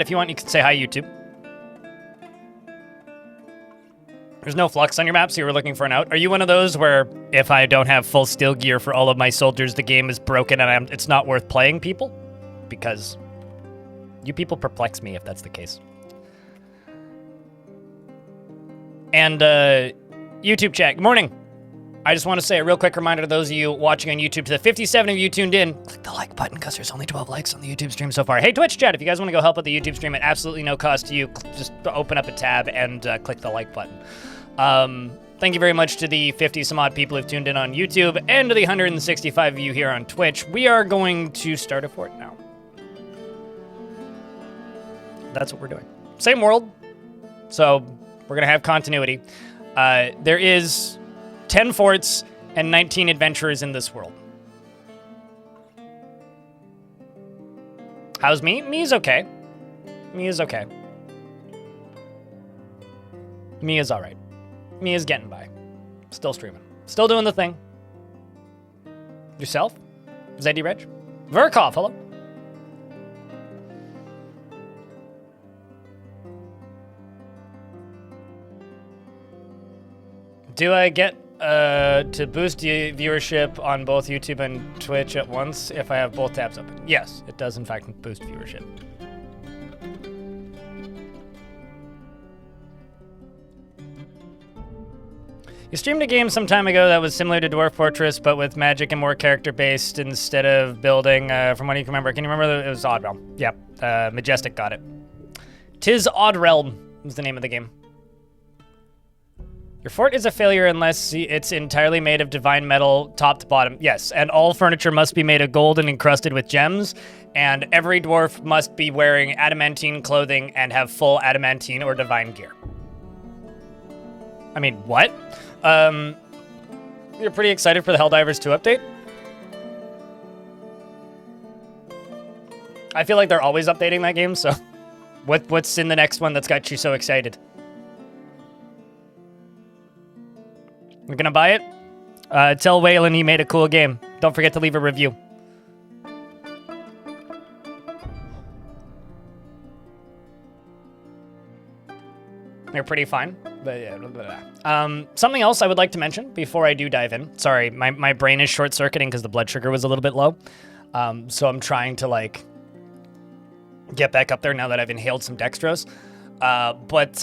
If you want, you can say hi, YouTube. There's no flux on your map, so you were looking for an out. Are you one of those where if I don't have full steel gear for all of my soldiers, the game is broken and it's not worth playing, people? Because you people perplex me if that's the case. And YouTube chat, good morning. I just want to say a real quick reminder to those of you watching on YouTube, to the 57 of you tuned in, click the like button because there's only 12 likes on the YouTube stream so far. Hey, Twitch chat, if you guys want to go help with the YouTube stream at absolutely no cost to you, just open up a tab and click the like button. Thank you very much to the 50 some odd people who've tuned in on YouTube and to the 165 of you here on Twitch. We are going to start a fort now. That's what we're doing. Same world, so we're going to have continuity. There is 10 forts and 19 adventurers in this world. How's me? Me is okay. Me is okay. Me is alright. Me is getting by. Still streaming. Still doing the thing. Yourself? ZD Reg? Verkov, hello. Do I get to boost viewership on both YouTube and Twitch at once if I have both tabs open? Yes, it does in fact boost viewership. You streamed a game some time ago that was similar to Dwarf Fortress, but with magic and more character-based instead of building, from what you can remember. Can you remember? It was Odd Realm. Yep, Majestic got it. Tis Odd Realm was the name of the game. Your fort is a failure unless it's entirely made of divine metal, top to bottom. Yes, and all furniture must be made of gold and encrusted with gems, and every dwarf must be wearing adamantine clothing and have full adamantine or divine gear. I mean, what? You're pretty excited for the Helldivers 2 update? I feel like they're always updating that game, so what's in the next one that's got you so excited? You're gonna buy it? Tell Waylon he made a cool game. Don't forget to leave a review. You're pretty fine. But yeah, blah, blah, blah. Something else I would like to mention before I do dive in. Sorry, my brain is short-circuiting because the blood sugar was a little bit low. So I'm trying to, like, get back up there now that I've inhaled some dextrose. But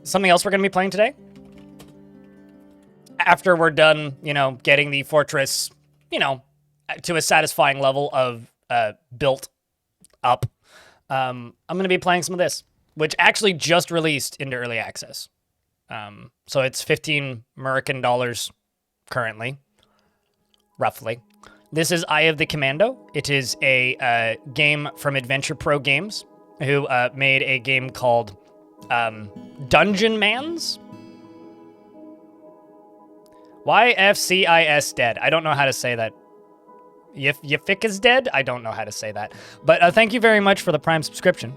something else we're going to be playing today? After we're done, you know, getting the fortress, you know, to a satisfying level of built up, I'm going to be playing some of this, which actually just released into early access. So it's 15 American dollars currently, roughly. This is Eye of the Commando. It is a game from Adventure Pro Games, who made a game called Dungeon Mans. YFCIS dead. I don't know how to say that. Yafik is dead? I don't know how to say that. But thank you very much for the Prime subscription.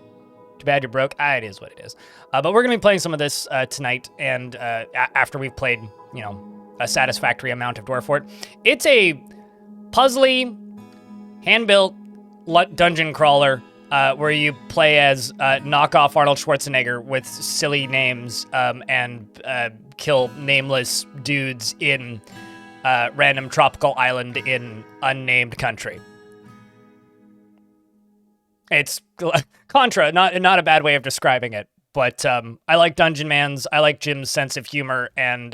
Too bad you're broke. It is what it is. But we're going to be playing some of this tonight, and after we've played, you know, a satisfactory amount of Dwarf Fort. It's a puzzly, hand-built dungeon crawler where you play as knockoff Arnold Schwarzenegger with silly names and kill nameless dudes in random tropical island in unnamed country. It's Contra, not a bad way of describing it, but I like Dungeon Mans, I like Jim's sense of humor, and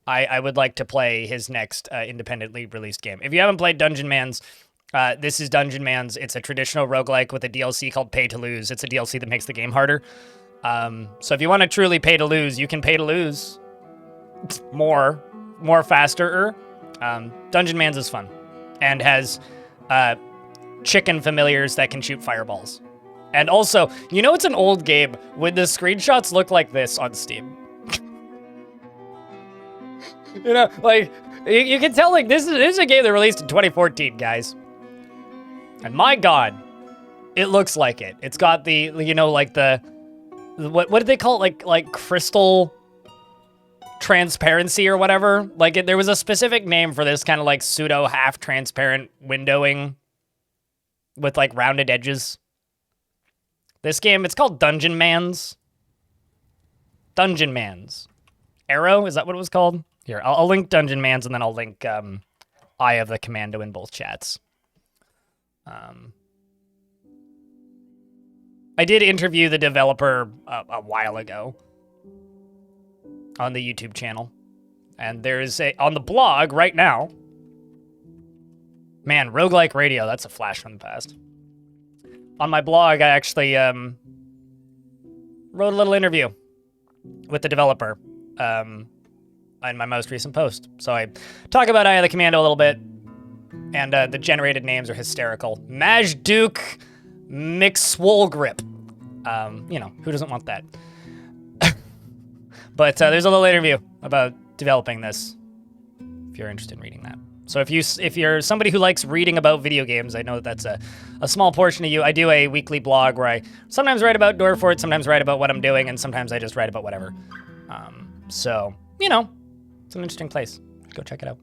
I would like to play his next independently released game. If you haven't played Dungeon Mans, this is Dungeon Mans. It's a traditional roguelike with a DLC called Pay to Lose. It's a DLC that makes the game harder. So if you want to truly pay to lose, you can pay to lose more faster. Dungeon Mans is fun and has chicken familiars that can shoot fireballs. And also, you know it's an old game when the screenshots look like this on Steam. You know, like, you can tell, like, this is a game that released in 2014, guys. And my god, it looks like it. It's got the, you know, like the what did they call it? Like crystal transparency or whatever. Like there was a specific name for this kind of like pseudo half transparent windowing with like rounded edges. This game, it's called Dungeon Mans. Dungeon Mans. Arrow, is that what it was called? Here, I'll link Dungeon Mans, and then I'll link Eye of the Commando in both chats. I did interview the developer a while ago on the YouTube channel. And there's on the blog right now. Man, Roguelike Radio, that's a flash from the past. On my blog, I actually wrote a little interview with the developer in my most recent post. So I talk about Eye of the Commando a little bit, and the generated names are hysterical. Majduke McSwolegrip. You know, who doesn't want that? But there's a little interview about developing this, if you're interested in reading that. So if you're somebody who likes reading about video games, I know that's a small portion of you. I do a weekly blog where I sometimes write about Dwarf Fortress, sometimes write about what I'm doing, and sometimes I just write about whatever. So, you know, it's an interesting place. Go check it out.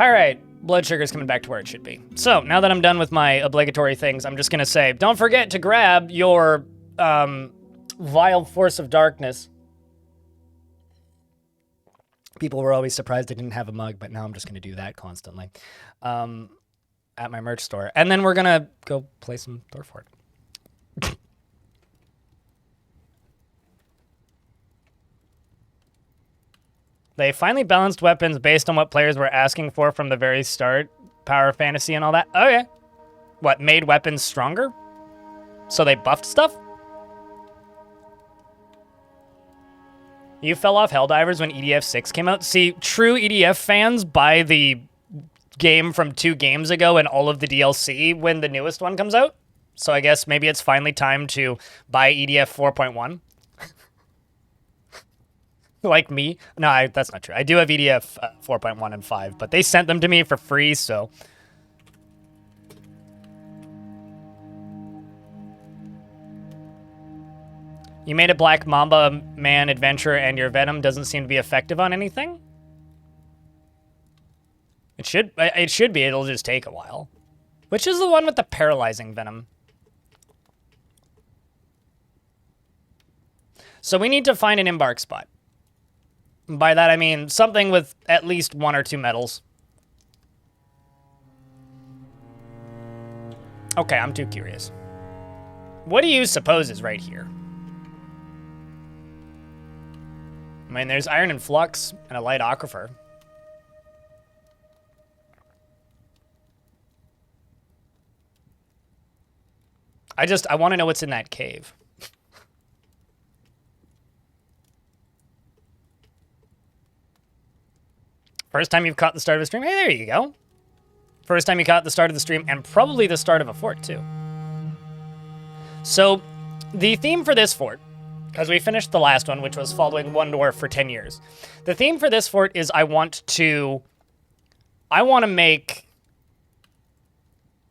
All right, blood sugar's coming back to where it should be. So now that I'm done with my obligatory things, I'm just going to say, don't forget to grab your Vile Force of Darkness. People were always surprised I didn't have a mug, but now I'm just going to do that constantly at my merch store. And then we're going to go play some Dwarf Fortress. They finally balanced weapons based on what players were asking for from the very start. Power fantasy and all that. Okay. What, made weapons stronger? So they buffed stuff? You fell off Helldivers when EDF 6 came out? See, true EDF fans buy the game from 2 games ago and all of the DLC when the newest one comes out. So I guess maybe it's finally time to buy EDF 4.1. Like me. No, that's not true. I do have EDF 4.1 and 5, but they sent them to me for free, so... You made a Black Mamba Man adventure and your Venom doesn't seem to be effective on anything? It should be. It'll just take a while. Which is the one with the paralyzing Venom? So we need to find an Embark spot. By that I mean something with at least 1 or 2 medals. Okay, I'm too curious. What do you suppose is right here? I mean, there's Iron and Flux and a Light Aquifer. I want to know what's in that cave. First time you've caught the start of a stream? Hey, there you go. First time you caught the start of the stream, and probably the start of a fort, too. So, the theme for this fort, because we finished the last one, which was following one dwarf for 10 years. The theme for this fort is I want to make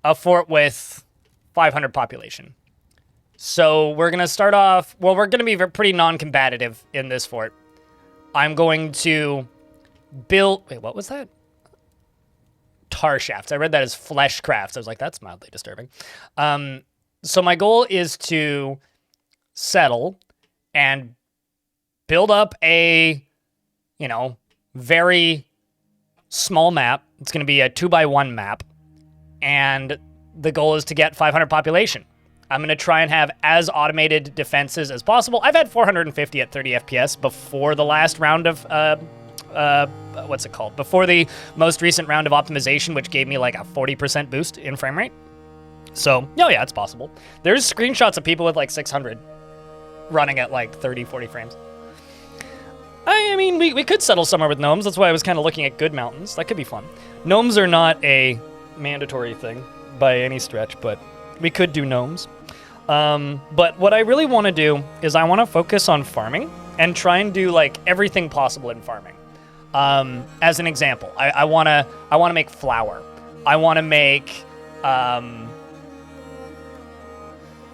a fort with 500 population. So we're going to start off, well, we're going to be pretty non-combative in this fort. I'm going to build, wait, what was that? Tar shafts. I read that as flesh crafts. I was like, that's mildly disturbing. So my goal is to settle and build up a, very small map. It's going to be a 2x1 map. And the goal is to get 500 population. I'm going to try and have as automated defenses as possible. I've had 450 at 30 FPS before the last round of, what's it called? Before the most recent round of optimization, which gave me like a 40% boost in frame rate. So, yeah, it's possible. There's screenshots of people with like 600 running at like 30, 40 frames. I mean, we could settle somewhere with gnomes. That's why I was kind of looking at good mountains. That could be fun. Gnomes are not a mandatory thing by any stretch, but we could do gnomes. But what I really want to do is I want to focus on farming and try and do like everything possible in farming. As an example, I want to make flour. I want to make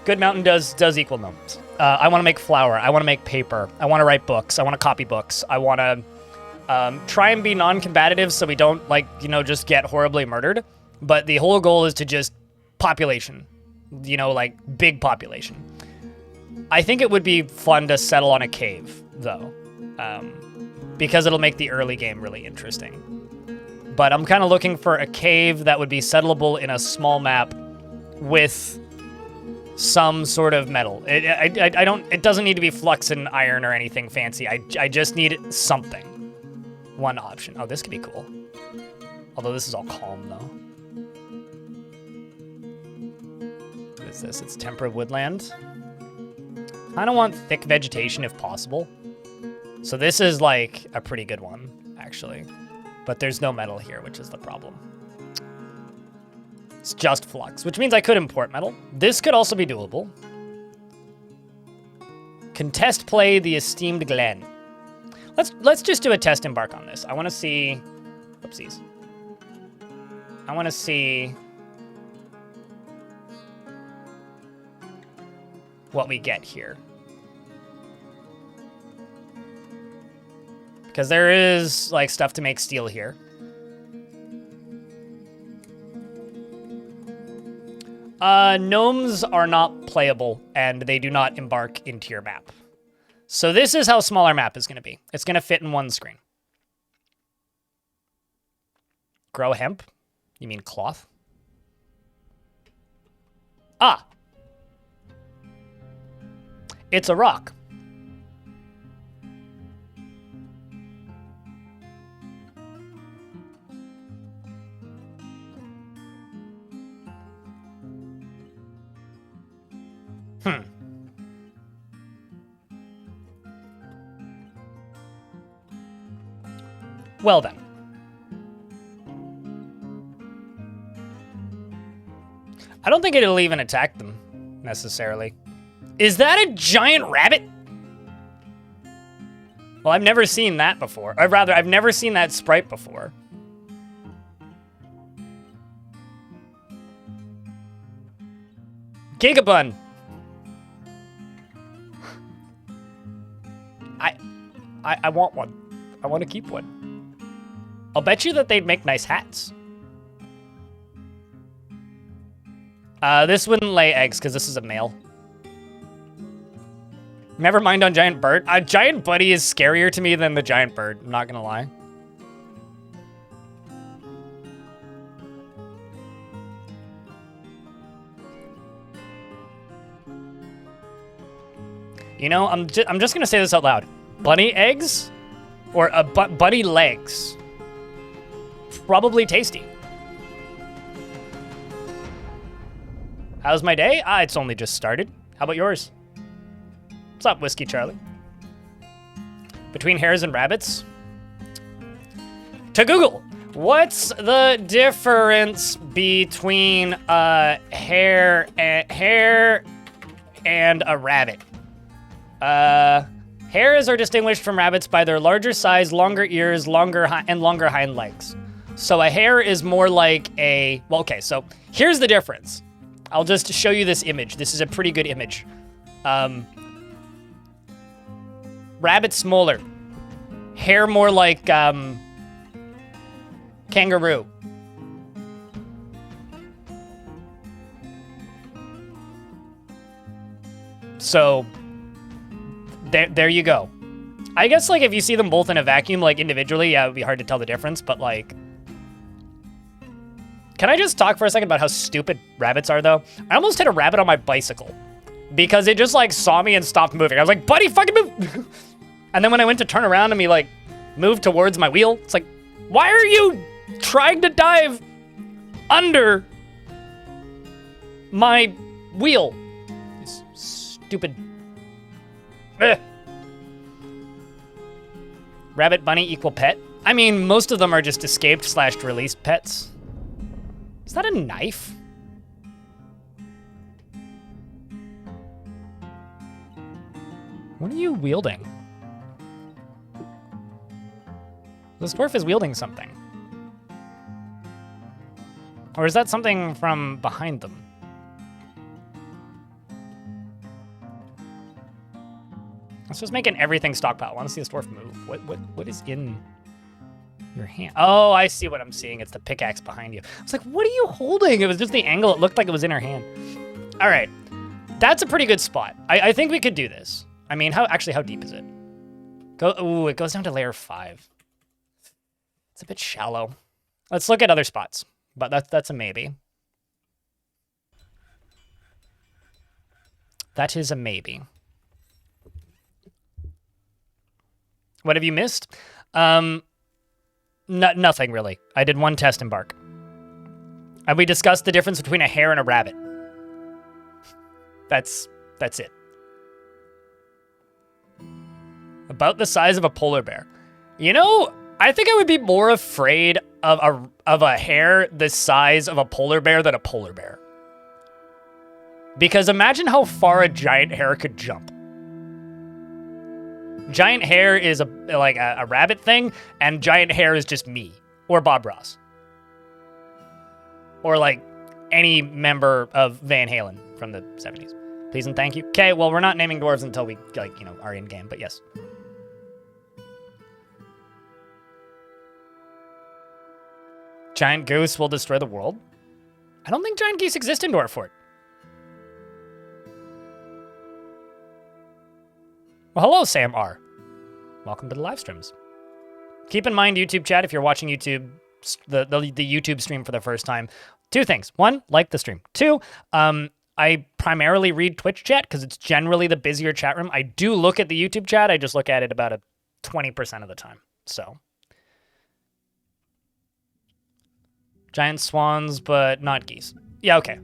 good mountain does equal gnomes. I want to make flour. I want to make paper. I want to write books. I want to copy books. I want to try and be non-combative so we don't just get horribly murdered. But the whole goal is to just population. you know, like big population. I think it would be fun to settle on a cave, though, because it'll make the early game really interesting. But I'm kind of looking for a cave that would be settleable in a small map with some sort of metal. It doesn't need to be flux and iron or anything fancy. I just need something. One option. Oh, this could be cool. Although this is all calm, though. What is this? It's temperate woodland. Kind of want thick vegetation if possible. So this is like a pretty good one, actually. But there's no metal here, which is the problem. It's just flux, which means I could import metal. This could also be doable. Contest play the esteemed Glen. Let's just do a test embark on this. I want to see... Oopsies. I want to see... what we get here. Because there is, like, stuff to make steel here. Gnomes are not playable, and they do not embark into your map. So this is how small our map is going to be. It's going to fit in one screen. Grow hemp? You mean cloth? Ah! It's a rock. Well then. I don't think it'll even attack them, necessarily. Is that a giant rabbit? Well, I've never seen that before. Or rather, I've never seen that sprite before. Gigabun. I want one. I want to keep one. I'll bet you that they'd make nice hats. This wouldn't lay eggs because this is a male. Never mind on giant bird. Giant buddy is scarier to me than the giant bird. I'm not gonna lie. You know, I'm just gonna say this out loud. Bunny eggs, or bunny legs. Probably tasty. How's my day? It's only just started. How about yours? What's up, Whiskey Charlie? Between hares and rabbits? To Google, what's the difference between a hare and a rabbit? Hares are distinguished from rabbits by their larger size, longer ears, longer hind legs. So a hare is more like a... Well, okay, so here's the difference. I'll just show you this image. This is a pretty good image. Rabbit smaller. Hare more like kangaroo. So there you go. I guess like if you see them both in a vacuum, like individually, yeah, it would be hard to tell the difference, but like... Can I just talk for a second about how stupid rabbits are, though? I almost hit a rabbit on my bicycle because it just, like, saw me and stopped moving. I was like, buddy, fucking move! And then when I went to turn around and he, like, moved towards my wheel, it's like, why are you trying to dive under my wheel? This stupid... Ugh. Rabbit, bunny equal pet? I mean, most of them are just escaped/released pets. Is that a knife? What are you wielding? This dwarf is wielding something. Or is that something from behind them? Let's just make an everything stockpile. I want to see this dwarf move. What is in your hand? Oh, I see what I'm seeing. It's the pickaxe behind you. I was like, what are you holding? It was just the angle. It looked like it was in her hand. All right. That's a pretty good spot. I think we could do this. I mean, how deep is it? Ooh, it goes down to layer 5. It's a bit shallow. Let's look at other spots, but that's a maybe. That is a maybe. What have you missed? Nothing really. I did one test Embark. And we discussed the difference between a hare and a rabbit. That's it. About the size of a polar bear. You know, I think I would be more afraid of a hare the size of a polar bear than a polar bear. Because imagine how far a giant hare could jump. Giant hare is like a rabbit thing, and giant hare is just me. Or Bob Ross. Or like any member of Van Halen from the 70s. Please and thank you. Okay, well, we're not naming dwarves until we, like, you know, are in game, but yes. Giant goose will destroy the world? I don't think giant geese exist in Dwarf Fort. Well, hello, Sam R. Welcome to the live streams. Keep in mind, YouTube chat, if you're watching YouTube, the YouTube stream for the first time, 2 things. 1, like the stream. 2, I primarily read Twitch chat because it's generally the busier chat room. I do look at the YouTube chat. I just look at it about 20% of the time. So, giant swans, but not geese. Yeah, okay.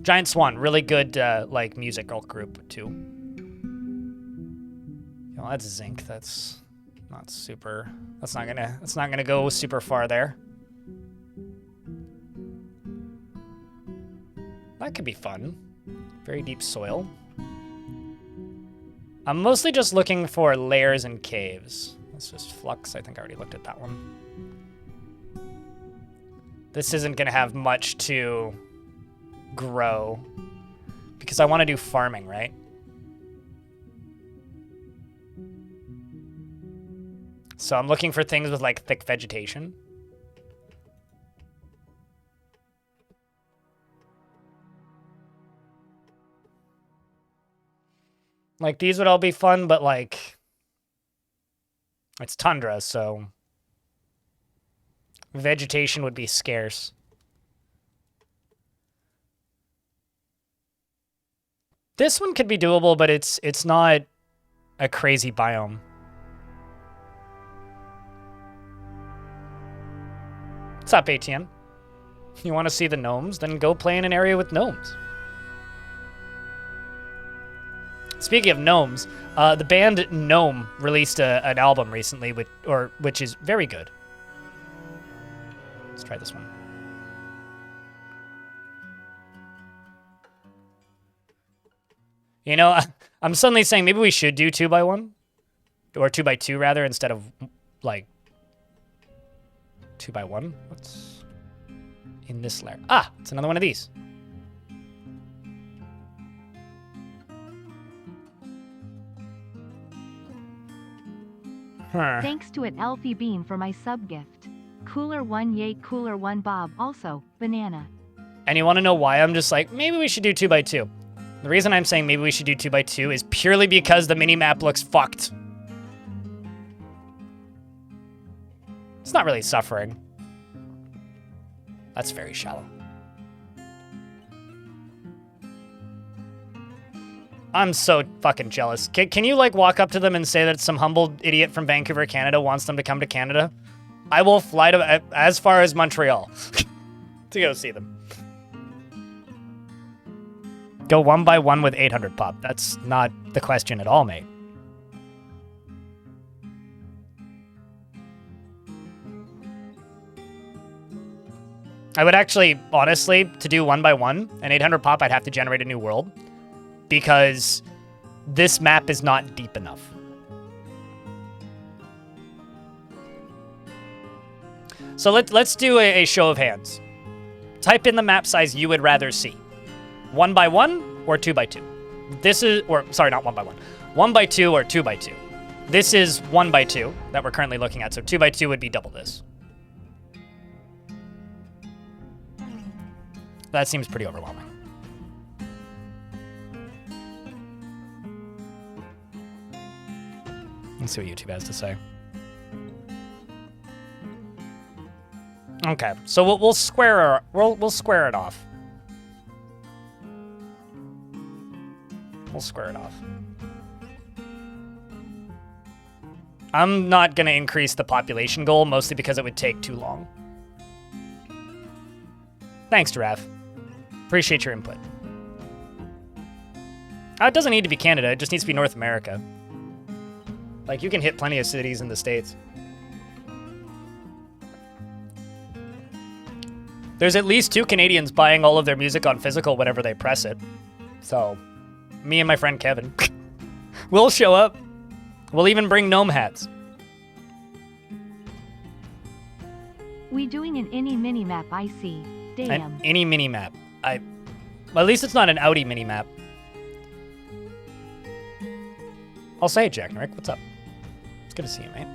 Giant swan, really good like musical group too. Well, that's zinc. That's not super. That's not gonna go super far there. That could be fun. Very deep soil. I'm mostly just looking for layers and caves. Let's just flux. I think I already looked at that one. This isn't going to have much to grow because I want to do farming, right? So I'm looking for things with like thick vegetation. Like, these would all be fun, but, like, it's tundra, so vegetation would be scarce. This one could be doable, but it's not a crazy biome. What's up, ATM? You want to see the gnomes? Then go play in an area with gnomes. Speaking of gnomes, the band Gnome released an album recently, which is very good. Let's try this one. You know, I'm suddenly saying maybe we should do 2x1, or 2x2 rather, instead of like 2x1. What's in this layer? Ah, it's another one of these. Thanks to an Elfie Beam for my sub gift. Cooler 1 yay, cooler 1 Bob. Also, banana. And you want to know why I'm just like, maybe we should do 2x2. The reason I'm saying maybe we should do 2x2 is purely because the minimap looks fucked. It's not really suffering. That's very shallow. I'm so fucking jealous. Can you, like, walk up to them and say that some humble idiot from Vancouver, Canada wants them to come to Canada? I will fly to as far as Montreal to go see them. Go 1x1 with 800 pop. That's not the question at all, mate. I would actually, honestly, to do 1x1 and 800 pop, I'd have to generate a new world. Because this map is not deep enough. So let's do a show of hands. Type in the map size you would rather see. 1x1 or 2x2. This is, or sorry, not 1x1. 1x2 or 2x2. This is 1x2 that we're currently looking at, so 2x2 would be double this. That seems pretty overwhelming. Let's see what YouTube has to say. Okay, so we'll square we'll square it off. We'll square it off. I'm not gonna increase the population goal, mostly because it would take too long. Thanks, Giraffe. Appreciate your input. It doesn't need to be Canada, it just needs to be North America. Like, you can hit plenty of cities in the States. There's at least 2 Canadians buying all of their music on physical whenever they press it. So, me and my friend Kevin. We'll show up. We'll even bring gnome hats. We doing an any mini map, I see. Damn. Any mini map. Well, at least it's not an Audi mini map. I'll say it, Jack Rick. What's up? It's good to see you, mate.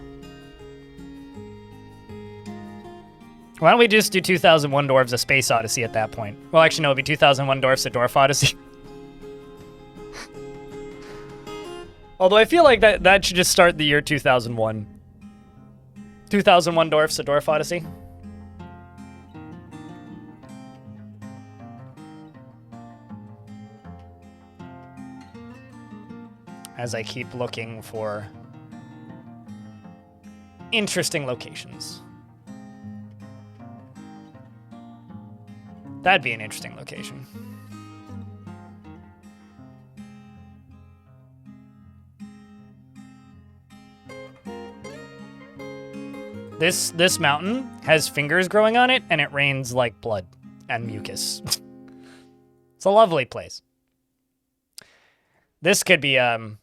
Why don't we just do 2001 Dwarves A Space Odyssey at that point? Well, actually, no, it'd be 2001 Dwarfs A Dwarf Odyssey. Although I feel like that should just start the year 2001. 2001 Dwarfs A Dwarf Odyssey. As I keep looking for interesting locations. That'd be an interesting location. This mountain has fingers growing on it, and it rains like blood and mucus. It's a lovely place. This could be a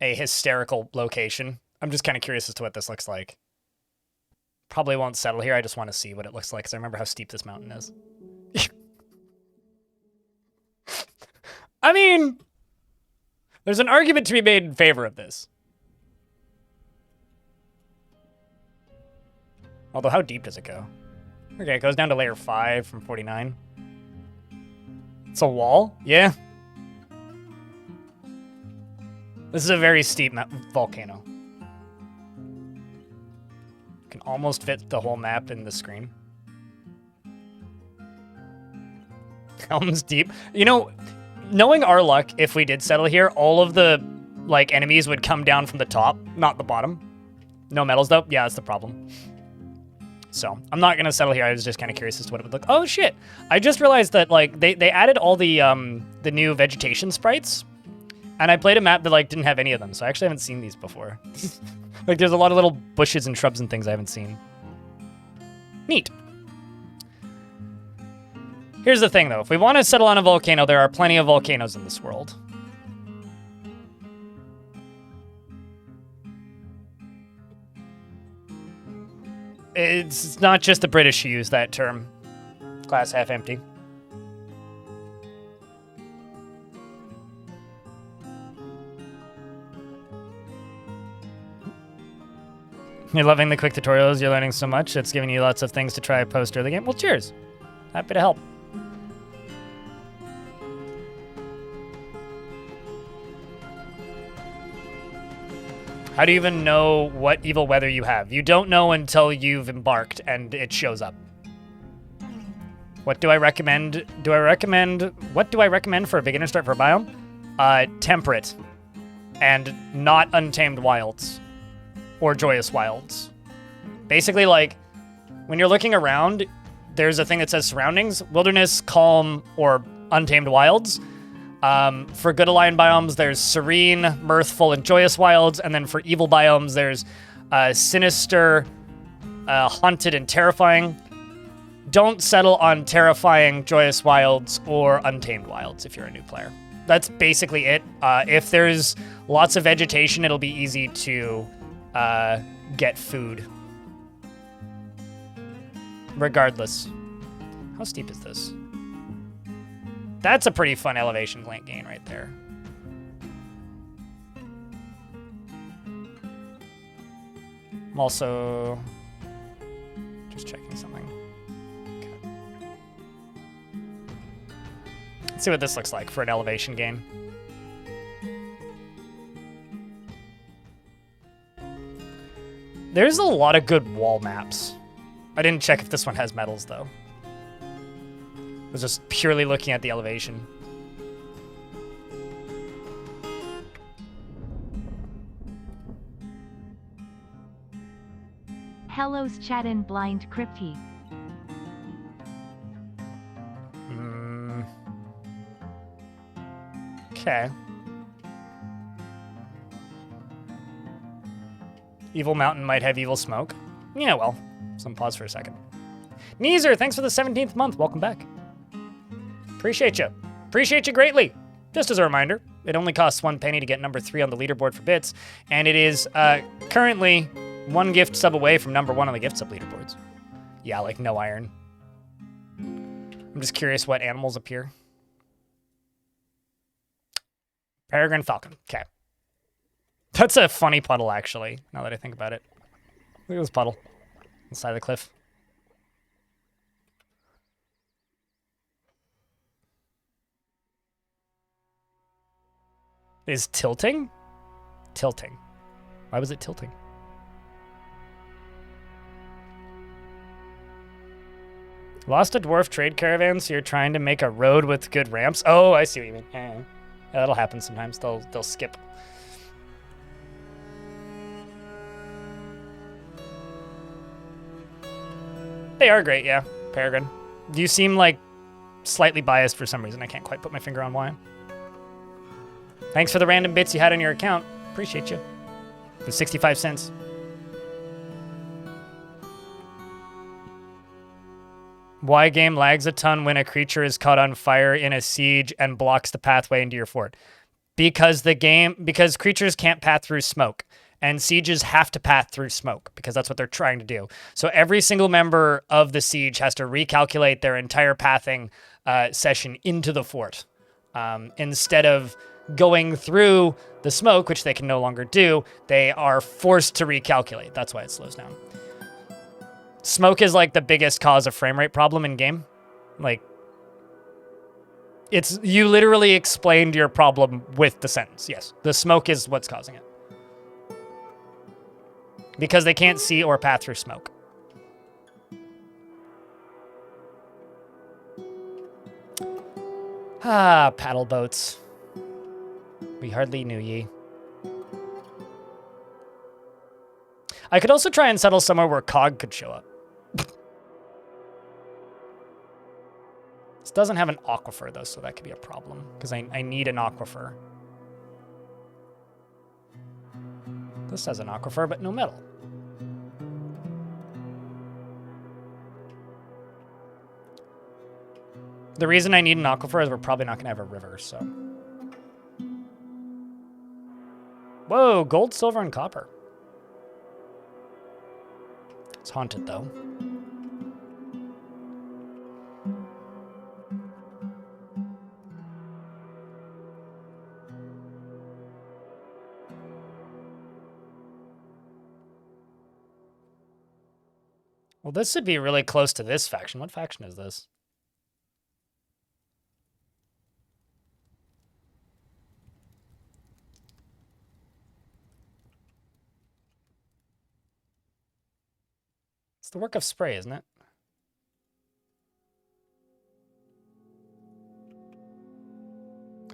hysterical location. I'm just kind of curious as to what this looks like. Probably won't settle here. I just want to see what it looks like, because I remember how steep this mountain is. I mean, there's an argument to be made in favor of this. Although, how deep does it go? Okay, it goes down to layer 5 from 49. It's a wall? Yeah. This is a very steep volcano. Can almost fit the whole map in the screen. Elm's deep. You know, knowing our luck, if we did settle here, all of the, like, enemies would come down from the top, not the bottom. No metals, though. Yeah, that's the problem. So, I'm not going to settle here. I was just kind of curious as to what it would look. Oh, shit. I just realized that, like, they added all the new vegetation sprites. And I played a map that, like, didn't have any of them, so I actually haven't seen these before. Like, there's a lot of little bushes and shrubs and things I haven't seen. Neat. Here's the thing, though. If we want to settle on a volcano, there are plenty of volcanoes in this world. It's not just the British who use that term. Glass half empty. You're loving the quick tutorials, you're learning so much, it's giving you lots of things to try post early game. Well, cheers. Happy to help. How do you even know what evil weather you have? You don't know until you've embarked and it shows up. What do I recommend? What do I recommend for a beginner start for a biome? Temperate. And not untamed wilds. Or joyous wilds. Basically, like, when you're looking around, there's a thing that says surroundings, wilderness, calm, or untamed wilds. For good aligned biomes, there's serene, mirthful, and joyous wilds, and then for evil biomes, there's sinister, haunted, and terrifying. Don't settle on terrifying, joyous wilds or untamed wilds if you're a new player. That's basically it. If there's lots of vegetation, it'll be easy to get food. Regardless. How steep is this? That's a pretty fun elevation gain right there. I'm also just checking something. Okay. Let's see what this looks like for an elevation gain. There's a lot of good wall maps. I didn't check if this one has metals, though. I was just purely looking at the elevation. Hello's chattin' blind crypty. Okay. Evil Mountain might have evil smoke. Yeah, well, some pause for a second. Neezer, thanks for the 17th month. Welcome back. Appreciate you. Appreciate you greatly. Just as a reminder, it only costs 1 penny to get number 3 on the leaderboard for bits, and it is currently 1 gift sub away from number 1 on the gift sub leaderboards. Yeah, like no iron. I'm just curious what animals appear. Peregrine falcon. Okay. That's a funny puddle, actually, now that I think about it. Look at this puddle on the side of the cliff. Is tilting? Tilting. Why was it tilting? Lost a dwarf trade caravan, so you're trying to make a road with good ramps? Oh, I see what you mean. Yeah, that'll happen sometimes. They'll skip. They are great, yeah, Peregrine. You seem like slightly biased for some reason. I can't quite put my finger on why. Thanks for the random bits you had on your account. Appreciate you. For 65 cents. Why game lags a ton when a creature is caught on fire in a siege and blocks the pathway into your fort? Because creatures can't path through smoke. And sieges have to path through smoke because that's what they're trying to do. So every single member of the siege has to recalculate their entire pathing session into the fort. Instead of going through the smoke, which they can no longer do, they are forced to recalculate. That's why it slows down. Smoke is like the biggest cause of frame rate problem in game. Like, you literally explained your problem with the sentence. Yes, the smoke is what's causing it. Because they can't see or path through smoke. Ah, paddle boats. We hardly knew ye. I could also try and settle somewhere where Cog could show up. This doesn't have an aquifer, though, so that could be a problem. Because I need an aquifer. This has an aquifer, but no metal. The reason I need an aquifer is we're probably not going to have a river, so... Whoa, gold, silver, and copper. It's haunted, though. Well, this should be really close to this faction. What faction is this? It's the work of Spray, isn't it?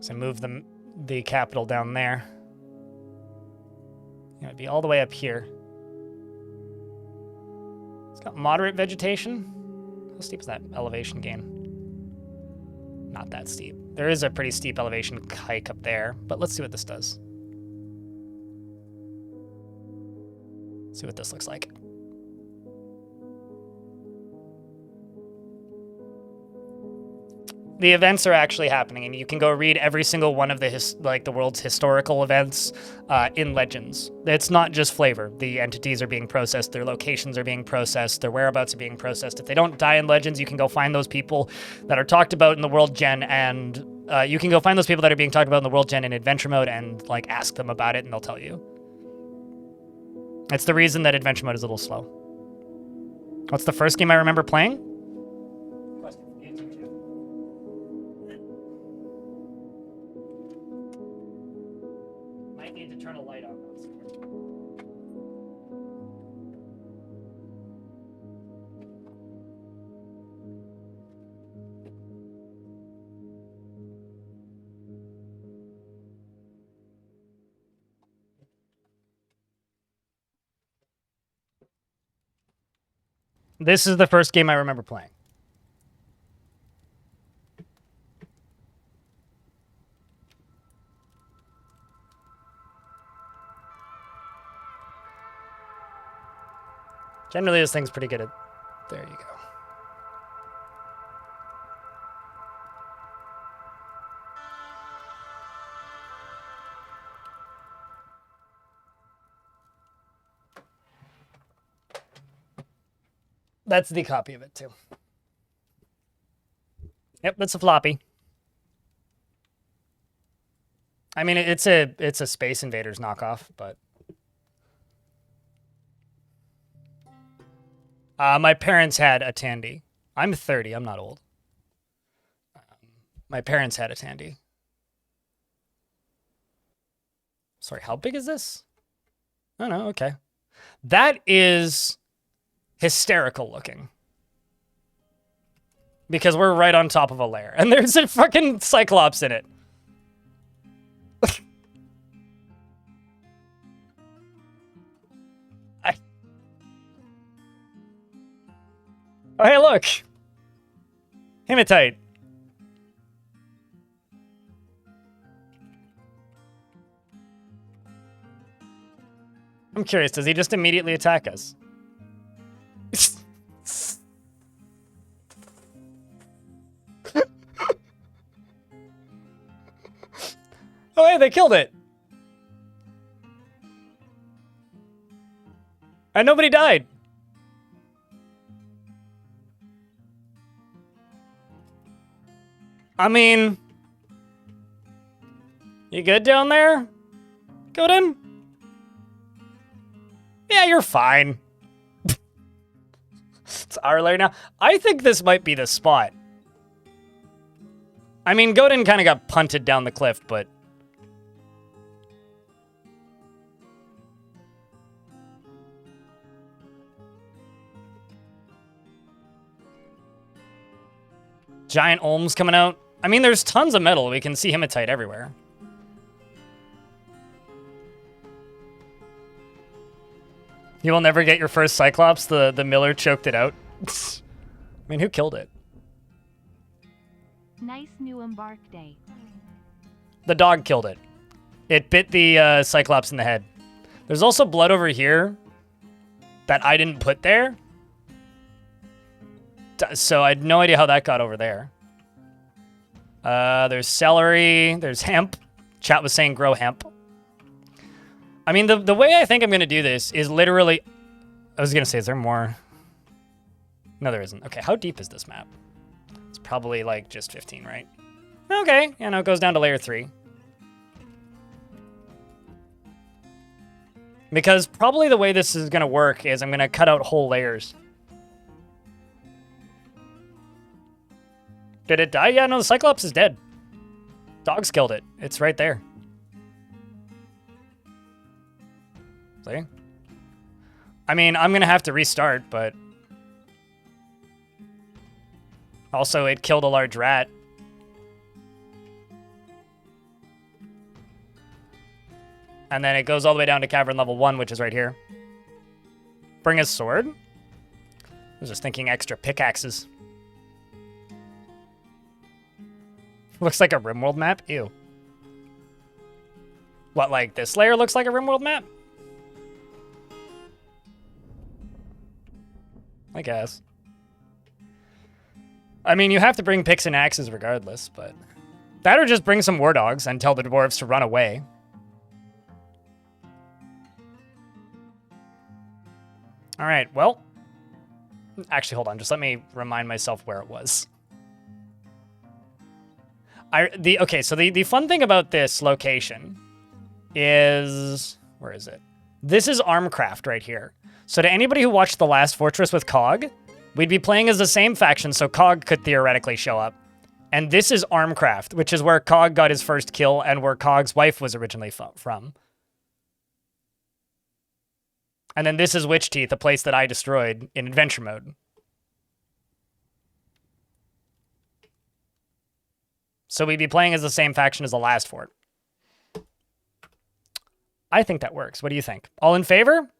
So move the capital down there. Yeah, it'd be all the way up here. It's got moderate vegetation. How steep is that elevation gain? Not that steep. There is a pretty steep elevation hike up there, but let's see what this does. See what this looks like. The events are actually happening, and you can go read every single one of the world's historical events in Legends. It's not just flavor. The entities are being processed, their locations are being processed, their whereabouts are being processed. If they don't die in Legends, you can go find those people that are talked about in the World Gen, and you can go find those people that are being talked about in the World Gen in Adventure Mode and like ask them about it, and they'll tell you. That's the reason that Adventure Mode is a little slow. What's the first game I remember playing? This is the first game I remember playing. Generally, this thing's pretty good at... There you go. That's the copy of it, too. Yep, that's a floppy. I mean, it's a Space Invaders knockoff, but... my parents had a Tandy. I'm 30, I'm not old. My parents had a Tandy. Sorry, how big is this? Oh, no, okay. That is... hysterical looking. Because we're right on top of a lair. And there's a fucking Cyclops in it. Oh, hey, look. Hematite. I'm curious, does he just immediately attack us? Oh, hey, they killed it. And nobody died. I mean... You good down there? Godin? Yeah, you're fine. It's our lair now. I think this might be the spot. I mean, Godin kind of got punted down the cliff, but... Giant Olms coming out. I mean, there's tons of metal. We can see hematite everywhere. You will never get your first Cyclops. The miller choked it out. I mean, who killed it? Nice new Embark day. The dog killed it. It bit the Cyclops in the head. There's also blood over here that I didn't put there. So I had no idea how that got over there. There's celery. There's hemp. Chat was saying grow hemp. I mean, the way I think I'm going to do this is literally... I was going to say, is there more? No, there isn't. Okay, how deep is this map? It's probably like just 15, right? Okay, yeah, no, it goes down to layer 3. Because probably the way this is going to work is I'm going to cut out whole layers. Did it die? Yeah, no, the Cyclops is dead. Dogs killed it. It's right there. See? I mean, I'm going to have to restart, but... Also, it killed a large rat. And then it goes all the way down to cavern level 1, which is right here. Bring a sword? I was just thinking extra pickaxes. Looks like a RimWorld map? Ew. What, like this layer looks like a RimWorld map? I guess. I mean, you have to bring picks and axes regardless, but... That or just bring some war dogs and tell the dwarves to run away. Alright, well... Actually, hold on. Just let me remind myself where it was. Okay, so the fun thing about this location is... Where is it? This is Armcraft right here. So to anybody who watched The Last Fortress with Cog, we'd be playing as the same faction, so Cog could theoretically show up. And this is Armcraft, which is where Cog got his first kill and where Cog's wife was originally from. And then this is Witch Teeth, a place that I destroyed in adventure mode. So we'd be playing as the same faction as the last fort. I think that works. What do you think? All in favor?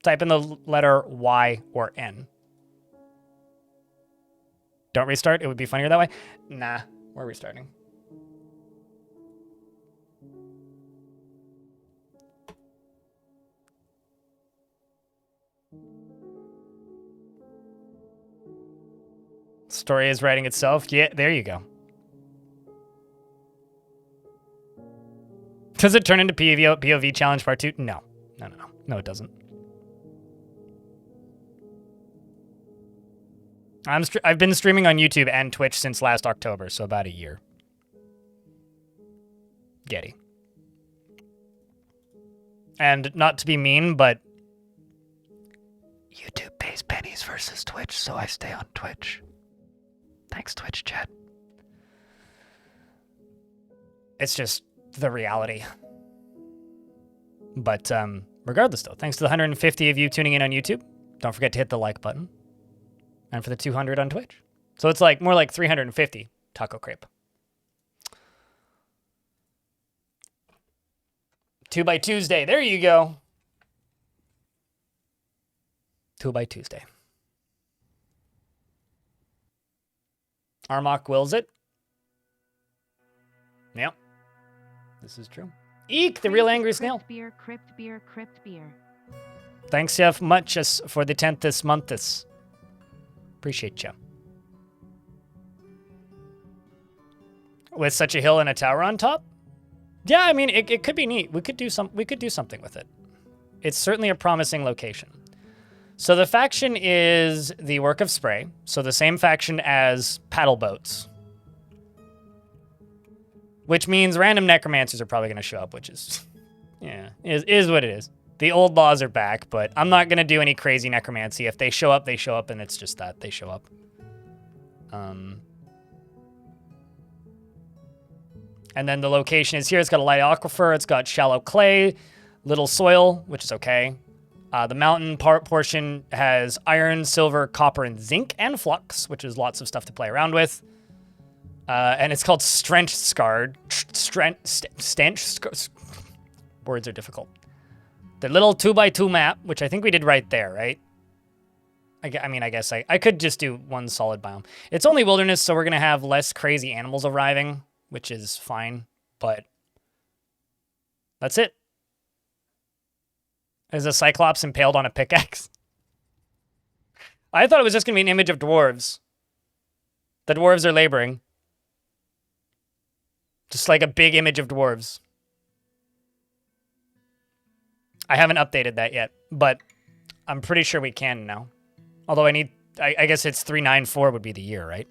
Type in the letter Y or N. Don't restart. It would be funnier that way. Nah, we're restarting. Story is writing itself. Yeah, there you go. Does it turn into POV challenge part 2? No. No, it doesn't. I've been streaming on YouTube and Twitch since last October, so about a year. Getty. And not to be mean, but YouTube pays pennies versus Twitch, so I stay on Twitch. Thanks, Twitch chat. It's just the reality. But regardless, though, thanks to the 150 of you tuning in on YouTube. Don't forget to hit the like button. And for the 200 on Twitch. So it's like more like 350 taco crepe. 2 by Tuesday. There you go. 2 by Tuesday. Armok wills it. Yep. This is true. Eek, the real angry snail. Crypt beer. Thanks, Jeff, much for the 10th this month. Appreciate you. With such a hill and a tower on top? Yeah, I mean, it could be neat. We could do something with it. It's certainly a promising location. So the faction is the Work of Spray, so the same faction as paddle boats. Which means random necromancers are probably going to show up, which is, yeah, is what it is. The old laws are back, but I'm not going to do any crazy necromancy. If they show up, they show up, and it's just that. They show up. And then the location is here. It's got a light aquifer. It's got shallow clay, little soil, which is okay. The mountain portion has iron, silver, copper, and zinc, and flux, which is lots of stuff to play around with. And it's called Stench Scarred. Words are difficult. The little 2x2 map, which I think we did right there, right? I mean, I guess I could just do one solid biome. It's only wilderness, so we're going to have less crazy animals arriving, which is fine, but that's it. There's a Cyclops impaled on a pickaxe. I thought it was just going to be an image of dwarves. The dwarves are laboring. Just like a big image of dwarves. I haven't updated that yet, but I'm pretty sure we can now. Although I guess it's 394 would be the year, right?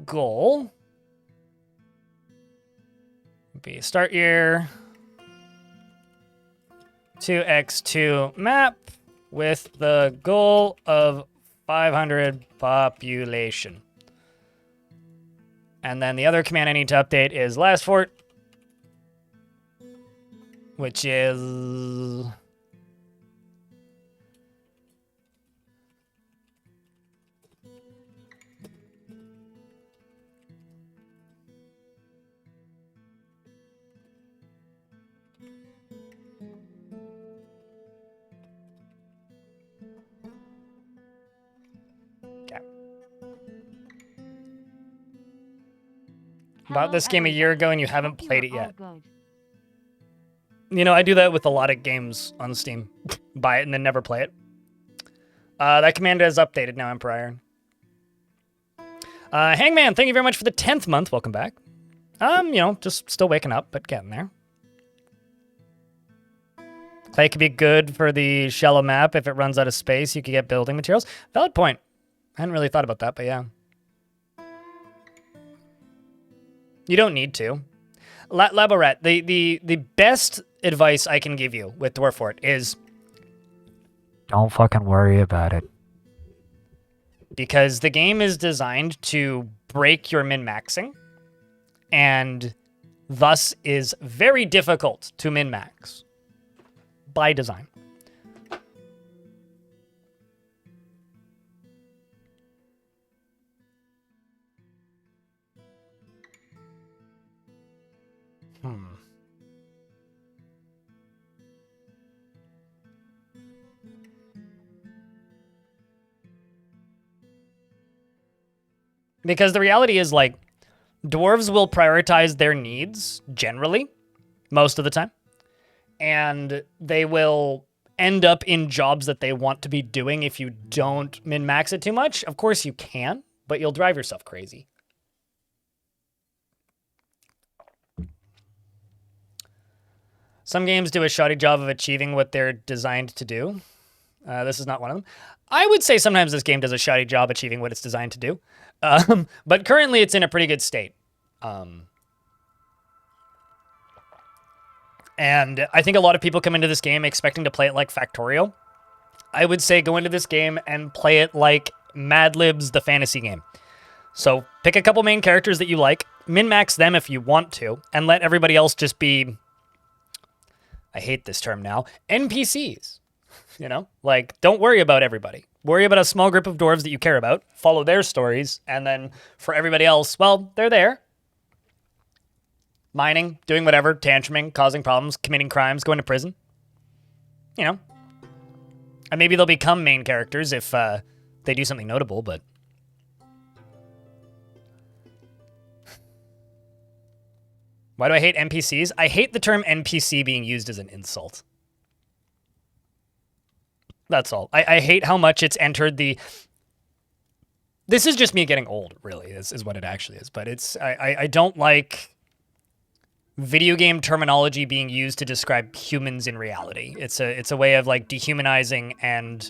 Goal would be start year 2x2 map with the goal of 500 population. And then the other command I need to update is last fort, which is bought this game a year ago and you haven't played it yet. You know, I do that with a lot of games on Steam. Buy it and then never play it. That command is updated now, Emperor Iron. Hangman, thank you very much for the 10th month. Welcome back. You know, just still waking up, but getting there. Clay could be good for the shallow map. If it runs out of space, you could get building materials. Valid point. I hadn't really thought about that, but yeah. You don't need to. Laborat, the best advice I can give you with Dwarf Fort is don't fucking worry about it. Because the game is designed to break your min-maxing, and thus is very difficult to min-max by design. Hmm. Because the reality is, like, dwarves will prioritize their needs generally, most of the time, and they will end up in jobs that they want to be doing if you don't min-max it too much. Of course you can, but you'll drive yourself crazy. Some games do a shoddy job of achieving what they're designed to do. This is not one of them. I would say sometimes this game does a shoddy job achieving what it's designed to do. But currently it's in a pretty good state. And I think a lot of people come into this game expecting to play it like Factorio. I would say go into this game and play it like Mad Libs, the fantasy game. So pick a couple main characters that you like, min-max them if you want to, and let everybody else just be, I hate this term now, NPCs. You know, like, don't worry about everybody. Worry about a small group of dwarves that you care about, follow their stories, and then for everybody else, well, they're there. Mining, doing whatever, tantruming, causing problems, committing crimes, going to prison. You know. And maybe they'll become main characters if they do something notable, but... Why do I hate NPCs? I hate the term NPC being used as an insult. That's all. I hate how much it's entered the... This is just me getting old, really, is what it actually is. But it's I don't like video game terminology being used to describe humans in reality. It's a way of, like, dehumanizing and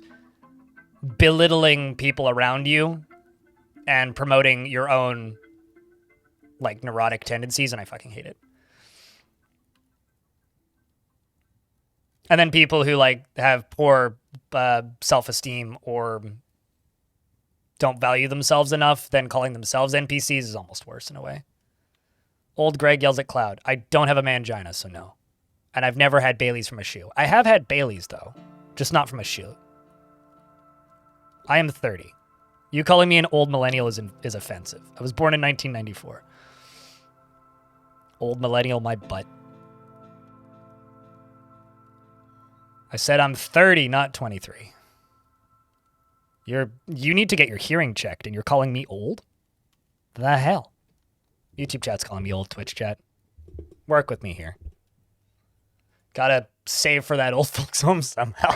belittling people around you and promoting your own, like, neurotic tendencies, and I fucking hate it. And then people who, like, have poor self-esteem or don't value themselves enough, then calling themselves NPCs is almost worse in a way. Old Greg yells at Cloud. I don't have a mangina, so no. And I've never had Baileys from a shoe. I have had Baileys, though. Just not from a shoe. I am 30. You calling me an old millennial is offensive. I was born in 1994. Old millennial, my butt. I said I'm 30, not 23. You need to get your hearing checked, and you're calling me old? The hell? YouTube chat's calling me old, Twitch chat. Work with me here. Gotta save for that old folks home somehow.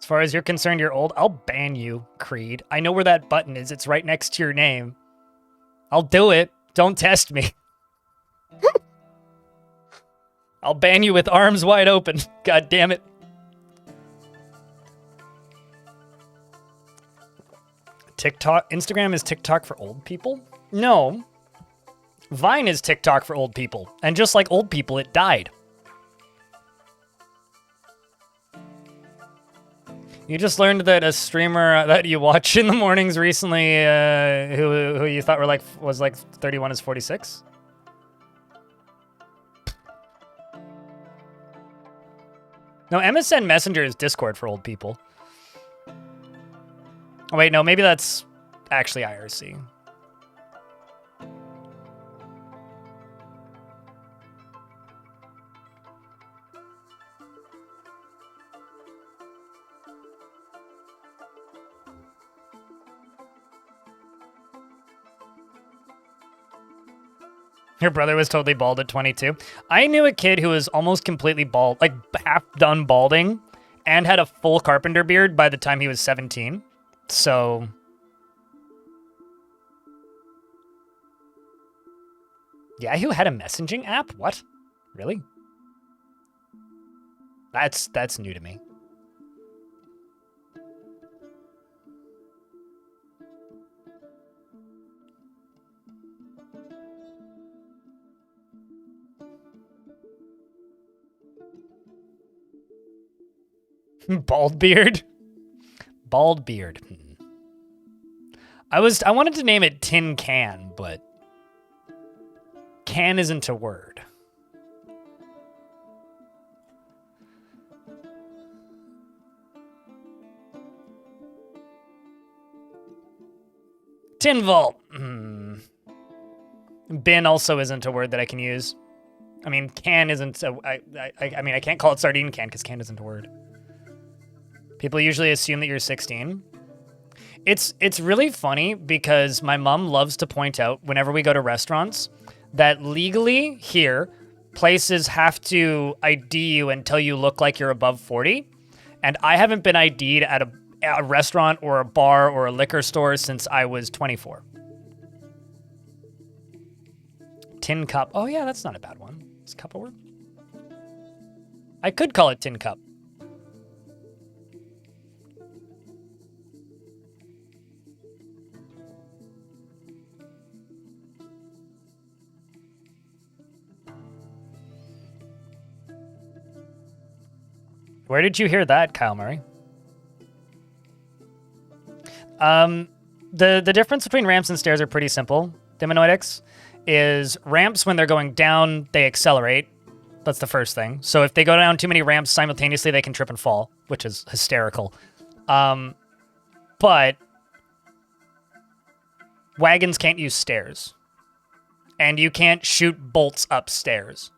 As far as you're concerned, you're old. I'll ban you, Creed. I know where that button is. It's right next to your name. I'll do it. Don't test me. I'll ban you with arms wide open. God damn it. TikTok, Instagram is TikTok for old people? No. Vine is TikTok for old people. And just like old people, it died. You just learned that a streamer that you watch in the mornings recently, who you thought was like 31 is 46? No, MSN Messenger is Discord for old people. Oh, wait, no, maybe that's actually IRC. Your brother was totally bald at 22. I knew a kid who was almost completely bald, like half done balding, and had a full carpenter beard by the time he was 17. So... Yahoo had a messaging app? What? Really? That's new to me. Bald beard. Bald beard. I wanted to name it Tin Can, but can isn't a word. Tin Vault. Bin also isn't a word that I can use. I mean, can isn't I mean, I can't call it sardine can because can isn't a word. People usually assume that you're 16. It's really funny because my mom loves to point out whenever we go to restaurants that legally here, places have to ID you until you look like you're above 40. And I haven't been ID'd at a restaurant or a bar or a liquor store since I was 24. Tin cup. Oh yeah, that's not a bad one. Is cup a word? I could call it tin cup. Where did you hear that, Kyle Murray? The difference between ramps and stairs are pretty simple. Demonoidics is ramps when they're going down, they accelerate. That's the first thing. So if they go down too many ramps simultaneously, they can trip and fall, which is hysterical. But wagons can't use stairs. And you can't shoot bolts upstairs.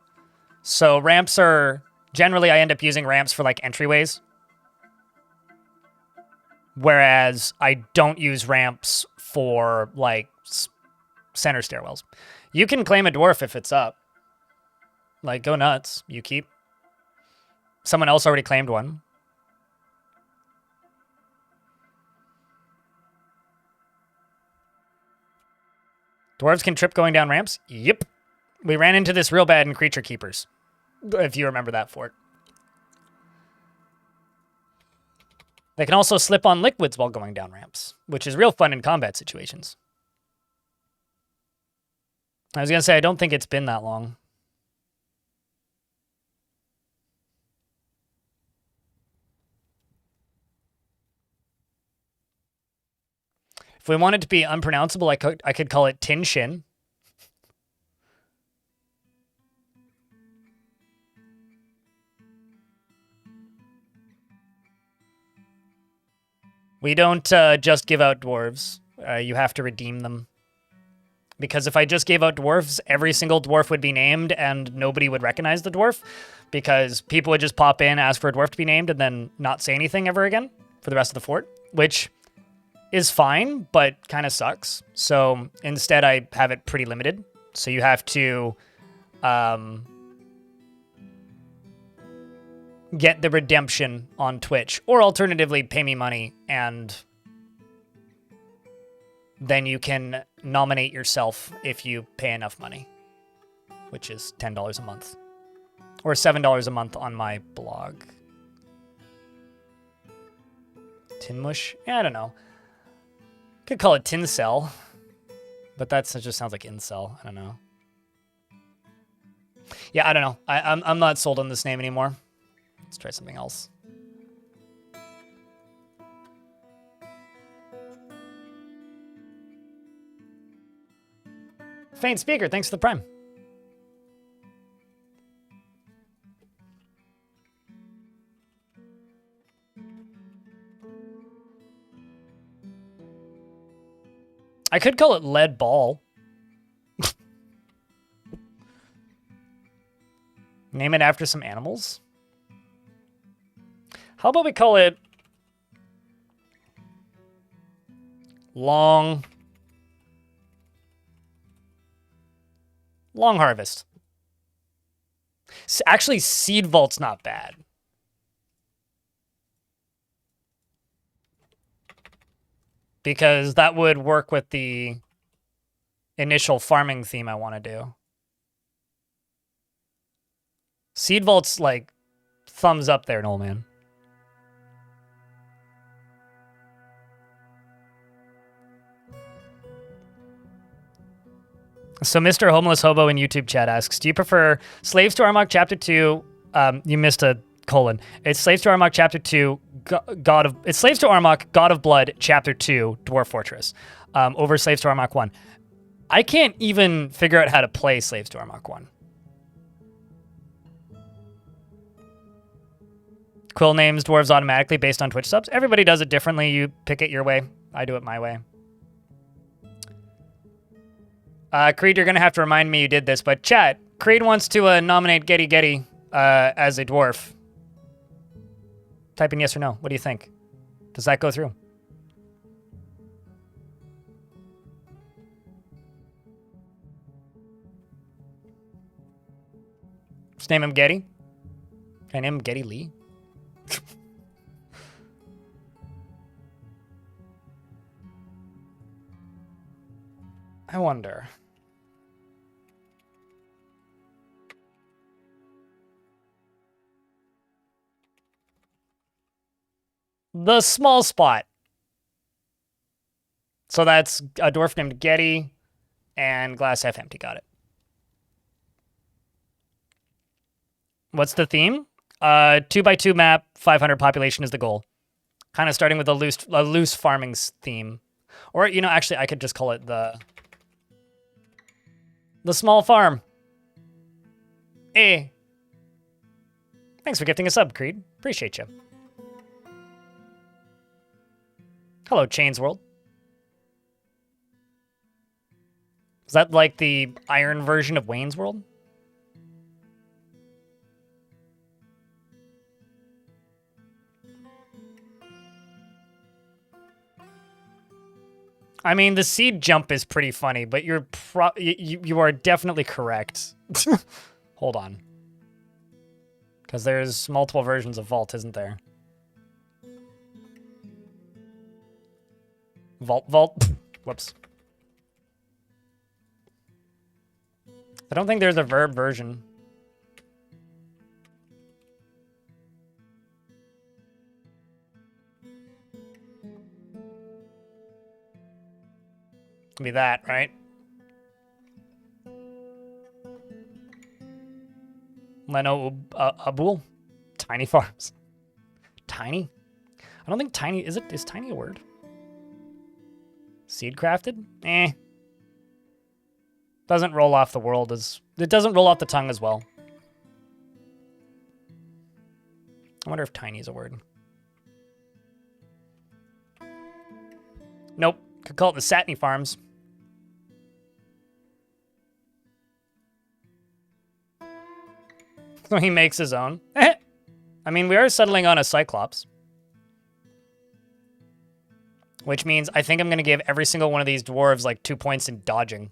So ramps are... Generally, I end up using ramps for, like, entryways. Whereas I don't use ramps for, like, center stairwells. You can claim a dwarf if it's up. Like, go nuts. You keep. Someone else already claimed one. Dwarves can trip going down ramps? Yep. We ran into this real bad in Creature Keepers. If you remember that fort. They can also slip on liquids while going down ramps, which is real fun in combat situations. I was going to say, I don't think it's been that long. If we wanted to be unpronounceable, I could call it Tin Shin. We don't just give out dwarves. You have to redeem them. Because if I just gave out dwarves, every single dwarf would be named and nobody would recognize the dwarf. Because people would just pop in, ask for a dwarf to be named, and then not say anything ever again for the rest of the fort. Which is fine, but kind of sucks. So instead I have it pretty limited. So you have to... get the redemption on Twitch, or alternatively pay me money, and then you can nominate yourself if you pay enough money, which is $10 a month, or $7 a month on my blog. Tin mush? Yeah, I don't know. Could call it tin cell, but that just sounds like incel. I don't know. Yeah, I don't know. I'm not sold on this name anymore. Let's try something else. Faint Speaker, thanks for the prime. I could call it Lead Ball. Name it after some animals. How about we call it Long Harvest. Actually, Seedvault's not bad. Because that would work with the initial farming theme I want to do. Seedvault's like thumbs up there, Noel, man. So Mr. Homeless Hobo in YouTube chat asks, do you prefer Slaves to Armagh Chapter 2? You missed a colon. It's Slaves to Armok Chapter 2, it's Slaves to Armok, God of Blood, Chapter 2, Dwarf Fortress. Over Slaves to Armok 1. I can't even figure out how to play Slaves to Armok 1. Quill names dwarves automatically based on Twitch subs. Everybody does it differently. You pick it your way. I do it my way. Creed, you're going to have to remind me you did this, but chat, Creed wants to nominate Getty Getty as a dwarf. Type in yes or no. What do you think? Does that go through? Just name him Getty. Can I name him Getty Lee? I wonder. The small spot. So that's a dwarf named Getty and glass half empty. Got it. What's the theme? 2x2 map, 500 population is the goal. Kind of starting with a loose farming theme. Or, you know, actually, I could just call it the small farm. Eh. Thanks for gifting a sub, Creed. Appreciate you. Hello, Chains World. Is that like the iron version of Wayne's World? I mean, the seed jump is pretty funny, but you are definitely correct. Hold on. Because there's multiple versions of Vault, isn't there? Vault. Whoops. I don't think there's a verb version. Be that, right? Leno Abul? Tiny farms. Tiny? I don't think tiny... Is tiny a word? Seed crafted? Eh. Doesn't roll off the world as... It doesn't roll off the tongue as well. I wonder if tiny is a word. Nope. Could call it the Satiny Farms. So he makes his own. I mean, we are settling on a Cyclops. Which means I think I'm going to give every single one of these dwarves like 2 points in dodging.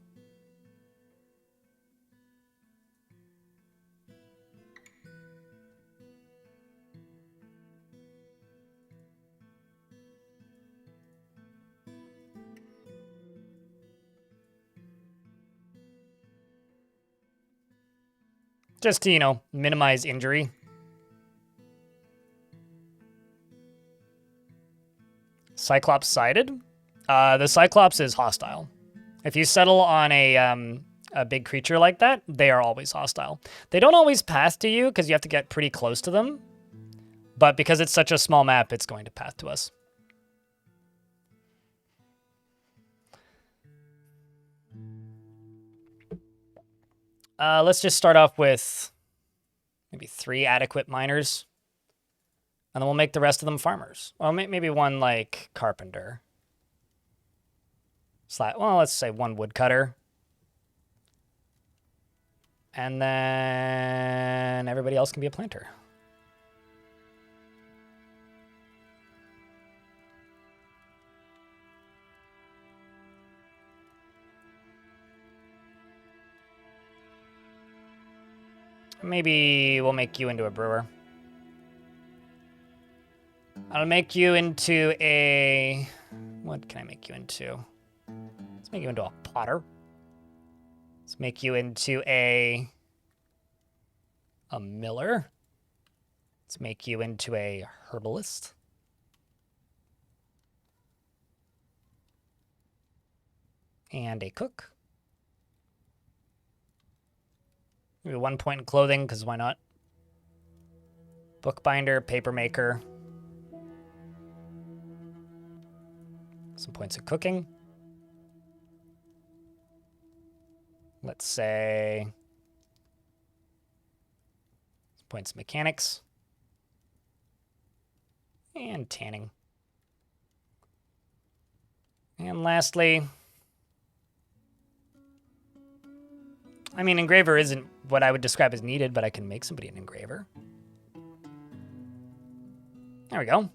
Just to, you know, minimize injury. Cyclops sided? The Cyclops is hostile. If you settle on a big creature like that, they are always hostile. They don't always path to you because you have to get pretty close to them. But because it's such a small map, it's going to path to us. Let's just start off with maybe 3 adequate miners. And then we'll make the rest of them farmers. Well, maybe one, like, carpenter. Well, let's say 1 woodcutter. And then everybody else can be a planter. Maybe we'll make you into a brewer. I'll make you into a... What can I make you into? Let's make you into a potter. Let's make you into a miller. Let's make you into a herbalist. And a cook. Maybe 1 point in clothing, because why not? Bookbinder, papermaker. Some points of cooking. Let's say some points of mechanics. And tanning. And lastly, I mean, engraver isn't what I would describe as needed, but I can make somebody an engraver. There we go.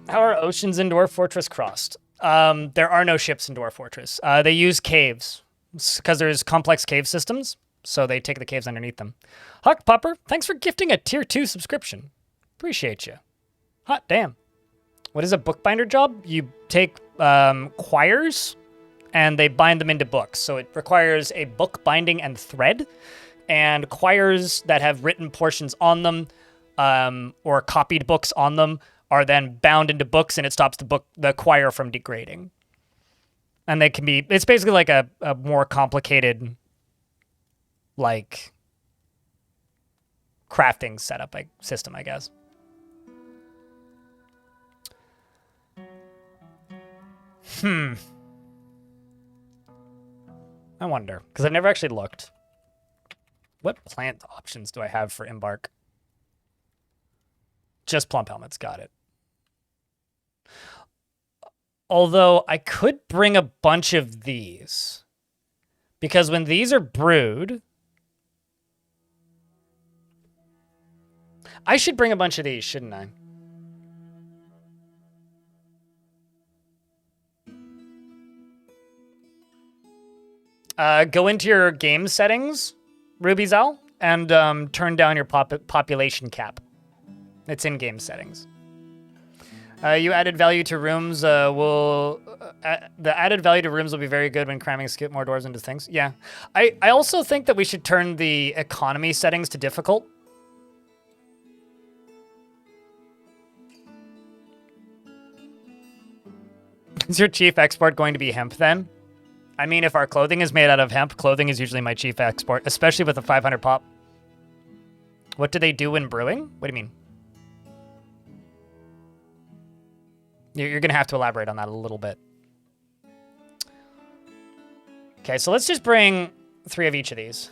How are oceans in Dwarf Fortress crossed? There are no ships in Dwarf Fortress. They use caves because there's complex cave systems, so they take the caves underneath them. Huck Popper, thanks for gifting a tier 2 subscription. Appreciate you. Hot damn. What is a bookbinder job? You take quires and they bind them into books. So it requires a book binding and thread, and quires that have written portions on them or copied books on them are then bound into books, and it stops the quire from degrading. And they can be, it's basically like a more complicated, like, crafting setup, like, system, I guess. I wonder, because I've never actually looked. What plant options do I have for Embark? Just plump helmets, got it. Although I could bring a bunch of these, because when these are brewed, I should bring a bunch of these, shouldn't I? Go into your game settings, RubyZal, and turn down your population cap. It's in game settings. You added value to rooms. The added value to rooms will be very good when cramming skip more doors into things. Yeah. I also think that we should turn the economy settings to difficult. Is your chief export going to be hemp then? I mean, if our clothing is made out of hemp, clothing is usually my chief export, especially with a 500 pop. What do they do when brewing? What do you mean? You're going to have to elaborate on that a little bit. Okay, so let's just bring 3 of each of these.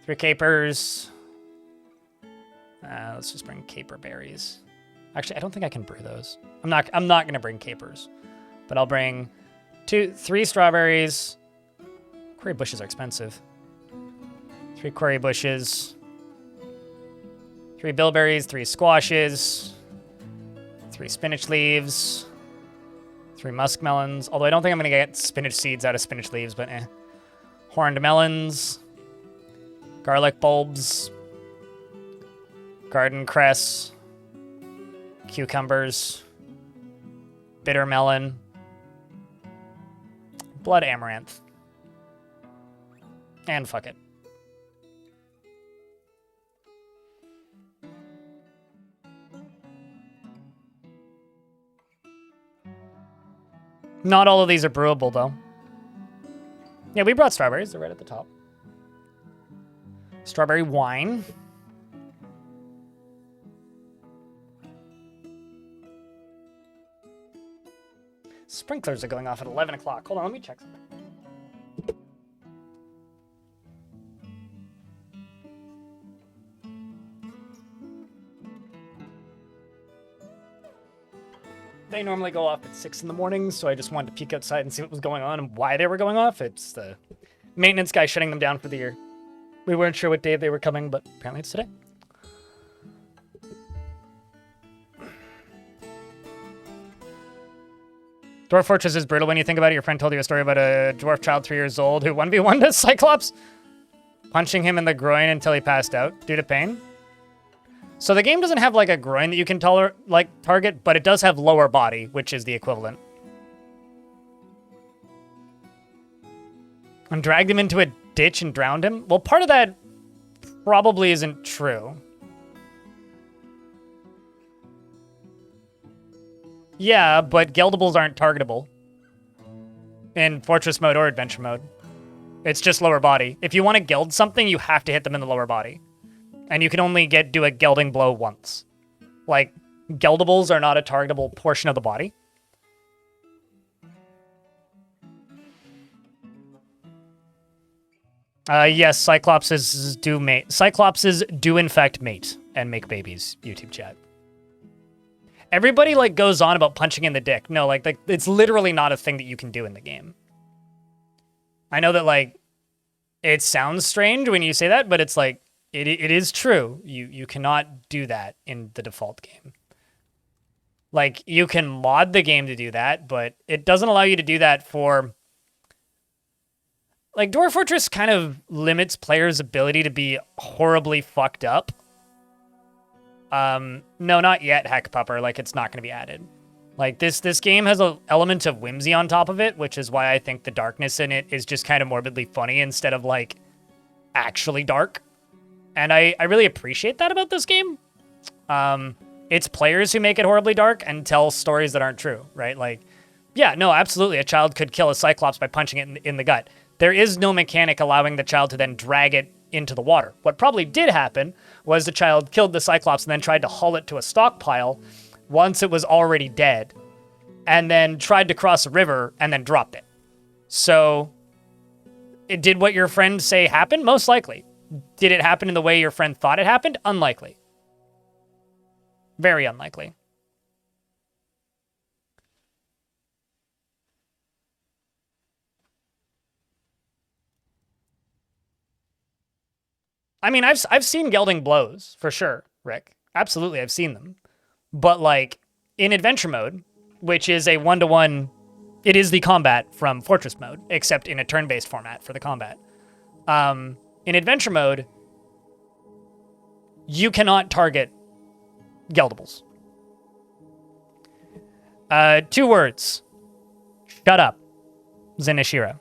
3 capers. Let's just bring caper berries. Actually, I don't think I can brew those. I'm not going to bring capers. But I'll bring 3 strawberries. Quarry bushes are expensive. 3 quarry bushes. 3 bilberries, 3 squashes. 3 spinach leaves, 3 muskmelons. Although I don't think I'm going to get spinach seeds out of spinach leaves, but eh. Horned melons, garlic bulbs, garden cress, cucumbers, bitter melon, blood amaranth, and fuck it. Not all of these are brewable, though. Yeah, we brought strawberries. They're right at the top. Strawberry wine. Sprinklers are going off at 11 o'clock. Hold on, let me check something. They normally go off at 6 in the morning, so I just wanted to peek outside and see what was going on and why they were going off. It's the maintenance guy shutting them down for the year. We weren't sure what day they were coming, but apparently it's today. Dwarf Fortress is brutal when you think about it. Your friend told you a story about a dwarf child 3 years old who 1v1'd a Cyclops, punching him in the groin until he passed out due to pain. So the game doesn't have like a groin that you can target, but it does have lower body, which is the equivalent. And dragged him into a ditch and drowned him? Well, part of that probably isn't true. Yeah, but Geldables aren't targetable in Fortress mode or Adventure mode. It's just lower body. If you want to geld something, you have to hit them in the lower body. And you can only do a gelding blow once. Like, geldables are not a targetable portion of the body. Yes, Cyclopses do mate. Cyclopses do in fact mate and make babies. YouTube chat. Everybody like goes on about punching in the dick. No, like it's literally not a thing that you can do in the game. I know that like it sounds strange when you say that, but it's like it is true. You cannot do that in the default game. Like you can mod the game to do that, but it doesn't allow you to do that for. Like, Dwarf Fortress kind of limits players' ability to be horribly fucked up. No, not yet, Heck Pupper. Like, it's not going to be added. Like, this game has an element of whimsy on top of it, which is why I think the darkness in it is just kind of morbidly funny instead of, like, actually dark. And I really appreciate that about this game. It's players who make it horribly dark and tell stories that aren't true, right? Like, yeah, no, absolutely. A child could kill a Cyclops by punching it in the gut. There is no mechanic allowing the child to then drag it into the water. What probably did happen was the child killed the Cyclops and then tried to haul it to a stockpile once it was already dead, and then tried to cross a river and then dropped it. So, it did what your friend say happened? Most likely. Did it happen in the way your friend thought it happened? Unlikely. Very unlikely. I mean, I've seen gelding blows, for sure, Rick. Absolutely, I've seen them. But, like, in adventure mode, which is a 1-to-1, it is the combat from Fortress mode, except in a turn-based format for the combat. In adventure mode, you cannot target geldables. 2 words. Shut up, Zenishiro.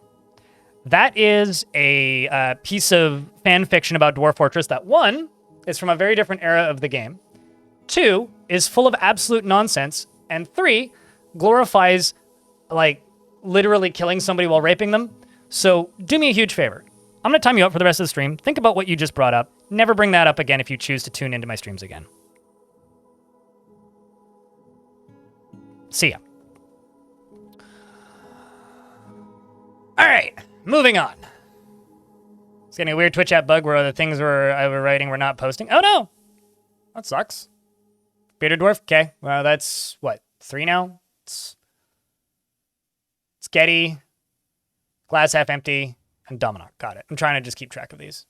That is a piece of fan fiction about Dwarf Fortress that, 1, is from a very different era of the game, 2, is full of absolute nonsense, and 3, glorifies, like, literally killing somebody while raping them. So do me a huge favor. I'm going to time you out for the rest of the stream. Think about what you just brought up. Never bring that up again if you choose to tune into my streams again. See ya. All right. Moving on. It's getting a weird Twitch app bug where the things I were writing were not posting. Oh, no. That sucks. Bearded Dwarf? Okay. Well, that's, what, 3 now? It's Getty, Glass Half Empty, and Dominoc. Got it. I'm trying to just keep track of these.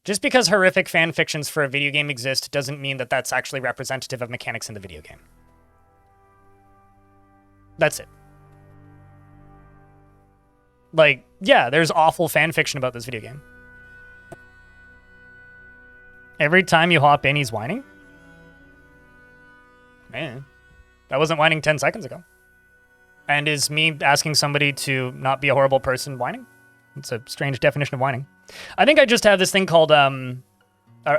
Just because horrific fan fictions for a video game exist doesn't mean that that's actually representative of mechanics in the video game. That's it. Like, yeah, there's awful fan fiction about this video game. Every time you hop in, he's whining? Man, that wasn't whining 10 seconds ago. And is me asking somebody to not be a horrible person whining? It's a strange definition of whining. I think I just have this thing called a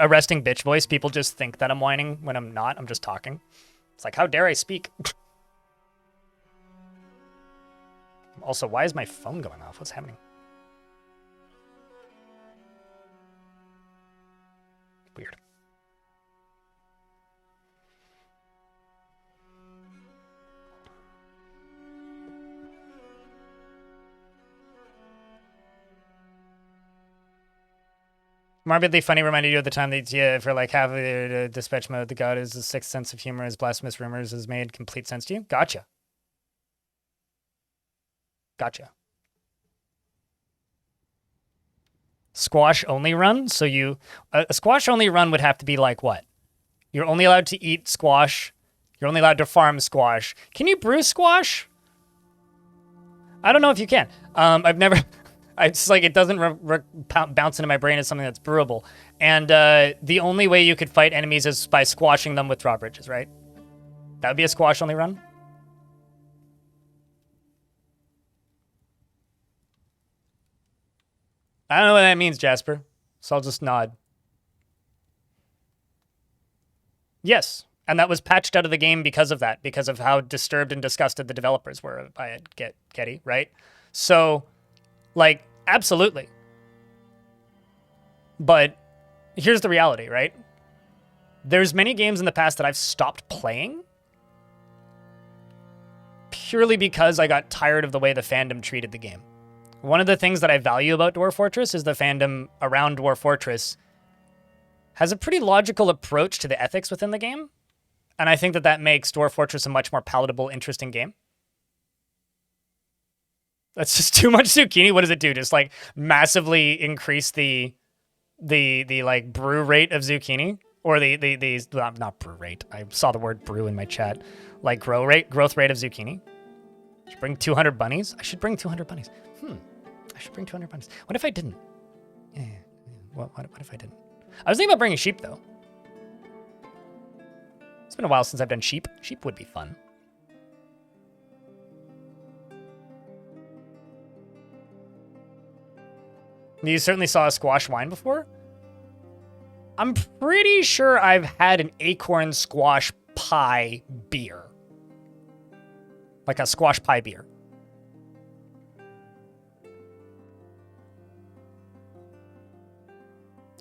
resting bitch voice. People just think that I'm whining when I'm not. I'm just talking. It's like, how dare I speak? Also, why is my phone going off? What's happening? Weird. Morbidly funny reminded you of the time that for like half of the dispatch mode, the god is the sixth sense of humor as blasphemous rumors has made complete sense to you. Gotcha. Gotcha. Squash only run? So you... a squash only run would have to be like what? You're only allowed to eat squash. You're only allowed to farm squash. Can you brew squash? I don't know if you can. I've never... It's like it doesn't bounce into my brain as something that's brewable. And the only way you could fight enemies is by squashing them with drawbridges, right? That would be a squash only run? I don't know what that means, Jasper. So I'll just nod. Yes, and that was patched out of the game because of that, because of how disturbed and disgusted the developers were by it, Getty, right? So Like, absolutely. But here's the reality, right? There's many games in the past that I've stopped playing purely because I got tired of the way the fandom treated the game. One of the things that I value about Dwarf Fortress is the fandom around Dwarf Fortress has a pretty logical approach to the ethics within the game. And I think that that makes Dwarf Fortress a much more palatable, interesting game. That's just too much zucchini. What does it do? Just like massively increase the like brew rate of zucchini, or the not brew rate. I saw the word brew in my chat. Like growth rate of zucchini. I should bring 200 bunnies. I should bring 200 bunnies. I should bring 200 bunnies. What if I didn't? Yeah. What if I didn't? I was thinking about bringing sheep though. It's been a while since I've done sheep. Sheep would be fun. You certainly saw a squash wine before? I'm pretty sure I've had an acorn squash pie beer. Like a squash pie beer.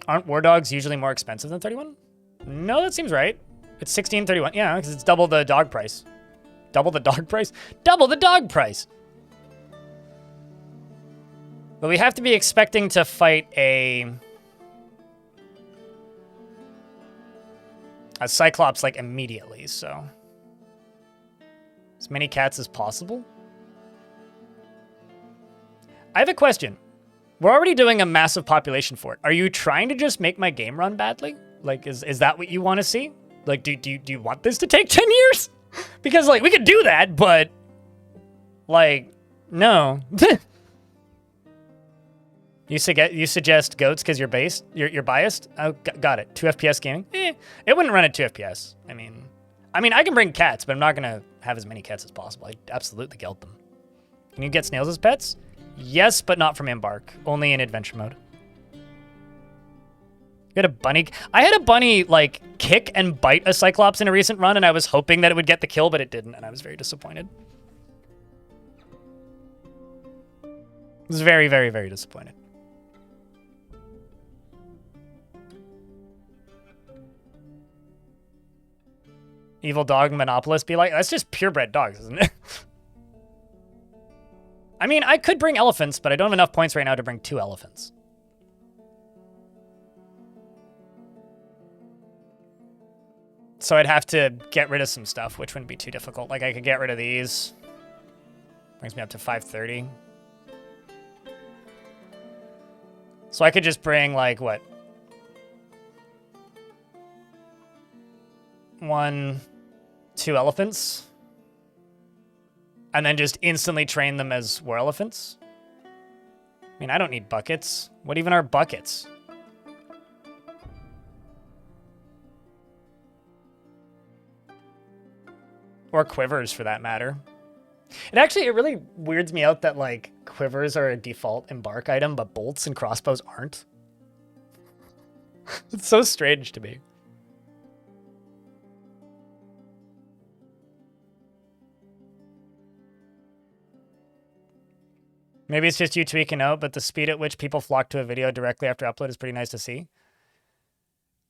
Aren't war dogs usually more expensive than 31? No, that seems right. It's 16.31. Yeah, because it's double the dog price. Double the dog price? Double the dog price! But we have to be expecting to fight a Cyclops, like, immediately, so... As many cats as possible? I have a question. We're already doing a massive population for it. Are you trying to just make my game run badly? Like, is that what you want to see? Like, do you want this to take 10 years? Because, like, we could do that, but... Like, no. You suggest goats because you're biased? Oh, got it. 2 FPS gaming? It wouldn't run at 2 FPS. I mean, I can bring cats, but I'm not going to have as many cats as possible. I absolutely geld them. Can you get snails as pets? Yes, but not from Embark. Only in adventure mode. You had a bunny. I had a bunny, like, kick and bite a Cyclops in a recent run, and I was hoping that it would get the kill, but it didn't, and I was very disappointed. I was very, very, very disappointed. Evil dog monopolist be like, that's just purebred dogs, isn't it? I mean, I could bring elephants, but I don't have enough points right now to bring 2 elephants. So I'd have to get rid of some stuff, which wouldn't be too difficult. Like, I could get rid of these. Brings me up to 530. So I could just bring, like, what? 1, 2 elephants. And then just instantly train them as war elephants. I mean, I don't need buckets. What even are buckets? Or quivers, for that matter. It really weirds me out that, like, quivers are a default Embark item, but bolts and crossbows aren't. It's so strange to me. Maybe it's just you tweaking out, but the speed at which people flock to a video directly after upload is pretty nice to see.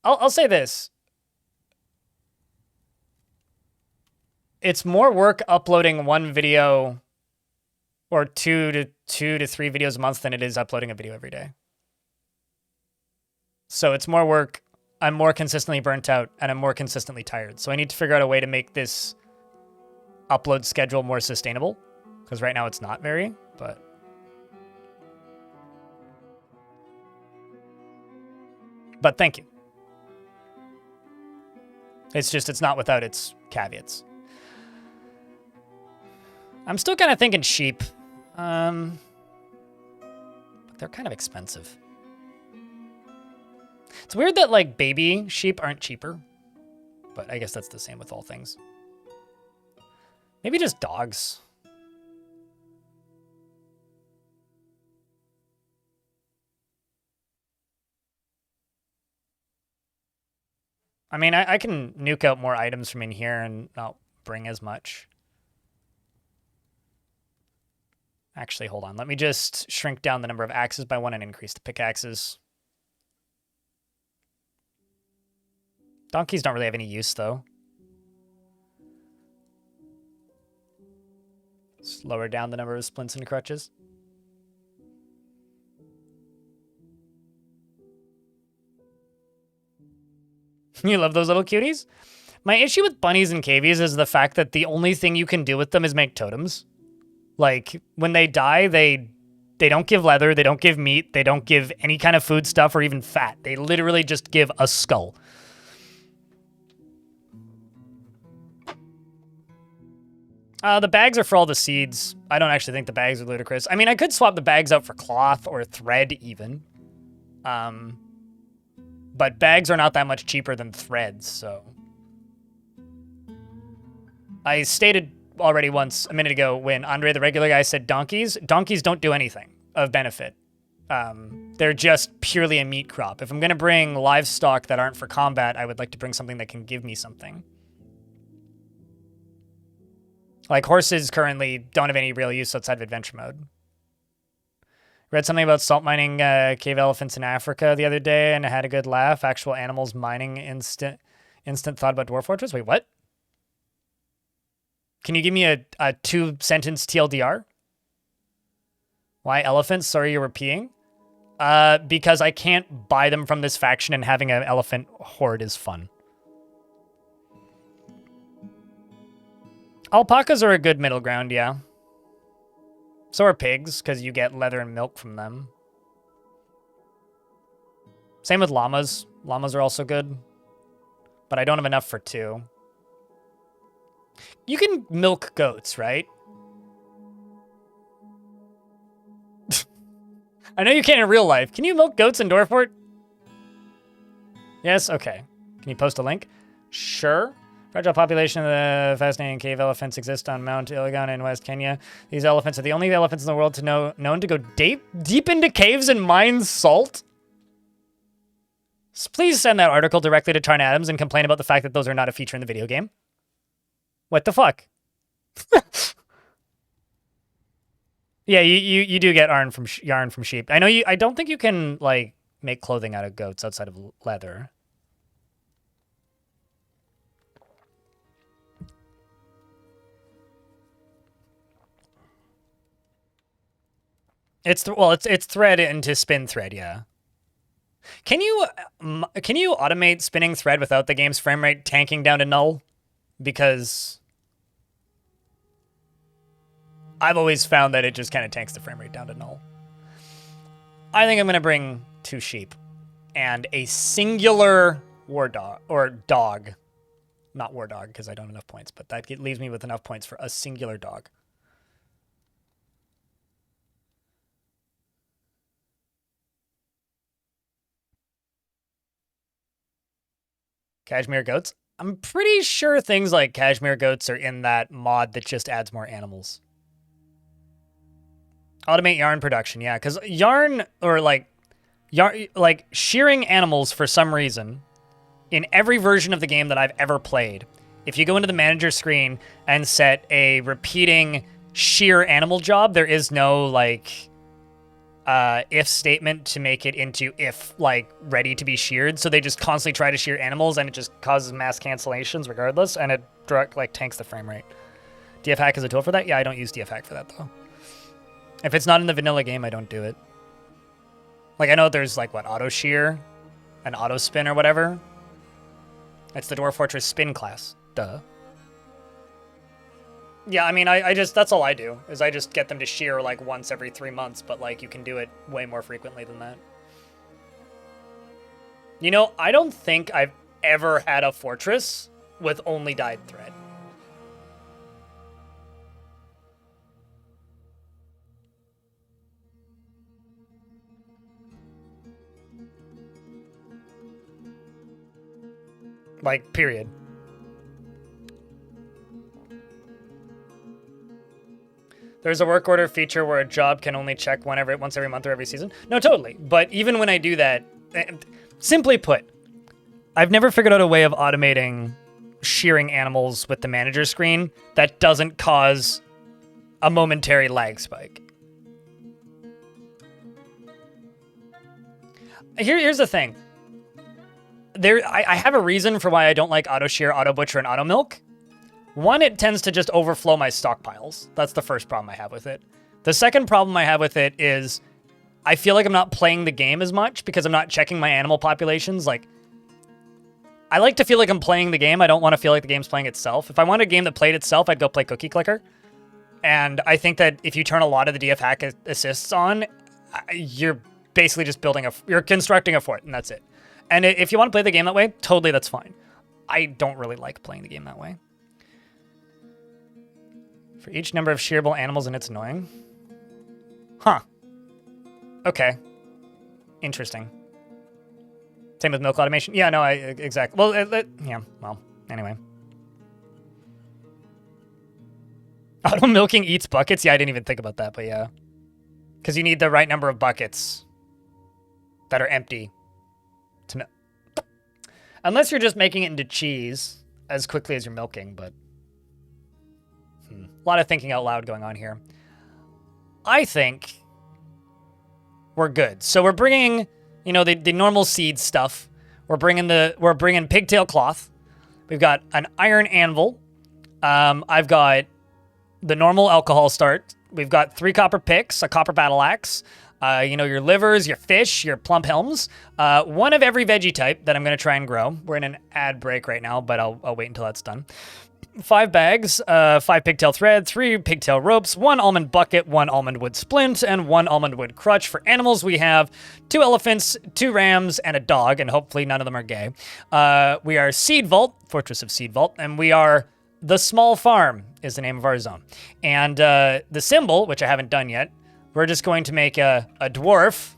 I'll say this. It's more work uploading 1 video or 2 to 3 videos a month than it is uploading a video every day. So it's more work. I'm more consistently burnt out and I'm more consistently tired. So I need to figure out a way to make this upload schedule more sustainable, because right now it's not very, but... But thank you. It's just, it's not without its caveats. I'm still kind of thinking sheep. But they're kind of expensive. It's weird that, like, baby sheep aren't cheaper. But I guess that's the same with all things. Maybe just dogs. I mean, I can nuke out more items from in here and not bring as much. Actually, hold on. Let me just shrink down the number of axes by 1 and increase the pickaxes. Donkeys don't really have any use, though. Just lower down the number of splints and crutches. You love those little cuties? My issue with bunnies and cavies is the fact that the only thing you can do with them is make totems. Like, when they die, they don't give leather, they don't give meat, they don't give any kind of food stuff or even fat. They literally just give a skull. The bags are for all the seeds. I don't actually think the bags are ludicrous. I mean, I could swap the bags out for cloth or thread even. But bags are not that much cheaper than threads, so. I stated already once a minute ago when Andre the regular guy said donkeys don't do anything of benefit. They're just purely a meat crop. If I'm going to bring livestock that aren't for combat, I would like to bring something that can give me something. Like, horses currently don't have any real use outside of adventure mode. Read something about salt mining cave elephants in Africa the other day, and I had a good laugh. Actual animals mining instant thought about Dwarf Fortress. Wait, what? Can you give me a 2-sentence TLDR? Why elephants? Sorry you were peeing. Because I can't buy them from this faction, and having an elephant horde is fun. Alpacas are a good middle ground, yeah. So are pigs, because you get leather and milk from them. Same with llamas. Llamas are also good. But I don't have enough for 2. You can milk goats, right? I know you can't in real life. Can you milk goats in Dwarf Fort? Yes? Okay. Can you post a link? Sure. Fragile population of the fascinating cave elephants exist on Mount Iligan in West Kenya. These elephants are the only elephants in the world known to go deep into caves and mine salt. Please send that article directly to Tarn Adams and complain about the fact that those are not a feature in the video game. What the fuck? Yeah, you do get yarn from sheep. I know you. I don't think you can like make clothing out of goats outside of leather. It's thread into spin thread, yeah. Can you automate spinning thread without the game's frame rate tanking down to null? Because I've always found that it just kind of tanks the frame rate down to null. I think I'm going to bring 2 sheep and a singular war dog, or dog. Not war dog, because I don't have enough points, but that leaves me with enough points for a singular dog. Cashmere goats? I'm pretty sure things like cashmere goats are in that mod that just adds more animals. Automate yarn production, yeah, because yarn, or like shearing animals for some reason, in every version of the game that I've ever played, if you go into the manager screen and set a repeating shear animal job, there is no like if statement to make it into if like ready to be sheared. So they just constantly try to shear animals, and it just causes mass cancellations regardless, and it like tanks the frame rate. DFhack is a tool for that? Yeah, I don't use DFhack for that though. If it's not in the vanilla game, I don't do it. Like, I know there's like what, auto shear and auto spin or whatever. It's the Dwarf Fortress spin class. Duh. Yeah, I mean, I just, that's all I do, is I just get them to shear like once every 3 months, but like you can do it way more frequently than that. You know, I don't think I've ever had a fortress with only dyed thread. Like, period. There's a work order feature where a job can only check once every month or every season. No, totally. But even when I do that, simply put, I've never figured out a way of automating shearing animals with the manager screen that doesn't cause a momentary lag spike. Here's the thing. I have a reason for why I don't like auto shear, auto butcher, and auto milk. One, it tends to just overflow my stockpiles. That's the first problem I have with it. The second problem I have with it is I feel like I'm not playing the game as much because I'm not checking my animal populations. Like, I like to feel like I'm playing the game. I don't want to feel like the game's playing itself. If I wanted a game that played itself, I'd go play Cookie Clicker. And I think that if you turn a lot of the DF hack assists on, you're basically just you're constructing a fort, and that's it. And if you want to play the game that way, totally, that's fine. I don't really like playing the game that way. For each number of shearable animals, and it's annoying. Huh. Okay. Interesting. Same with milk automation. Yeah, no, exactly. Well, yeah, well, anyway. Auto milking eats buckets? Yeah, I didn't even think about that, but yeah. Because you need the right number of buckets that are empty to milk. Unless you're just making it into cheese as quickly as you're milking, but... A lot of thinking out loud going on here. I think we're good. So we're bringing, you know, the normal seed stuff. We're bringing pigtail cloth. We've got an iron anvil. I've got the normal alcohol start. We've got 3 copper picks, a copper battle axe. You know, your livers, your fish, your plump helms. 1 of every veggie type that I'm going to try and grow. We're in an ad break right now, but I'll wait until that's done. 5 bags, 5 pigtail thread, 3 pigtail ropes, 1 almond bucket, 1 almond wood splint, and 1 almond wood crutch. For animals, we have 2 elephants, 2 rams, and a dog, and hopefully none of them are gay. We are Seedvault, Fortress of Seedvault, and we are The Small Farm is the name of our zone. And the symbol, which I haven't done yet, we're just going to make a dwarf,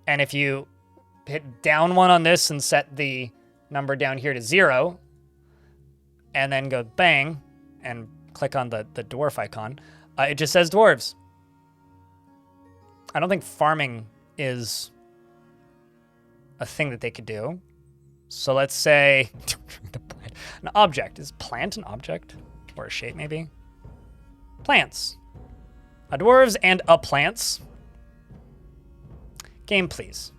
and if you hit down 1 on this and set the number down here to 0, and then go bang, and click on the dwarf icon, it just says dwarves. I don't think farming is a thing that they could do. So let's say an object. Is plant an object? Or a shape, maybe? Plants. A dwarves and a plants. Game, please.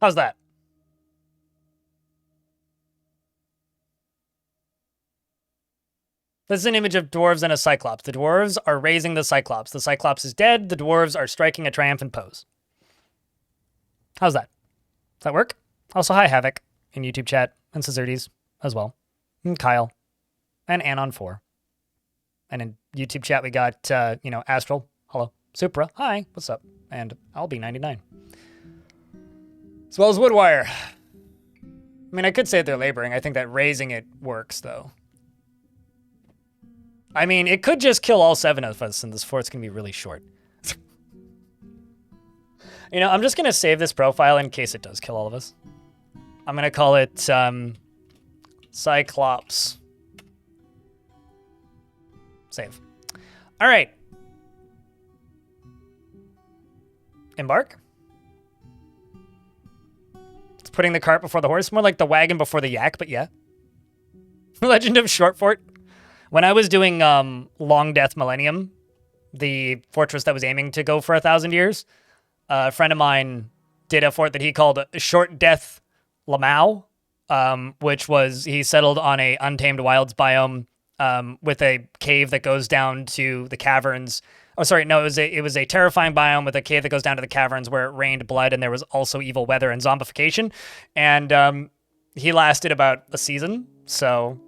How's that? This is an image of dwarves and a Cyclops. The dwarves are raising the Cyclops. The Cyclops is dead. The dwarves are striking a triumphant pose. How's that? Does that work? Also, hi, Havoc in YouTube chat, and Cesardes as well, and Kyle, and Anon4. And in YouTube chat, we got, Astral. Hello. Supra. Hi. What's up? And I'll be 99. As well as Woodwire. I mean, I could say that they're laboring. I think that raising it works, though. I mean, it could just kill all 7 of us, and this fort's going to be really short. You know, I'm just going to save this profile in case it does kill all of us. I'm going to call it Cyclops. Save. All right. Embark. It's putting the cart before the horse. More like the wagon before the yak, but yeah. Legend of Short Fort. When I was doing Long Death Millennium, the fortress that was aiming to go for 1,000 years, a friend of mine did a fort that he called Short Death Lamau, which was he settled on a untamed wilds biome with a cave that goes down to the caverns. Oh, sorry, no, it was a terrifying biome with a cave that goes down to the caverns where it rained blood and there was also evil weather and zombification. And he lasted about a season, so...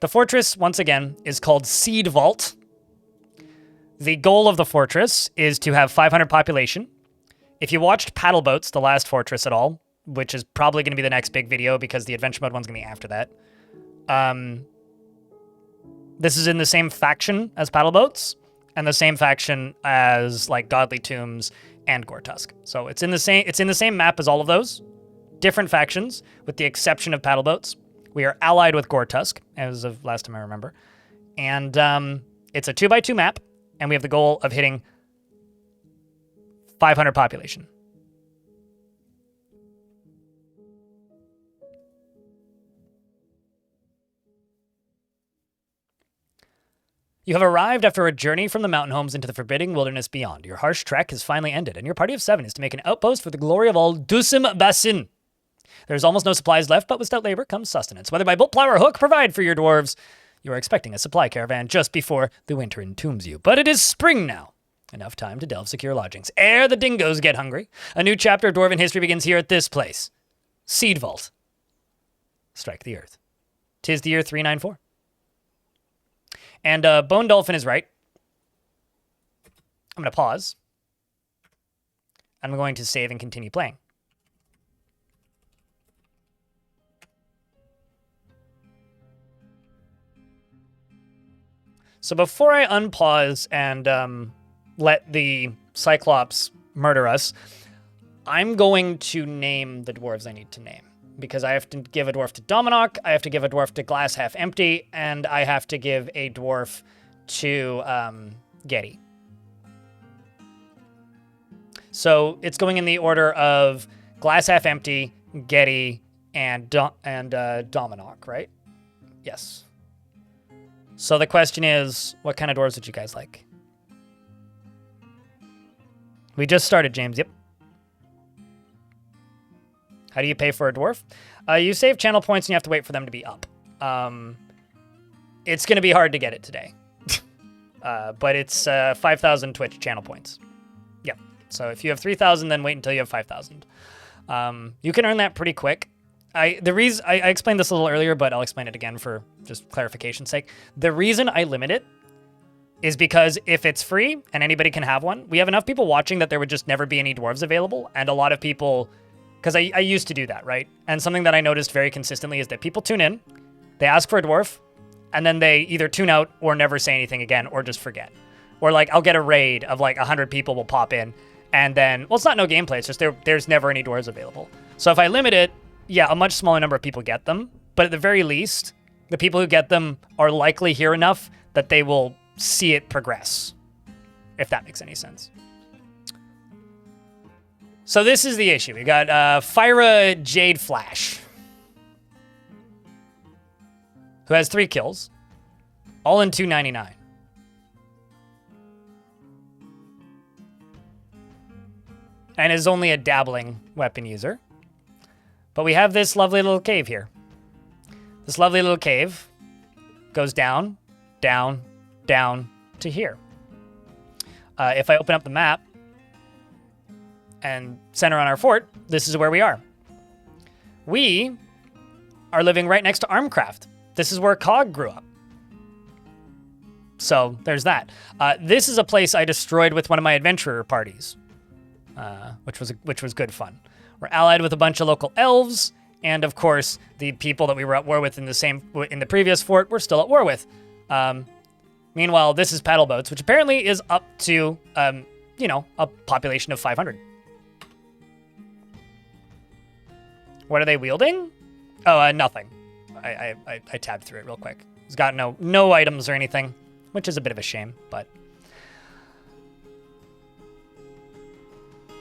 The fortress, once again, is called Seedvault. The goal of the fortress is to have 500 population, If you watched Paddle Boats, the last fortress at all, which is probably going to be the next big video because the adventure mode one's going to be after that. This is in the same faction as Paddle Boats and the same faction as like Godly Tombs and Gortusk. So it's in the same map as all of those. Different factions, with the exception of Paddle Boats. We are allied with Gortusk, as of last time I remember. And it's a 2x2 map, and we have the goal of hitting 500 population. You have arrived after a journey from the mountain homes into the forbidding wilderness beyond. Your harsh trek has finally ended, and your party of 7 is to make an outpost for the glory of all Dusim Basin. There's almost no supplies left, but with stout labor comes sustenance. Whether by bolt, plow, or hook, provide for your dwarves. You are expecting a supply caravan just before the winter entombs you. But it is spring now. Enough time to delve secure lodgings. Ere the dingoes get hungry, a new chapter of dwarven history begins here at this place. Seedvault. Strike the earth. 'Tis the year 394. And Bone Dolphin is right. I'm going to pause. I'm going to save and continue playing. So before I unpause and let the Cyclops murder us, I'm going to name the dwarves I need to name. Because I have to give a dwarf to Dominok, I have to give a dwarf to Glass Half Empty, and I have to give a dwarf to Getty. So it's going in the order of Glass Half Empty, Getty, and Dominok, right? Yes. So the question is, what kind of dwarves would you guys like? We just started, James. Yep. How do you pay for a dwarf? You save channel points and you have to wait for them to be up. It's going to be hard to get it today. But it's 5,000 Twitch channel points. Yep. So if you have 3,000, then wait until you have 5,000. You can earn that pretty quick. I explained this a little earlier, but I'll explain it again for just clarification's sake. The reason I limit it is because if it's free and anybody can have one, we have enough people watching that there would just never be any dwarves available. And a lot of people, because I used to do that, right? And something that I noticed very consistently is that people tune in, they ask for a dwarf, and then they either tune out or never say anything again or just forget. Or like I'll get a raid of like 100 people will pop in and then, well, it's not no gameplay, it's just there's never any dwarves available. So if I limit it, yeah, a much smaller number of people get them, but at the very least, the people who get them are likely here enough that they will see it progress, if that makes any sense. So this is the issue. We got Fyra Jade Flash, who has 3 kills, all in 299. And is only a dabbling weapon user. But we have this lovely little cave here. This lovely little cave goes down, down, down to here. If I open up the map and center on our fort, this is where we are. We are living right next to Armcraft. This is where Cog grew up. So there's that. This is a place I destroyed with one of my adventurer parties, which was good fun. We're allied with a bunch of local elves, and of course, the people that we were at war with in the previous fort, we're still at war with. Meanwhile, this is Paddle Boats, which apparently is up to, a population of 500. What are they wielding? Oh, nothing. I tabbed through it real quick. It's got no items or anything, which is a bit of a shame, but.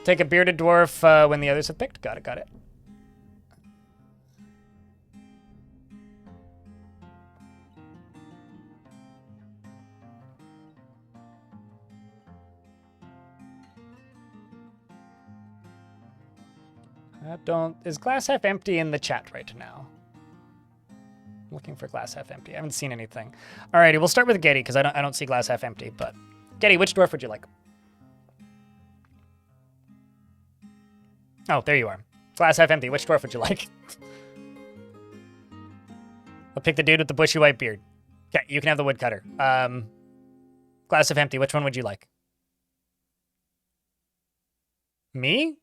Take a bearded dwarf when the others have picked. Got it. Is Glass Half Empty in the chat right now? I'm looking for Glass Half Empty. I haven't seen anything. Alrighty, we'll start with Getty because I don't see Glass Half Empty. But Getty, which dwarf would you like? Oh, there you are. Glass Half Empty. Which dwarf would you like? I'll pick the dude with the bushy white beard. Okay, you can have the woodcutter. Glass Half Empty. Which one would you like? Me?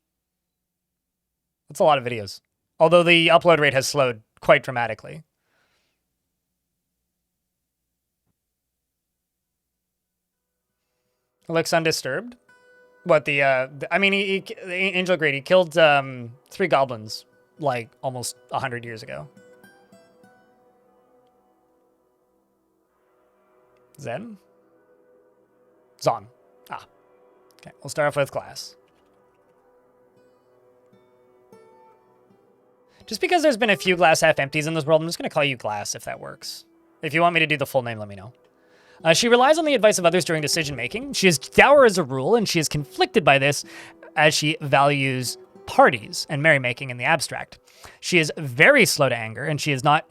That's a lot of videos. Although the upload rate has slowed quite dramatically. It looks undisturbed. What I mean, Angel Grade, he killed 3 goblins like almost 100 years ago. Zen? Zon. Ah. Okay, we'll start off with glass. Just because there's been a few glass half empties in this world, I'm just going to call you Glass if that works. If you want me to do the full name, let me know. She relies on the advice of others during decision making. She is dour as a rule, and she is conflicted by this as she values parties and merrymaking in the abstract. She is very slow to anger, and she is not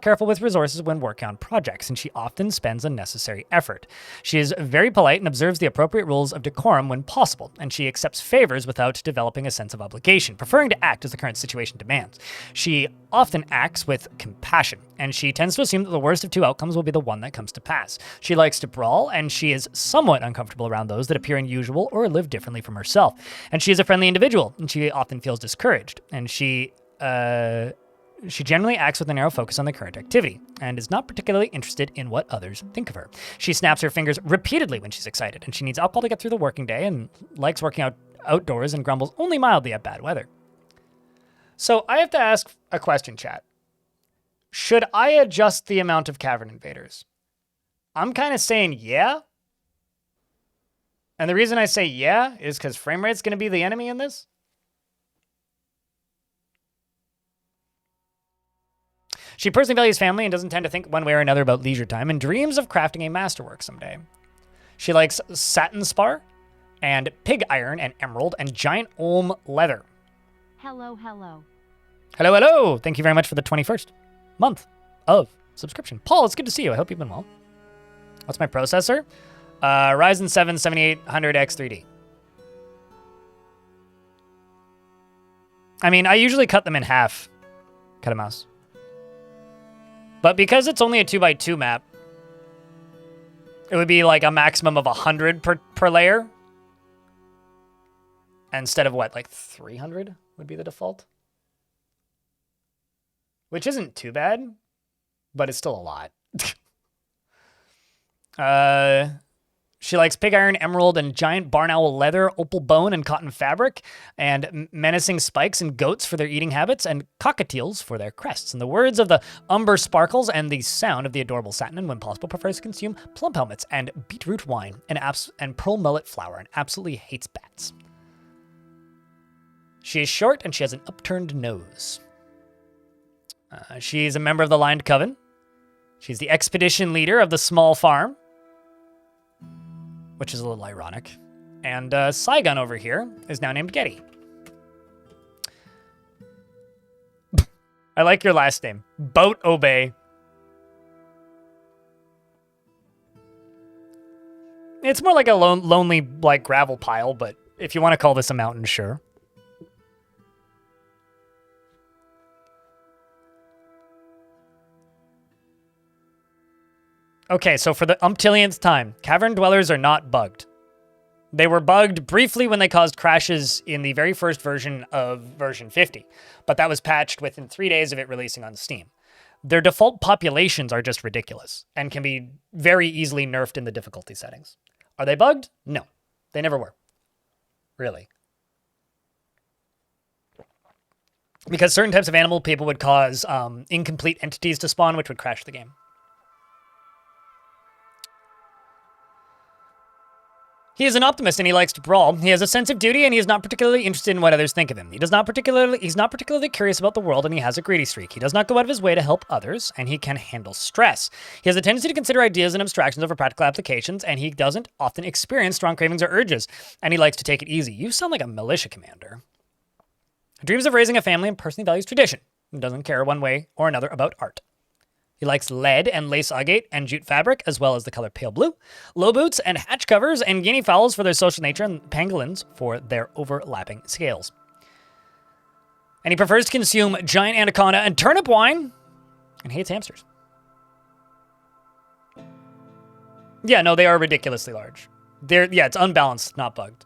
careful with resources when working on projects, and she often spends unnecessary effort. She is very polite and observes the appropriate rules of decorum when possible, and she accepts favors without developing a sense of obligation, preferring to act as the current situation demands. She often acts with compassion, and she tends to assume that the worst of 2 outcomes will be the one that comes to pass. She likes to brawl, and she is somewhat uncomfortable around those that appear unusual or live differently from herself. And she is a friendly individual, and she often feels discouraged, and she generally acts with a narrow focus on the current activity and is not particularly interested in what others think of her. She snaps her fingers repeatedly when she's excited, and she needs alcohol to get through the working day and likes working outdoors and grumbles only mildly at bad weather. So I have to ask a question, chat. Should I adjust the amount of cavern invaders? I'm kind of saying yeah. And the reason I say yeah is because frame rate's going to be the enemy in this. She personally values family and doesn't tend to think one way or another about leisure time and dreams of crafting a masterwork someday. She likes satin spar and pig iron and emerald and giant olm leather. Hello, hello. Hello, hello. Thank you very much for the 21st month of subscription. Paul, it's good to see you. I hope you've been well. What's my processor? Ryzen 7 7800X3D. I mean, I usually cut them in half. Cut a mouse. But because it's only a 2x2 map, it would be like a maximum of 100 per layer. Instead of what, like 300 would be the default? Which isn't too bad, but it's still a lot. She likes pig iron, emerald, and giant barn owl leather, opal bone, and cotton fabric, and menacing spikes and goats for their eating habits, and cockatiels for their crests. In the words of the umber sparkles and the sound of the adorable satin, and when possible, prefers to consume plum helmets and beetroot wine and pearl mullet flour, and absolutely hates bats. She is short, and she has an upturned nose. She's a member of the Lined Coven. She's the expedition leader of the small farm, which is a little ironic. And Saigon over here is now named Getty. I like your last name. Boat Obey. It's more like a lonely like gravel pile, but if you want to call this a mountain, sure. Okay, so for the umptillionth time, cavern dwellers are not bugged. They were bugged briefly when they caused crashes in the very first version of version 50, but that was patched within 3 days of it releasing on Steam. Their default populations are just ridiculous and can be very easily nerfed in the difficulty settings. Are they bugged? No, they never were. Really. Because certain types of animal people would cause incomplete entities to spawn, which would crash the game. He is an optimist and he likes to brawl. He has a sense of duty and he is not particularly interested in what others think of him. He's not particularly curious about the world and he has a greedy streak. He does not go out of his way to help others and he can handle stress. He has a tendency to consider ideas and abstractions over practical applications and he doesn't often experience strong cravings or urges and he likes to take it easy. You sound like a militia commander. He dreams of raising a family and personally values tradition. He doesn't care one way or another about art. He likes lead and lace agate and jute fabric, as well as the color pale blue, low boots and hatch covers, and guinea fowls for their social nature, and pangolins for their overlapping scales. And he prefers to consume giant anaconda and turnip wine, and hates hamsters. Yeah, no, they are ridiculously large. It's unbalanced, not bugged.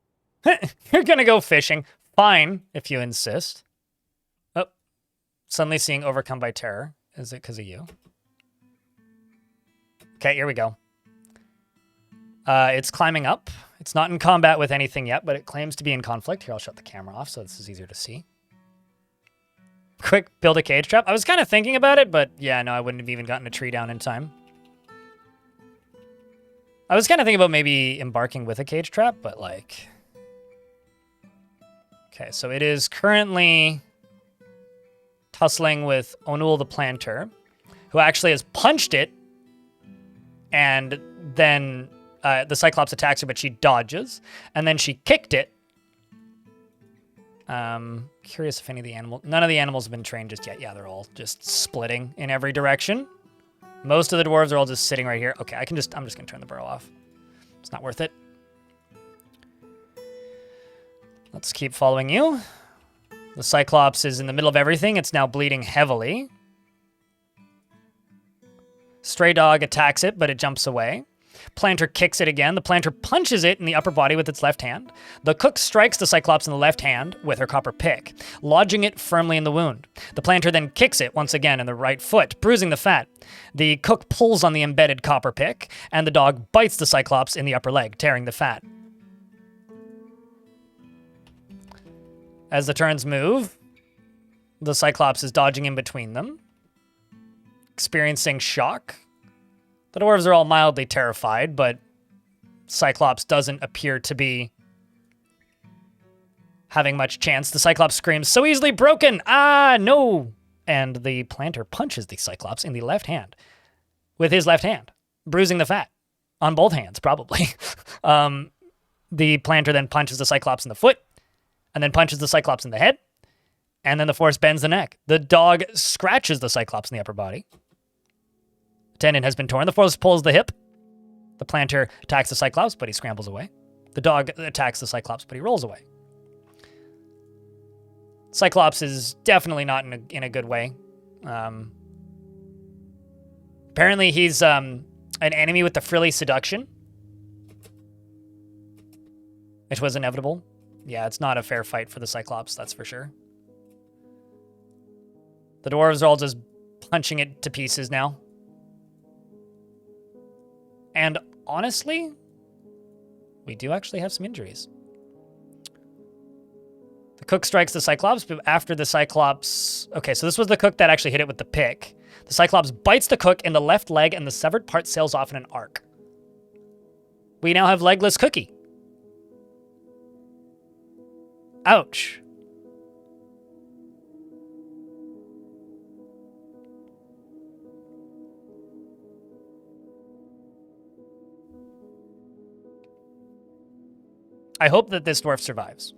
You're gonna go fishing. Fine, if you insist. Oh, suddenly seeing overcome by terror. Is it because of you? Okay, here we go. It's climbing up. It's not in combat with anything yet, but it claims to be in conflict. Here, I'll shut the camera off so this is easier to see. Quick, build a cage trap. I was kind of thinking about it, but yeah, no, I wouldn't have even gotten a tree down in time. I was kind of thinking about maybe embarking with a cage trap, but like... Okay, so it is currently tussling with Onul the Planter, who actually has punched it, and then the Cyclops attacks her, but she dodges, and then she kicked it. Curious if any of the none of the animals have been trained just yet. Yeah, they're all just splitting in every direction. Most of the dwarves are all just sitting right here. Okay, I'm just gonna turn the burrow off. It's not worth it. Let's keep following you. The Cyclops is in the middle of everything. It's now bleeding heavily. Stray dog attacks it, but it jumps away. Planter kicks it again. The Planter punches it in the upper body with its left hand. The cook strikes the Cyclops in the left hand with her copper pick, lodging it firmly in the wound. The Planter then kicks it once again in the right foot, bruising the fat. The cook pulls on the embedded copper pick, and the dog bites the Cyclops in the upper leg, tearing the fat. As the turns move, the Cyclops is dodging in between them, experiencing shock. The dwarves are all mildly terrified, but Cyclops doesn't appear to be having much chance. The Cyclops screams, "So easily broken! Ah, no!" And the Planter punches the Cyclops in the left hand with his left hand, bruising the fat on both hands, probably. The Planter then punches the Cyclops in the foot, and then punches the Cyclops in the head, and then the force bends the neck. The dog scratches the Cyclops in the upper body. Tendon has been torn. The force pulls the hip. The Planter attacks the Cyclops, but he scrambles away. The dog attacks the Cyclops, but he rolls away. Cyclops is definitely not in a good way. Apparently he's an enemy with the frilly seduction. It was inevitable. Yeah, it's not a fair fight for the Cyclops, that's for sure. The dwarves are all just punching it to pieces now. And honestly, we do actually have some injuries. The cook strikes the Cyclops, but after the Cyclops... Okay, so this was the cook that actually hit it with the pick. The Cyclops bites the cook in the left leg, and the severed part sails off in an arc. We now have legless Cookie. Ouch. I hope that this dwarf survives,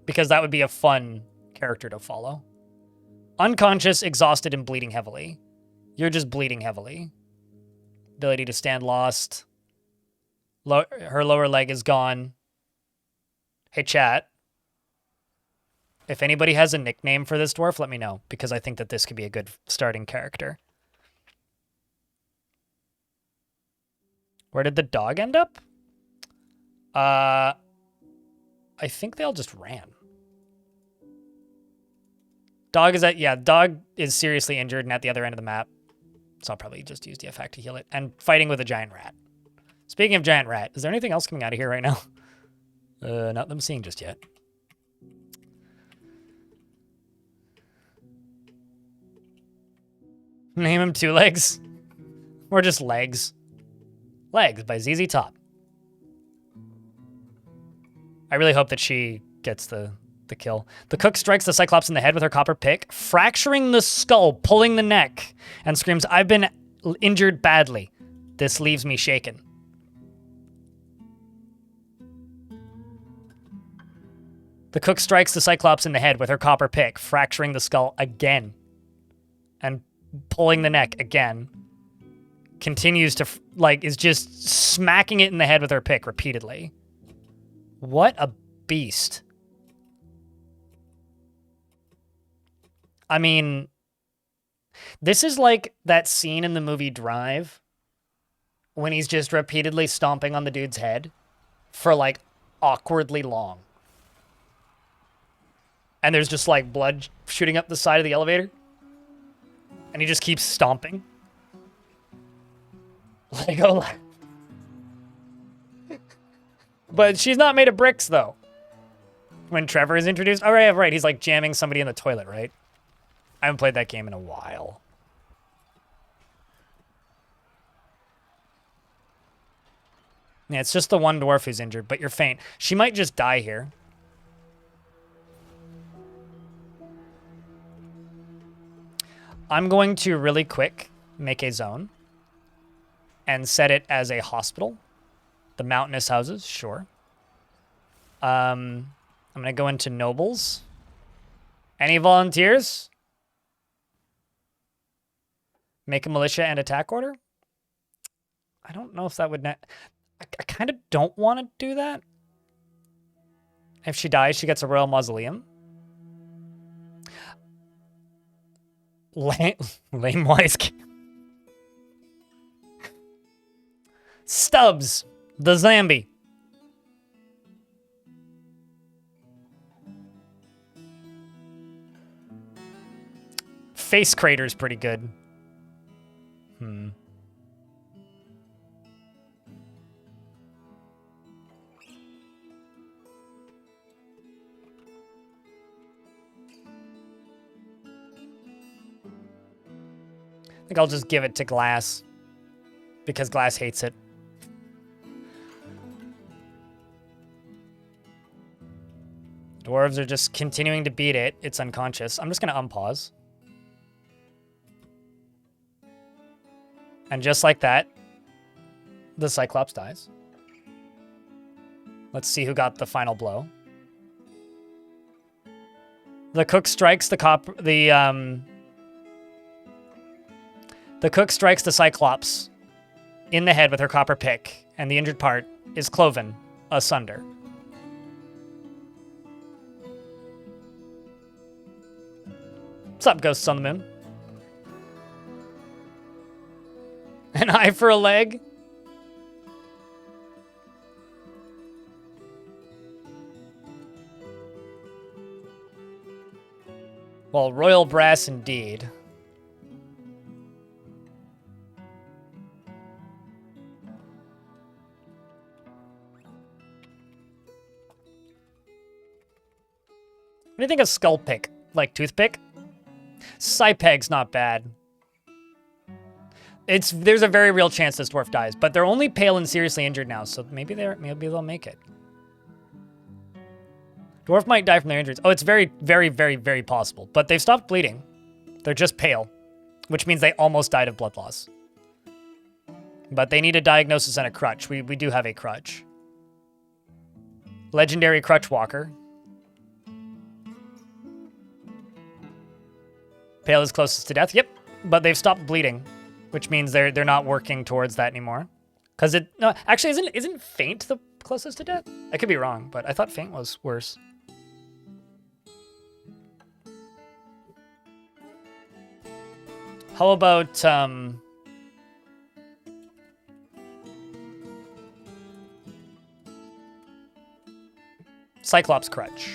because that would be a fun character to follow. Unconscious, exhausted, and bleeding heavily. You're just bleeding heavily. Ability to stand lost. Her lower leg is gone. Hey, chat. If anybody has a nickname for this dwarf, let me know, because I think that this could be a good starting character. Where did the dog end up? I think they all just ran. Dog is seriously injured and at the other end of the map. So I'll probably just use the effect to heal it. And fighting with a giant rat. Speaking of giant rat, is there anything else coming out of here right now? Not that I'm seeing just yet. Name him Two Legs. Or just Legs. Legs by ZZ Top. I really hope that she gets the kill. The cook strikes the Cyclops in the head with her copper pick, fracturing the skull, pulling the neck, and screams, "I've been injured badly. This leaves me shaken." The cook strikes the Cyclops in the head with her copper pick, fracturing the skull again, and pulling the neck again. Continues to, is just smacking it in the head with her pick repeatedly. What a beast. I mean, this is like that scene in the movie Drive when he's just repeatedly stomping on the dude's head for like awkwardly long. And there's just like blood shooting up the side of the elevator. And he just keeps stomping. Like, oh. But she's not made of bricks, though. When Trevor is introduced. Oh, right. He's like jamming somebody in the toilet, right? I haven't played that game in a while. Yeah, it's just the one dwarf who's injured, but you're faint. She might just die here. I'm going to really quick make a zone and set it as a hospital. The mountainous houses, sure. I'm going to go into nobles. Any volunteers? Make a militia and attack order? I don't know if that would... I kind of don't want to do that. If she dies, she gets a royal mausoleum. Lame wise. Stubbs, the zombie. Face crater's pretty good. I think I'll just give it to Glass. Because Glass hates it. Dwarves are just continuing to beat it. It's unconscious. I'm just going to unpause. And just like that, the Cyclops dies. Let's see who got the final blow. The cook strikes the cook strikes the Cyclops in the head with her copper pick, and the injured part is cloven asunder. What's up, ghosts on the moon? An eye for a leg? Well, royal brass indeed. What do you think of skull pick? Like toothpick? Cypeg's not bad. There's a very real chance this dwarf dies, but they're only pale and seriously injured now, so maybe they'll make it. Dwarf might die from their injuries. Oh, it's very, very, very, very possible. But they've stopped bleeding. They're just pale, which means they almost died of blood loss. But they need a diagnosis and a crutch. We do have a crutch. Legendary crutch walker. Pale is closest to death. Yep, but they've stopped bleeding, which means they're not working towards that anymore. Because no, actually isn't faint the closest to death? I could be wrong, but I thought faint was worse. How about Cyclops crutch?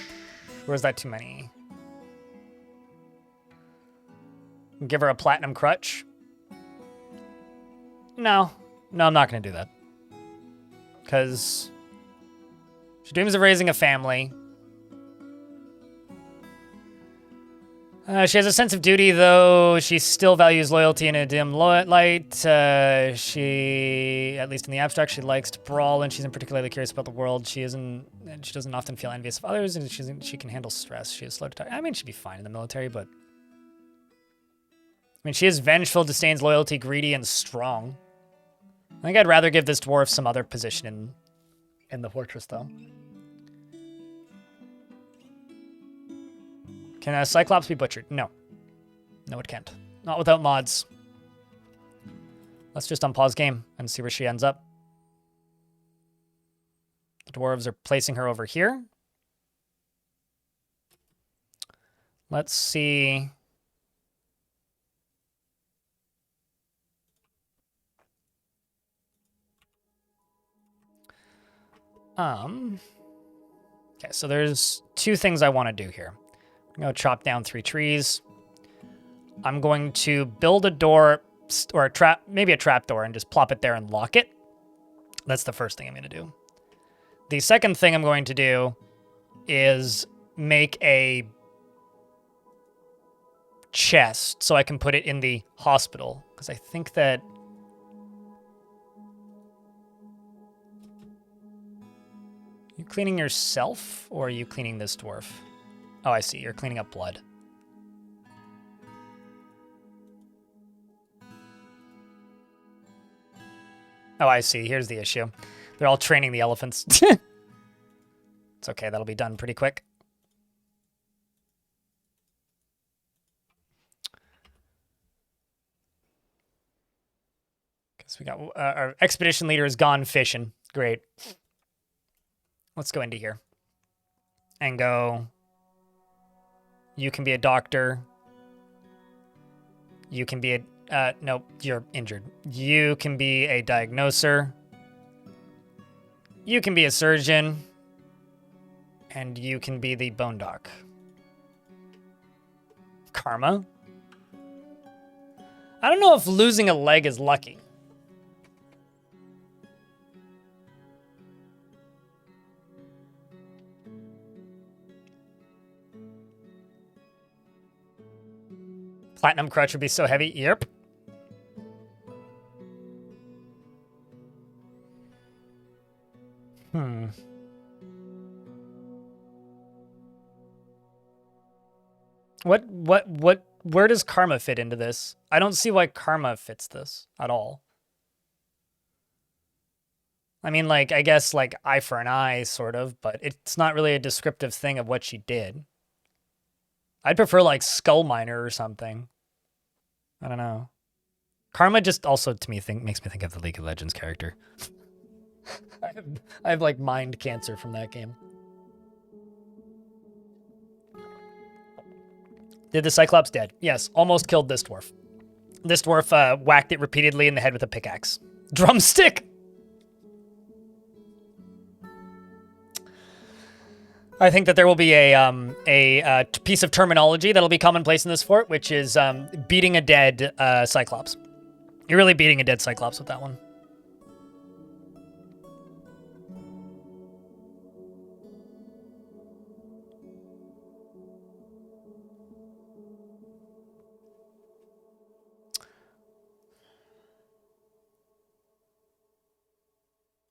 Or is that too many? Give her a platinum crutch? No, I'm not going to do that. Because she dreams of raising a family. She has a sense of duty, though she still values loyalty in a dim light. She, at least in the abstract, she likes to brawl, and she's particularly curious about the world. She doesn't often feel envious of others, and she can handle stress. She is slow to talk. I mean, she'd be fine in the military, but I mean, she is vengeful, disdains loyalty, greedy, and strong. I think I'd rather give this dwarf some other position in the fortress, though. Can a Cyclops be butchered? No. No, it can't. Not without mods. Let's just unpause game and see where she ends up. The dwarves are placing her over here. Let's see. Okay, so there's 2 things I want to do here. I'm going to chop down 3 trees. I'm going to build a door or a trap, maybe a trap door, and just plop it there and lock it. That's the first thing I'm going to do. The second thing I'm going to do is make a chest so I can put it in the hospital, because I think that you cleaning yourself, or are you cleaning this dwarf? Oh, I see. You're cleaning up blood. Oh, I see. Here's the issue. They're all training the elephants. It's okay. That'll be done pretty quick. Because we got our expedition leader is gone fishing. Great. Let's go into here and go. You can be a doctor. You can be a, nope, you're injured. You can be a diagnoser. You can be a surgeon. And you can be the bone doc. Karma? I don't know if losing a leg is lucky. Platinum crutch would be so heavy. Yep. Where does karma fit into this? I don't see why karma fits this at all. I mean, like, I guess, like, eye for an eye, sort of, but it's not really a descriptive thing of what she did. I'd prefer, like, Skull Miner or something. I don't know. Karma just also, to me, makes me think of the League of Legends character. I have, like, mind cancer from that game. Did the Cyclops dead? Yes, almost killed this dwarf. This dwarf whacked it repeatedly in the head with a pickaxe. Drumstick! I think that there will be a piece of terminology that'll be commonplace in this fort, which is beating a dead Cyclops. You're really beating a dead Cyclops with that one.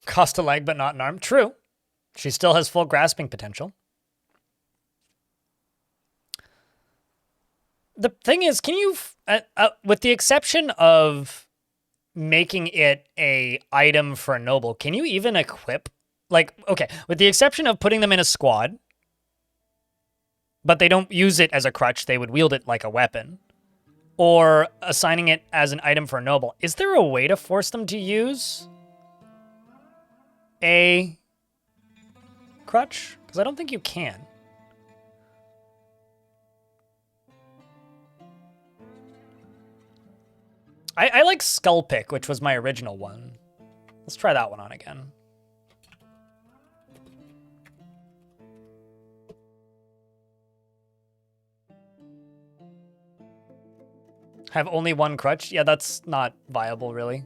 Cost a leg, but not an arm. True. She still has full grasping potential. The thing is, can you, with the exception of making it a item for a noble, can you even equip? Like, okay, with the exception of putting them in a squad, but they don't use it as a crutch, they would wield it like a weapon, or assigning it as an item for a noble, is there a way to force them to use a crutch? Because I don't think you can. I like Skull Pick, which was my original one. Let's try that one on again. Have only one crutch? Yeah, that's not viable, really.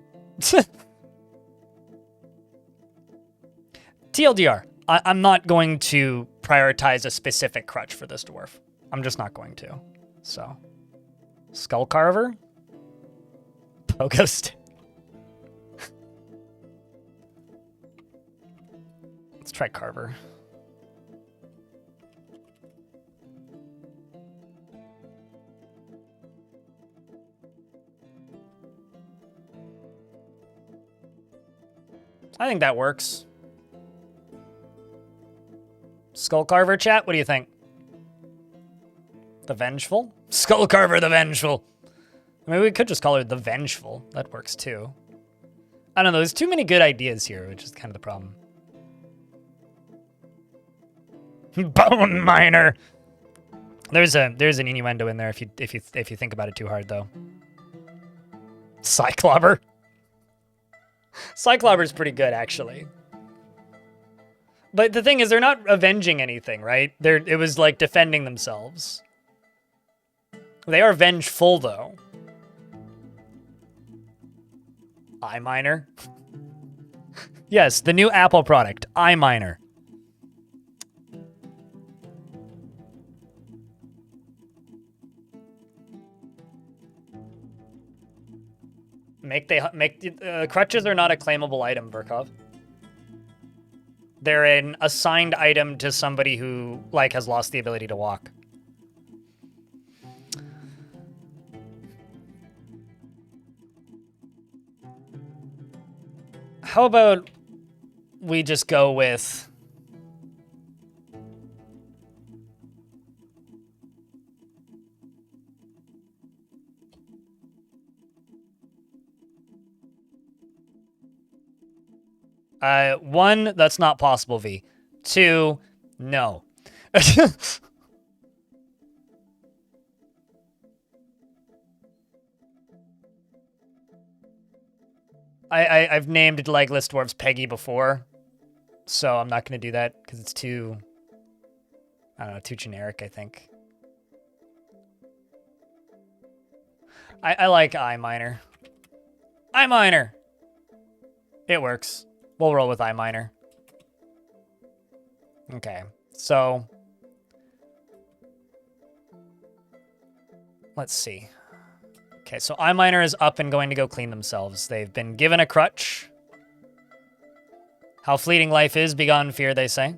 TLDR, I'm not going to prioritize a specific crutch for this dwarf. I'm just not going to. So, Skull Carver? Pogo stick. Let's try Carver. I think that works. Skull Carver chat, what do you think? The Vengeful? Skull Carver the Vengeful. I mean, we could just call her the Vengeful. That works too. I don't know, there's too many good ideas here, which is kind of the problem. Bone Miner. There's an innuendo in there if you think about it too hard, though. Cyclopper. Cyclopper's pretty good, actually. But the thing is, they're not avenging anything, right? It was like defending themselves. They are vengeful, though. iMiner. Yes, the new Apple product, iMiner. Crutches are not a claimable item, Burkov. They're an assigned item to somebody who, like, has lost the ability to walk. How about we just go with... One, that's not possible, V. Two, no. I've named Legless Dwarves Peggy before, so I'm not going to do that because it's too, I don't know, too generic, I think. I like iMiner. iMiner! It works. We'll roll with iMiner. Okay, so let's see. Okay, so iMiner is up and going to go clean themselves. They've been given a crutch. How fleeting life is, begone fear, they say.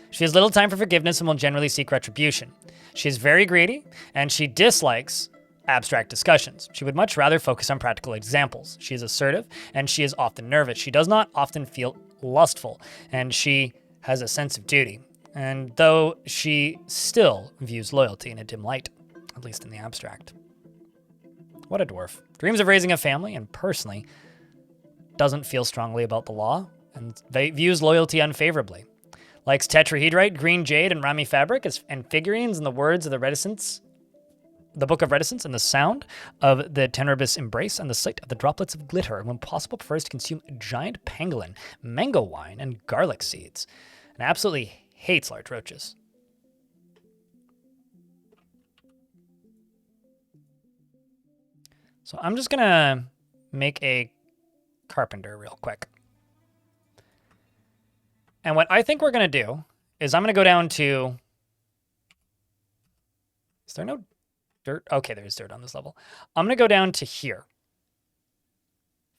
She has little time for forgiveness and will generally seek retribution. She is very greedy, and she dislikes abstract discussions. She would much rather focus on practical examples. She is assertive, and she is often nervous. She does not often feel lustful, and she has a sense of duty. And though she still views loyalty in a dim light, at least in the abstract. What a dwarf. Dreams of raising a family, and personally doesn't feel strongly about the law, and views loyalty unfavorably. Likes tetrahedrite, green jade, and rami fabric, and figurines in the words of the Book of Reticence, and the sound of the tenebrous embrace, and the sight of the droplets of glitter, and when possible prefers to consume giant pangolin, mango wine, and garlic seeds, and absolutely hates large roaches. So I'm just gonna make a carpenter real quick. And what I think we're gonna do is I'm gonna go down to... Is there no dirt? Okay, there's dirt on this level. I'm gonna go down to here.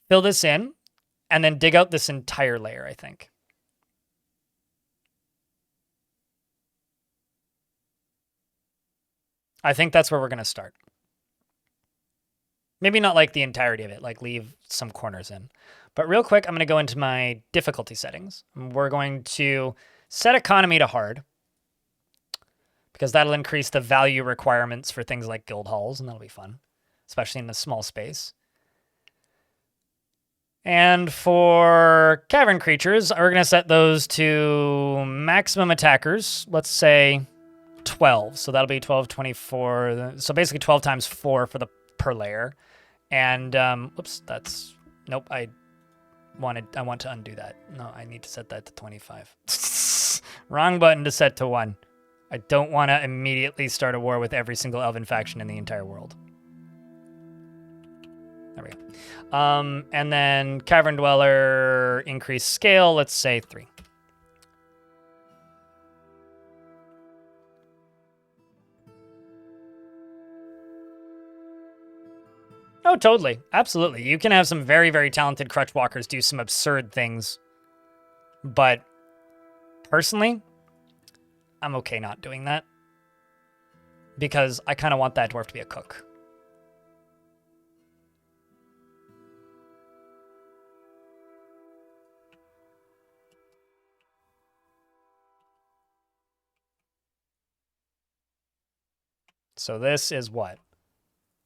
Fill this in, and then dig out this entire layer, I think. I think that's where we're gonna start. Maybe not like the entirety of it, like leave some corners in. But real quick, I'm going to go into my difficulty settings. We're going to set economy to hard, because that'll increase the value requirements for things like guild halls, and that'll be fun, especially in this small space. And for cavern creatures, we're going to set those to maximum attackers. Let's say 12. So that'll be 12, 24. So basically 12 times 4 for the per layer. And, whoops, that's, nope, I want to undo that. No, I need to set that to 25. Wrong button to set to 1. I don't want to immediately start a war with every single elven faction in the entire world. There we go. And then Cavern Dweller, increase scale, let's say 3. Oh, totally. Absolutely. You can have some very, very talented crutch walkers do some absurd things. But personally, I'm okay not doing that. Because I kind of want that dwarf to be a cook. So this is what?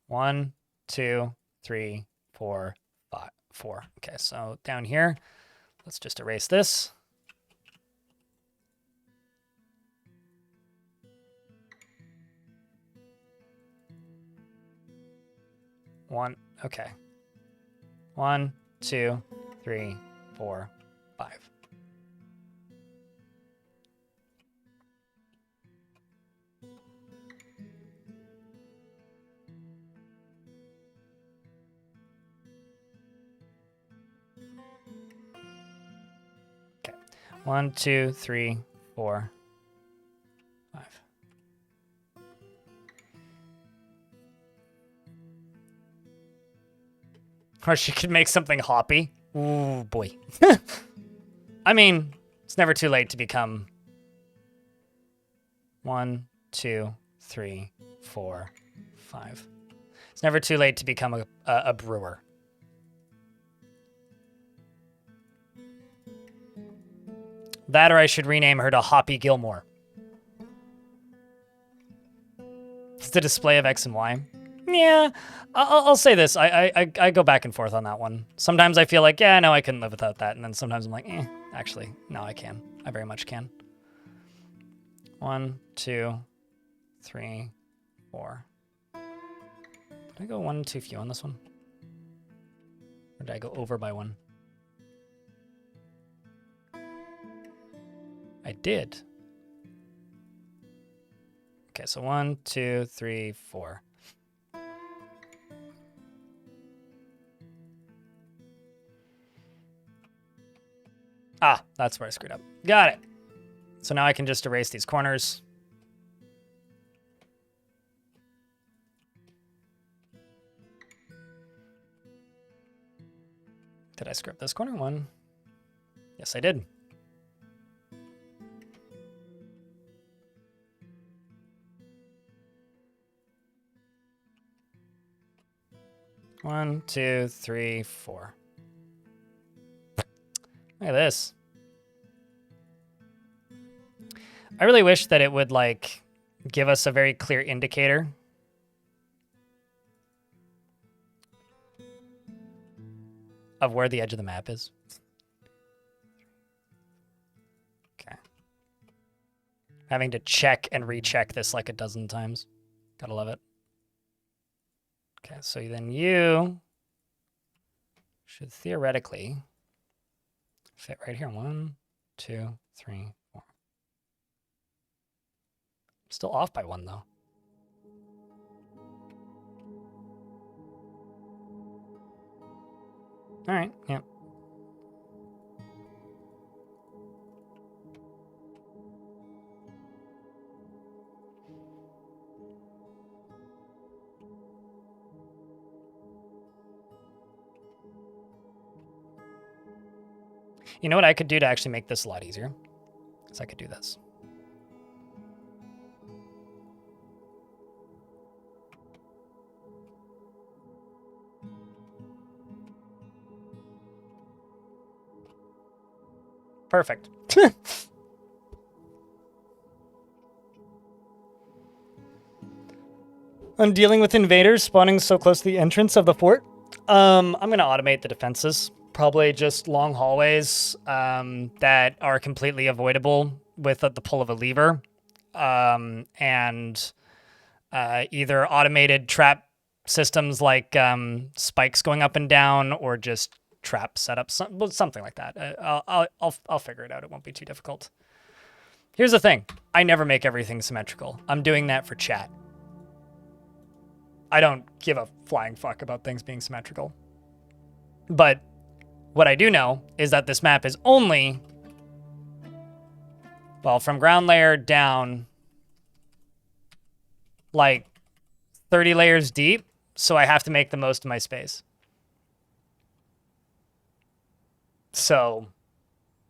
1, 2, 3, 4, 5, 4. Okay, so down here, let's just erase this. One, okay. 1, 2, 3, 4, 5. 1, 2, 3, 4, 5. Or she could make something hoppy. Ooh, boy. I mean, it's never too late to become 1, 2, 3, 4, 5. It's never too late to become a brewer. That or I should rename her to Hoppy Gilmore. It's the display of X and Y. Yeah, I'll say this. I go back and forth on that one. Sometimes I feel like, yeah, no, I couldn't live without that. And then sometimes I'm like, actually, no, I can. I very much can. 1, 2, 3, 4. Did I go 1 too few on this one? Or did I go over by 1? I did. Okay, so 1, 2, 3, 4. Ah, that's where I screwed up. Got it. So now I can just erase these corners. Did I screw up this corner? 1. Yes, I did. One, 2, 3, 4. Look at this. I really wish that it would, like, give us a very clear indicator. Of where the edge of the map is. Okay. Having to check and recheck this like a dozen times. Gotta love it. Okay, so then you should theoretically fit right here. 1, 2, 3, 4. Still off by 1 though. All right, yeah. You know what I could do to actually make this a lot easier? Is I could do this. Perfect. I'm dealing with invaders spawning so close to the entrance of the fort. I'm going to automate the defenses. Probably just long hallways that are completely avoidable with the pull of a lever. And either automated trap systems like spikes going up and down, or just trap setups, something like that. I'll figure it out. It won't be too difficult. Here's the thing. I never make everything symmetrical. I'm doing that for chat. I don't give a flying fuck about things being symmetrical. But what I do know is that this map is only, well, from ground layer down, like 30 layers deep, so I have to make the most of my space. So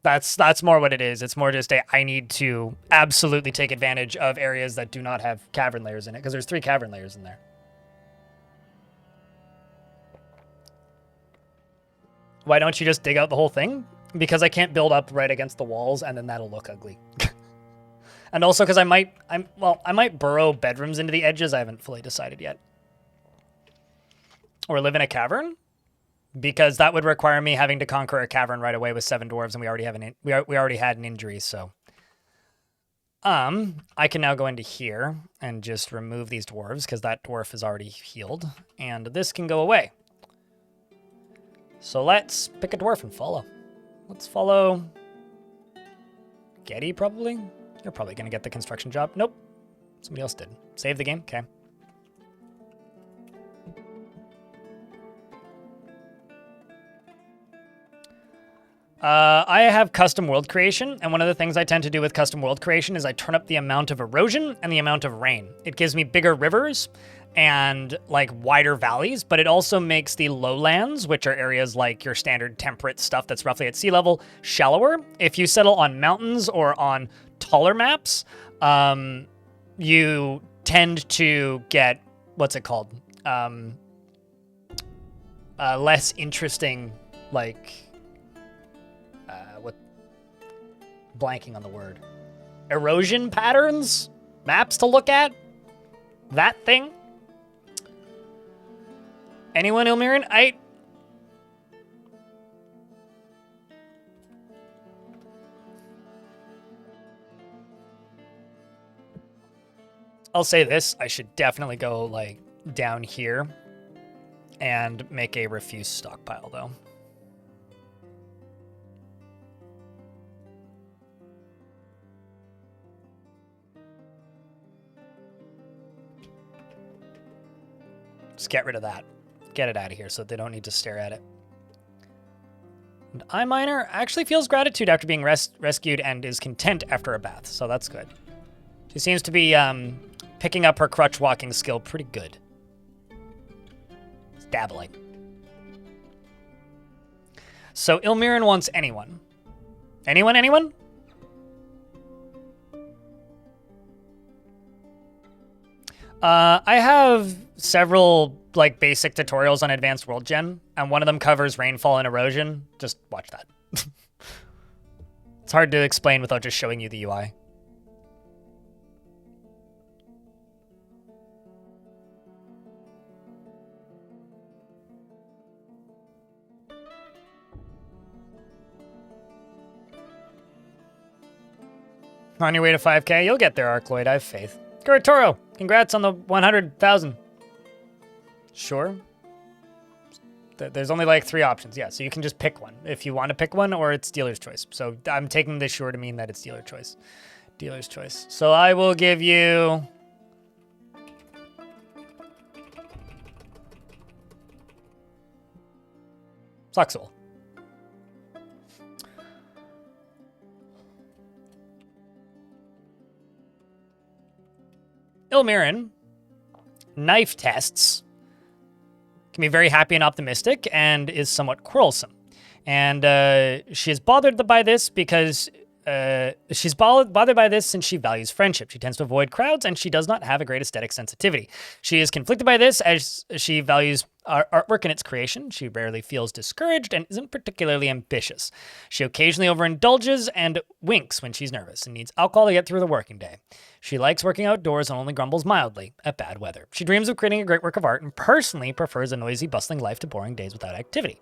that's more what it is. It's more just I need to absolutely take advantage of areas that do not have cavern layers in it, because there's 3 cavern layers in there. Why don't you just dig out the whole thing? Because I can't build up right against the walls, and then that'll look ugly. And also because I might burrow bedrooms into the edges. I haven't fully decided yet. Or live in a cavern, because that would require me having to conquer a cavern right away with 7 dwarves, and we already had an injury. So, I can now go into here and just remove these dwarves because that dwarf is already healed, and this can go away. So let's pick a dwarf and follow. Let's follow Getty, probably. You're probably going to get the construction job. Nope. Somebody else did. Save the game. Okay. I have custom world creation, and one of the things I tend to do with custom world creation is I turn up the amount of erosion and the amount of rain. It gives me bigger rivers and like wider valleys, but it also makes the lowlands, which are areas like your standard temperate stuff that's roughly at sea level, shallower. If you settle on mountains or on taller maps, you tend to get, what's it called? Less interesting, like, blanking on the word. Erosion patterns? Maps to look at? That thing? Anyone, Ilmiran? I'll say this. I should definitely go, like, down here and make a refuse stockpile, though. Just get rid of that. Get it out of here so they don't need to stare at it. And iMiner actually feels gratitude after being rescued and is content after a bath, so that's good. She seems to be picking up her crutch walking skill pretty good. It's dabbling. So Ilmiran wants anyone. Anyone? I have several like basic tutorials on Advanced World Gen, and one of them covers rainfall and erosion. Just watch that. It's hard to explain without just showing you the UI. On your way to 5K, you'll get there, Arcloid. I have faith. Kuratoro, congrats on the 100,000. Sure. There's only like 3 options. Yeah, so you can just pick one if you want to pick one, or it's dealer's choice. So I'm taking this sure to mean that it's dealer choice. Dealer's choice. So I will give you... Fluxel. Ilmiran, knife tests, can be very happy and optimistic and is somewhat quarrelsome. And she is bothered by this because she's bothered by this since she values friendship. She tends to avoid crowds and she does not have a great aesthetic sensitivity. She is conflicted by this as she values artwork and its creation. She rarely feels discouraged and isn't particularly ambitious. She occasionally overindulges and winks when she's nervous and needs alcohol to get through the working day. She likes working outdoors and only grumbles mildly at bad weather. She dreams of creating a great work of art and personally prefers a noisy, bustling life to boring days without activity.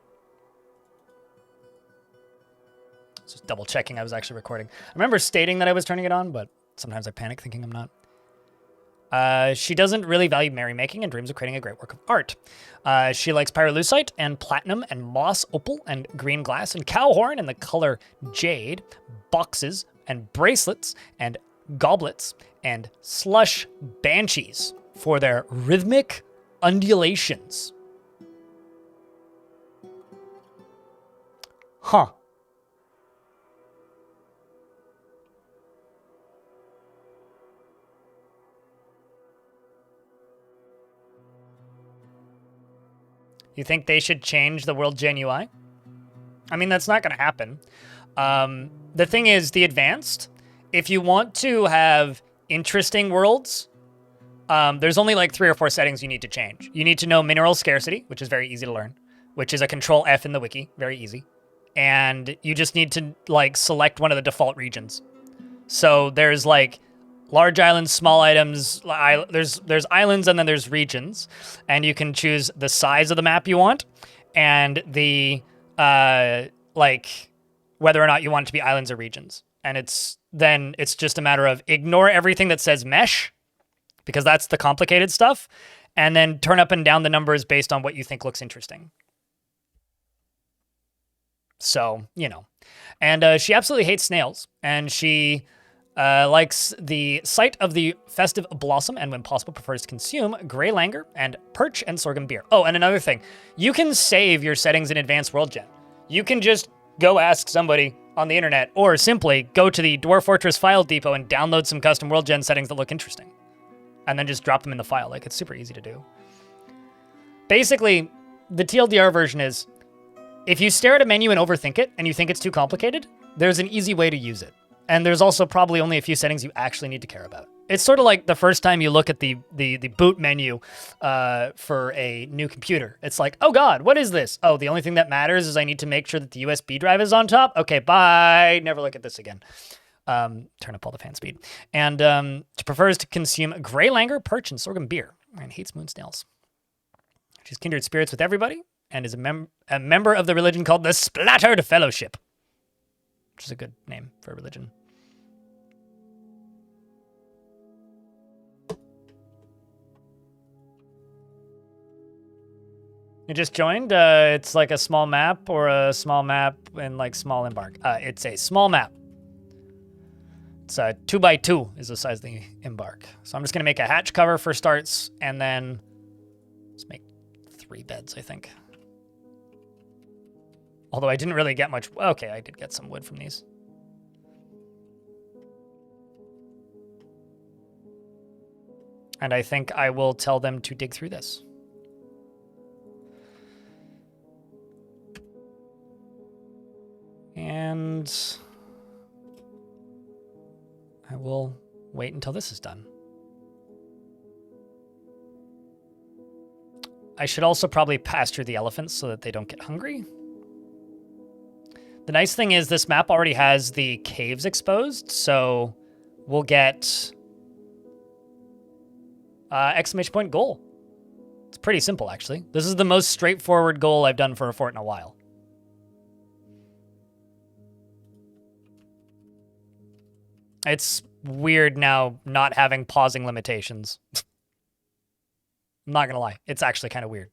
Just double checking I was actually recording. I remember stating that I was turning it on, but sometimes I panic thinking I'm not. She doesn't really value merrymaking and dreams of creating a great work of art. She likes pyrolusite and platinum and moss opal and green glass and cowhorn and the color jade, boxes and bracelets and goblets and slush banshees for their rhythmic undulations. Huh. You think they should change the World Gen UI? I mean, that's not going to happen. The thing is, the advanced, if you want to have interesting worlds, there's only like 3 or 4 settings you need to change. You need to know mineral scarcity, which is very easy to learn, which is a Control F in the wiki, very easy. And you just need to like select one of the default regions. So there's like large islands, small items, there's islands and then there's regions. And you can choose the size of the map you want and the, like, whether or not you want it to be islands or regions. And it's just a matter of ignore everything that says mesh, because that's the complicated stuff, and then turn up and down the numbers based on what you think looks interesting. So, you know. And she absolutely hates snails, and she... likes the sight of the festive blossom and when possible prefers to consume gray langur and perch and sorghum beer. Oh, and another thing. You can save your settings in Advanced World Gen. You can just go ask somebody on the internet, or simply go to the Dwarf Fortress file depot and download some custom world gen settings that look interesting. And then just drop them in the file. Like, it's super easy to do. Basically, the TLDR version is, if you stare at a menu and overthink it, and you think it's too complicated, there's an easy way to use it. And there's also probably only a few settings you actually need to care about. It's sort of like the first time you look at the boot menu for a new computer. It's like, oh God, what is this? Oh, the only thing that matters is I need to make sure that the USB drive is on top. Okay, bye. Never look at this again. Turn up all the fan speed. And she prefers to consume gray langer, perch, and sorghum beer, and hates moon snails. She's kindred spirits with everybody, and is a member of the religion called the Splattered Fellowship, which is a good name for a religion. You just joined? It's like a small map or a small map and like small Embark. It's a small map. It's 2x2 is the size of the Embark. So I'm just going to make a hatch cover for starts, and then let's make 3 beds, I think. Although I didn't really get much. Okay, I did get some wood from these. And I think I will tell them to dig through this. And I will wait until this is done. I should also probably pasture the elephants so that they don't get hungry. The nice thing is this map already has the caves exposed, so we'll get exclamation point goal. It's pretty simple, actually. This is the most straightforward goal I've done for a fort in a while. It's weird now not having pausing limitations. I'm not gonna lie. It's actually kind of weird.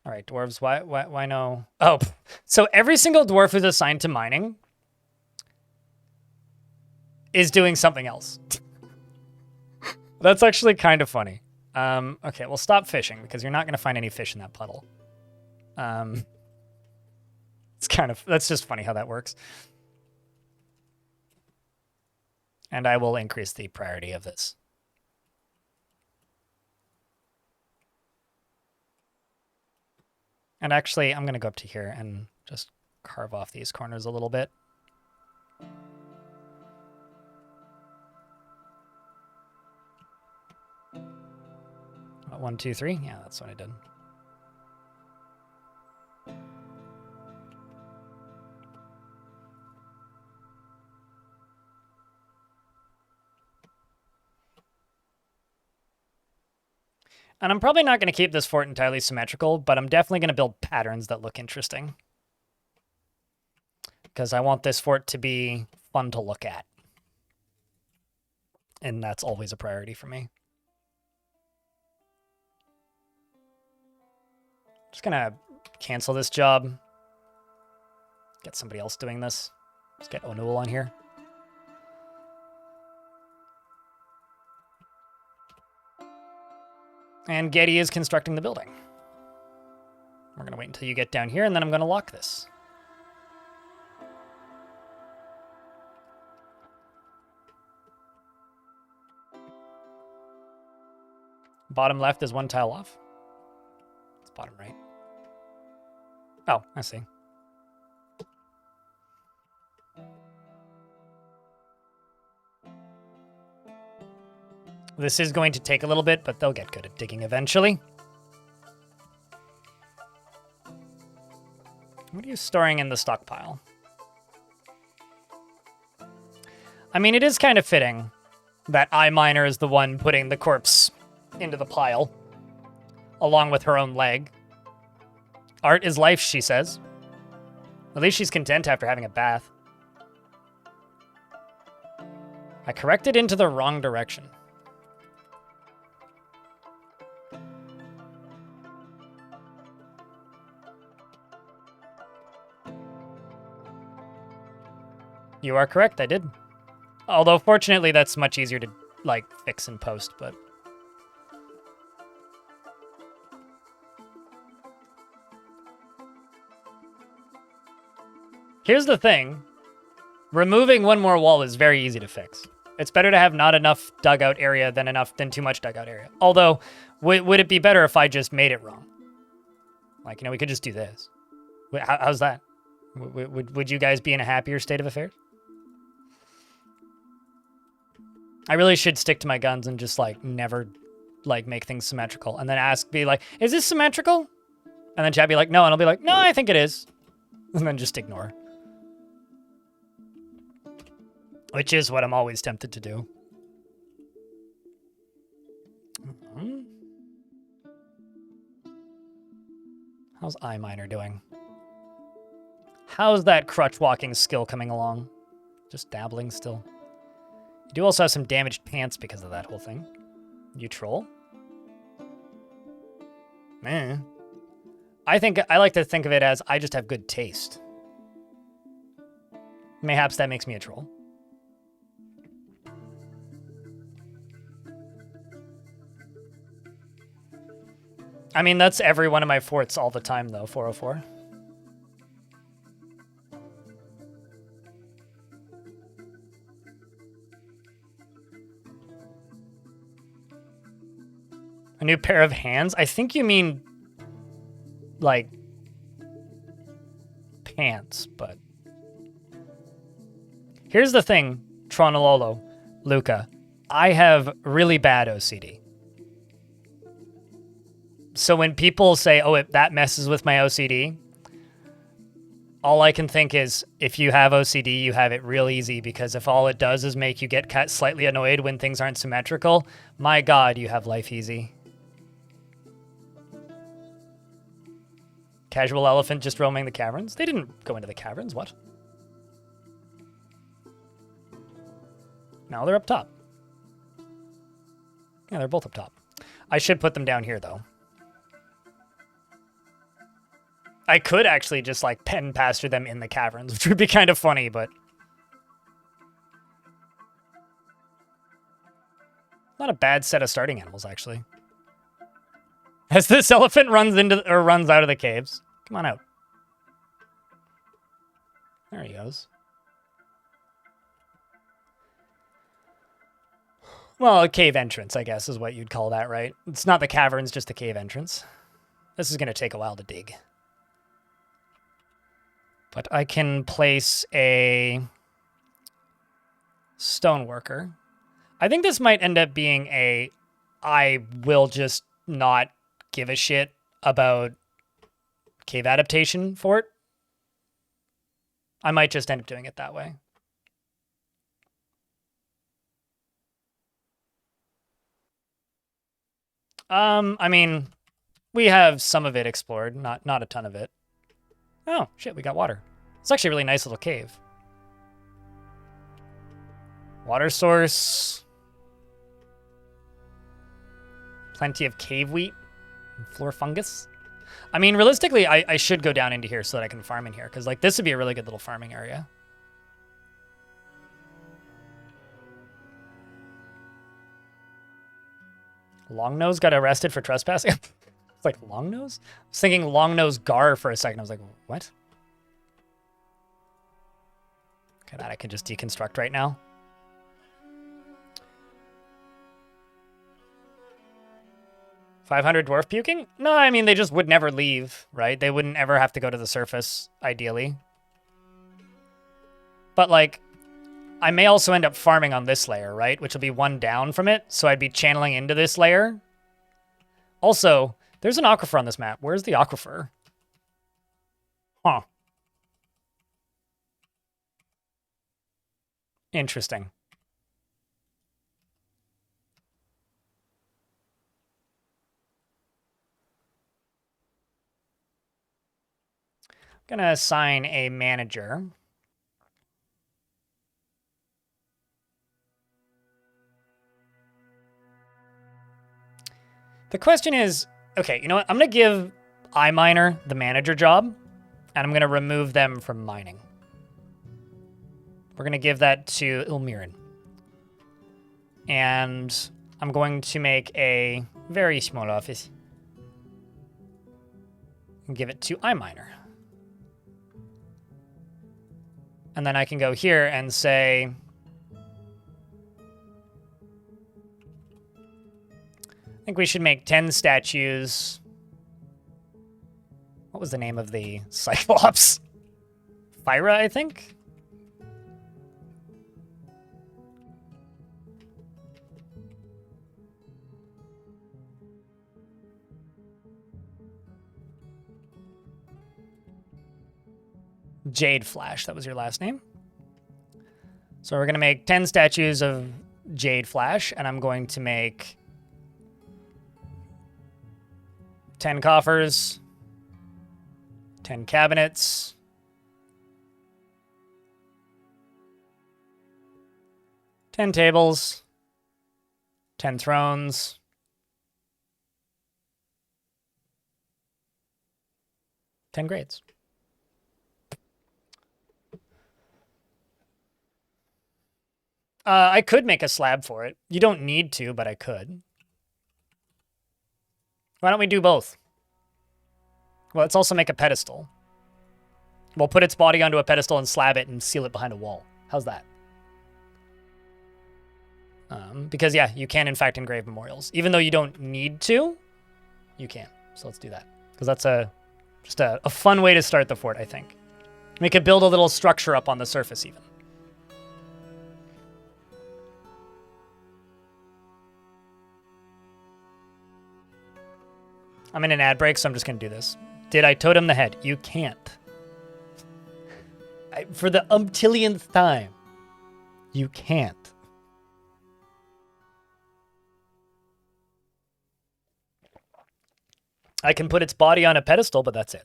All right, dwarves, why no? Oh, so every single dwarf who's assigned to mining is doing something else. That's actually kind of funny. Okay, well, stop fishing because you're not gonna find any fish in that puddle. It's kind of, that's just funny how that works. And I will increase the priority of this. And actually, I'm going to go up to here and just carve off these corners a little bit. About 1, 2, 3. Yeah, that's what I did. And I'm probably not going to keep this fort entirely symmetrical, but I'm definitely going to build patterns that look interesting. Because I want this fort to be fun to look at. And that's always a priority for me. Just going to cancel this job. Get somebody else doing this. Let's get Onul on here. And Getty is constructing the building. We're going to wait until you get down here, and then I'm going to lock this. Bottom left is 1 tile off. It's bottom right. Oh, I see. This is going to take a little bit, but they'll get good at digging eventually. What are you storing in the stockpile? I mean, it is kind of fitting that iMiner is the one putting the corpse into the pile, along with her own leg. Art is life, she says. At least she's content after having a bath. I corrected into the wrong direction. You are correct, I did. Although, fortunately, that's much easier to, like, fix and post, but... Here's the thing. Removing one more wall is very easy to fix. It's better to have not enough dugout area than too much dugout area. Although, would it be better if I just made it wrong? Like, we could just do this. How's that? Would you guys be in a happier state of affairs? I really should stick to my guns and just, like, never, like, make things symmetrical. And then be like, is this symmetrical? And then Chad be like, no. And I'll be like, no, I think it is. And then just ignore. Which is what I'm always tempted to do. How's iMiner doing? How's that crutch walking skill coming along? Just dabbling still. You do also have some damaged pants because of that whole thing. You troll? I like to think of it as I just have good taste. Mayhaps that makes me a troll. I mean, that's every one of my forts all the time, though, 404. A new pair of hands? I think you mean, like, pants, but... Here's the thing, Tronololo, Luca. I have really bad OCD. So when people say, oh, that messes with my OCD, all I can think is, if you have OCD, you have it real easy, because if all it does is make you get slightly annoyed when things aren't symmetrical, my God, you have life easy. Casual elephant just roaming the caverns? They didn't go into the caverns, what? No, they're up top. Yeah, they're both up top. I should put them down here, though. I could actually just, like, pen pasture them in the caverns, which would be kind of funny, but... Not a bad set of starting animals, actually. As this elephant runs out of the caves. Come on out. There he goes. Well, a cave entrance, I guess, is what you'd call that, right? It's not the caverns, just the cave entrance. This is going to take a while to dig. But I can place a stoneworker. I think this might end up being I will just not give a shit about cave adaptation fort. I might just end up doing it that way. I mean, we have some of it explored, not a ton of it. Oh, shit, we got water. It's actually a really nice little cave. Water source. Plenty of cave wheat and floor fungus. I mean, realistically, I should go down into here so that I can farm in here, because, like, this would be a really good little farming area. Longnose got arrested for trespassing? It's like, Longnose? I was thinking Longnose Gar for a second. I was like, what? Okay, that I can just deconstruct right now. $500 dwarf puking? No, I mean, they just would never leave, right? They wouldn't ever have to go to the surface, ideally. But, like, I may also end up farming on this layer, right? Which will be one down from it, so I'd be channeling into this layer. Also, there's an aquifer on this map. Where's the aquifer? Huh. Interesting. I'm gonna assign a manager. The question is, okay, you know what? I'm going to give iMiner the manager job, and I'm going to remove them from mining. We're going to give that to Ilmirin. And I'm going to make a very small office and give it to iMiner. And then I can go here and say, I think we should make 10 statues. What was the name of the Cyclops? Phyra, I think? Jade Flash, that was your last name. So we're going to make 10 statues of Jade Flash, and I'm going to make 10 coffers, 10 cabinets, 10 tables, 10 thrones, 10 grades. I could make a slab for it. You don't need to, but I could. Why don't we do both? Well, let's also make a pedestal. We'll put its body onto a pedestal and slab it and seal it behind a wall. How's that? Because, yeah, you can, in fact, engrave memorials. Even though you don't need to, you can. So let's do that. Because that's just a fun way to start the fort, I think. We could build a little structure up on the surface, even. I'm in an ad break, so I'm just going to do this. Did I totem the head? You can't. For the umptillionth time, you can't. I can put its body on a pedestal, but that's it.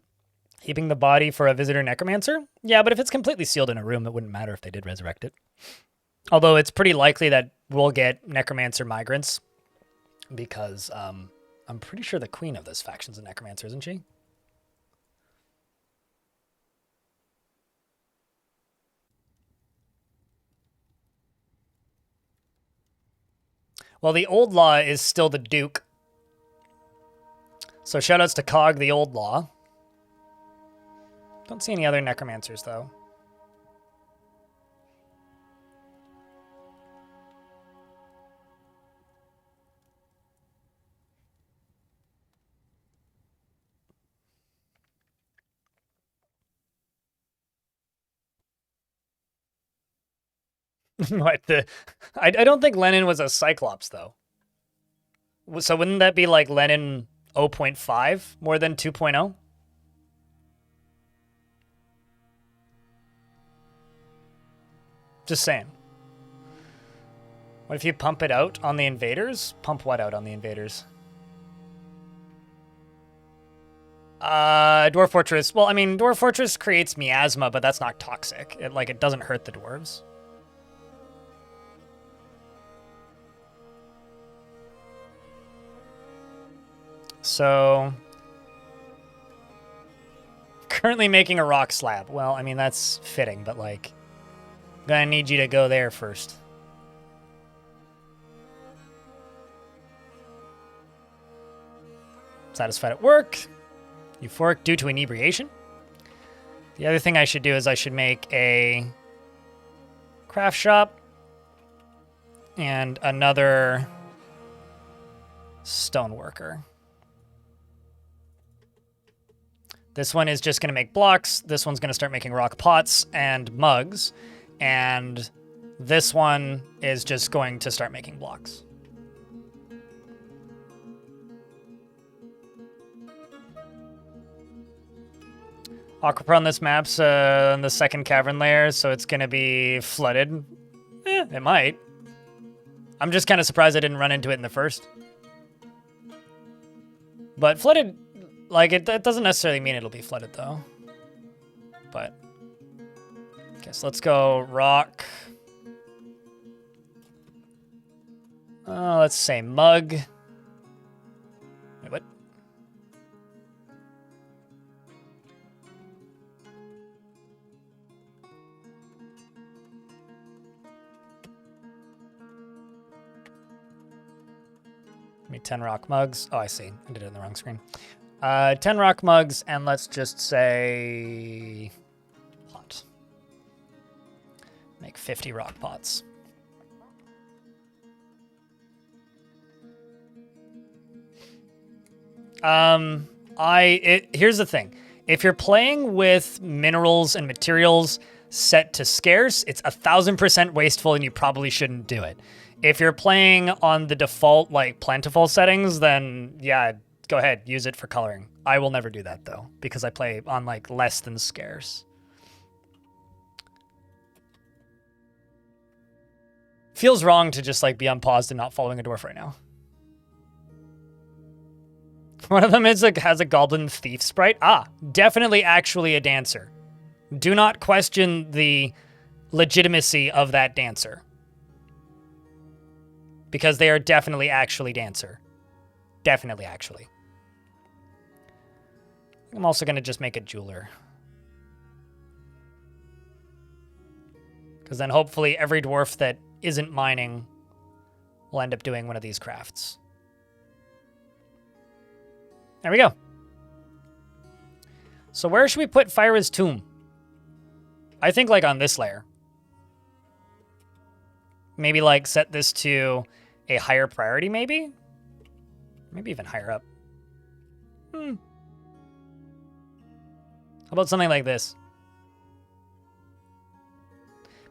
Keeping the body for a visitor necromancer? Yeah, but if it's completely sealed in a room, it wouldn't matter if they did resurrect it. Although it's pretty likely that we'll get necromancer migrants, because I'm pretty sure the queen of this faction's a necromancer, isn't she? Well, the old law is still the Duke. So shoutouts to Cog, the old law. Don't see any other necromancers, though. What the? I don't think Lenin was a Cyclops, though. So wouldn't that be like Lenin 0.5 more than 2.0? Just saying. What if you pump it out on the invaders? Pump what out on the invaders? Dwarf Fortress. Well, I mean, Dwarf Fortress creates miasma, but that's not toxic. It doesn't hurt the dwarves. So, currently making a rock slab. Well, I mean, that's fitting, but like, gonna need you to go there first. Satisfied at work. Euphoric due to inebriation. The other thing I should do is I should make a craft shop and another stoneworker. This one is just going to make blocks. This one's going to start making rock pots and mugs. And this one is just going to start making blocks. Aquapra on this map's in the second cavern layer, so it's going to be flooded. It might. I'm just kind of surprised I didn't run into it in the first. But flooded... that doesn't necessarily mean it'll be flooded, though. But, okay, so let's go rock. Let's say mug. Wait, what? Give me 10 rock mugs. Oh, I see. I did it in the wrong screen. 10 rock mugs, and let's just say pot. Make 50 rock pots. Here's the thing. If you're playing with minerals and materials set to scarce, it's 1000% wasteful and you probably shouldn't do it. If you're playing on the default, like, plentiful settings, then yeah, go ahead, use it for coloring. I will never do that though, because I play on, like, less than scarce. Feels wrong to just, like, be unpaused and not following a dwarf right now. One of them is has a goblin thief sprite. Ah, definitely actually a dancer. Do not question the legitimacy of that dancer. Because they are definitely actually dancer. Definitely actually. I'm also going to just make a jeweler. Because then hopefully every dwarf that isn't mining will end up doing one of these crafts. There we go. So where should we put Fyra's tomb? I think, like, on this layer. Maybe, like, set this to a higher priority, maybe? Maybe even higher up. How about something like this?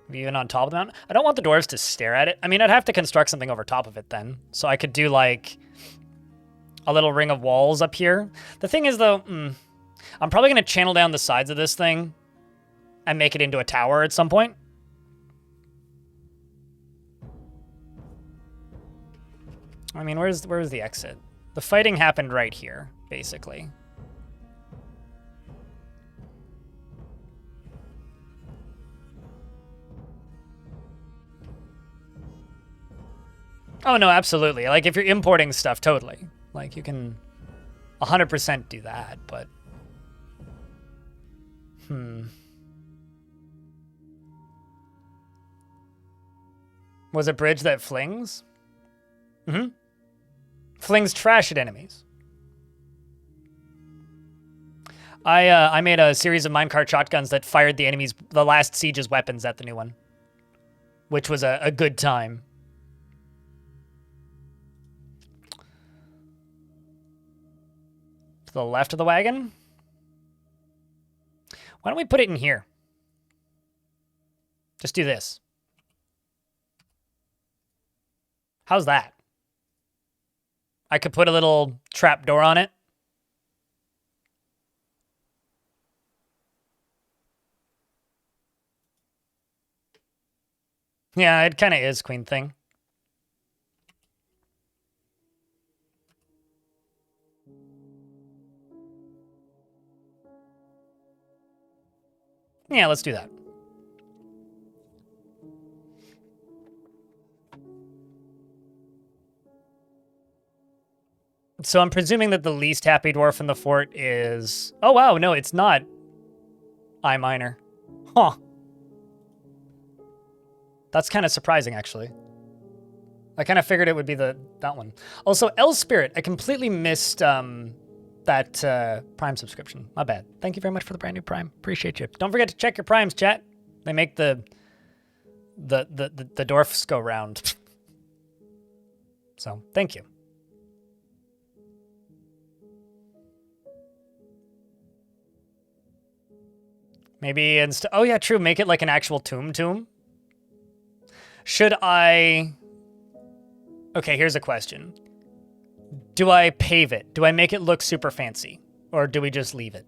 Maybe even on top of the mountain? I don't want the dwarves to stare at it. I mean, I'd have to construct something over top of it then. So I could do, like, a little ring of walls up here. The thing is, though, I'm probably going to channel down the sides of this thing and make it into a tower at some point. I mean, where's the exit? The fighting happened right here, basically. Oh, no, absolutely. Like, if you're importing stuff, totally. Like, you can 100% do that, but... Was it bridge that flings? Flings trash at enemies. I made a series of minecart shotguns that fired the last siege's weapons at the new one. Which was a good time. To the left of the wagon? Why don't we put it in here? Just do this. How's that? I could put a little trap door on it. Yeah, it kind of is queen thing. Yeah, let's do that. So I'm presuming that the least happy dwarf in the fort is... Oh, wow, no, it's not I minor. Huh. That's kind of surprising, actually. I kind of figured it would be that one. Also, L Spirit, I completely missed that Prime subscription. My bad. Thank you very much for the brand new Prime. Appreciate you. Don't forget to check your Primes, chat. They make the dwarfs go round. So, thank you. Maybe instead... Oh, yeah, true. Make it like an actual tomb. Should I... Okay, here's a question. Do I pave it? Do I make it look super fancy? Or do we just leave it?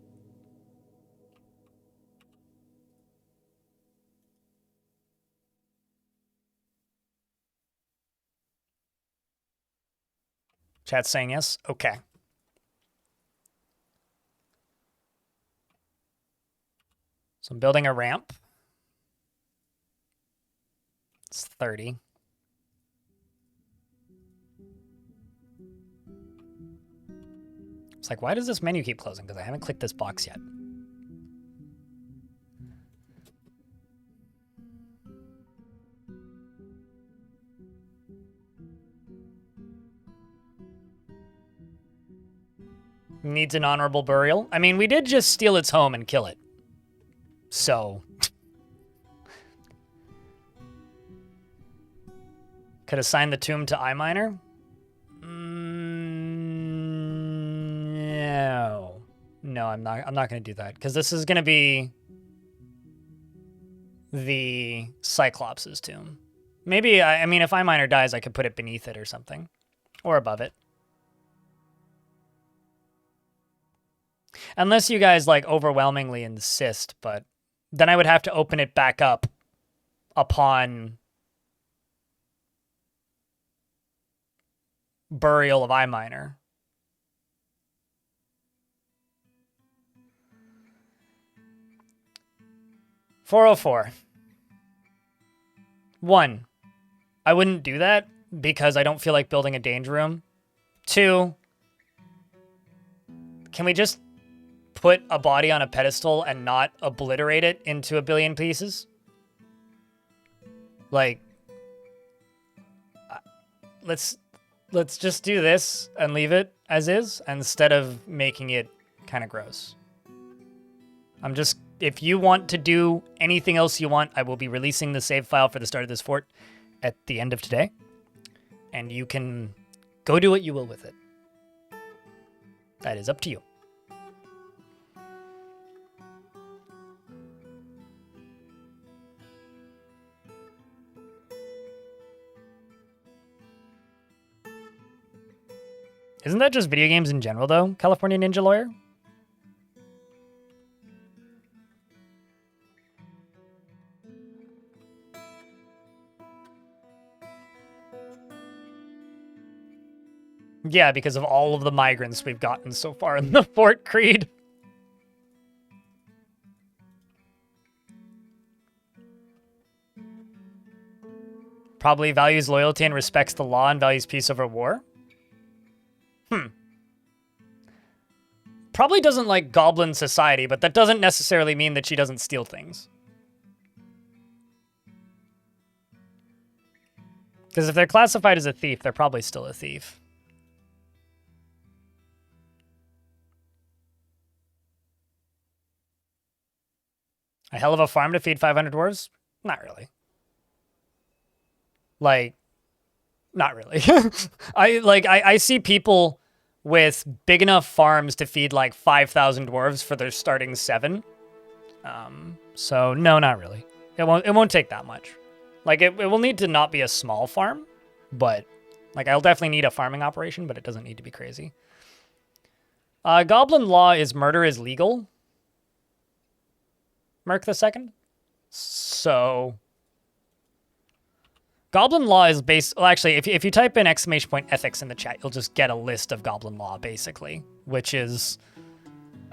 Chat's saying yes? Okay. So I'm building a ramp. It's 30. It's like, why does this menu keep closing? Because I haven't clicked this box yet. Needs an honorable burial. I mean, we did just steal its home and kill it. So... Could assign the tomb to iMiner. No, I'm not going to do that because this is going to be the Cyclops' tomb. Maybe, I mean, if iMiner dies, I could put it beneath it or something. Or above it. Unless you guys, like, overwhelmingly insist, but then I would have to open it back up upon burial of iMiner. $404. 1, I wouldn't do that because I don't feel like building a danger room. 2, can we just put a body on a pedestal and not obliterate it into a billion pieces? Like, let's just do this and leave it as is instead of making it kind of gross. If you want to do anything else you want, I will be releasing the save file for the start of this fort at the end of today. And you can go do what you will with it. That is up to you. Isn't that just video games in general, though, California Ninja Lawyer? Yeah, because of all of the migrants we've gotten so far in the Fort Creed. Probably values loyalty and respects the law and values peace over war. Probably doesn't like goblin society, but that doesn't necessarily mean that she doesn't steal things. Because if they're classified as a thief, they're probably still a thief. A hell of a farm to feed 500 dwarves? Not really. Like, not really. I see people with big enough farms to feed like 5,000 dwarves for their starting 7. So no, not really. It won't take that much. Like it will need to not be a small farm, but like I'll definitely need a farming operation, but it doesn't need to be crazy. Goblin law is murder is legal. Merc the Second. So Goblin law is based... Well, actually, if you type in ! ethics in the chat, you'll just get a list of Goblin law, basically. Which is...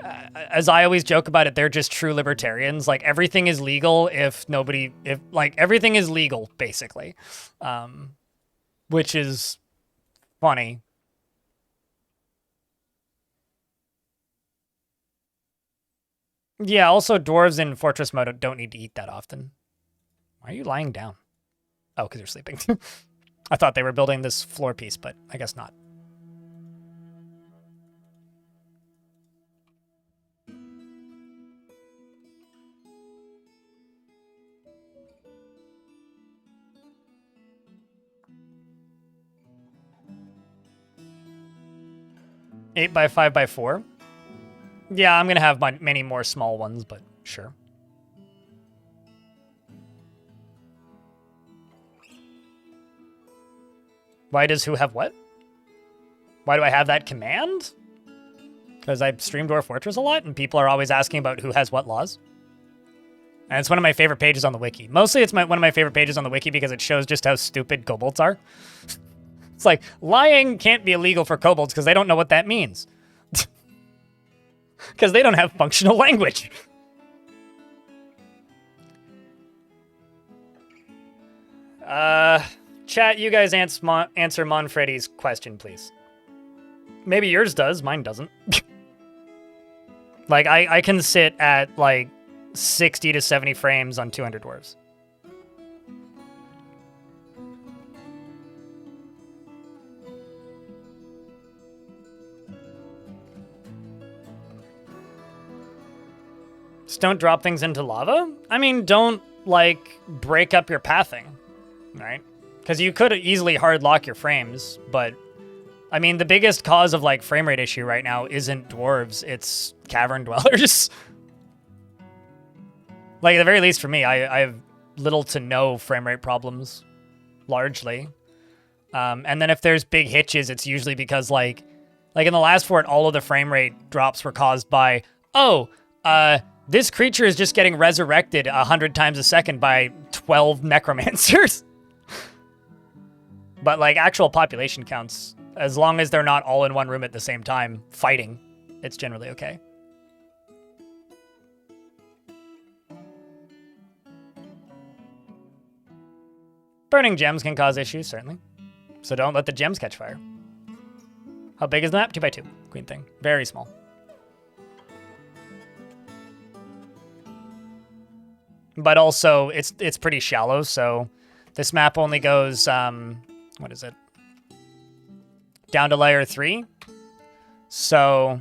as I always joke about it, they're just true libertarians. Like, everything is legal everything is legal, basically. Which is funny. Yeah, also dwarves in Fortress mode don't need to eat that often. Why are you lying down? Oh, because you're sleeping. I thought they were building this floor piece, but I guess not. Eight by 5 by 4. Yeah, I'm gonna have many more small ones, but sure. Why does who have what? Why do I have that command? Because I stream Dwarf Fortress a lot, and people are always asking about who has what laws. And it's one of my favorite pages on the wiki. Mostly it's one of my favorite pages on the wiki because it shows just how stupid kobolds are. It's like, lying can't be illegal for kobolds because they don't know what that means. Because they don't have functional language. Chat, you guys answer Monfreddy's question, please. Maybe yours does, mine doesn't. Like, I can sit at, like, 60 to 70 frames on 200 dwarves. Just don't drop things into lava? I mean, don't, like, break up your pathing, right? Because you could easily hard lock your frames, but I mean, the biggest cause of like frame rate issue right now isn't dwarves, it's cavern dwellers. Like, at the very least for me, I have little to no frame rate problems, largely. And then if there's big hitches, it's usually because like in the last fort, all of the frame rate drops were caused by, this creature is just getting resurrected 100 times a second by 12 necromancers. But like actual population counts, as long as they're not all in one room at the same time fighting, it's generally okay. Burning gems can cause issues, certainly. So don't let the gems catch fire. How big is the map? 2x2. Queen thing. Very small. But also, it's pretty shallow, so this map only goes, what is it? Down to layer 3. So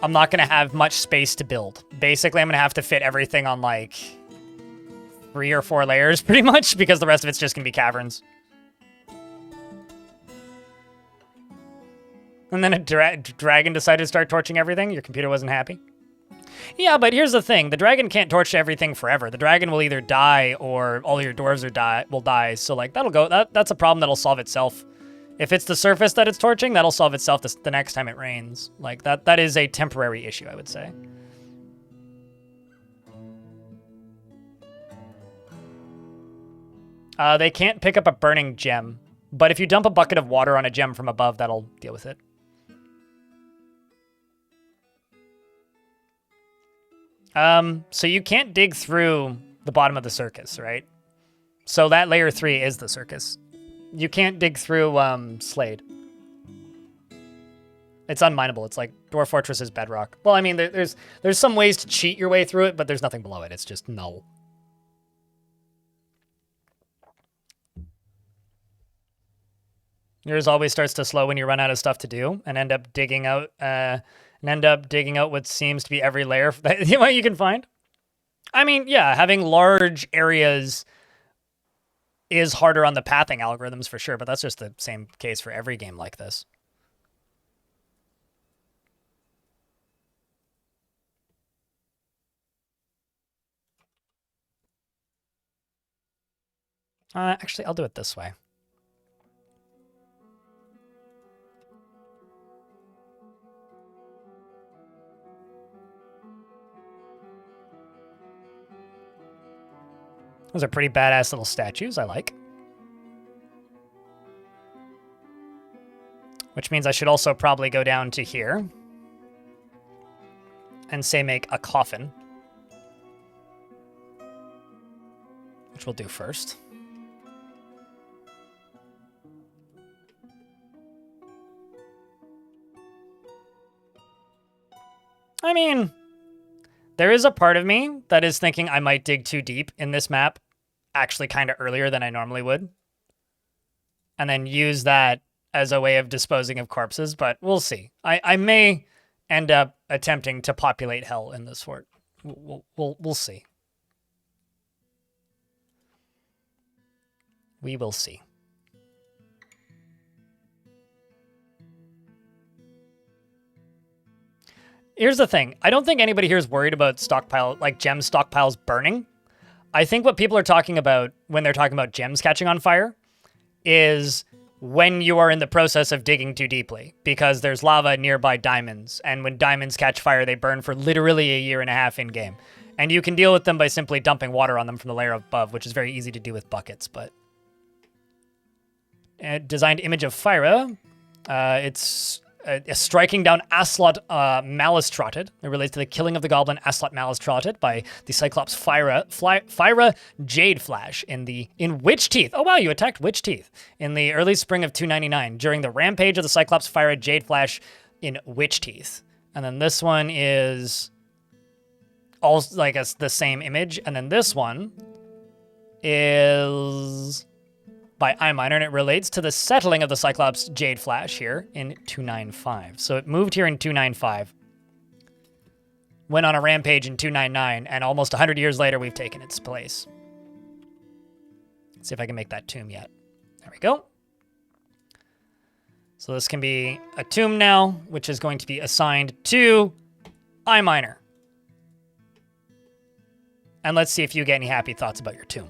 I'm not going to have much space to build. Basically, I'm going to have to fit everything on, like, 3 or 4 layers, pretty much, because the rest of it's just going to be caverns. And then a dragon decided to start torching everything. Your computer wasn't happy. Yeah, but here's the thing. The dragon can't torch everything forever. The dragon will either die or all your dwarves will die. So, like, that'll go. That's a problem that'll solve itself. If it's the surface that it's torching, that'll solve itself the next time it rains. Like, that is a temporary issue, I would say. They can't pick up a burning gem. But if you dump a bucket of water on a gem from above, that'll deal with it. So you can't dig through the bottom of the circus, right? So that layer 3 is the circus. You can't dig through, Slade. It's unmineable. It's like Dwarf Fortress is bedrock. Well, I mean, there's some ways to cheat your way through it, but there's nothing below it. It's just null. Yours always starts to slow when you run out of stuff to do and end up digging out, what seems to be every layer that you can find. I mean, yeah, having large areas is harder on the pathing algorithms for sure, but that's just the same case for every game like this. Actually, I'll do it this way. Those are pretty badass little statues, I like. Which means I should also probably go down to here and say make a coffin. Which we'll do first. I mean, there is a part of me that is thinking I might dig too deep in this map, actually kind of earlier than I normally would. And then use that as a way of disposing of corpses, but we'll see. I may end up attempting to populate hell in this fort. We'll see. We will see. Here's the thing. I don't think anybody here is worried about gem stockpiles burning. I think what people are talking about when they're talking about gems catching on fire is when you are in the process of digging too deeply, because there's lava nearby diamonds, and when diamonds catch fire, they burn for literally a year and a half in-game. And you can deal with them by simply dumping water on them from the layer above, which is very easy to do with buckets, but... designed image of Fyra. It's striking down Aslot Malistrotted. It relates to the killing of the goblin Aslot Malistrotted by the Cyclops Fyra Jade Flash in Witch Teeth. Oh wow, you attacked Witch Teeth in the early spring of 299 during the rampage of the Cyclops Fyra Jade Flash in Witch Teeth. And then this one is also like the same image, and then this one is by iMiner, and it relates to the settling of the Cyclops Jade Flash here in 295. So it moved here in 295, went on a rampage in 299, and almost 100 years later, we've taken its place. See if I can make that tomb yet. There we go. So this can be a tomb now, which is going to be assigned to iMiner. And let's see if you get any happy thoughts about your tomb.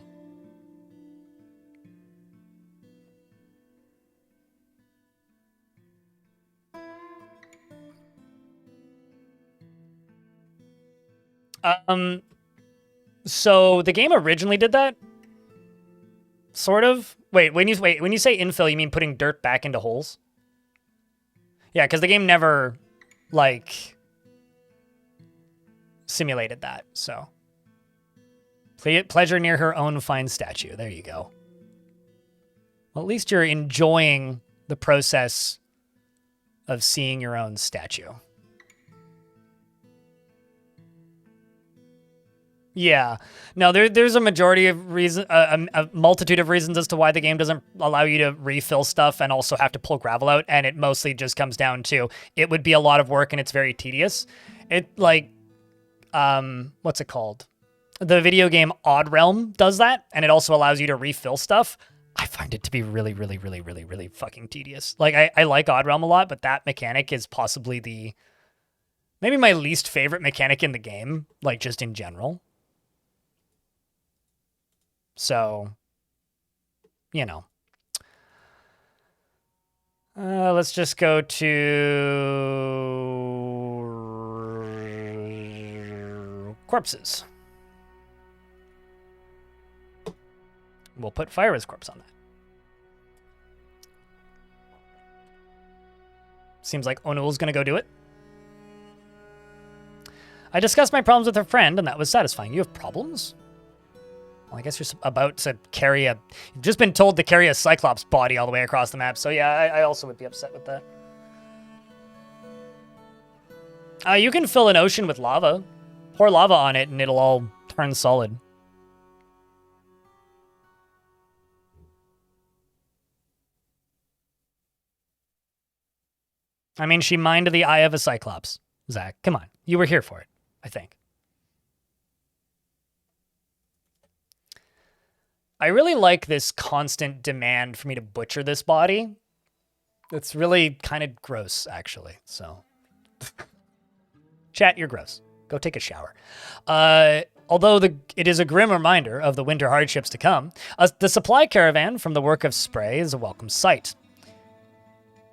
So the game originally did that, sort of. Wait, when you say infill, you mean putting dirt back into holes? Yeah, because the game never, like, simulated that. So, pleasure near her own fine statue. There you go. Well, at least you're enjoying the process of seeing your own statue. Yeah. No, there's a majority of reason, a multitude of reasons as to why the game doesn't allow you to refill stuff and also have to pull gravel out. And it mostly just comes down to it would be a lot of work and it's very tedious. It like, what's it called? The video game Odd Realm does that, and it also allows you to refill stuff. I find it to be really, really, really, really, really fucking tedious. Like I like Odd Realm a lot, but that mechanic is possibly maybe my least favorite mechanic in the game, like just in general. So, you know. Let's just go to corpses. We'll put Fyra's corpse on that. Seems like Onul's gonna go do it. I discussed my problems with her friend, and that was satisfying. You have problems? Well, I guess you're about to carry you've just been told to carry a Cyclops body all the way across the map, so yeah, I also would be upset with that. You can fill an ocean with lava. Pour lava on it and it'll all turn solid. I mean, she mined the eye of a Cyclops. Zach, come on. You were here for it, I think. I really like this constant demand for me to butcher this body. It's really kind of gross, actually, so. Chat, you're gross. Go take a shower. Although it is a grim reminder of the winter hardships to come, the supply caravan from the work of Spray is a welcome sight.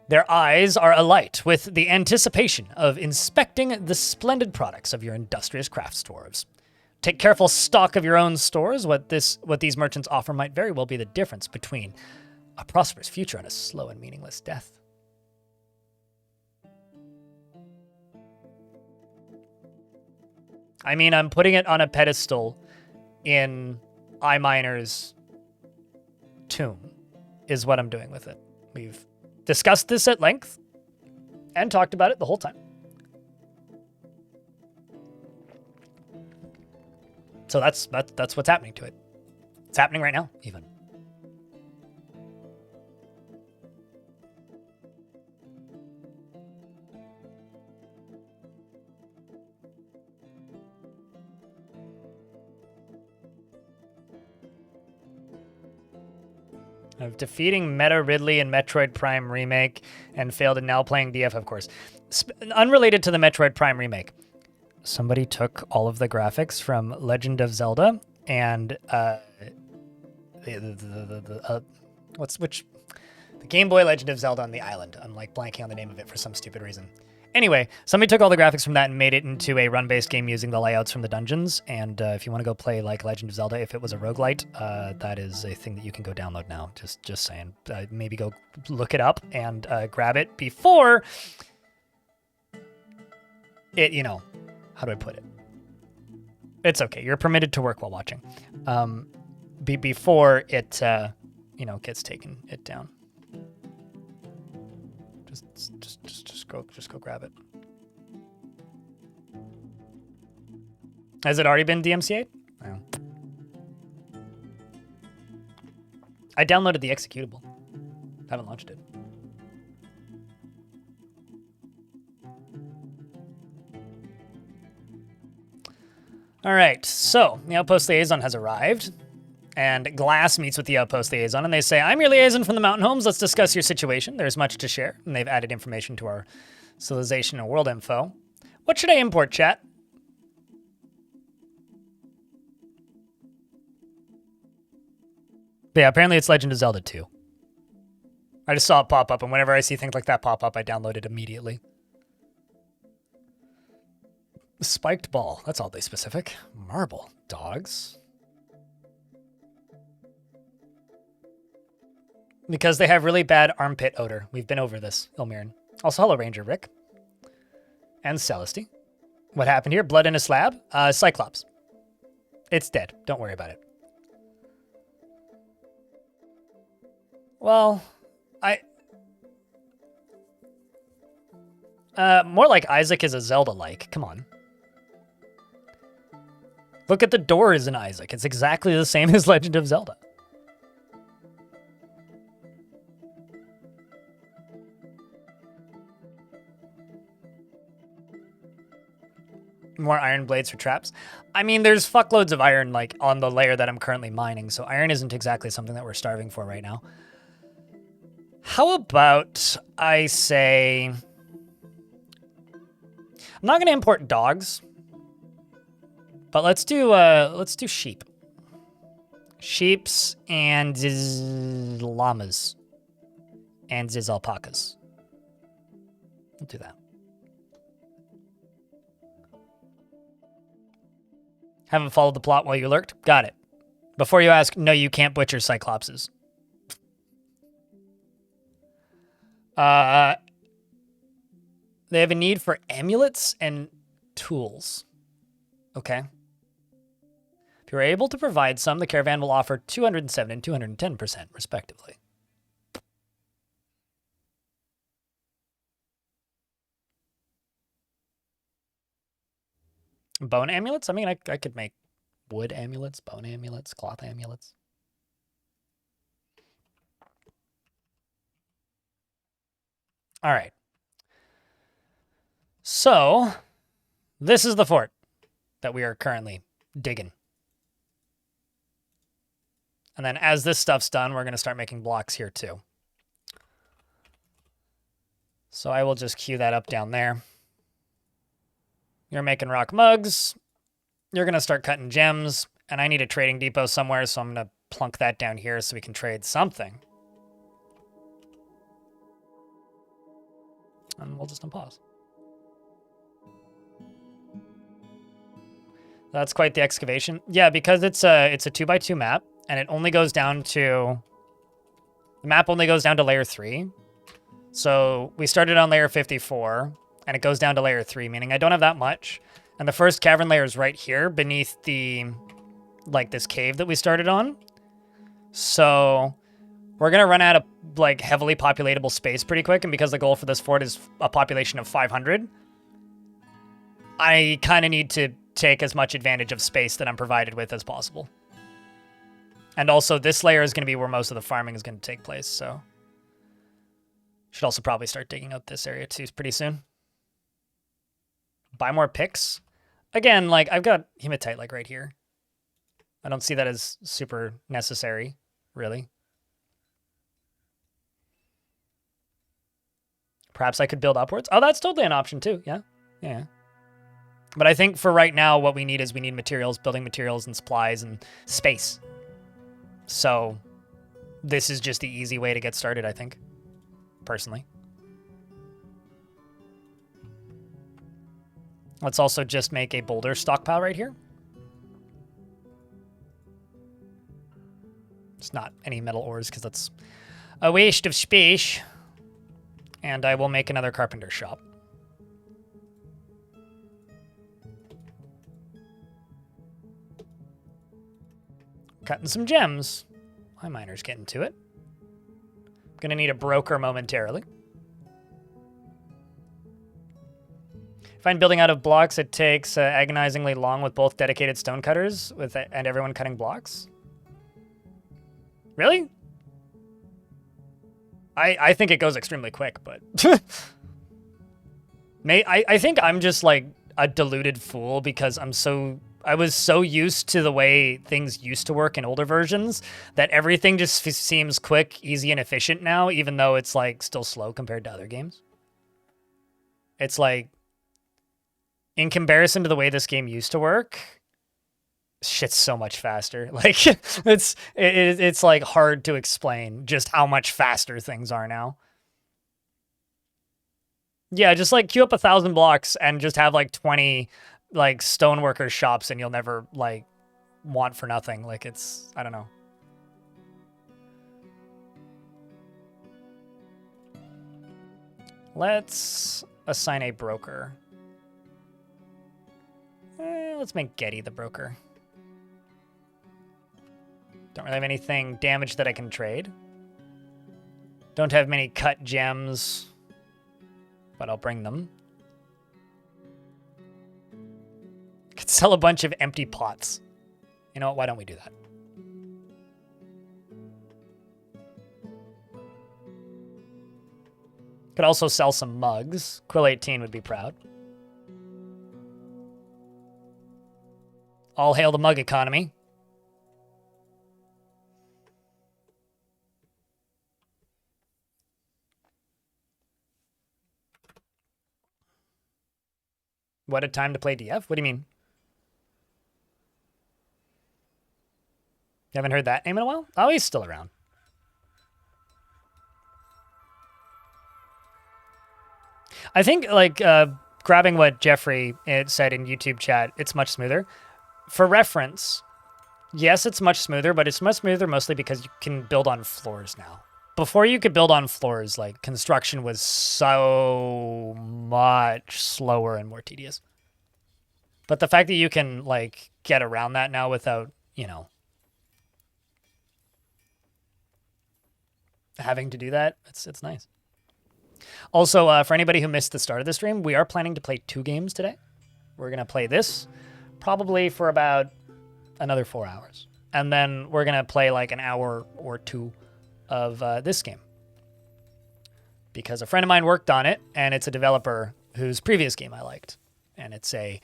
Their eyes are alight with the anticipation of inspecting the splendid products of your industrious craft stores. Take careful stock of your own stores. What these merchants offer might very well be the difference between a prosperous future and a slow and meaningless death. I mean, I'm putting it on a pedestal in iMiner's tomb, is what I'm doing with it. We've discussed this at length and talked about it the whole time. So that's what's happening to it. It's happening right now, even. Of defeating Meta Ridley in Metroid Prime Remake and failed and now playing DF, of course. Unrelated to the Metroid Prime Remake. Somebody took all of the graphics from Legend of Zelda and the Game Boy Legend of Zelda on the Island. I'm like blanking on the name of it for some stupid reason. Anyway, somebody took all the graphics from that and made it into a run-based game using the layouts from the dungeons. And if you want to go play like Legend of Zelda, if it was a roguelite, that is a thing that you can go download now. Just saying. Maybe go look it up and grab it before it, you know, how do I put it? It's okay. You're permitted to work while watching. Before it, you know, gets taken it down. Just go grab it. Has it already been DMCA'd? No. I downloaded the executable. Haven't launched it. All right, so the Outpost Liaison has arrived. And Glass meets with the Outpost liaison, and they say, I'm your liaison from the Mountain Homes. Let's discuss your situation. There's much to share. And they've added information to our civilization and world info. What should I import, chat? But yeah, apparently it's Legend of Zelda 2. I just saw it pop up, and whenever I see things like that pop up, I download it immediately. Spiked ball. That's oddly specific. Marble. Dogs. Because they have really bad armpit odor. We've been over this, Ilmirin. Also, hello, Ranger Rick. And Celesty. What happened here? Blood in a slab? Cyclops. It's dead. Don't worry about it. Well, more like Isaac is a Zelda-like. Come on. Look at the doors in Isaac. It's exactly the same as Legend of Zelda. More iron blades for traps. I mean, there's fuckloads of iron like on the layer that I'm currently mining, so iron isn't exactly something that we're starving for right now. How about I say... I'm not going to import dogs, but let's do sheep. Sheeps and llamas and alpacas. We'll do that. Haven't followed the plot while you lurked? Got it. Before you ask, no, you can't butcher Cyclopses. They have a need for amulets and tools. Okay. If you're able to provide some, the caravan will offer 207 and 210%, respectively. Bone amulets? I mean, I could make wood amulets, bone amulets, cloth amulets. All right. So, this is the fort that we are currently digging. And then as this stuff's done, we're going to start making blocks here too. So I will just queue that up down there. You're making rock mugs. You're going to start cutting gems. And I need a trading depot somewhere, so I'm going to plunk that down here so we can trade something. And we'll just unpause. That's quite the excavation. Yeah, because it's a 2x2 map, and it only goes down to... The map only goes down to layer 3. So we started on layer 54, and it goes down to layer 3, meaning I don't have that much. And the first cavern layer is right here beneath the, like, this cave that we started on. So we're going to run out of, like, heavily populatable space pretty quick. And because the goal for this fort is a population of 500, I kind of need to take as much advantage of space that I'm provided with as possible. And also, this layer is going to be where most of the farming is going to take place, so... Should also probably start digging out this area, too, pretty soon. Buy more picks. Again, like, I've got hematite, like, right here. I don't see that as super necessary, really. Perhaps I could build upwards. Oh, that's totally an option, too. Yeah. Yeah. But I think for right now, what we need is we need materials, building materials and supplies and space. So this is just the easy way to get started, I think, personally. Let's also just make a boulder stockpile right here. It's not any metal ores because that's a waste of space. And I will make another carpenter shop. Cutting some gems. My miner's getting to it. Gonna need a broker momentarily. Find building out of blocks, it takes agonizingly long with both dedicated stonecutters and everyone cutting blocks. Really? I think it goes extremely quick, but... I think I'm just like a deluded fool because I'm so I was so used to the way things used to work in older versions that everything just seems quick, easy, and efficient now, even though it's like still slow compared to other games. It's like, in comparison to the way this game used to work, shit's so much faster. Like it's like hard to explain just how much faster things are now. Yeah, just like queue up 1,000 blocks and just have like 20 like stoneworker shops and you'll never like want for nothing. Like it's, I don't know. Let's assign a broker. Let's make Getty the broker. Don't really have anything damaged that I can trade. Don't have many cut gems, but I'll bring them. Could sell a bunch of empty pots. You know what? Why don't we do that? Could also sell some mugs. Quill 18 would be proud. All hail the mug economy. What a time to play DF? What do you mean? You haven't heard that name in a while? Oh, he's still around. I think, like, grabbing what Jeffrey said in YouTube chat, it's much smoother. For reference, yes, it's much smoother, but it's much smoother mostly because you can build on floors now. Before you could build on floors, like, construction was so much slower and more tedious. But the fact that you can, like, get around that now without, you know, having to do that, it's nice. Also, for anybody who missed the start of the stream, we are planning to play 2 games today. We're going to play this probably for about another 4 hours. And then we're going to play like an hour or 2 of this game. Because a friend of mine worked on it, and it's a developer whose previous game I liked. And it's a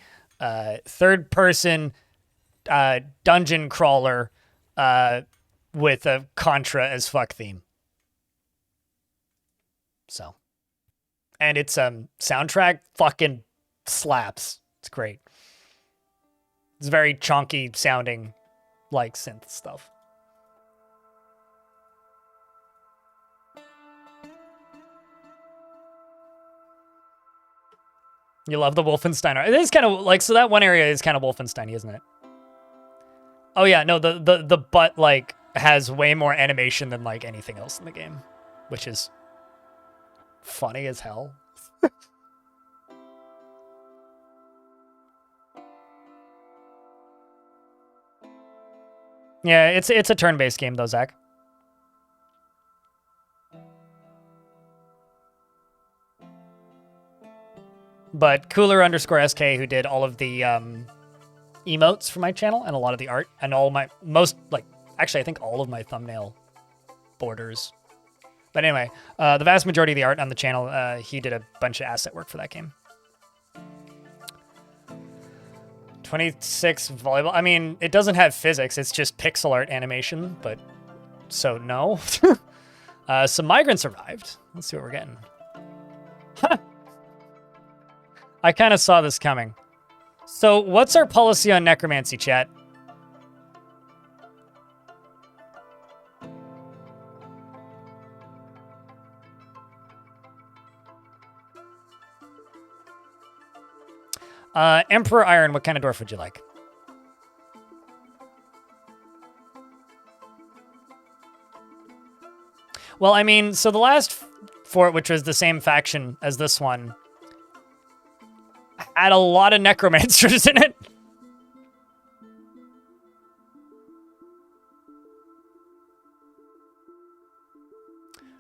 third-person dungeon crawler with a Contra as fuck theme. So, and its soundtrack fucking slaps. It's great. It's very chonky sounding, like synth stuff. You love the Wolfenstein art. It is kind of like, so that one area is kind of Wolfenstein, isn't it? Oh yeah, no, the butt like has way more animation than like anything else in the game, which is funny as hell. Yeah, it's a turn-based game though, Zach. But Cooler_SK, who did all of the emotes for my channel and a lot of the art and all my actually I think all of my thumbnail borders. But anyway, the vast majority of the art on the channel, he did a bunch of asset work for that game. 26 volleyball. I mean, it doesn't have physics. It's just pixel art animation, but so no. Some migrants arrived. Let's see what we're getting. I kind of saw this coming. So what's our policy on necromancy, chat? Emperor Iron, what kind of dwarf would you like? Well, I mean, so the last fort, which was the same faction as this one, had a lot of necromancers in it.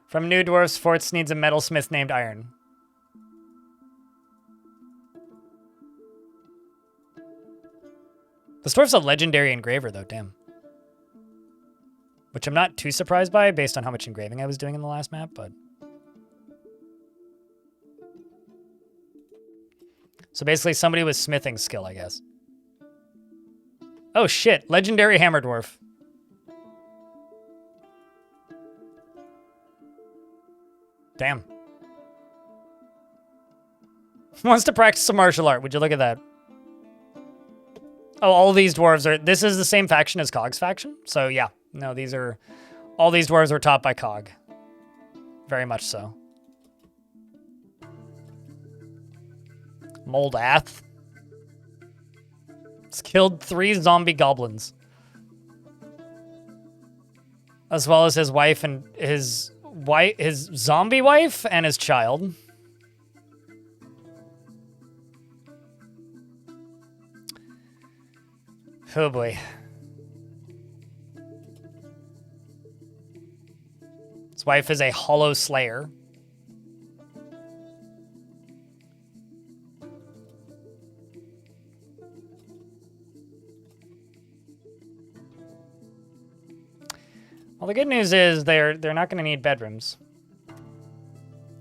From New Dwarf's Forts needs a metalsmith named Iron. This dwarf's a legendary engraver, though, damn. Which I'm not too surprised by, based on how much engraving I was doing in the last map, but... So basically somebody with smithing skill, I guess. Oh shit, legendary hammer dwarf. Damn. Wants to practice some martial art. Would you look at that? Oh, all these dwarves are... This is the same faction as Cog's faction. So, yeah. No, these are... All these dwarves were taught by Cog. Very much so. Moldath. It's killed 3 zombie goblins. As well as his wife and his zombie wife and his child. Oh boy. His wife is a hollow slayer. Well, the good news is they're not going to need bedrooms.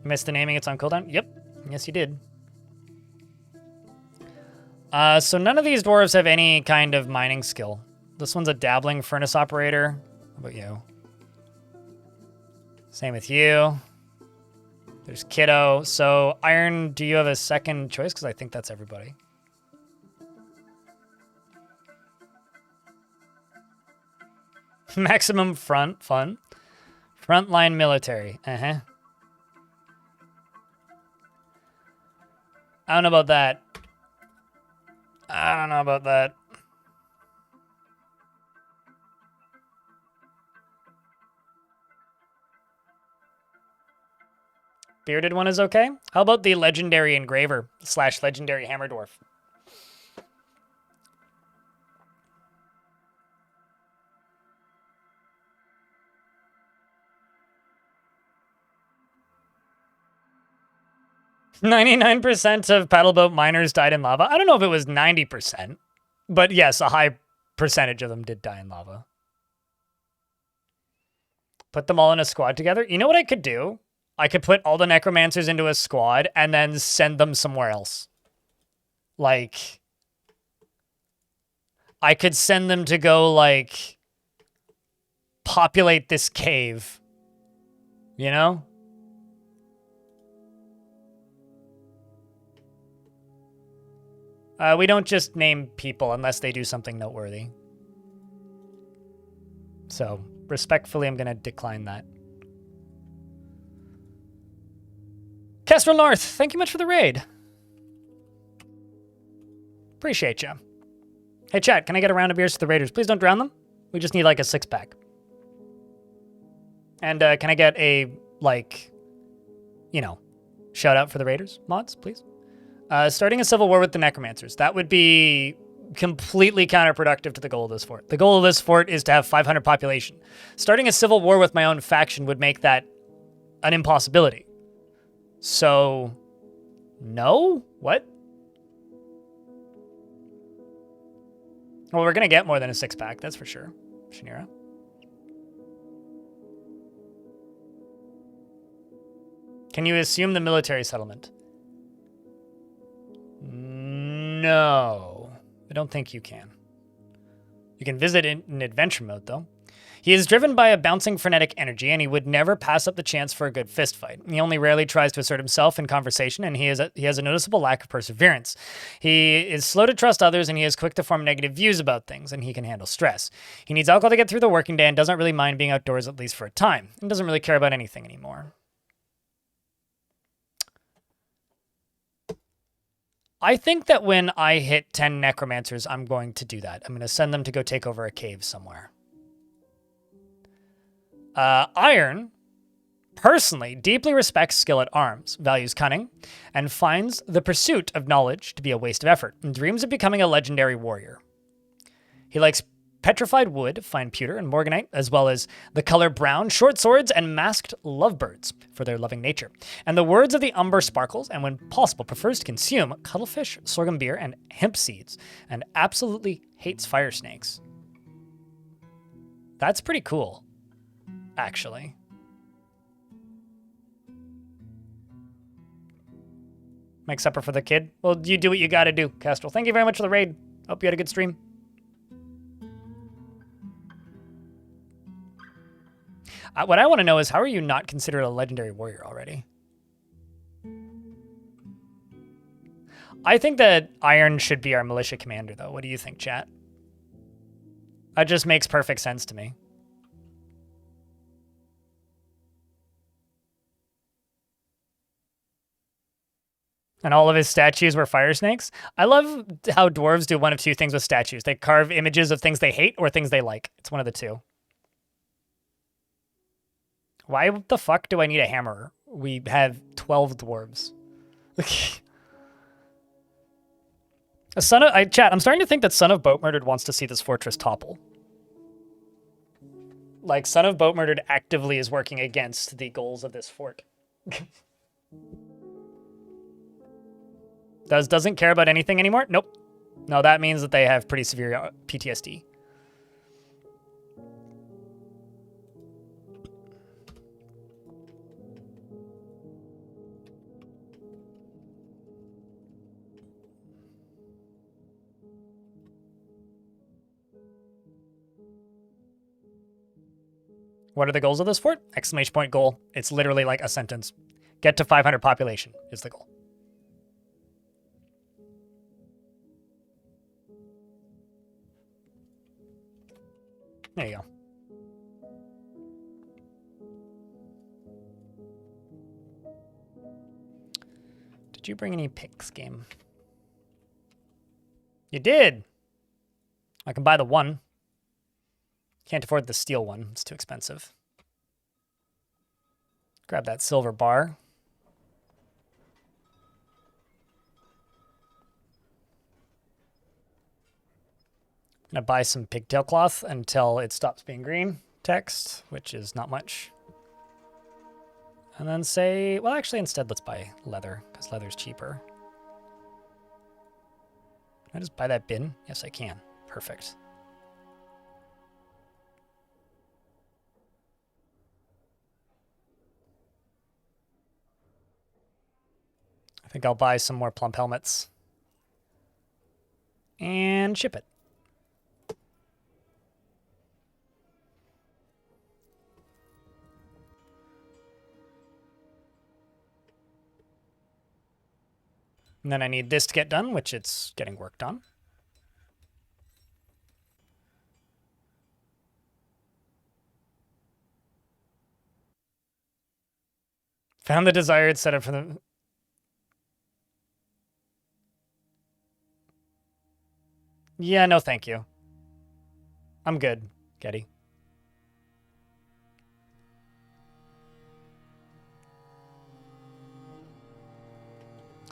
Missed the naming, it's on cooldown? Yep. Yes, you did. So none of these dwarves have any kind of mining skill. This one's a dabbling furnace operator. How about you? Same with you. There's Kiddo. So, Iron, do you have a second choice? Because I think that's everybody. Maximum fun. Frontline military. Uh-huh. I don't know about that. I don't know about that. Bearded one is okay. How about the legendary engraver / legendary hammer dwarf? "99% of paddleboat miners died in lava." I don't know if it was 90%, but yes, a high percentage of them did die in lava. Put them all in a squad together. You know what I could do? I could put all the necromancers into a squad and then send them somewhere else. Like, I could send them to go, like, populate this cave. You know? We don't just name people unless they do something noteworthy. So, respectfully, I'm going to decline that. Kestrel North, thank you much for the raid. Appreciate you. Hey, chat, can I get a round of beers to the raiders? Please don't drown them. We just need, like, a 6-pack. And can I get a, like, you know, shout out for the raiders mods, please? Starting a civil war with the necromancers. That would be completely counterproductive to the goal of this fort. The goal of this fort is to have 500 population. Starting a civil war with my own faction would make that an impossibility. So, no? What? Well, we're going to get more than a 6-pack, that's for sure. Shinira. Can you assume the military settlement? No. I don't think you can. You can visit it in adventure mode, though. He is driven by a bouncing frenetic energy, and he would never pass up the chance for a good fistfight. He only rarely tries to assert himself in conversation, and he has a noticeable lack of perseverance. He is slow to trust others, and he is quick to form negative views about things, and he can handle stress. He needs alcohol to get through the working day and doesn't really mind being outdoors, at least for a time, and doesn't really care about anything anymore. I think that when I hit 10 necromancers, I'm going to do that. I'm going to send them to go take over a cave somewhere. Iron, personally, deeply respects skill at arms, values cunning, and finds the pursuit of knowledge to be a waste of effort, and dreams of becoming a legendary warrior. He likes petrified wood, fine pewter, and morganite, as well as the color brown, short swords, and masked lovebirds for their loving nature. And the words of the umber sparkles, and when possible, prefers to consume cuttlefish, sorghum beer, and hemp seeds, and absolutely hates fire snakes. That's pretty cool, actually. Make supper for the kid? Well, you do what you gotta do, Kestrel. Thank you very much for the raid. Hope you had a good stream. What I want to know is, how are you not considered a legendary warrior already? I think that Iron should be our militia commander, though. What do you think, chat? That just makes perfect sense to me. And all of his statues were fire snakes. I love how dwarves do one of two things with statues. They carve images of things they hate or things they like. It's one of the two. Why the fuck do I need a hammer? We have 12 dwarves. Chat, I'm starting to think that Son of Boat Murdered wants to see this fortress topple. Like, Son of Boat Murdered actively is working against the goals of this fort. Doesn't care about anything anymore? Nope. No, that means that they have pretty severe PTSD. What are the goals of this fort? Exclamation point goal. It's literally like a sentence. Get to 500 population is the goal. There you go. Did you bring any picks, game? You did. I can buy the one. Can't afford the steel one. It's too expensive. Grab that silver bar. I'm going to buy some pigtail cloth until it stops being green text, which is not much. And then say, well, actually, instead, let's buy leather, because leather's cheaper. Can I just buy that bin? Yes, I can. Perfect. I think I'll buy some more plump helmets. And ship it. And then I need this to get done, which it's getting worked on. Found the desired setup for the... Yeah, no thank you. I'm good, Getty.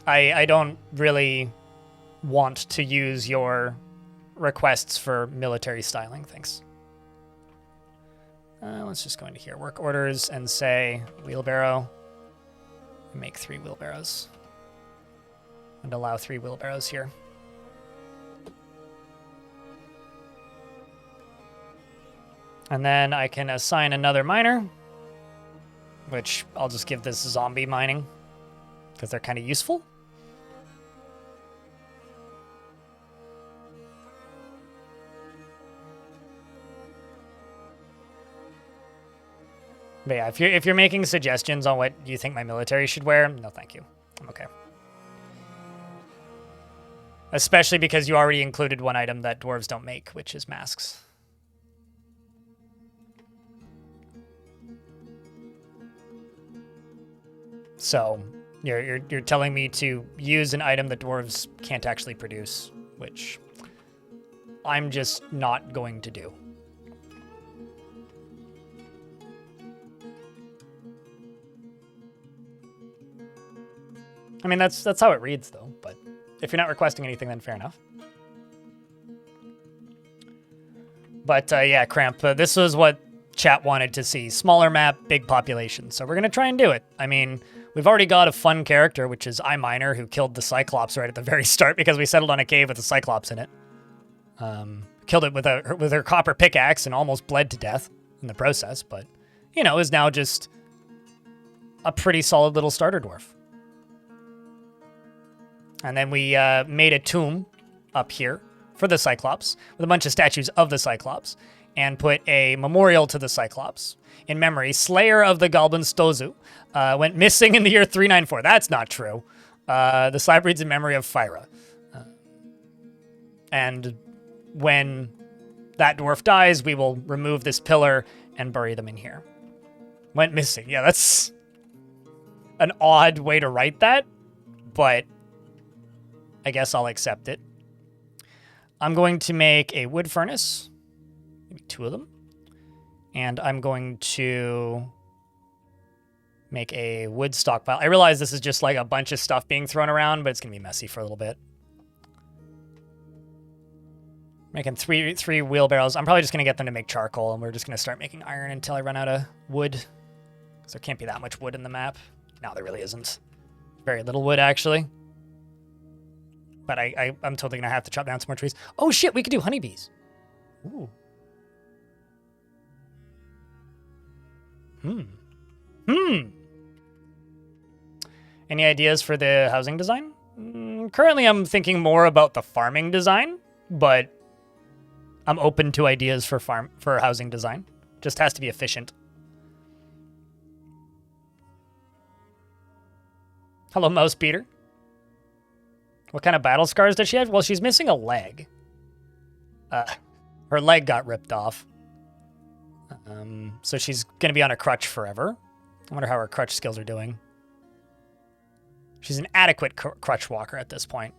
I don't really want to use your requests for military styling, thanks. Let's just go into here, work orders, and say wheelbarrow. Make 3 wheelbarrows. And allow 3 wheelbarrows here. And then I can assign another miner, which I'll just give this zombie mining, because they're kind of useful. But yeah, if you're making suggestions on what you think my military should wear, no thank you. I'm okay. Especially because you already included one item that dwarves don't make, which is masks. So you're telling me to use an item that dwarves can't actually produce, which I'm just not going to do. I mean, that's how it reads, though. But if you're not requesting anything, then fair enough. But yeah, Cramp, this was what chat wanted to see. Smaller map, big population. So we're going to try and do it. I mean, we've already got a fun character, which is iMiner, who killed the Cyclops right at the very start because we settled on a cave with a Cyclops in it. Killed it with her copper pickaxe and almost bled to death in the process. But, you know, is now just a pretty solid little starter dwarf. And then we made a tomb up here for the Cyclops with a bunch of statues of the Cyclops. and put a memorial to the Cyclops. In memory, Slayer of the Goblin Stozu went missing in the year 394. That's not true. The slab reads in memory of Fyra. And when that dwarf dies, we will remove this pillar and bury them in here. Went missing. Yeah, that's an odd way to write that, but I guess I'll accept it. I'm going to make a wood furnace, maybe 2 of them, and I'm going to make a wood stockpile. I realize this is just like a bunch of stuff being thrown around, but it's going to be messy for a little bit. Making three wheelbarrows. I'm probably just going to get them to make charcoal, and we're just going to start making iron until I run out of wood. Because there can't be that much wood in the map. No, there really isn't. Very little wood, actually. But I'm totally going to have to chop down some more trees. Oh, shit, we could do honeybees. Ooh. Any ideas for the housing design? Currently, I'm thinking more about the farming design, but I'm open to ideas for housing design. Just has to be efficient. Hello, Mouse Beater. What kind of battle scars does she have? Well, she's missing a leg. Her leg got ripped off. So she's going to be on a crutch forever. I wonder how her crutch skills are doing. She's an adequate crutch walker at this point.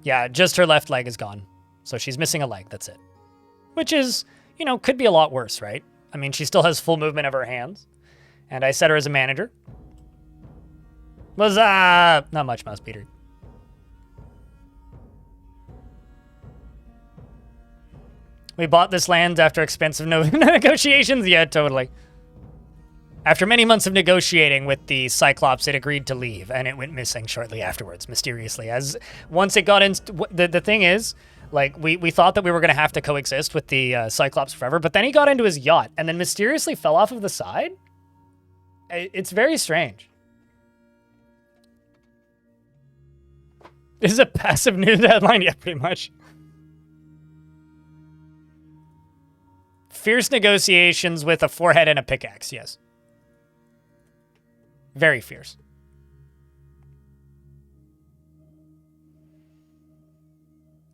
Yeah, just her left leg is gone. So she's missing a leg, that's it. Which is, you know, could be a lot worse, right? I mean, she still has full movement of her hands. And I set her as a manager. What's up? Not much, Mouse Beater. We bought this land after expensive negotiations? Yeah, totally. After many months of negotiating with the Cyclops, it agreed to leave, and it went missing shortly afterwards, mysteriously. As once it got into... The thing is, like, we thought that we were going to have to coexist with the Cyclops forever, but then he got into his yacht, and then mysteriously fell off of the side? It's very strange. This is a passive news headline? Yeah, pretty much. Fierce negotiations with a forehead and a pickaxe, yes. Very fierce.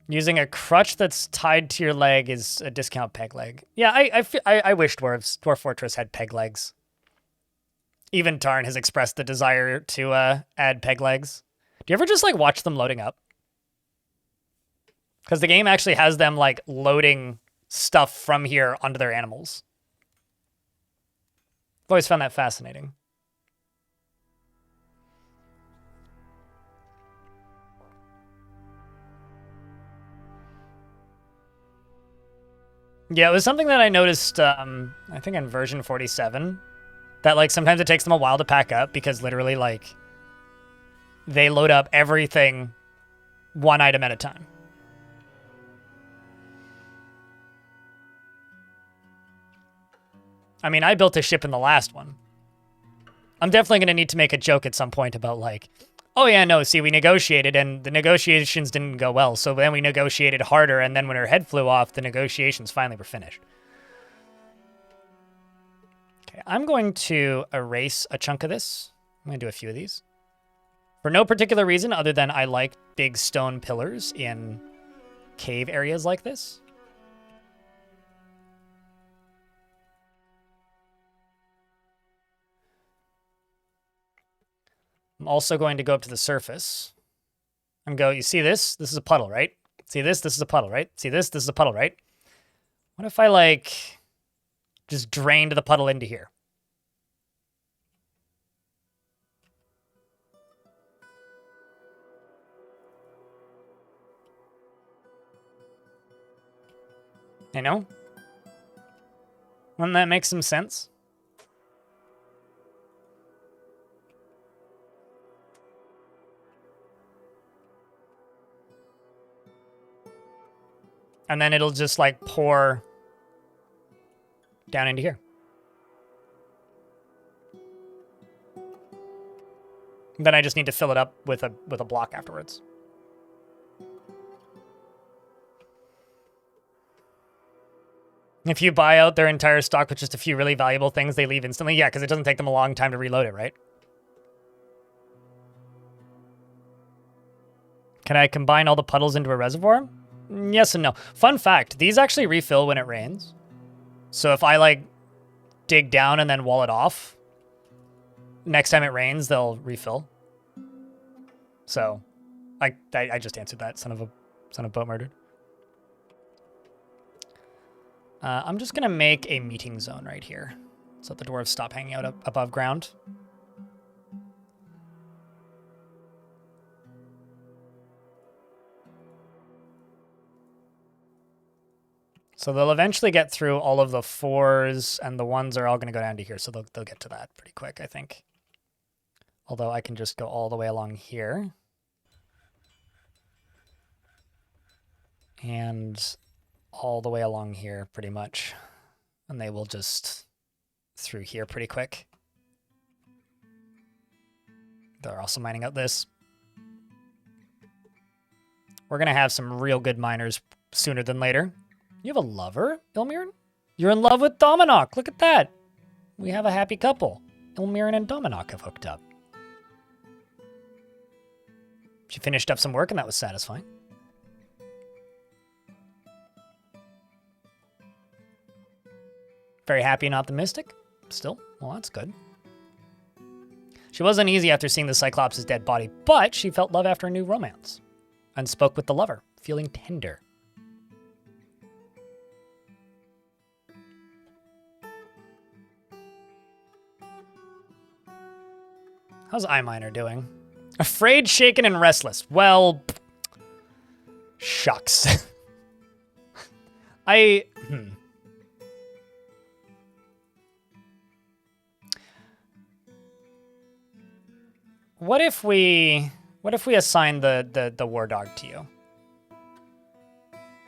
Using a crutch that's tied to your leg is a discount peg leg. Yeah, I wish Dwarf Fortress had peg legs. Even Tarn has expressed the desire to add peg legs. Do you ever just, like, watch them loading up? Because the game actually has them, like, loading stuff from here onto their animals. I've always found that fascinating. Yeah, it was something that I noticed, I think in version 47, that, like, sometimes it takes them a while to pack up because literally, like, they load up everything one item at a time. I mean, I built a ship in the last one. I'm definitely going to need to make a joke at some point about, like, oh, yeah, no, see, we negotiated, and the negotiations didn't go well, so then we negotiated harder, and then when her head flew off, the negotiations finally were finished. Okay, I'm going to erase a chunk of this. I'm going to do a few of these. For no particular reason other than I like big stone pillars in cave areas like this. I'm also going to go up to the surface and go, you see this? This is a puddle, right? See this? This is a puddle, right? See this? This is a puddle, right? What if I, like, just drained the puddle into here? You know? Wouldn't that make some sense? And then it'll just, like, pour down into here. Then I just need to fill it up with a block afterwards. If you buy out their entire stock with just a few really valuable things, they leave instantly. Yeah, because it doesn't take them a long time to reload it, right? Can I combine all the puddles into a reservoir? Yes and no. Fun fact, these actually refill when it rains. So if I, like, dig down and then wall it off, next time it rains, they'll refill. So, I just answered that, son of boat murdered. I'm just gonna make a meeting zone right here, so that the dwarves stop hanging out above ground. So they'll eventually get through all of the 4s, and the 1s are all going to go down to here, so they'll get to that pretty quick, I think. Although I can just go all the way along here. And all the way along here, pretty much. And they will just through here pretty quick. They're also mining out this. We're going to have some real good miners sooner than later. You have a lover, Ilmirin? You're in love with Dominok. Look at that. We have a happy couple. Ilmirin and Dominok have hooked up. She finished up some work and that was satisfying. Very happy and optimistic. Still, well, that's good. She was uneasy after seeing the Cyclops' dead body, but she felt love after a new romance and spoke with the lover, feeling tender. How's iMiner doing? Afraid, shaken, and restless. Well, shucks. What if we assign the war dog to you?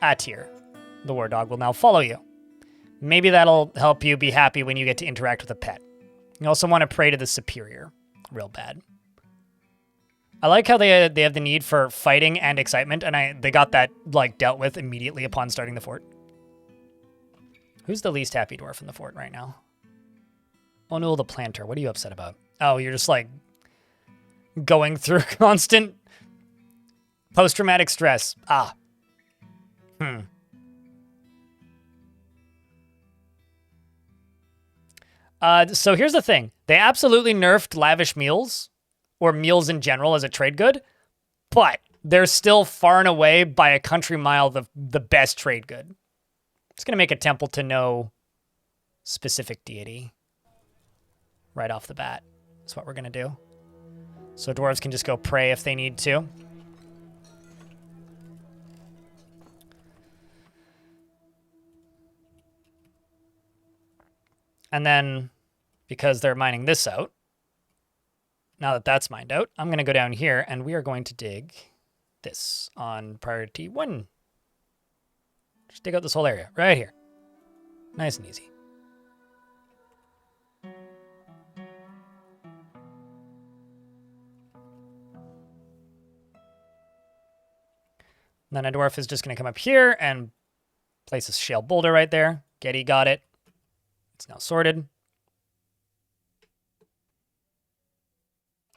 A tier. The war dog will now follow you. Maybe that'll help you be happy when you get to interact with a pet. You also want to pray to the superior. Real bad. I like how they have the need for fighting and excitement, and they got that like dealt with immediately upon starting the fort. Who's the least happy dwarf in the fort right now? Onul the planter. What are you upset about? Oh, you're just like going through constant post-traumatic stress. Ah. So here's the thing. They absolutely nerfed lavish meals, or meals in general as a trade good, but they're still far and away by a country mile the best trade good. Just going to make a temple to no specific deity right off the bat. That's what we're going to do. So dwarves can just go pray if they need to. And then, because they're mining this out, now that that's mined out, I'm going to go down here, and we are going to dig this on priority 1. Just dig out this whole area, right here. Nice and easy. And then a dwarf is just going to come up here and place a shale boulder right there. Getty got it. It's now sorted.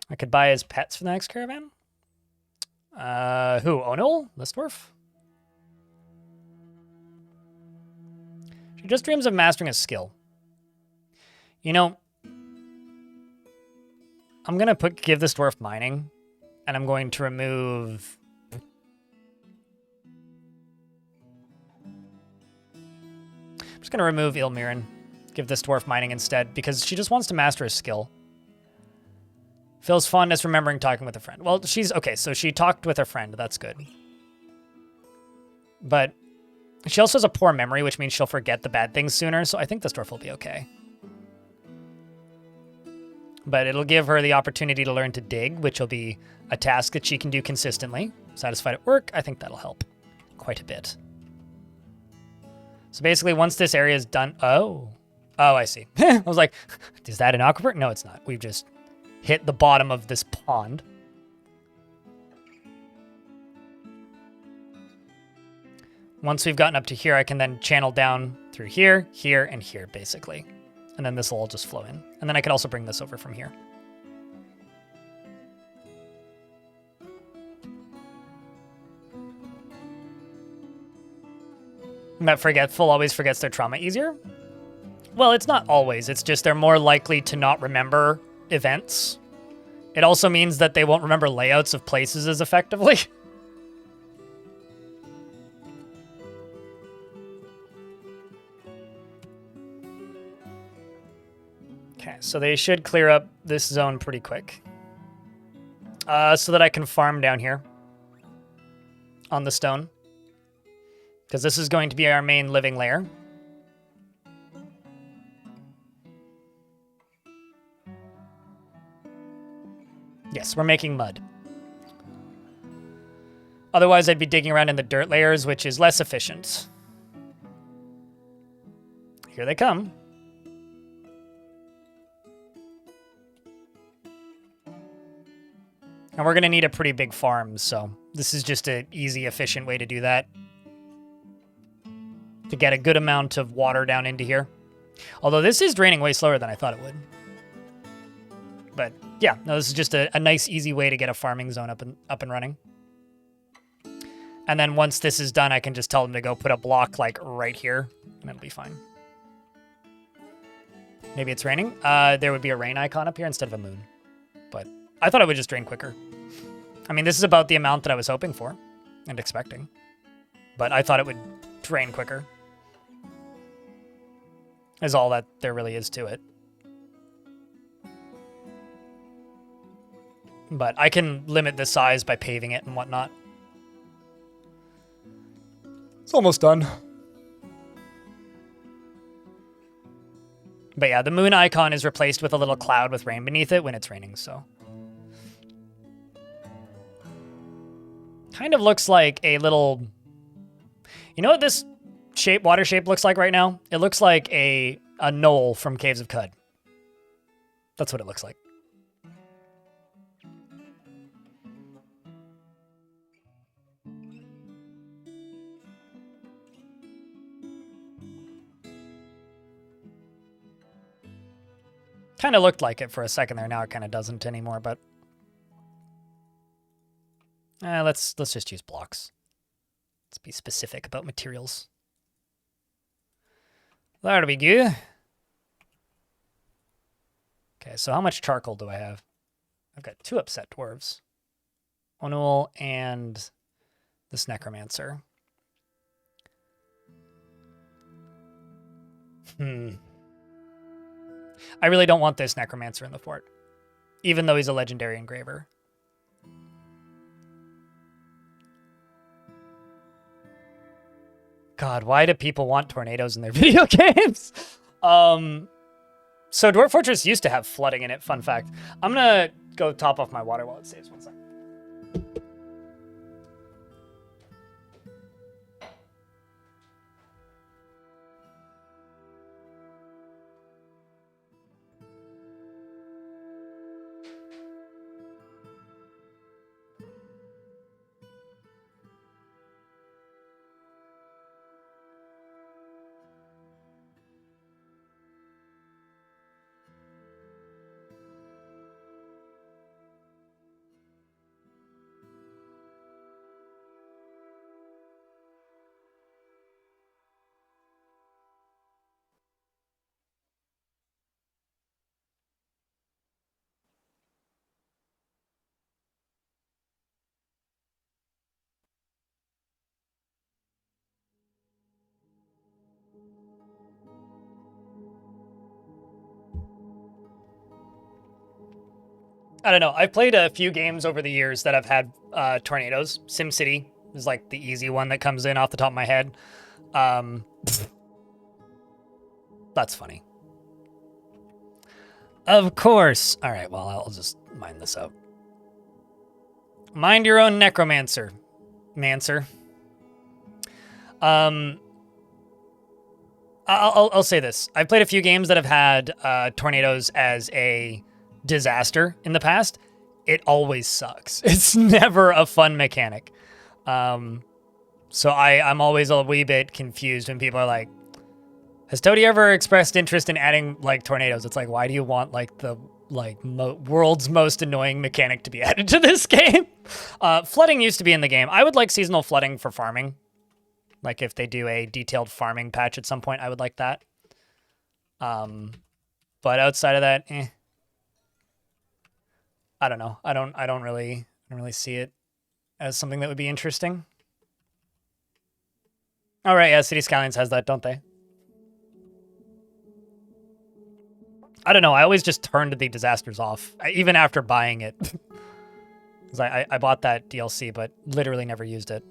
I could buy his pets for the next caravan. Who? Onul? This dwarf? She just dreams of mastering a skill. You know, I'm going to give this dwarf mining, and I'm going to remove... I'm just going to remove Ilmirin. Give this dwarf mining instead, because she just wants to master a skill. Feels fondness remembering talking with a friend. Well, okay, so she talked with her friend. That's good. But she also has a poor memory, which means she'll forget the bad things sooner, so I think this dwarf will be okay. But it'll give her the opportunity to learn to dig, which will be a task that she can do consistently. Satisfied at work, I think that'll help quite a bit. So basically, once this area is done... Oh, I see. I was like, is that an aquifer? No, it's not. We've just hit the bottom of this pond. Once we've gotten up to here, I can then channel down through here, here, and here, basically. And then this will all just flow in. And then I can also bring this over from here. That forgetful always forgets their trauma easier? Well, it's not always. It's just they're more likely to not remember events. It also means that they won't remember layouts of places as effectively. Okay, so they should clear up this zone pretty quick. So that I can farm down here on the stone. Because this is going to be our main living layer. Yes, we're making mud. Otherwise, I'd be digging around in the dirt layers, which is less efficient. Here they come. And we're going to need a pretty big farm, so this is just an easy, efficient way to do that. To get a good amount of water down into here. Although this is draining way slower than I thought it would. But yeah, no, this is just a nice, easy way to get a farming zone up and running. And then once this is done, I can just tell them to go put a block like right here, and it'll be fine. Maybe it's raining. There would be a rain icon up here instead of a moon. But I thought it would just drain quicker. I mean, this is about the amount that I was hoping for and expecting. But I thought it would drain quicker. Is all that there really is to it. But I can limit the size by paving it and whatnot. It's almost done. But yeah, the moon icon is replaced with a little cloud with rain beneath it when it's raining, so. Kind of looks like a little... You know what this water shape looks like right now? It looks like a knoll from Caves of Cud. That's what it looks like. Kind of looked like it for a second there. Now it kind of doesn't anymore, but let's just use blocks. Let's be specific about materials. That'll be good. Okay, so how much charcoal do I have? I've got 2 upset dwarves. Onul and this necromancer. I really don't want this necromancer in the fort, even though he's a legendary engraver. God, why do people want tornadoes in their video games? So Dwarf Fortress used to have flooding in it, fun fact. I'm gonna go top off my water while it saves 1 second. I don't know. I've played a few games over the years that have had tornadoes. SimCity is like the easy one that comes in off the top of my head. That's funny. Of course. All right, well, I'll just mine this out. Mind your own necromancer. Mancer. I'll say this. I've played a few games that have had tornadoes as a disaster in the past. It always sucks. It's never a fun mechanic. So So I'm always a wee bit confused when people are like, has Toady ever expressed interest in adding like tornadoes? It's like, why do you want like the world's most annoying mechanic to be added to this game? Flooding used to be in the game. I would like seasonal flooding for farming. Like if they do a detailed farming patch at some point, I would like that. But outside of that, I don't know. I don't really see it as something that would be interesting. All right, yeah, City Skylines has that, don't they? I don't know. I always just turned the disasters off, even after buying it. Because I bought that DLC, but literally never used it.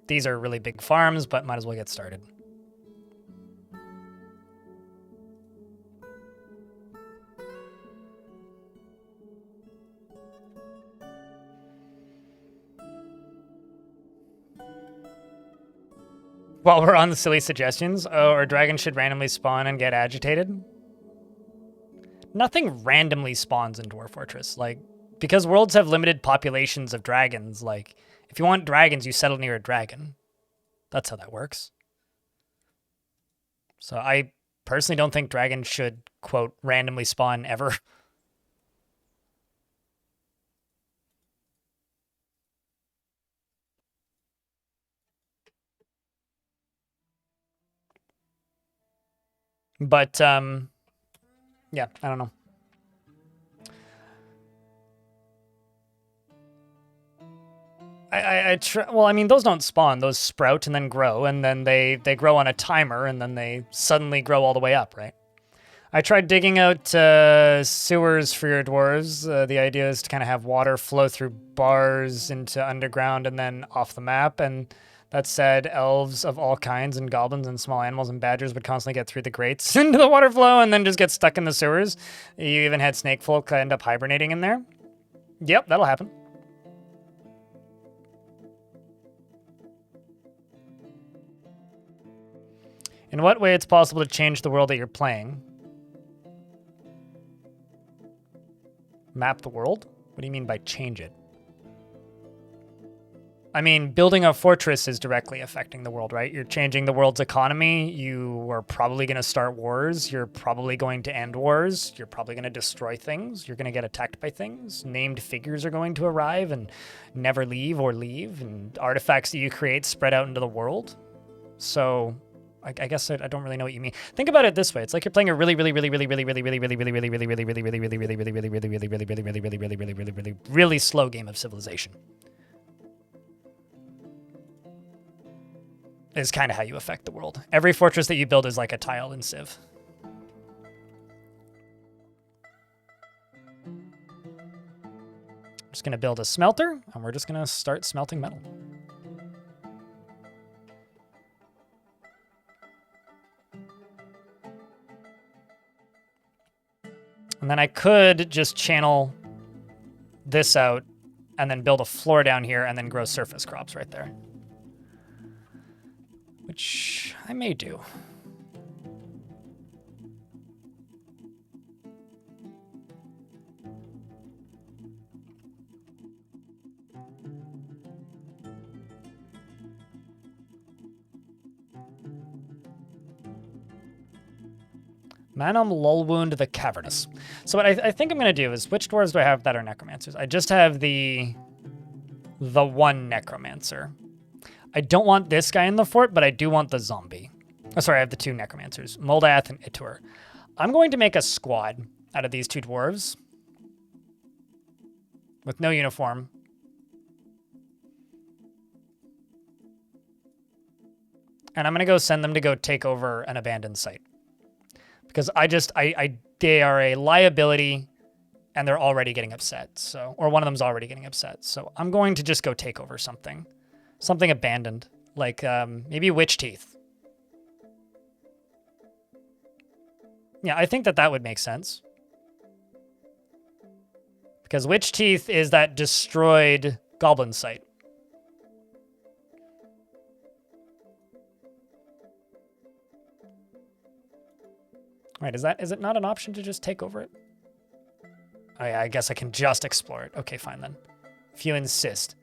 These are really big farms, but might as well get started. While we're on the silly suggestions, or dragons should randomly spawn and get agitated. Nothing randomly spawns in Dwarf Fortress. Like, because worlds have limited populations of dragons, like, if you want dragons, you settle near a dragon. That's how that works. So I personally don't think dragons should, quote, randomly spawn ever. But, yeah, I don't know. Well, I mean, those don't spawn. Those sprout and then grow, and then they grow on a timer, and then they suddenly grow all the way up, right? I tried digging out sewers for your dwarves. The idea is to kind of have water flow through bars into underground and then off the map, and that said, elves of all kinds and goblins and small animals and badgers would constantly get through the grates into the water flow and then just get stuck in the sewers. You even had snake folk end up hibernating in there. Yep, that'll happen. In what way it's possible to change the world that you're playing? Map the world? What do you mean by change it? I mean, building a fortress is directly affecting the world, right? You're changing the world's economy. You are probably going to start wars. You're probably going to end wars. You're probably going to destroy things. You're going to get attacked by things. Named figures are going to arrive and never leave or leave. And artifacts that you create spread out into the world. So I guess I don't really know what you mean. Think about it this way. It's like you're playing a really slow game of Civilization. Is kind of how you affect the world. Every fortress that you build is like a tile in Civ. I'm just going to build a smelter, and we're just going to start smelting metal. And then I could just channel this out and then build a floor down here and then grow surface crops right there. Which I may do. Manum Lulwound the Cavernous. So what I think I'm going to do is, which dwarves do I have that are necromancers? I just have the one necromancer. I don't want this guy in the fort, but I do want the zombie. Oh, sorry, I have the two necromancers, Moldath and Itur. I'm going to make a squad out of these two dwarves with no uniform. And I'm going to go send them to go take over an abandoned site. Because they are a liability and they're already getting upset. So, or one of them's already getting upset. So I'm going to just go take over something. Something abandoned, like maybe Witch Teeth. Yeah, I think that would make sense. Because Witch Teeth is that destroyed goblin site. Right, is it not an option to just take over it? Oh yeah, I guess I can just explore it. Okay, fine then. If you insist.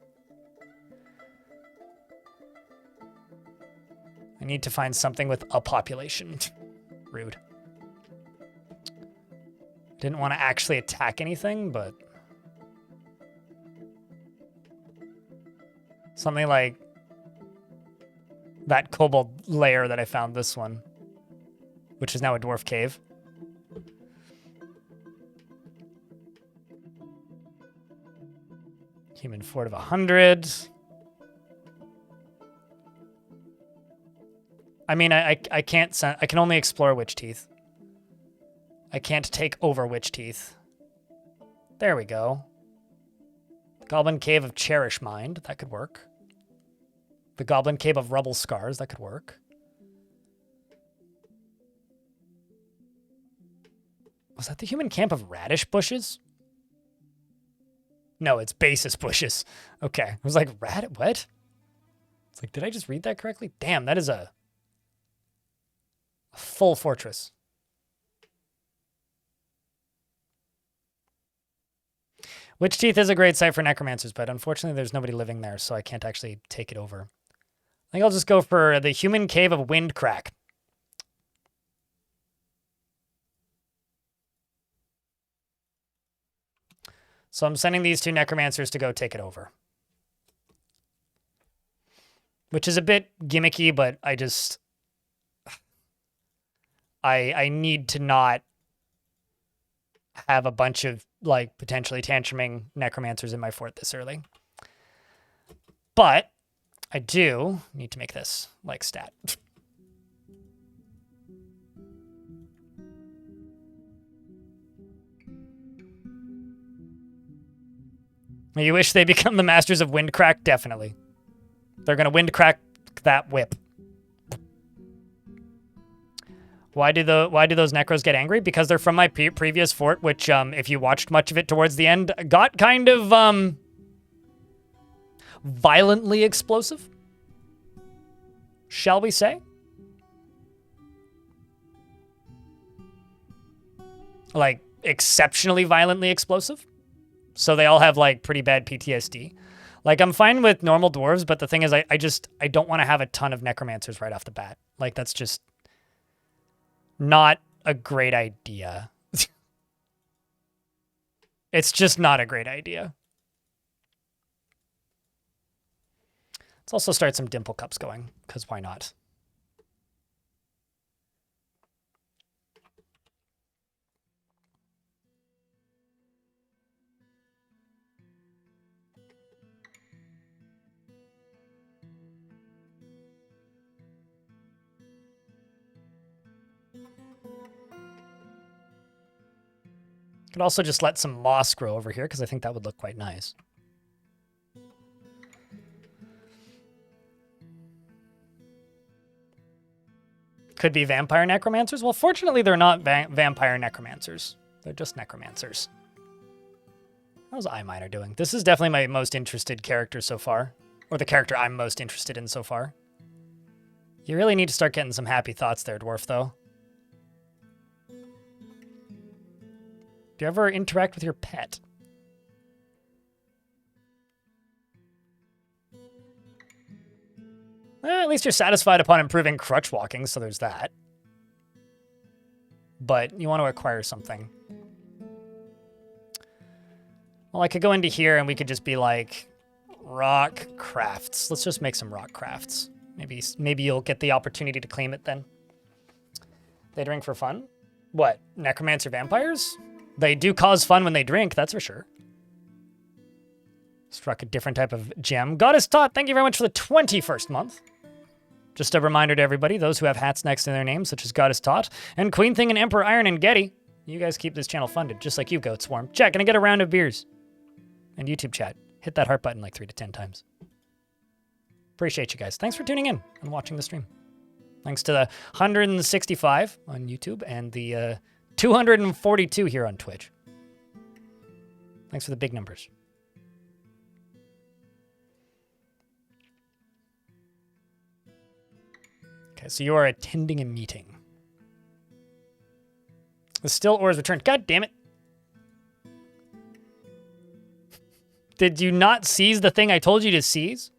I need to find something with a population. Rude. Didn't want to actually attack anything, but... something like that kobold lair that I found this one, which is now a dwarf cave. Human fort of 100. I mean, I can't... I can only explore Witch Teeth. I can't take over Witch Teeth. There we go. Goblin Cave of Cherish Mind. That could work. The Goblin Cave of Rubble Scars. That could work. Was that the human camp of Radish Bushes? No, it's Basis Bushes. Okay. I was like, what? It's like, did I just read that correctly? Damn, that is a full fortress. Witch Teeth is a great site for necromancers, but unfortunately there's nobody living there, so I can't actually take it over. I think I'll just go for the Human Cave of Windcrack. So I'm sending these two necromancers to go take it over. Which is a bit gimmicky, but I just... I need to not have a bunch of, like, potentially tantruming necromancers in my fort this early. But I do need to make this, like, stat. You wish they become the masters of Windcrack? Definitely. They're going to Windcrack that whip. Why do those necros get angry? Because they're from my previous fort, which, if you watched much of it towards the end, got kind of, violently explosive. Shall we say? Like, exceptionally violently explosive. So they all have, like, pretty bad PTSD. Like, I'm fine with normal dwarves, but the thing is, I don't want to have a ton of necromancers right off the bat. Like, that's just... not a great idea. It's just not a great idea. Let's also start some dimple cups going, because why not? Could also just let some moss grow over here, because I think that would look quite nice. Could be vampire necromancers? Well, fortunately, they're not vampire necromancers. They're just necromancers. How's Eye Miner doing? This is definitely my most interested character so far. Or the character I'm most interested in so far. You really need to start getting some happy thoughts there, Dwarf, though. Do you ever interact with your pet? At least you're satisfied upon improving crutch walking, so there's that. But you want to acquire something. Well, I could go into here and we could just be like, rock crafts. Let's just make some rock crafts. Maybe you'll get the opportunity to claim it then. They drink for fun? What, necromancer vampires? They do cause fun when they drink, that's for sure. Struck a different type of gem. Goddess Tot, thank you very much for the 21st month. Just a reminder to everybody, those who have hats next to their names, such as Goddess Tot, and Queen Thing and Emperor Iron and Getty, you guys keep this channel funded, just like you, Goat Swarm. Chat, can I get a round of beers? And YouTube chat, hit that heart button like 3 to 10 times. Appreciate you guys. Thanks for tuning in and watching the stream. Thanks to the 165 on YouTube and the 242 here on Twitch. Thanks for the big numbers. Okay, so you are attending a meeting. The still ore is returned. God damn it. Did you not seize the thing I told you to seize?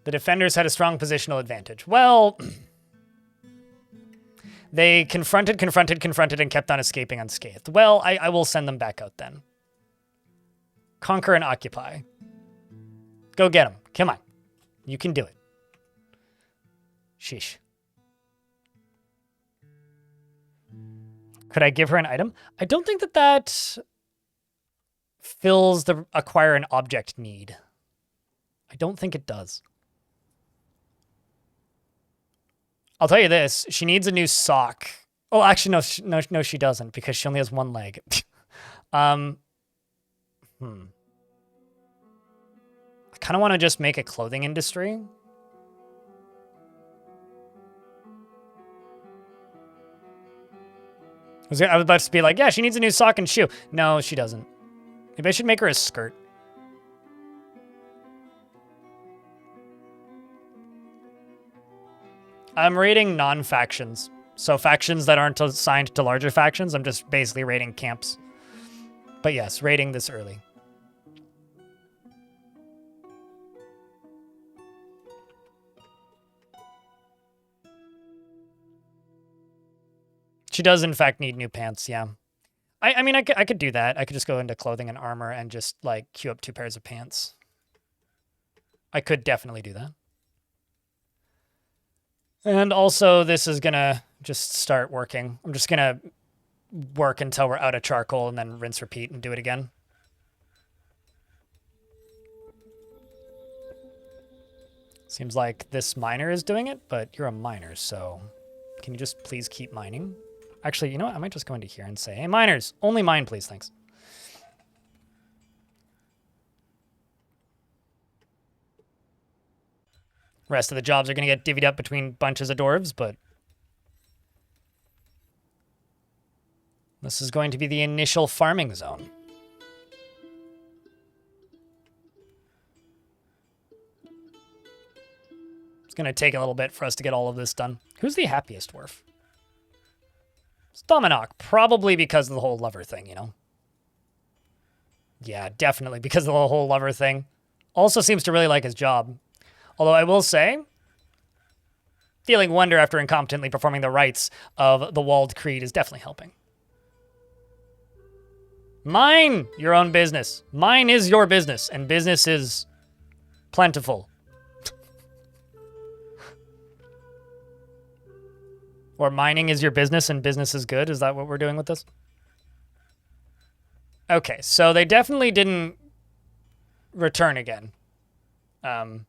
The defenders had a strong positional advantage. Well, they confronted, and kept on escaping unscathed. Well, I will send them back out then. Conquer and occupy. Go get them. Come on. You can do it. Sheesh. Could I give her an item? I don't think that fills the acquire an object need. I don't think it does. I'll tell you this. She needs a new sock. Oh, actually, no, she doesn't, because she only has one leg. I kind of want to just make a clothing industry. I was about to be like, yeah, she needs a new sock and shoe. No, she doesn't. Maybe I should make her a skirt. I'm raiding non-factions. So factions that aren't assigned to larger factions, I'm just basically raiding camps. But yes, raiding this early. She does, in fact, need new pants, yeah. I mean, I could do that. I could just go into clothing and armor and just, like, queue up 2 pairs of pants. I could definitely do that. And also, this is gonna just start working. I'm just gonna work until we're out of charcoal and then rinse, repeat, and do it again. Seems like this miner is doing it, but you're a miner, so can you just please keep mining? Actually, you know what? I might just go into here and say, hey, miners, only mine, please, thanks. Rest of the jobs are going to get divvied up between bunches of dwarves, but this is going to be the initial farming zone. It's going to take a little bit for us to get all of this done. Who's the happiest dwarf? It's Dominok, probably because of the whole lover thing, you know? Yeah, definitely because of the whole lover thing. Also seems to really like his job. Although I will say, feeling wonder after incompetently performing the rites of the Walled Creed is definitely helping. Mine your own business. Mine is your business, and business is plentiful. Or mining is your business and business is good? Is that what we're doing with this? Okay, so they definitely didn't return again. I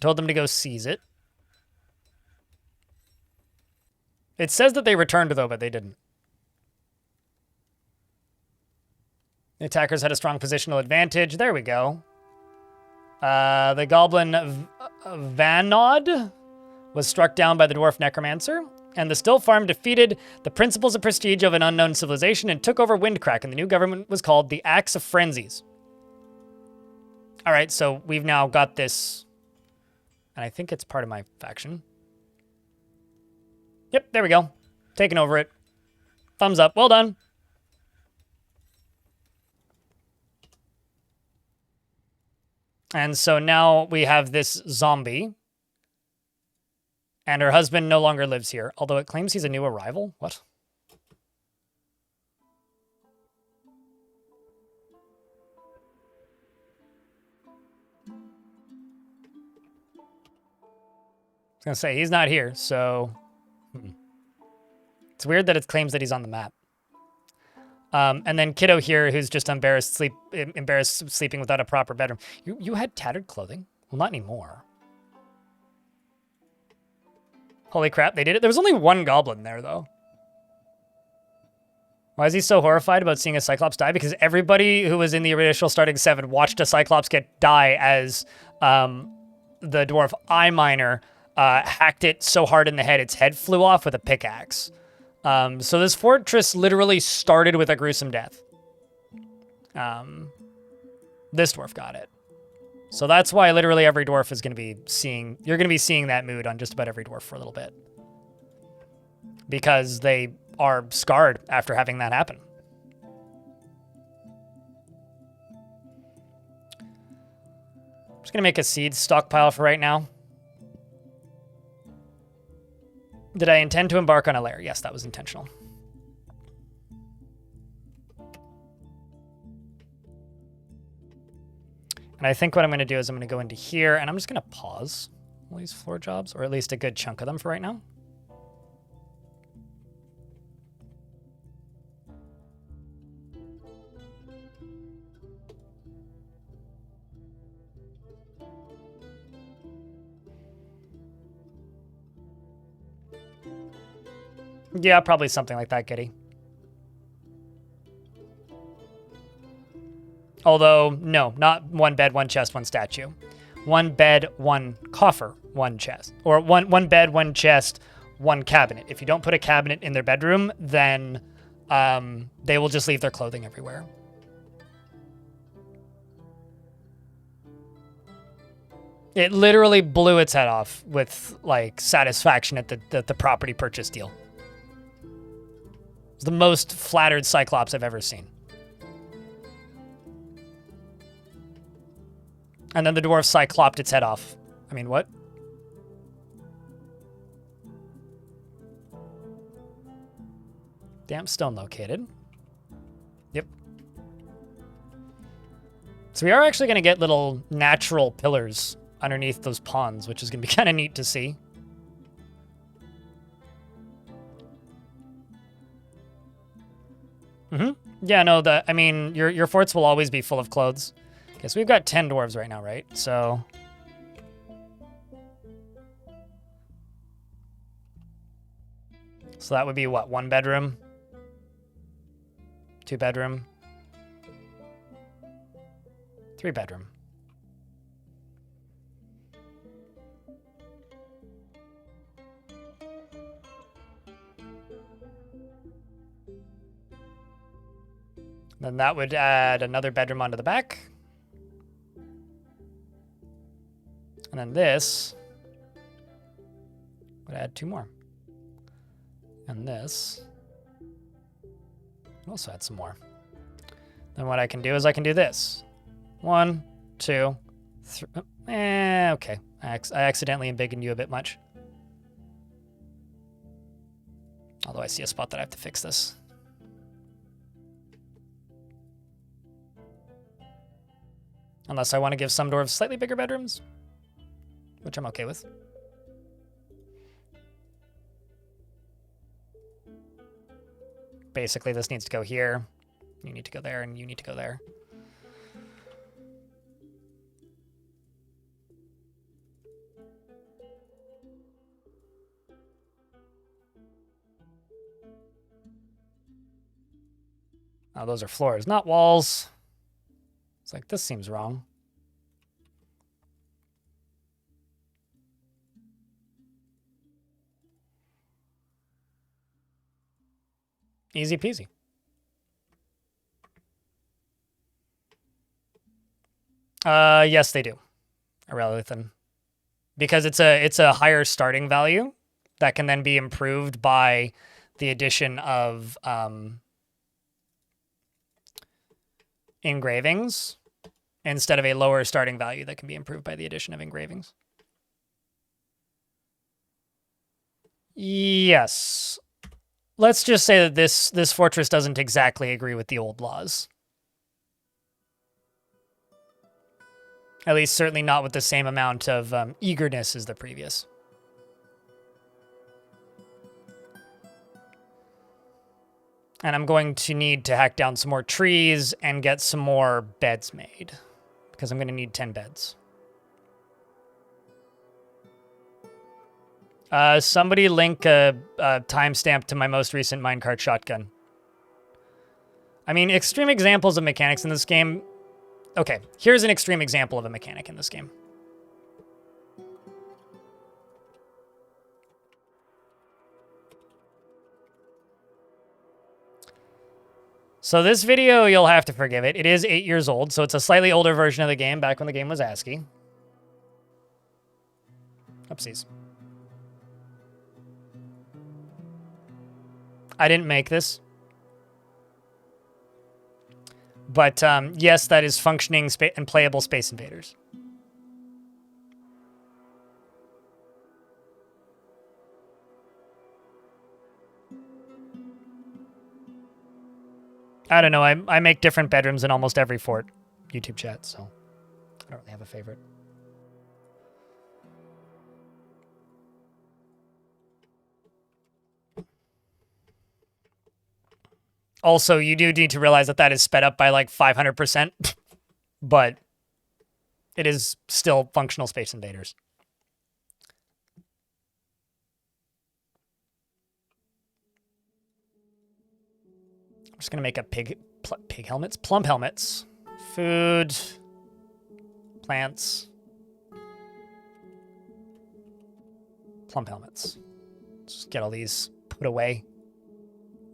told them to go seize it. It says that they returned, though, but they didn't. The attackers had a strong positional advantage. There we go. The goblin Vanod was struck down by the dwarf necromancer, and the still farm defeated the principles of prestige of an unknown civilization and took over Windcrack, and the new government was called the Axe of Frenzies. All right, so we've now got this, and I think it's part of my faction. Yep, there we go. Taking over it. Thumbs up. Well done. And so now we have this zombie. And her husband no longer lives here, although it claims he's a new arrival. What? I was going to say, he's not here, so... It's weird that it claims that he's on the map. And then Kiddo here, who's just embarrassed sleeping without a proper bedroom. You had tattered clothing? Well, not anymore. Holy crap, they did it. There was only one goblin there, though. Why is he so horrified about seeing a Cyclops die? Because everybody who was in the initial starting 7 watched a Cyclops die as the dwarf eye miner hacked it so hard in the head, its head flew off with a pickaxe. So this fortress literally started with a gruesome death. This dwarf got it. So that's why literally every dwarf is going to be seeing... You're going to be seeing that mood on just about every dwarf for a little bit. Because they are scarred after having that happen. Just gonna make a seed stockpile for right now. Did I intend to embark on a lair? Yes, that was intentional. And I think what I'm going to do is I'm going to go into here, and I'm just going to pause all these floor jobs, or at least a good chunk of them for right now. Yeah, probably something like that, Giddy. Although, no, not one bed, one chest, one statue. One bed, one coffer, one chest. Or one bed, one chest, one cabinet. If you don't put a cabinet in their bedroom, then they will just leave their clothing everywhere. It literally blew its head off with, like, satisfaction at the property purchase deal. It's the most flattered Cyclops I've ever seen. And then the dwarf cycloped its head off. I mean, what? Damp stone located. Yep. So we are actually going to get little natural pillars underneath those ponds, which is going to be kind of neat to see. Yeah, no, I mean, your forts will always be full of clothes. Okay, so we've got 10 dwarves right now, right? So that would be what? 1 bedroom? 2 bedroom? 3 bedroom. Then that would add another bedroom onto the back. And then this would add 2 more. And this would also add some more. Then what I can do is I can do this. 1, 2, 3. Okay. I accidentally embiggened you a bit much. Although I see a spot that I have to fix this. Unless I want to give some dwarves slightly bigger bedrooms, which I'm okay with. Basically, this needs to go here. You need to go there, and you need to go there. Oh, those are floors, not walls. It's like, this seems wrong. Easy peasy. Yes, they do. Irrelevant. Because it's a higher starting value that can then be improved by the addition of engravings instead of a lower starting value that can be improved by the addition of engravings. Yes. Let's just say that this fortress doesn't exactly agree with the old laws. At least certainly not with the same amount of eagerness as the previous. And I'm going to need to hack down some more trees and get some more beds made, because I'm going to need 10 beds. Somebody link a timestamp to my most recent minecart shotgun. I mean, extreme examples of mechanics in this game. Okay, here's an extreme example of a mechanic in this game. So this video, you'll have to forgive it. It is 8 years old, so it's a slightly older version of the game, back when the game was ASCII. Oopsies. I didn't make this. But yes, that is functioning and playable Space Invaders. I don't know. I make different bedrooms in almost every fort YouTube chat, so I don't really have a favorite. Also, you do need to realize that that is sped up by like 500%, but it is still functional Space Invaders. I'm just gonna make a pig helmets, plump helmets, food, plants, plump helmets. Just get all these put away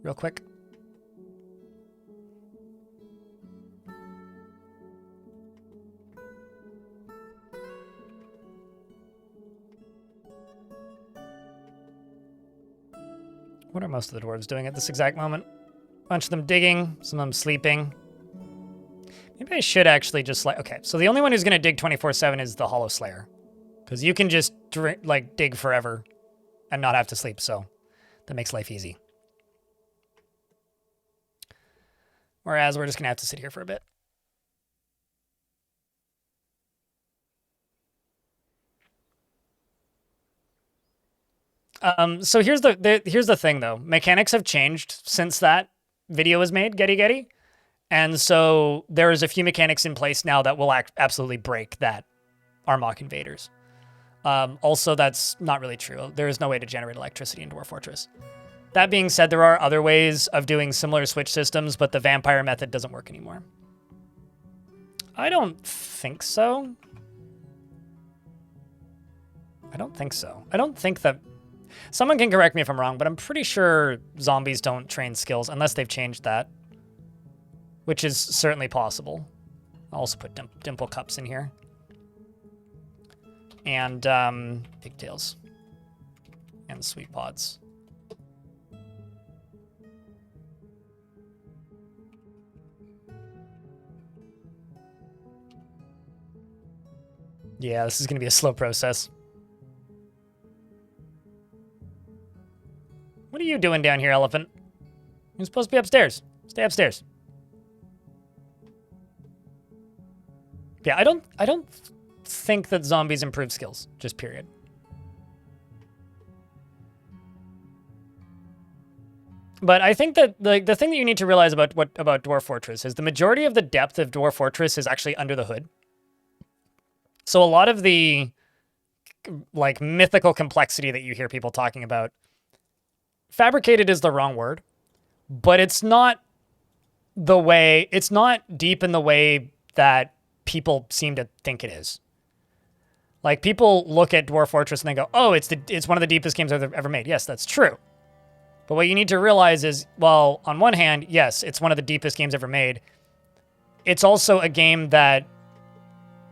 real quick. What are most of the dwarves doing at this exact moment? A bunch of them digging, some of them sleeping. Maybe I should actually just like... Okay, so the only one who's going to dig 24/7 is the Hollow Slayer. Because you can just, like, dig forever and not have to sleep, so that makes life easy. Whereas we're just going to have to sit here for a bit. So here's the thing, though. Mechanics have changed since that video was made, Getty. And so there's a few mechanics in place now that will absolutely break that Armok invaders. Also, that's not really true. There is no way to generate electricity in Dwarf Fortress. That being said, there are other ways of doing similar switch systems, but the vampire method doesn't work anymore. I don't think so. I don't think so. I don't think that... Someone can correct me if I'm wrong, but I'm pretty sure zombies don't train skills unless they've changed that, which is certainly possible. I'll also put dimple cups in here. And pigtails. And sweet pods. Yeah, this is going to be a slow process. What are you doing down here, elephant? You're supposed to be upstairs. Stay upstairs. Yeah, I don't think that zombies improve skills, just period. But I think that the thing that you need to realize about Dwarf Fortress is the majority of the depth of Dwarf Fortress is actually under the hood. So a lot of the like mythical complexity that you hear people talking about, fabricated is the wrong word, but it's not deep in the way that people seem to think it is. Like, people look at Dwarf Fortress and they go, oh, it's one of the deepest games I've ever made. Yes, that's true. But what you need to realize is, well, on one hand, yes, it's one of the deepest games ever made. It's also a game that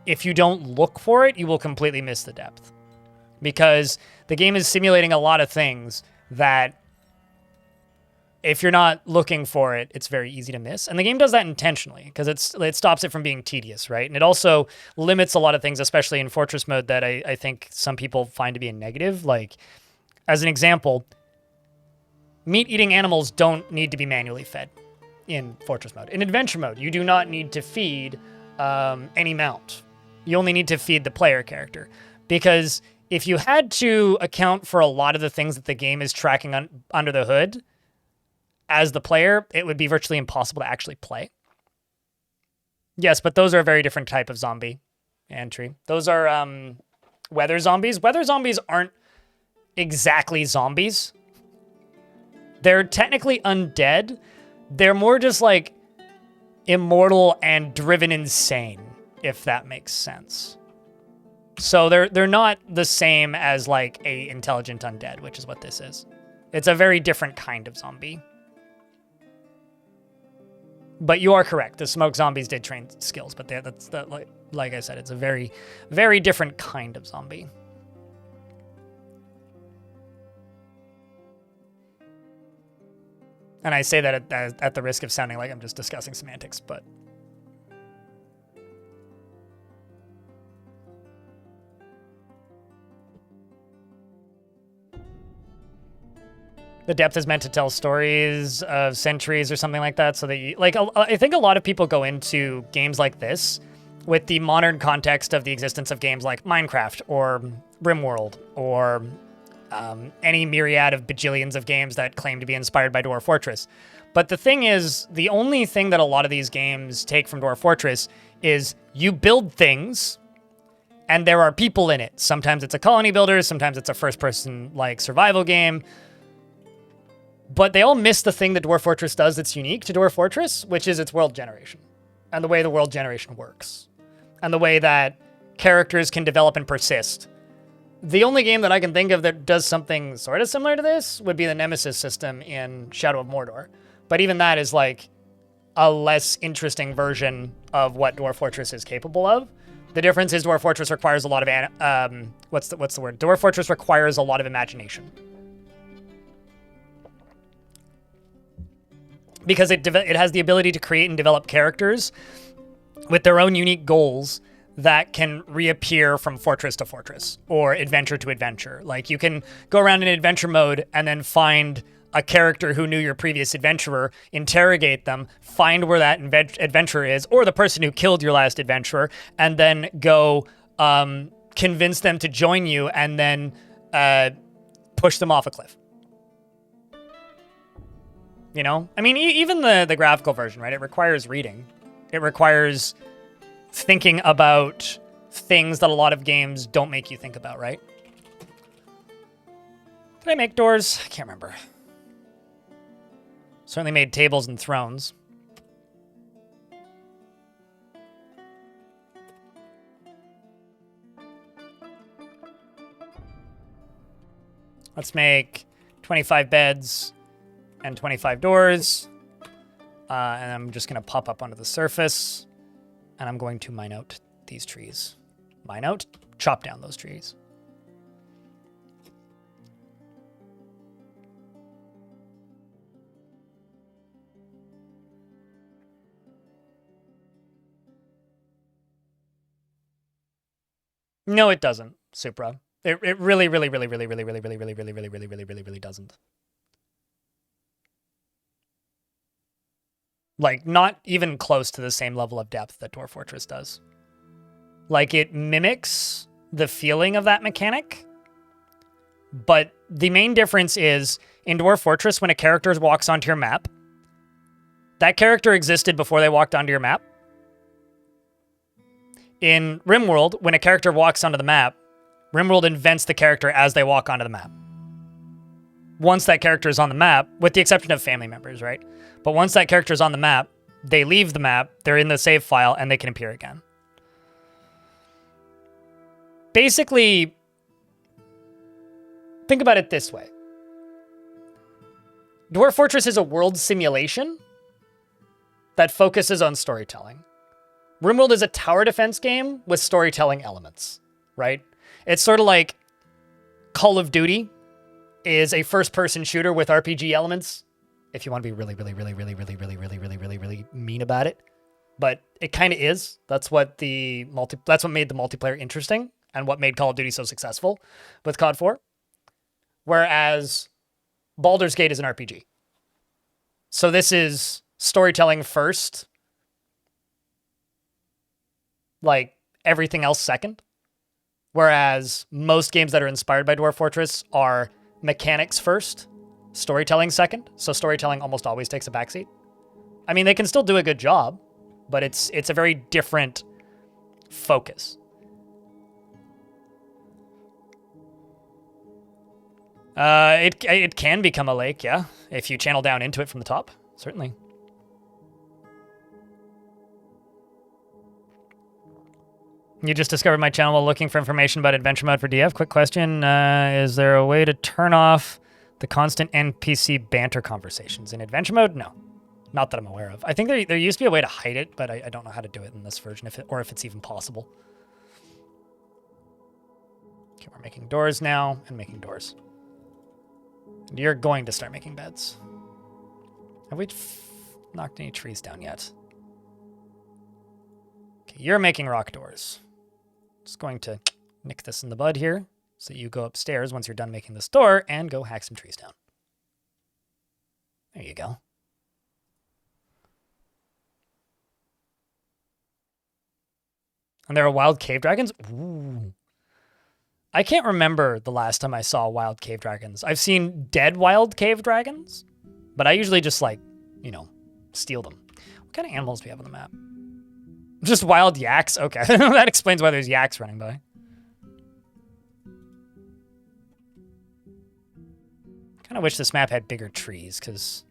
if you don't look for it, you will completely miss the depth. Because the game is simulating a lot of things that if you're not looking for it, it's very easy to miss. And the game does that intentionally because it stops it from being tedious, right? And it also limits a lot of things, especially in Fortress mode, that I think some people find to be a negative. Like, as an example, meat-eating animals don't need to be manually fed in Fortress mode. In Adventure mode, you do not need to feed any mount. You only need to feed the player character. Because if you had to account for a lot of the things that the game is tracking under the hood, as the player, it would be virtually impossible to actually play. Yes, but those are a very different type of zombie entry. Those are weather zombies. Weather zombies aren't exactly zombies. They're technically undead. They're more just like immortal and driven insane, if that makes sense. So they're not the same as like a intelligent undead, which is what this is. It's a very different kind of zombie. But you are correct. The smoke zombies did train skills, but like I said, it's a very, very different kind of zombie. And I say that at the risk of sounding like I'm just discussing semantics, but... The depth is meant to tell stories of centuries or something like that. So that you, like, I think a lot of people go into games like this with the modern context of the existence of games like Minecraft or RimWorld or any myriad of bajillions of games that claim to be inspired by Dwarf Fortress. But the thing is, the only thing that a lot of these games take from Dwarf Fortress is you build things and there are people in it. Sometimes it's a colony builder, sometimes it's a first-person like survival game. But they all miss the thing that Dwarf Fortress does that's unique to Dwarf Fortress, which is its world generation and the way the world generation works and the way that characters can develop and persist. The only game that I can think of that does something sort of similar to this would be the Nemesis system in Shadow of Mordor. But even that is like a less interesting version of what Dwarf Fortress is capable of. The difference is Dwarf Fortress requires a lot of, what's the word? Dwarf Fortress requires a lot of imagination. Because it has the ability to create and develop characters with their own unique goals that can reappear from fortress to fortress or adventure to adventure. Like you can go around in adventure mode and then find a character who knew your previous adventurer, interrogate them, find where that adventurer is, or the person who killed your last adventurer, and then go convince them to join you and then push them off a cliff. You know? I mean, even the graphical version, right? It requires reading. It requires thinking about things that a lot of games don't make you think about, right? Did I make doors? I can't remember. Certainly made tables and thrones. Let's make 25 beds and 25 doors. And I'm just going to pop up onto the surface. And I'm going to mine out these trees. Mine out, chop down those trees. No, it doesn't, Supra. It really doesn't. Like, not even close to the same level of depth that Dwarf Fortress does. Like, it mimics the feeling of that mechanic, but the main difference is, in Dwarf Fortress, when a character walks onto your map, that character existed before they walked onto your map. In RimWorld, when a character walks onto the map, RimWorld invents the character as they walk onto the map. Once that character is on the map, with the exception of family members, right? But once that character is on the map, they leave the map, they're in the save file, and they can appear again. Basically, think about it this way. Dwarf Fortress is a world simulation that focuses on storytelling. RimWorld is a tower defense game with storytelling elements, right? It's sort of like Call of Duty is a first-person shooter with RPG elements, if you want to be really mean about it. But it kind of is. That's what made the multiplayer interesting and what made Call of Duty so successful with COD 4. Whereas Baldur's Gate is an RPG. So this is storytelling first, like everything else second. Whereas most games that are inspired by Dwarf Fortress are mechanics first, storytelling second. So storytelling almost always takes a backseat. I mean, they can still do a good job, but it's a very different focus. It can become a lake, yeah, if you channel down into it from the top, certainly. You just discovered my channel while looking for information about adventure mode for DF. Quick question, is there a way to turn off the constant NPC banter conversations in adventure mode? No, not that I'm aware of. I think there used to be a way to hide it, but I don't know how to do it in this version, if it's even possible. Okay, we're making doors now and making doors. And you're going to start making beds. Have we knocked any trees down yet? Okay, you're making rock doors. Just going to nick this in the bud here so you go upstairs once you're done making this door and go hack some trees down. There you go. And there are wild cave dragons? Ooh. I can't remember the last time I saw wild cave dragons. I've seen dead wild cave dragons, but I usually just, like, you know, steal them. What kind of animals do we have on the map? Just wild yaks? Okay. That explains why there's yaks running by. Kind of wish this map had bigger trees, because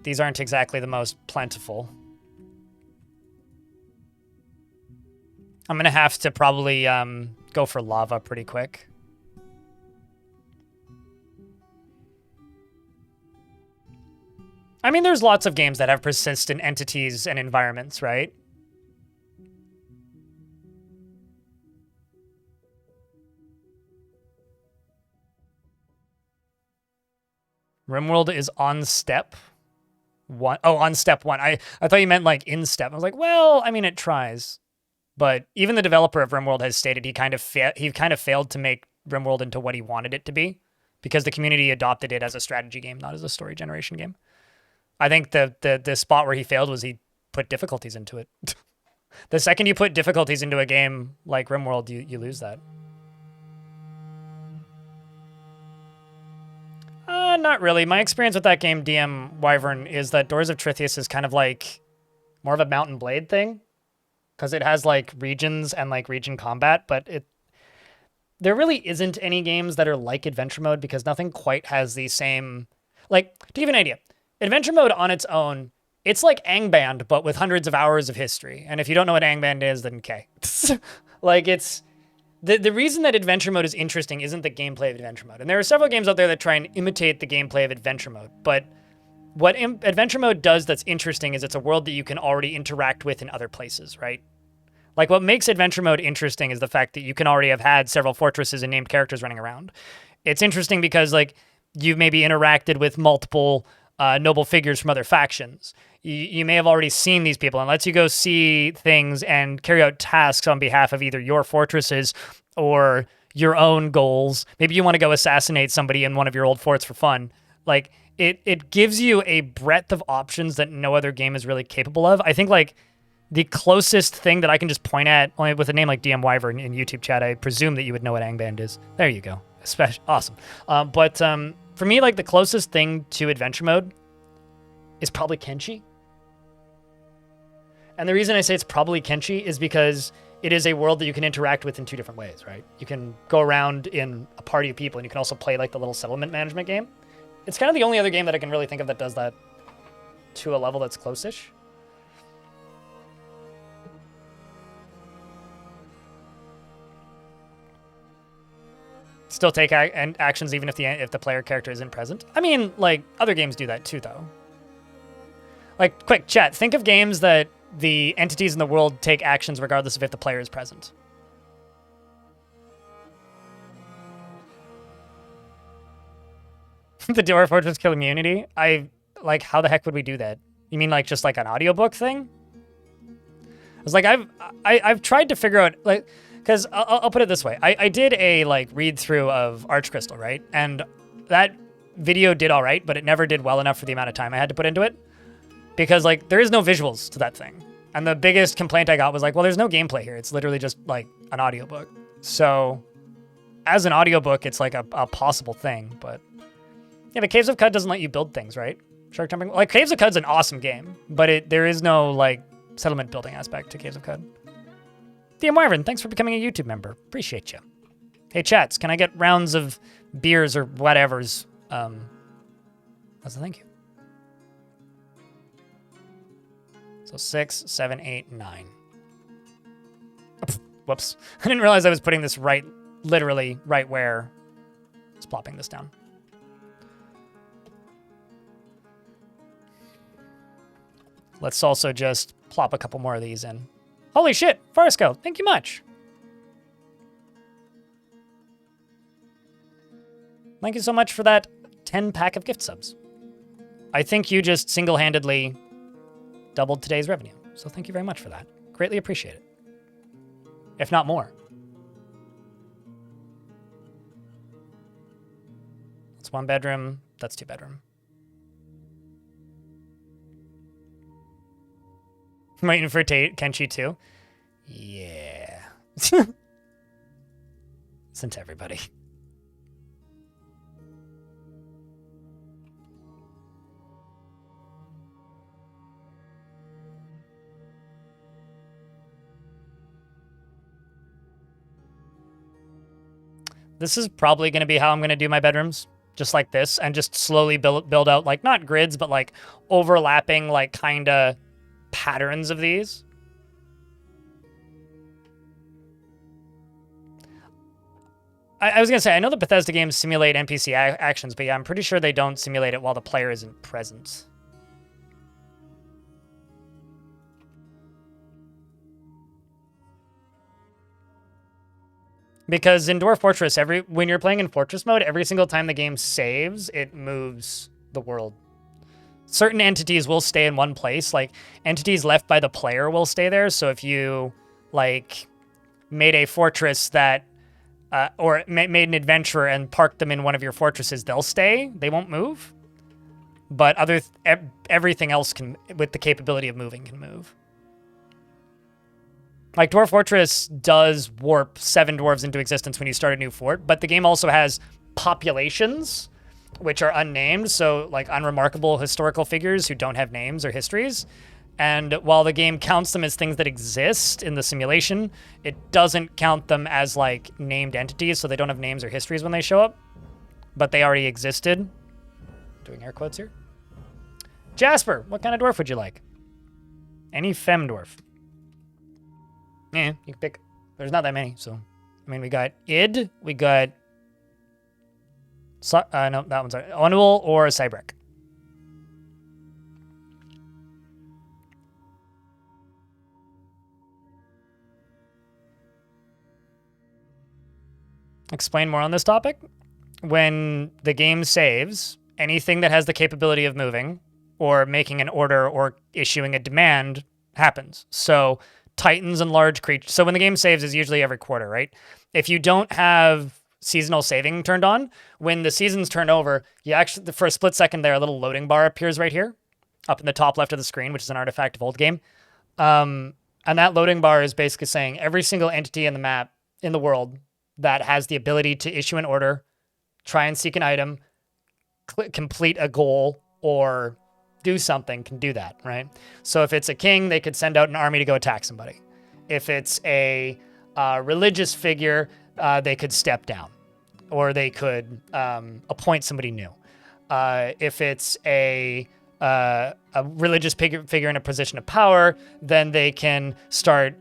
these aren't exactly the most plentiful. I'm going to have to probably go for lava pretty quick. I mean, there's lots of games that have persistent entities and environments, right? RimWorld is on step one. Oh, on step one. I thought you meant like in step. I was like, well, I mean, it tries. But even the developer of RimWorld has stated he kind of failed to make RimWorld into what he wanted it to be, because the community adopted it as a strategy game, not as a story generation game. I think the spot where he failed was he put difficulties into it. The second you put difficulties into a game like RimWorld, you lose that. Not really. My experience with that game, DM Wyvern, is that Doors of Trithius is kind of like more of a Mount and Blade thing, because it has like regions and like region combat, but there really isn't any games that are like Adventure Mode, because nothing quite has the same, like, to give you an idea, Adventure Mode on its own, it's like Angband, but with hundreds of hours of history. And if you don't know what Angband is, then okay. Like, it's the reason that Adventure Mode is interesting isn't the gameplay of Adventure Mode. And there are several games out there that try and imitate the gameplay of Adventure Mode. But what Adventure Mode does that's interesting is it's a world that you can already interact with in other places, right? Like, what makes Adventure Mode interesting is the fact that you can already have had several fortresses and named characters running around. It's interesting because, like, you've maybe interacted with multiple noble figures from other factions. You may have already seen these people, and lets you go see things and carry out tasks on behalf of either your fortresses or your own goals. Maybe you want to go assassinate somebody in one of your old forts for fun. Like, it gives you a breadth of options that no other game is really capable of. I think, like, the closest thing that I can just point at, only with a name like DM Wyvern in YouTube chat, I presume that you would know what Angband is. There you go. Awesome. But for me, like, the closest thing to Adventure Mode is probably Kenshi. And the reason I say it's probably Kenshi is because it is a world that you can interact with in two different ways, right? You can go around in a party of people, and you can also play like the little settlement management game. It's kind of the only other game that I can really think of that does that to a level that's close-ish. Still take actions even if the player character isn't present. I mean, like, other games do that too, though. Like, quick chat, think of games that the entities in the world take actions regardless of if the player is present. The Dwarf Fortress kill immunity? Like, how the heck would we do that? You mean like just like an audiobook thing? It's like I've tried to figure out, like, because I'll put it this way. I did a like read through of Archcrystal, right? And that video did all right, but it never did well enough for the amount of time I had to put into it. Because, like, there is no visuals to that thing. And the biggest complaint I got was like, well, there's no gameplay here. It's literally just like an audiobook. So as an audiobook, it's like a possible thing, but yeah, but Caves of Cud doesn't let you build things, right? Shark Jumping, like, Caves of Cud's an awesome game, but there is no like settlement building aspect to Caves of Cud. DM Wyvern, thanks for becoming a YouTube member. Appreciate you. Hey chats, can I get rounds of beers or whatever's? That's a thank you. So 6, 7, 8, 9. Whoops. I didn't realize I was putting this literally right where I was plopping this down. Let's also just plop a couple more of these in. Holy shit, Farsco, thank you much. Thank you so much for that 10-pack of gift subs. I think you just single-handedly doubled today's revenue. So thank you very much for that. Greatly appreciate it. If not more. That's 1 bedroom. That's 2 bedroom. I'm waiting for Kenshi too. Yeah. Listen to everybody. This is probably going to be how I'm going to do my bedrooms, just like this, and just slowly build out, like, not grids, but, like, overlapping, like, kind of patterns of these. I was going to say, I know the Bethesda games simulate NPC actions, but yeah, I'm pretty sure they don't simulate it while the player isn't present. Because in Dwarf Fortress, when you're playing in Fortress mode, every single time the game saves, it moves the world. Certain entities will stay in one place. Like, entities left by the player will stay there. So if you, like, made a fortress that, or made an adventurer and parked them in one of your fortresses, they'll stay. They won't move. But everything else can, with the capability of moving, can move. Like, Dwarf Fortress does warp 7 dwarves into existence when you start a new fort, but the game also has populations, which are unnamed, so, like, unremarkable historical figures who don't have names or histories. And while the game counts them as things that exist in the simulation, it doesn't count them as, like, named entities, so they don't have names or histories when they show up, but they already existed. Doing air quotes here. Jasper, what kind of dwarf would you like? Any fem dwarf. Yeah, you can pick. There's not that many, so. I mean, we got Id, we got... no, that one's... Onul or Cybrek. Explain more on this topic. When the game saves, anything that has the capability of moving, or making an order, or issuing a demand, happens. So... Titans and large creatures. So when the game saves is usually every quarter, right? If you don't have seasonal saving turned on, when the seasons turn over, you actually, for a split second there, a little loading bar appears right here, up in the top left of the screen, which is an artifact of old game. And that loading bar is basically saying every single entity in the map, in the world, that has the ability to issue an order, try and seek an item, complete a goal, or do something can do that, right? So if it's a king, they could send out an army to go attack somebody. If it's a religious figure, they could step down, or they could appoint somebody new. If it's a religious figure in a position of power, then they can start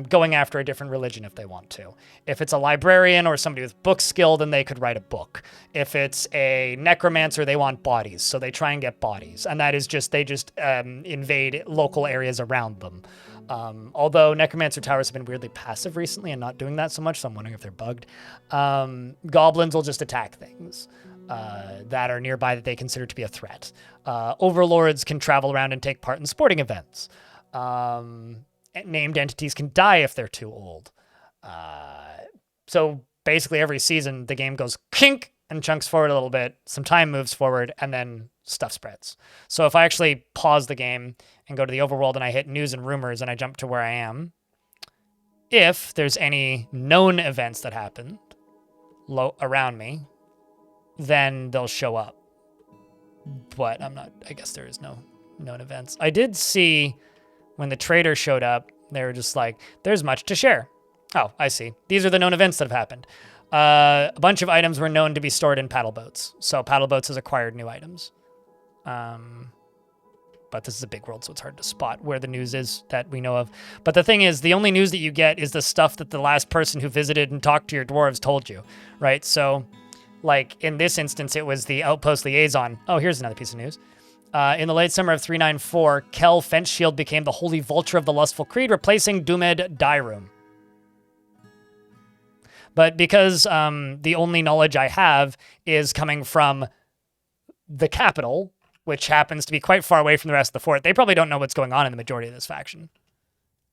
going after a different religion if they want to. If it's a librarian or somebody with book skill, then they could write a book. If it's a necromancer, they want bodies, so they try and get bodies. And that is just, they just invade local areas around them. Although necromancer towers have been weirdly passive recently and not doing that so much, so I'm wondering if they're bugged. Goblins will just attack things that are nearby that they consider to be a threat. Overlords can travel around and take part in sporting events. Named entities can die if they're too old. So basically every season the game goes kink and chunks forward a little bit, some time moves forward, and then stuff spreads. So if I actually pause the game and go to the overworld and I hit news and rumors and I jump to where I am, if there's any known events that happened around me, then they'll show up. But I guess there is no known events. I did see when the trader showed up, they were just like, there's much to share. Oh, I see. These are the known events that have happened. A bunch of items were known to be stored in paddle boats. So paddle boats has acquired new items. But this is a big world, so it's hard to spot where the news is that we know of. But the thing is, the only news that you get is the stuff that the last person who visited and talked to your dwarves told you, right? So, like, in this instance, it was the outpost liaison. Oh, here's another piece of news. In the late summer of 394, Kel Fentshield became the Holy Vulture of the Lustful Creed, replacing Dumed Dairum. But because the only knowledge I have is coming from the capital, which happens to be quite far away from the rest of the fort, they probably don't know what's going on in the majority of this faction.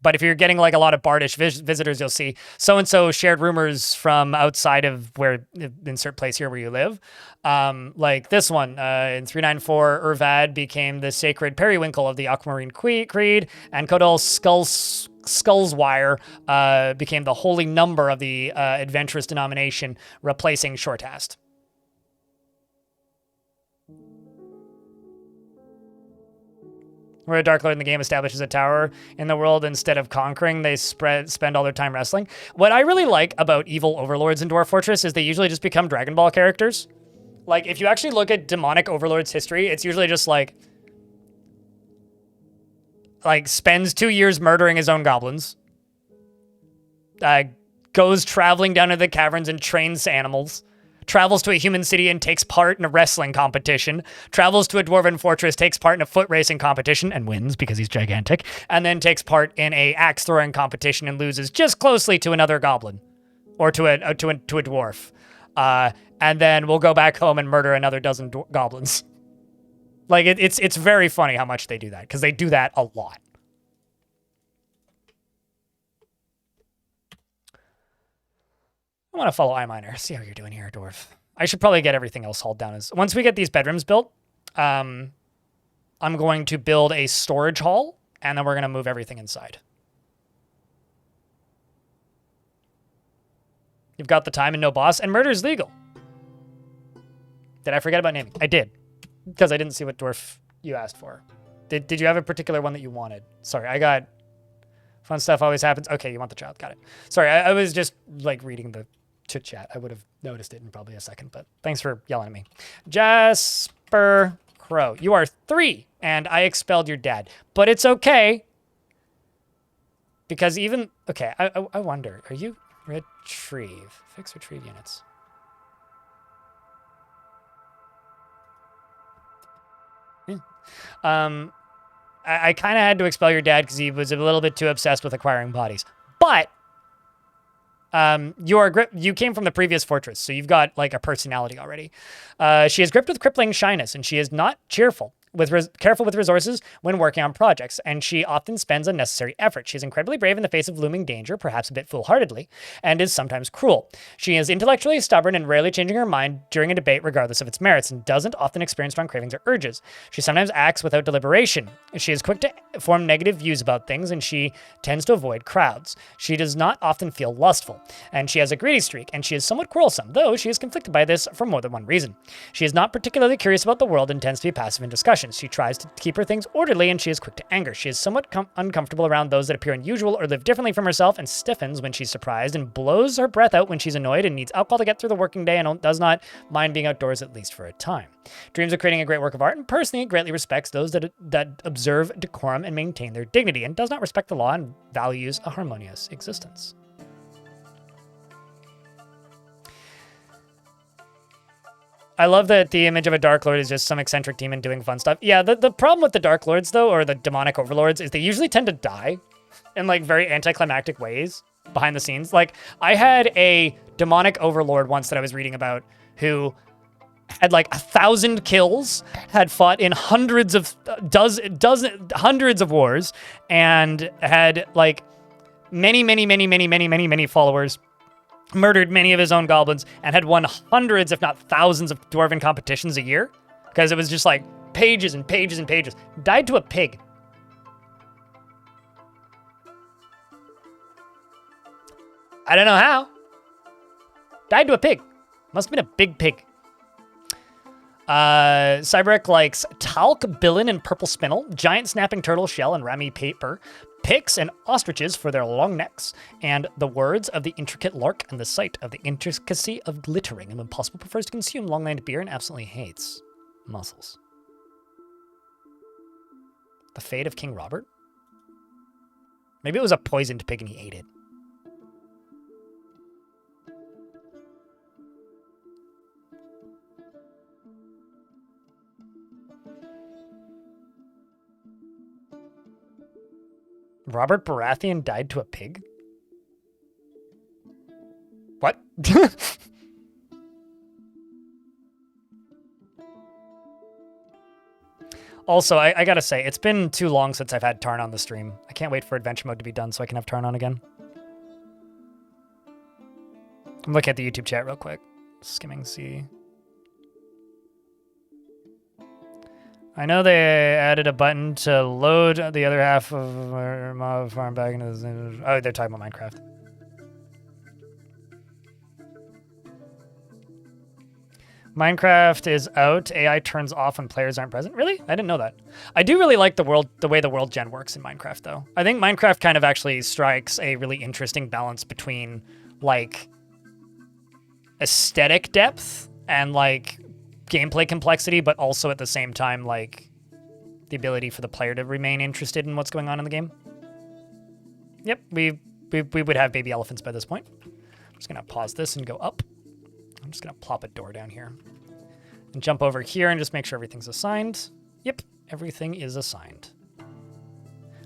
But if you're getting like a lot of bardish visitors, you'll see so-and-so shared rumors from outside of where, insert place here where you live. Like this one, in 394, Urvad became the sacred periwinkle of the Aquamarine Creed, and Codal Skullswire became the holy number of the adventurous denomination, replacing Shortast. Where a Dark Lord in the game establishes a tower in the world instead of conquering, they spend all their time wrestling. What I really like about evil overlords in Dwarf Fortress is they usually just become Dragon Ball characters. Like, if you actually look at demonic overlords' history, it's usually just like spends 2 years murdering his own goblins, goes traveling down to the caverns and trains animals, travels to a human city and takes part in a wrestling competition, travels to a dwarven fortress, takes part in a foot racing competition and wins because he's gigantic, and then takes part in a axe throwing competition and loses just closely to another goblin or to a dwarf. And then we'll go back home and murder another dozen goblins. Like, it's very funny how much they do that, because they do that a lot. I want to follow iMiner. See how you're doing here, Dwarf. I should probably get everything else hauled down. Once we get these bedrooms built, I'm going to build a storage hall, and then we're going to move everything inside. You've got the time and no boss, and murder is legal. Did I forget about naming? I did, because I didn't see what dwarf you asked for. Did you have a particular one that you wanted? Sorry, I got fun stuff always happens. Okay, you want the child. Got it. Sorry, I was just like reading the chit chat. I would have noticed it in probably a second, but thanks for yelling at me. Jasper Crow, you are 3, and I expelled your dad, but it's okay. Because even, okay, I wonder, are you retrieve? Fix retrieve units. Yeah. I kind of had to expel your dad because he was a little bit too obsessed with acquiring bodies. But you came from the previous fortress, so you've got like a personality already. She is gripped with crippling shyness, and she is not cheerful. Careful with resources when working on projects, and she often spends unnecessary effort. She is incredibly brave in the face of looming danger, perhaps a bit foolhardily, and is sometimes cruel. She is intellectually stubborn and rarely changing her mind during a debate regardless of its merits, and doesn't often experience strong cravings or urges. She sometimes acts without deliberation. She is quick to form negative views about things, and she tends to avoid crowds. She does not often feel lustful, and she has a greedy streak, and she is somewhat quarrelsome, though she is conflicted by this for more than one reason. She is not particularly curious about the world and tends to be passive in discussion. She tries to keep her things orderly, and she is quick to anger. She is somewhat uncomfortable around those that appear unusual or live differently from herself, and stiffens when she's surprised, and blows her breath out when she's annoyed, and needs alcohol to get through the working day, and does not mind being outdoors at least for a time. Dreams of creating a great work of art, and personally greatly respects those that observe decorum and maintain their dignity, and does not respect the law and values a harmonious existence. I love that the image of a Dark Lord is just some eccentric demon doing fun stuff. Yeah, the problem with the Dark Lords, though, or the demonic overlords, is they usually tend to die in, like, very anticlimactic ways behind the scenes. Like, I had a demonic overlord once that I was reading about who had, like, 1,000 kills, had fought in hundreds of wars, and had, like, many followers, murdered many of his own goblins, and had won hundreds, if not thousands, of dwarven competitions a year, because it was just like pages and pages and pages. Died to a pig. I don't know how. Died to a pig. Must have been a big pig. Cyberek likes talc, billin, and purple spinel, giant snapping turtle shell, and rami paper, pigs and ostriches for their long necks, and the words of the intricate lark and the sight of the intricacy of glittering, and when possible prefers to consume long-lined beer and absolutely hates mussels. The fate of King Robert? Maybe it was a poisoned pig and he ate it. Robert Baratheon died to a pig? What? Also, I gotta say, it's been too long since I've had Tarn on the stream. I can't wait for adventure mode to be done so I can have Tarn on again. I'm looking at the YouTube chat real quick. Skimming C. I know they added a button to load the other half of our mob farm back into the... Oh, they're talking about Minecraft. Minecraft is out. AI turns off when players aren't present. Really? I didn't know that. I do really like the way the world gen works in Minecraft, though. I think Minecraft kind of actually strikes a really interesting balance between, like, aesthetic depth and, like, gameplay complexity, but also at the same time, like, the ability for the player to remain interested in what's going on in the game. Yep, we would have baby elephants by this point. I'm just gonna pause this and go up. I'm just gonna plop a door down here and jump over here and just make sure everything's assigned. Yep, everything is assigned.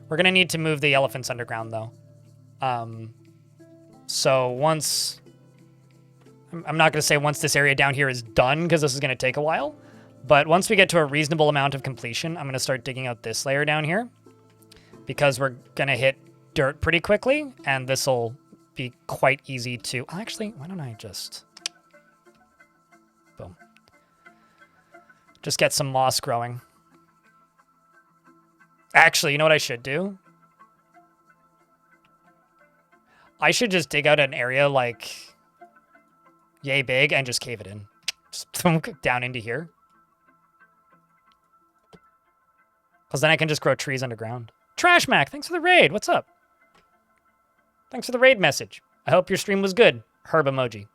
We're gonna need to move the elephants underground though. So once, I'm not gonna say once this area down here is done because this is gonna take a while, but once we get to a reasonable amount of completion, I'm gonna start digging out this layer down here because we're gonna hit dirt pretty quickly and this will be quite easy to, actually, why don't I just, boom. Just get some moss growing. Actually, you know what I should do? I should just dig out an area like yay big and just cave it in. Just down into here. Because then I can just grow trees underground. Trash Mac, thanks for the raid. What's up? Thanks for the raid message. I hope your stream was good. Herb emoji.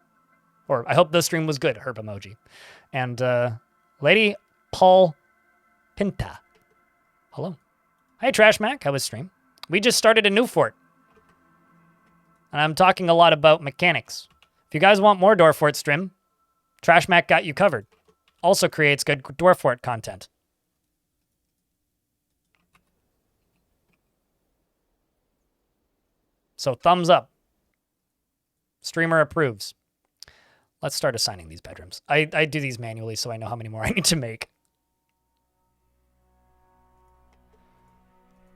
Or I hope the stream was good. Herb emoji. And Lady Paul Pinta. Hello. Hey, Trash Mac. How was stream? We just started a new fort. And I'm talking a lot about mechanics. If you guys want more Dwarf Fort stream, Trash Mac got you covered. Also creates good Dwarf Fort content. So thumbs up. Streamer approves. Let's start assigning these bedrooms. I do these manually so I know how many more I need to make.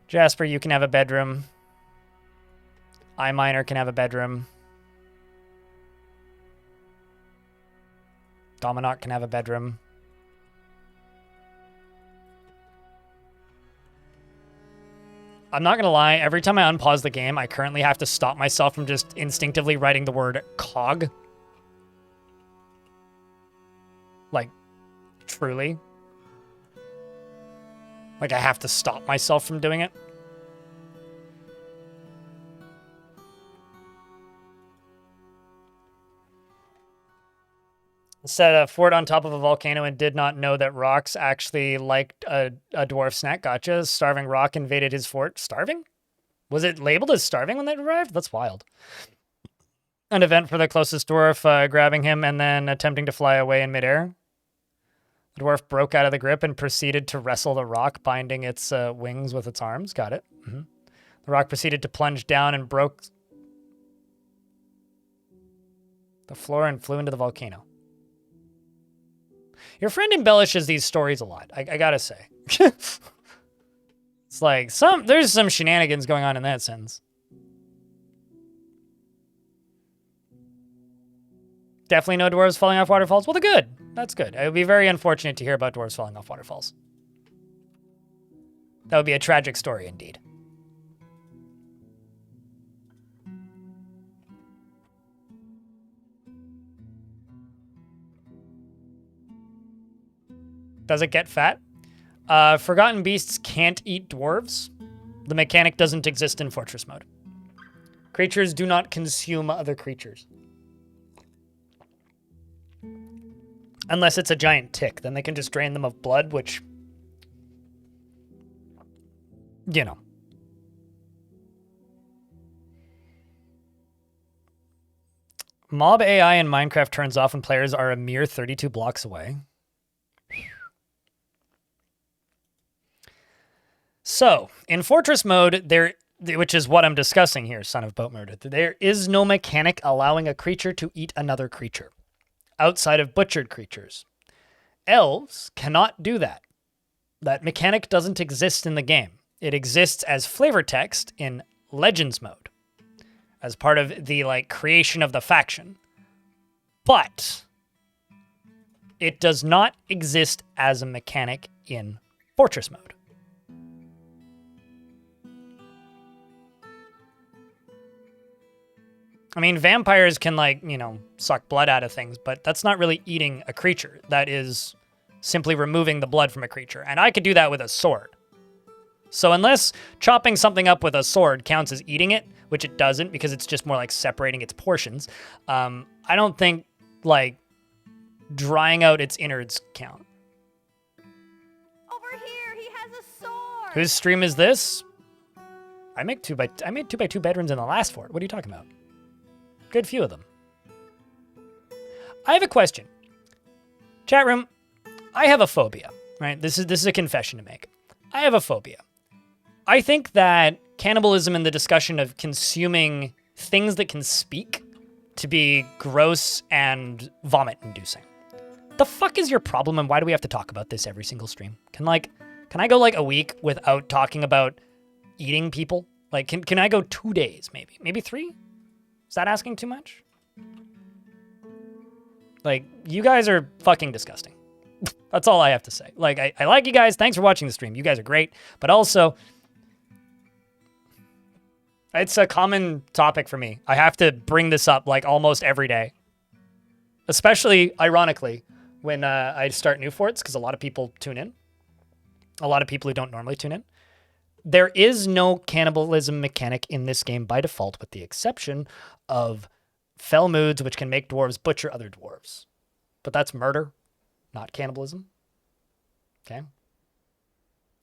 Jasper, you can have a bedroom. iMiner can have a bedroom. Dominant can have a bedroom. I'm not gonna lie, every time I unpause the game, I currently have to stop myself from just instinctively writing the word cog. Like, truly. Like, I have to stop myself from doing it. Set a fort on top of a volcano and did not know that rocks actually liked a dwarf snack. Gotcha. Starving rock invaded his fort. Starving? Was it labeled as starving when that arrived? That's wild. An event for the closest dwarf, grabbing him and then attempting to fly away in midair. The dwarf broke out of the grip and proceeded to wrestle the rock, binding its wings with its arms. Got it. Mm-hmm. The rock proceeded to plunge down and broke the floor and flew into the volcano. Your friend embellishes these stories a lot, I gotta say. It's like, there's some shenanigans going on in that sentence. Definitely no dwarves falling off waterfalls. Well, they're good. That's good. It would be very unfortunate to hear about dwarves falling off waterfalls. That would be a tragic story indeed. Does it get fat? Forgotten beasts can't eat dwarves. The mechanic doesn't exist in Fortress mode. Creatures do not consume other creatures. Unless it's a giant tick, then they can just drain them of blood, which, you know. Mob AI in Minecraft turns off when players are a mere 32 blocks away. So, in Fortress mode, which is what I'm discussing here, son of boat murder, there is no mechanic allowing a creature to eat another creature, outside of butchered creatures. Elves cannot do that. That mechanic doesn't exist in the game. It exists as flavor text in Legends mode, as part of the like creation of the faction. But it does not exist as a mechanic in Fortress mode. I mean, vampires can, like, you know, suck blood out of things, but that's not really eating a creature. That is simply removing the blood from a creature. And I could do that with a sword. So unless chopping something up with a sword counts as eating it, which it doesn't because it's just more like separating its portions, I don't think, like, drying out its innards count. Over here, he has a sword. Whose stream is this? I made 2x2 bedrooms in the last fort. What are you talking about? Good few of them. I have a question. Chat room, I have a phobia, right? This is a confession to make. I have a phobia. I think that cannibalism and the discussion of consuming things that can speak to be gross and vomit-inducing. The fuck is your problem, and why do we have to talk about this every single stream? Can I go like a week without talking about eating people? Like, can I go 2 days, maybe? Maybe 3? Is that asking too much? Like, you guys are fucking disgusting. That's all I have to say. Like, I like you guys. Thanks for watching the stream. You guys are great. But also, it's a common topic for me. I have to bring this up, like, almost every day. Especially, ironically, when I start new forts, because a lot of people tune in. A lot of people who don't normally tune in. There is no cannibalism mechanic in this game by default, with the exception of fell moods, which can make dwarves butcher other dwarves. But that's murder, not cannibalism. Okay?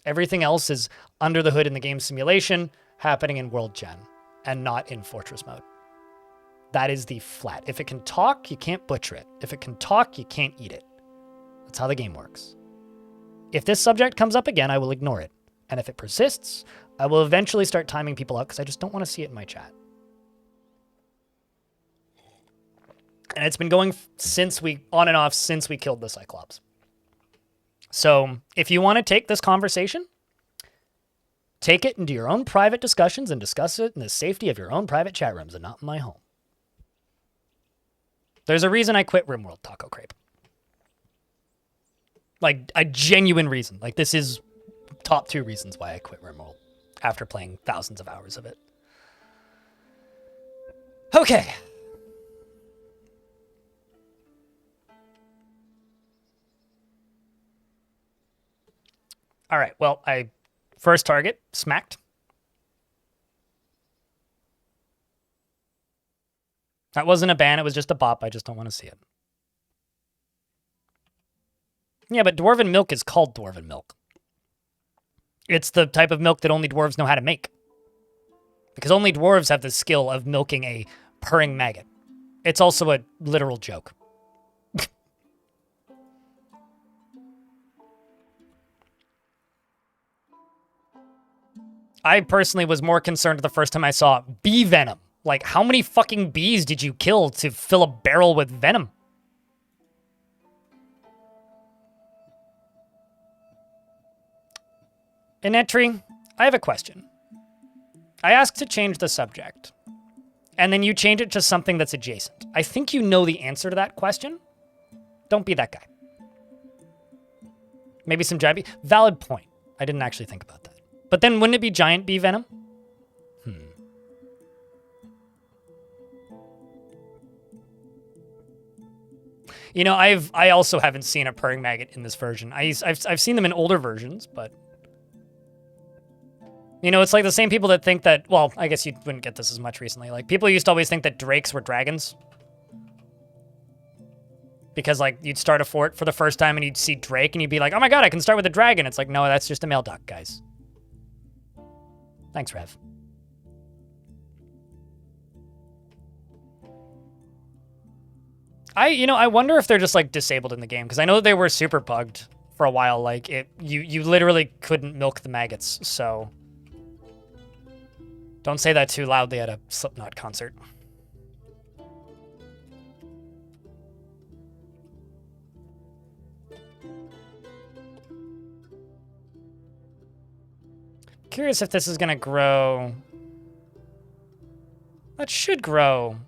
Everything else is under the hood in the game simulation, happening in World Gen, and not in Fortress mode. That is the flat. If it can talk, you can't butcher it. If it can talk, you can't eat it. That's how the game works. If this subject comes up again, I will ignore it. And if it persists, I will eventually start timing people out because I just don't want to see it in my chat. And it's been going on and off since we killed the Cyclops. So if you want to take this conversation, take it into your own private discussions and discuss it in the safety of your own private chat rooms and not in my home. There's a reason I quit RimWorld Taco Crepe. Like, a genuine reason. Like, this is top 2 reasons why I quit RimWorld after playing thousands of hours of it. Okay. All right, well, first target, smacked. That wasn't a ban, it was just a bop. I just don't want to see it. Yeah, but Dwarven milk is called Dwarven milk. It's the type of milk that only dwarves know how to make. Because only dwarves have the skill of milking a purring maggot. It's also a literal joke. I personally was more concerned the first time I saw bee venom. Like, how many fucking bees did you kill to fill a barrel with venom? Inetri, I have a question. I asked to change the subject, and then you change it to something that's adjacent. I think you know the answer to that question. Don't be that guy. Maybe some giant bee. Valid point. I didn't actually think about that. But then wouldn't it be giant bee venom? You know, I also haven't seen a purring maggot in this version. I've seen them in older versions, but you know, it's like the same people that think that, well, I guess you wouldn't get this as much recently. Like, people used to always think that drakes were dragons. Because, like, you'd start a fort for the first time and you'd see drake and you'd be like, oh my god, I can start with a dragon. It's like, no, that's just a male duck, guys. Thanks, Rev. I wonder if they're just, like, disabled in the game. Because I know they were super bugged for a while. Like, you literally couldn't milk the maggots, so don't say that too loudly at a Slipknot concert. Curious if this is gonna grow. That should grow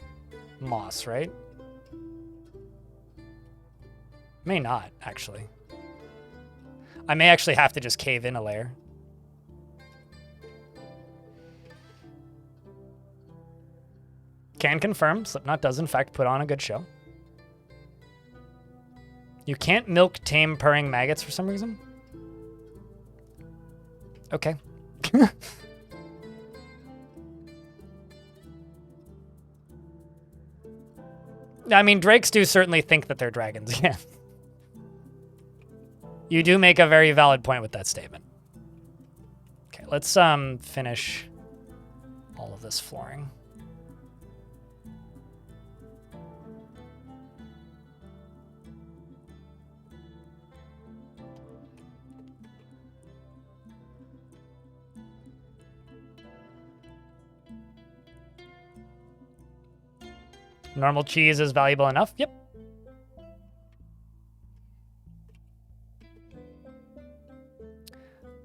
moss, right? May not, actually. I may actually have to just cave in a layer. Can confirm, Slipknot does in fact put on a good show. You can't milk tame purring maggots for some reason? Okay. I mean, drakes do certainly think that they're dragons, yeah. You do make a very valid point with that statement. Okay, let's finish all of this flooring. Normal cheese is valuable enough? Yep.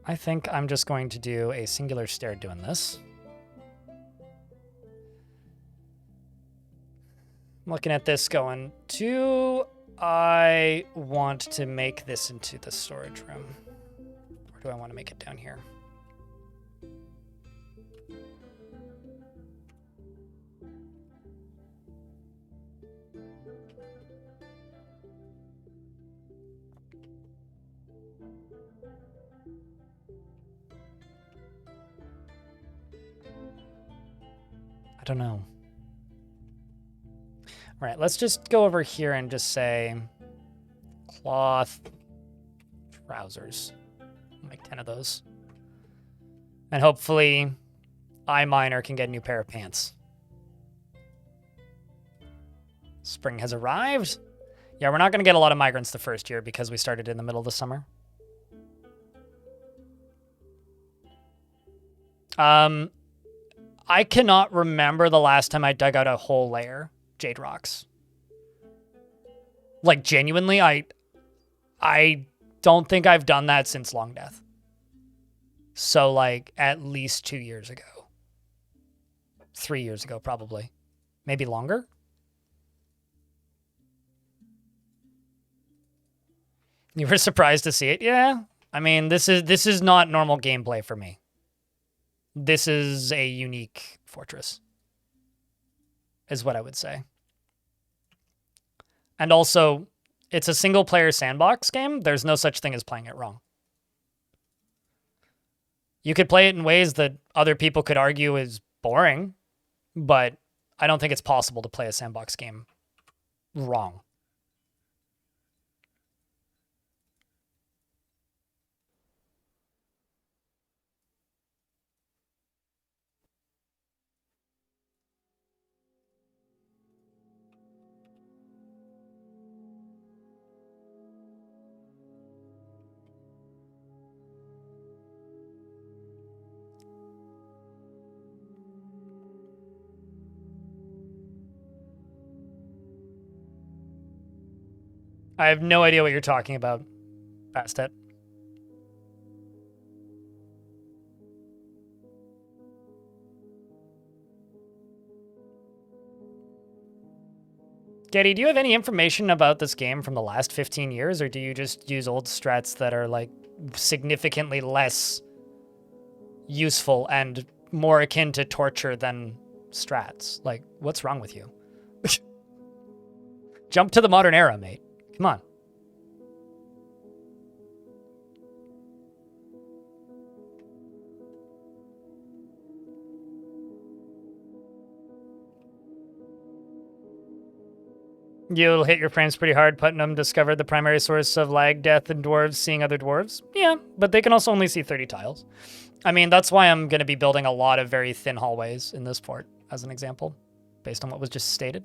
I think I'm just going to do a singular stair doing this. I'm looking at this going, do I want to make this into the storage room? Or do I want to make it down here? I don't know. All right, let's just go over here and just say cloth trousers. Make 10 of those. And hopefully iMiner can get a new pair of pants. Spring has arrived. Yeah, we're not going to get a lot of migrants the first year because we started in the middle of the summer. I cannot remember the last time I dug out a whole layer jade rocks. Like, genuinely, I don't think I've done that since Long Death. So, like, at least 2 years ago. 3 years ago, probably. Maybe longer? You were surprised to see it? Yeah. I mean, this is not normal gameplay for me. This is a unique fortress, is what I would say. And also, it's a single-player sandbox game. There's no such thing as playing it wrong. You could play it in ways that other people could argue is boring, but I don't think it's possible to play a sandbox game wrong. I have no idea what you're talking about, Bastet. Getty, do you have any information about this game from the last 15 years, or do you just use old strats that are, like, significantly less useful and more akin to torture than strats? Like, what's wrong with you? Jump to the modern era, mate. Come on. You'll hit your frames pretty hard. Putnam discovered the primary source of lag death in dwarves seeing other dwarves. Yeah, but they can also only see 30 tiles. I mean, that's why I'm going to be building a lot of very thin hallways in this fort, as an example, based on what was just stated.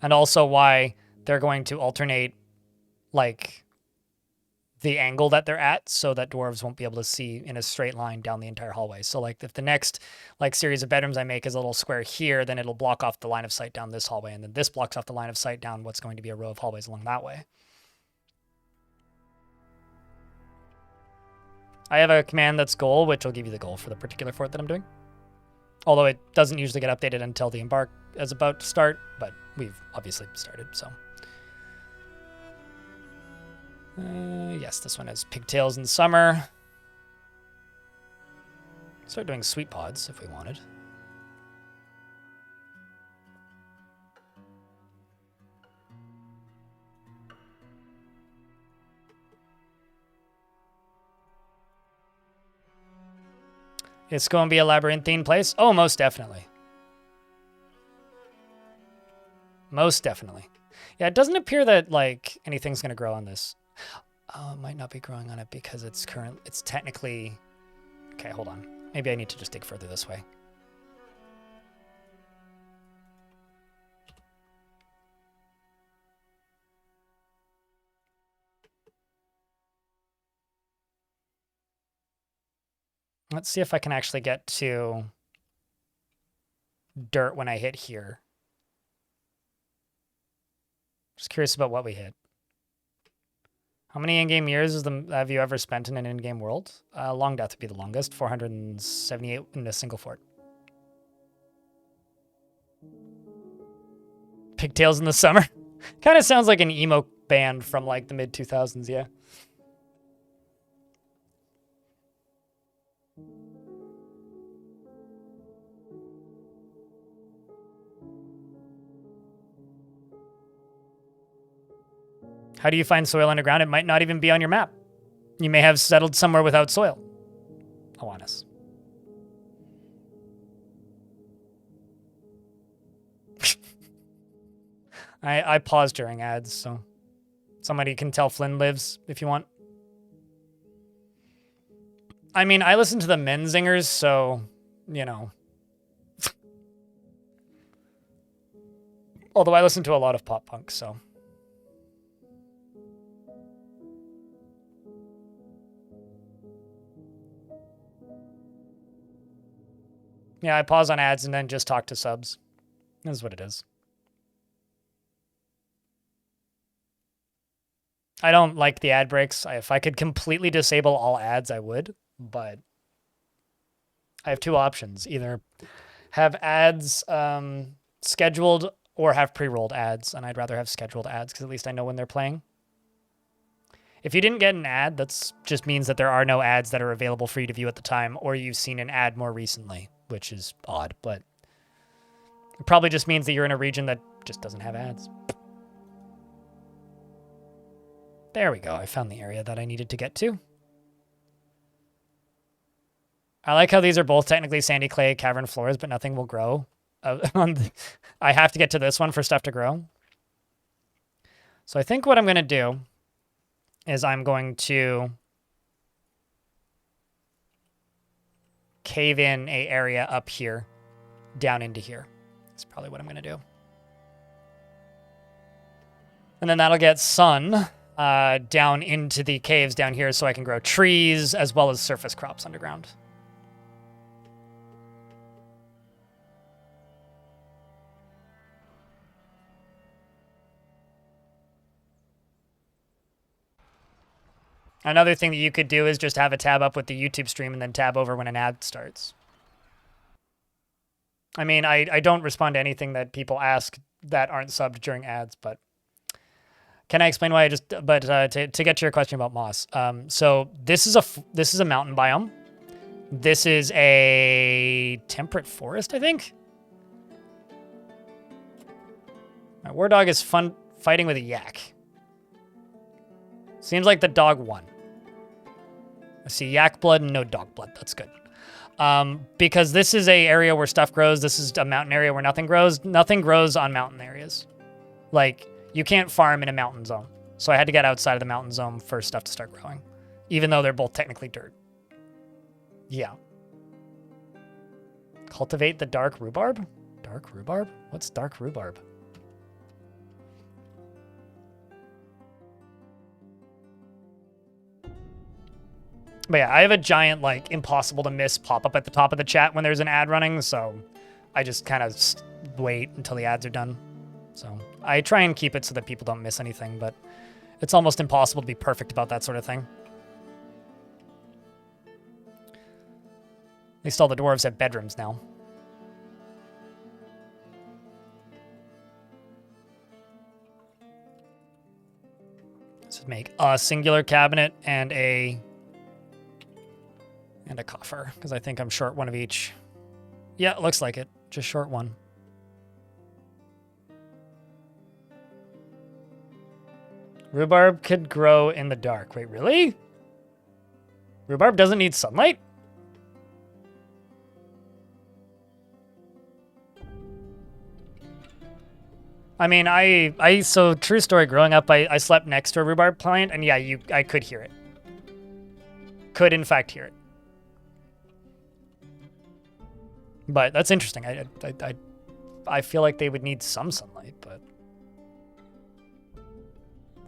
And also why they're going to alternate, like, the angle that they're at so that dwarves won't be able to see in a straight line down the entire hallway. So, like, if the next, like, series of bedrooms I make is a little square here, then it'll block off the line of sight down this hallway, and then this blocks off the line of sight down what's going to be a row of hallways along that way. I have a command that's goal, which will give you the goal for the particular fort that I'm doing. Although it doesn't usually get updated until the Embark is about to start, but we've obviously started, so. Yes, this one has pigtails in summer. Start doing sweet pods if we wanted. It's going to be a labyrinthine place? Oh, most definitely. Most definitely. Yeah, it doesn't appear that, like, anything's going to grow on this. Oh, it might not be growing on it because it's technically... Okay, hold on. Maybe I need to just dig further this way. Let's see if I can actually get to dirt when I hit here. Just curious about what we hit. How many in-game years have you ever spent in an in-game world? Long Death would be the longest, 478 in a single fort. Pigtails in the summer. Kind of sounds like an emo band from like the mid-2000s, yeah. How do you find soil underground? It might not even be on your map. You may have settled somewhere without soil. Awanas. I pause during ads, so somebody can tell Flynn lives if you want. I mean, I listen to the Menzingers, so, you know. Although I listen to a lot of pop punk, so. Yeah, I pause on ads and then just talk to subs. That's what it is. I don't like the ad breaks. If I could completely disable all ads, I would, but I have two options. Either have ads scheduled or have pre-rolled ads, and I'd rather have scheduled ads because at least I know when they're playing. If you didn't get an ad, that just means that there are no ads that are available for you to view at the time, or you've seen an ad more recently, which is odd, but it probably just means that you're in a region that just doesn't have ads. There we go. I found the area that I needed to get to. I like how these are both technically sandy clay cavern floors, but nothing will grow. I have to get to this one for stuff to grow. So I think what I'm going to do is I'm going to cave in a area up here, down into here. That's probably what I'm going to do. And then that'll get sun down into the caves down here so I can grow trees as well as surface crops underground. Another thing that you could do is just have a tab up with the YouTube stream and then tab over when an ad starts. I mean, I don't respond to anything that people ask that aren't subbed during ads, but can I explain why to get to your question about moss. So this is a mountain biome. This is a temperate forest, I think. My war dog is fun fighting with a yak. Seems like the dog won. I see yak blood and no dog blood. That's good. Because this is a area where stuff grows. This is a mountain area where nothing grows. Nothing grows on mountain areas. Like, you can't farm in a mountain zone. So I had to get outside of the mountain zone for stuff to start growing. Even though they're both technically dirt. Yeah. Cultivate the dark rhubarb? Dark rhubarb? What's dark rhubarb? But yeah, I have a giant, like, impossible to miss pop-up at the top of the chat when there's an ad running, so I just kind of wait until the ads are done. So I try and keep it so that people don't miss anything, but it's almost impossible to be perfect about that sort of thing. At least all the dwarves have bedrooms now. Let's make a singular cabinet and a coffer, because I think I'm short one of each. Yeah, it looks like it. Just short one. Rhubarb could grow in the dark. Wait, really? Rhubarb doesn't need sunlight? I mean, so true story, growing up, I slept next to a rhubarb plant, and yeah, I could hear it. Could, in fact, hear it. But that's interesting. I feel like they would need some sunlight, but...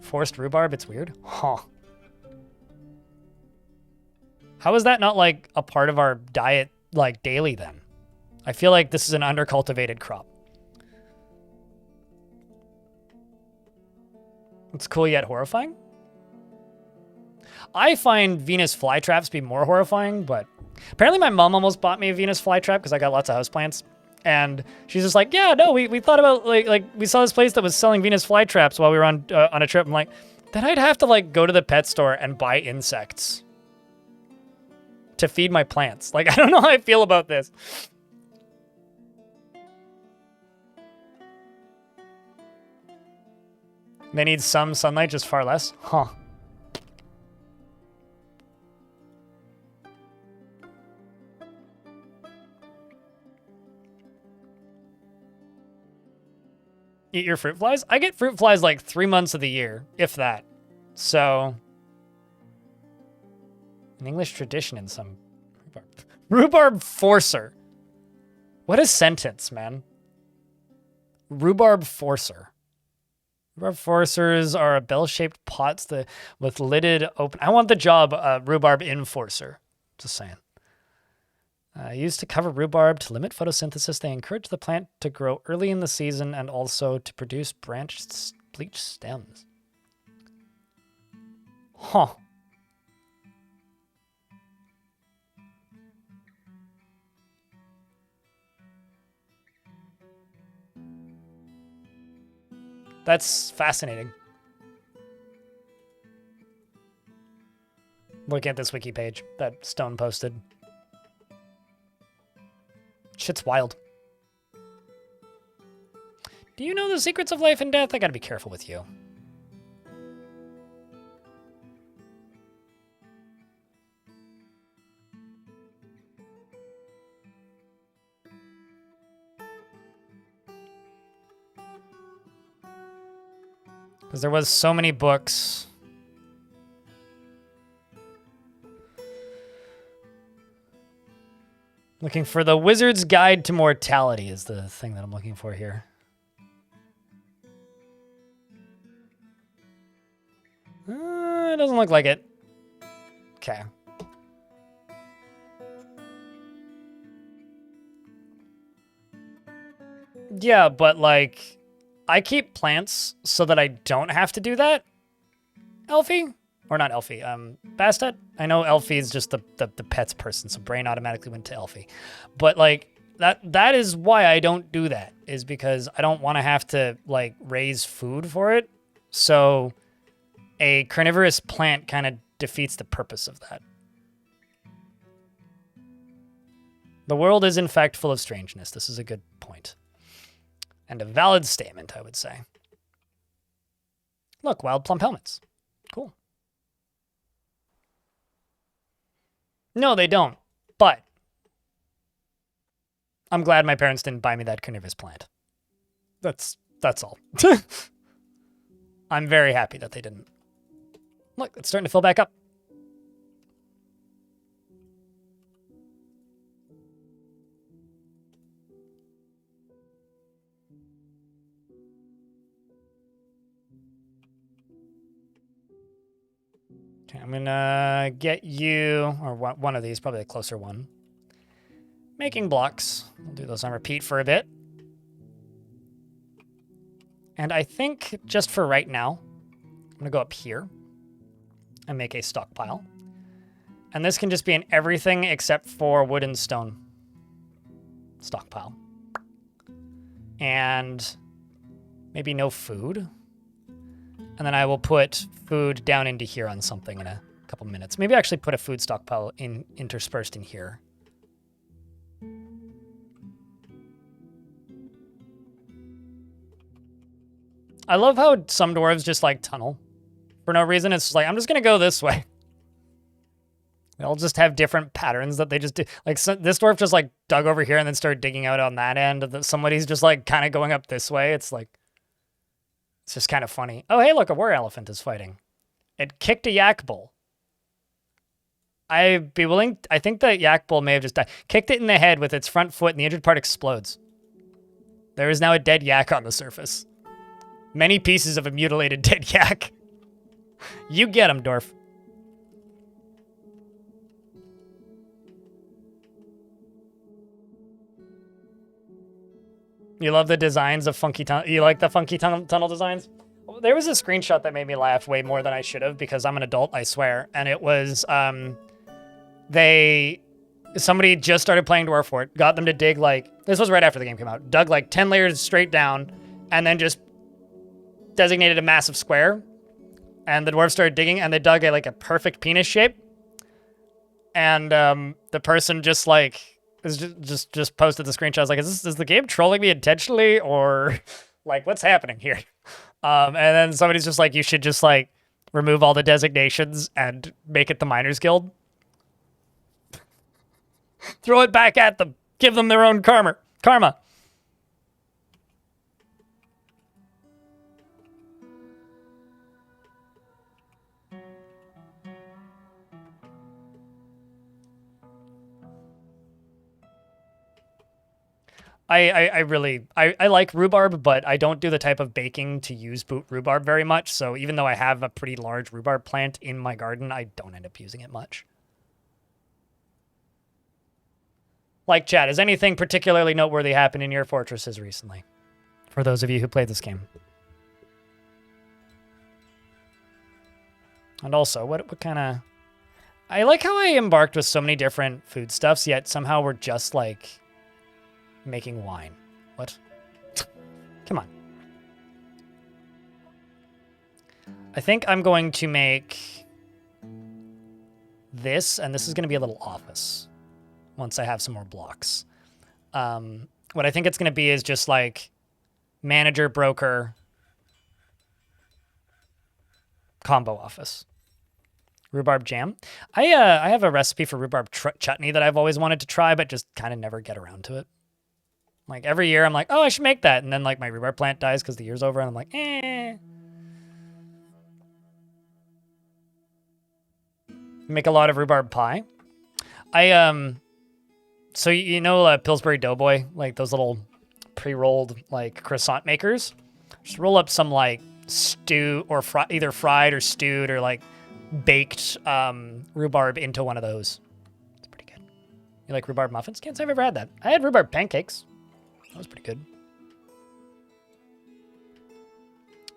Forced rhubarb, it's weird. Huh. How is that not, like, a part of our diet, like, daily, then? I feel like this is an undercultivated crop. It's cool yet horrifying? I find Venus flytraps be more horrifying, but apparently my mom almost bought me a Venus flytrap because I got lots of houseplants. And she's just like, yeah, no, we thought about, like we saw this place that was selling Venus flytraps while we were on a trip. I'm like, then I'd have to, like, go to the pet store and buy insects to feed my plants. Like, I don't know how I feel about this. They need some sunlight, just far less? Huh. Eat your fruit flies? I get fruit flies like 3 months of the year, if that. So, an English tradition in some rhubarb forcer. What a sentence, man. Rhubarb forcer. Rhubarb forcers are bell-shaped pots with lidded open. I want the job, rhubarb enforcer. Just saying. Used to cover rhubarb to limit photosynthesis, they encourage the plant to grow early in the season and also to produce branched, bleached stems. Huh. That's fascinating. Look at this wiki page that Stone posted. Shit's wild. Do you know the secrets of life and death? I gotta be careful with you. Because there was so many books. Looking for the Wizard's Guide to Mortality is the thing that I'm looking for here. It doesn't look like it. Okay. Yeah, but like, I keep plants so that I don't have to do that, Elfie? Or not Elfie, Bastet? I know Elfie is just the pets person, so brain automatically went to Elfie. But like, that is why I don't do that, is because I don't want to have to like raise food for it. So a carnivorous plant kind of defeats the purpose of that. The world is in fact full of strangeness. This is a good point. And a valid statement, I would say. Look, wild plump helmets. Cool. No, they don't. But I'm glad my parents didn't buy me that carnivorous plant. That's all. I'm very happy that they didn't. Look, it's starting to fill back up. Okay, I'm gonna get you, or one of these, probably a closer one. Making blocks. We'll do those on repeat for a bit. And I think just for right now, I'm gonna go up here and make a stockpile. And this can just be in everything except for wood and stone. Stockpile. And maybe no food. And then I will put food down into here on something in a couple minutes. Maybe actually put a food stockpile interspersed in here. I love how some dwarves just like tunnel. For no reason, it's just like, I'm just gonna go this way. They all just have different patterns that they just do. Like this dwarf just like dug over here and then started digging out on that end. And somebody's just like kind of going up this way. It's like, it's just kind of funny. Oh, hey, look, a war elephant is fighting. It kicked a yak bull. I'd be willing, I think the yak bull may have just died. Kicked it in the head with its front foot and the injured part explodes. There is now a dead yak on the surface. Many pieces of a mutilated dead yak. You get him, Dwarf. You love the designs of funky tunnel. You like the funky tunnel designs? There was a screenshot that made me laugh way more than I should have because I'm an adult, I swear. And it was, somebody just started playing Dwarf Fort, got them to dig like, this was right after the game came out, dug like 10 layers straight down, and then just designated a massive square. And the dwarves started digging, and they dug like a perfect penis shape. And the person just like, just posted the screenshot. I was like, is the game trolling me intentionally, or like what's happening here? And then somebody's just like, you should just like remove all the designations and make it the Miners Guild. Throw it back at them. Give them their own karma. I like rhubarb, but I don't do the type of baking to use rhubarb very much. So even though I have a pretty large rhubarb plant in my garden, I don't end up using it much. Like, chat, has anything particularly noteworthy happened in your fortresses recently? For those of you who played this game. And also, what kind of... I like how I embarked with so many different foodstuffs, yet somehow we're just, like, making wine. What? Come on. I think I'm going to make this, and this is going to be a little office once I have some more blocks. What I think it's going to be is just like manager, broker, combo office. Rhubarb jam. I have a recipe for rhubarb chutney that I've always wanted to try, but just kind of never get around to it. Like every year I'm like, oh, I should make that. And then like my rhubarb plant dies because the year's over and I'm like, eh. Make a lot of rhubarb pie. So you know Pillsbury Doughboy, like those little pre-rolled like croissant makers? Just roll up some like stew or either fried or stewed or like baked rhubarb into one of those. It's pretty good. You like rhubarb muffins? Can't say I've ever had that. I had rhubarb pancakes. That was pretty good.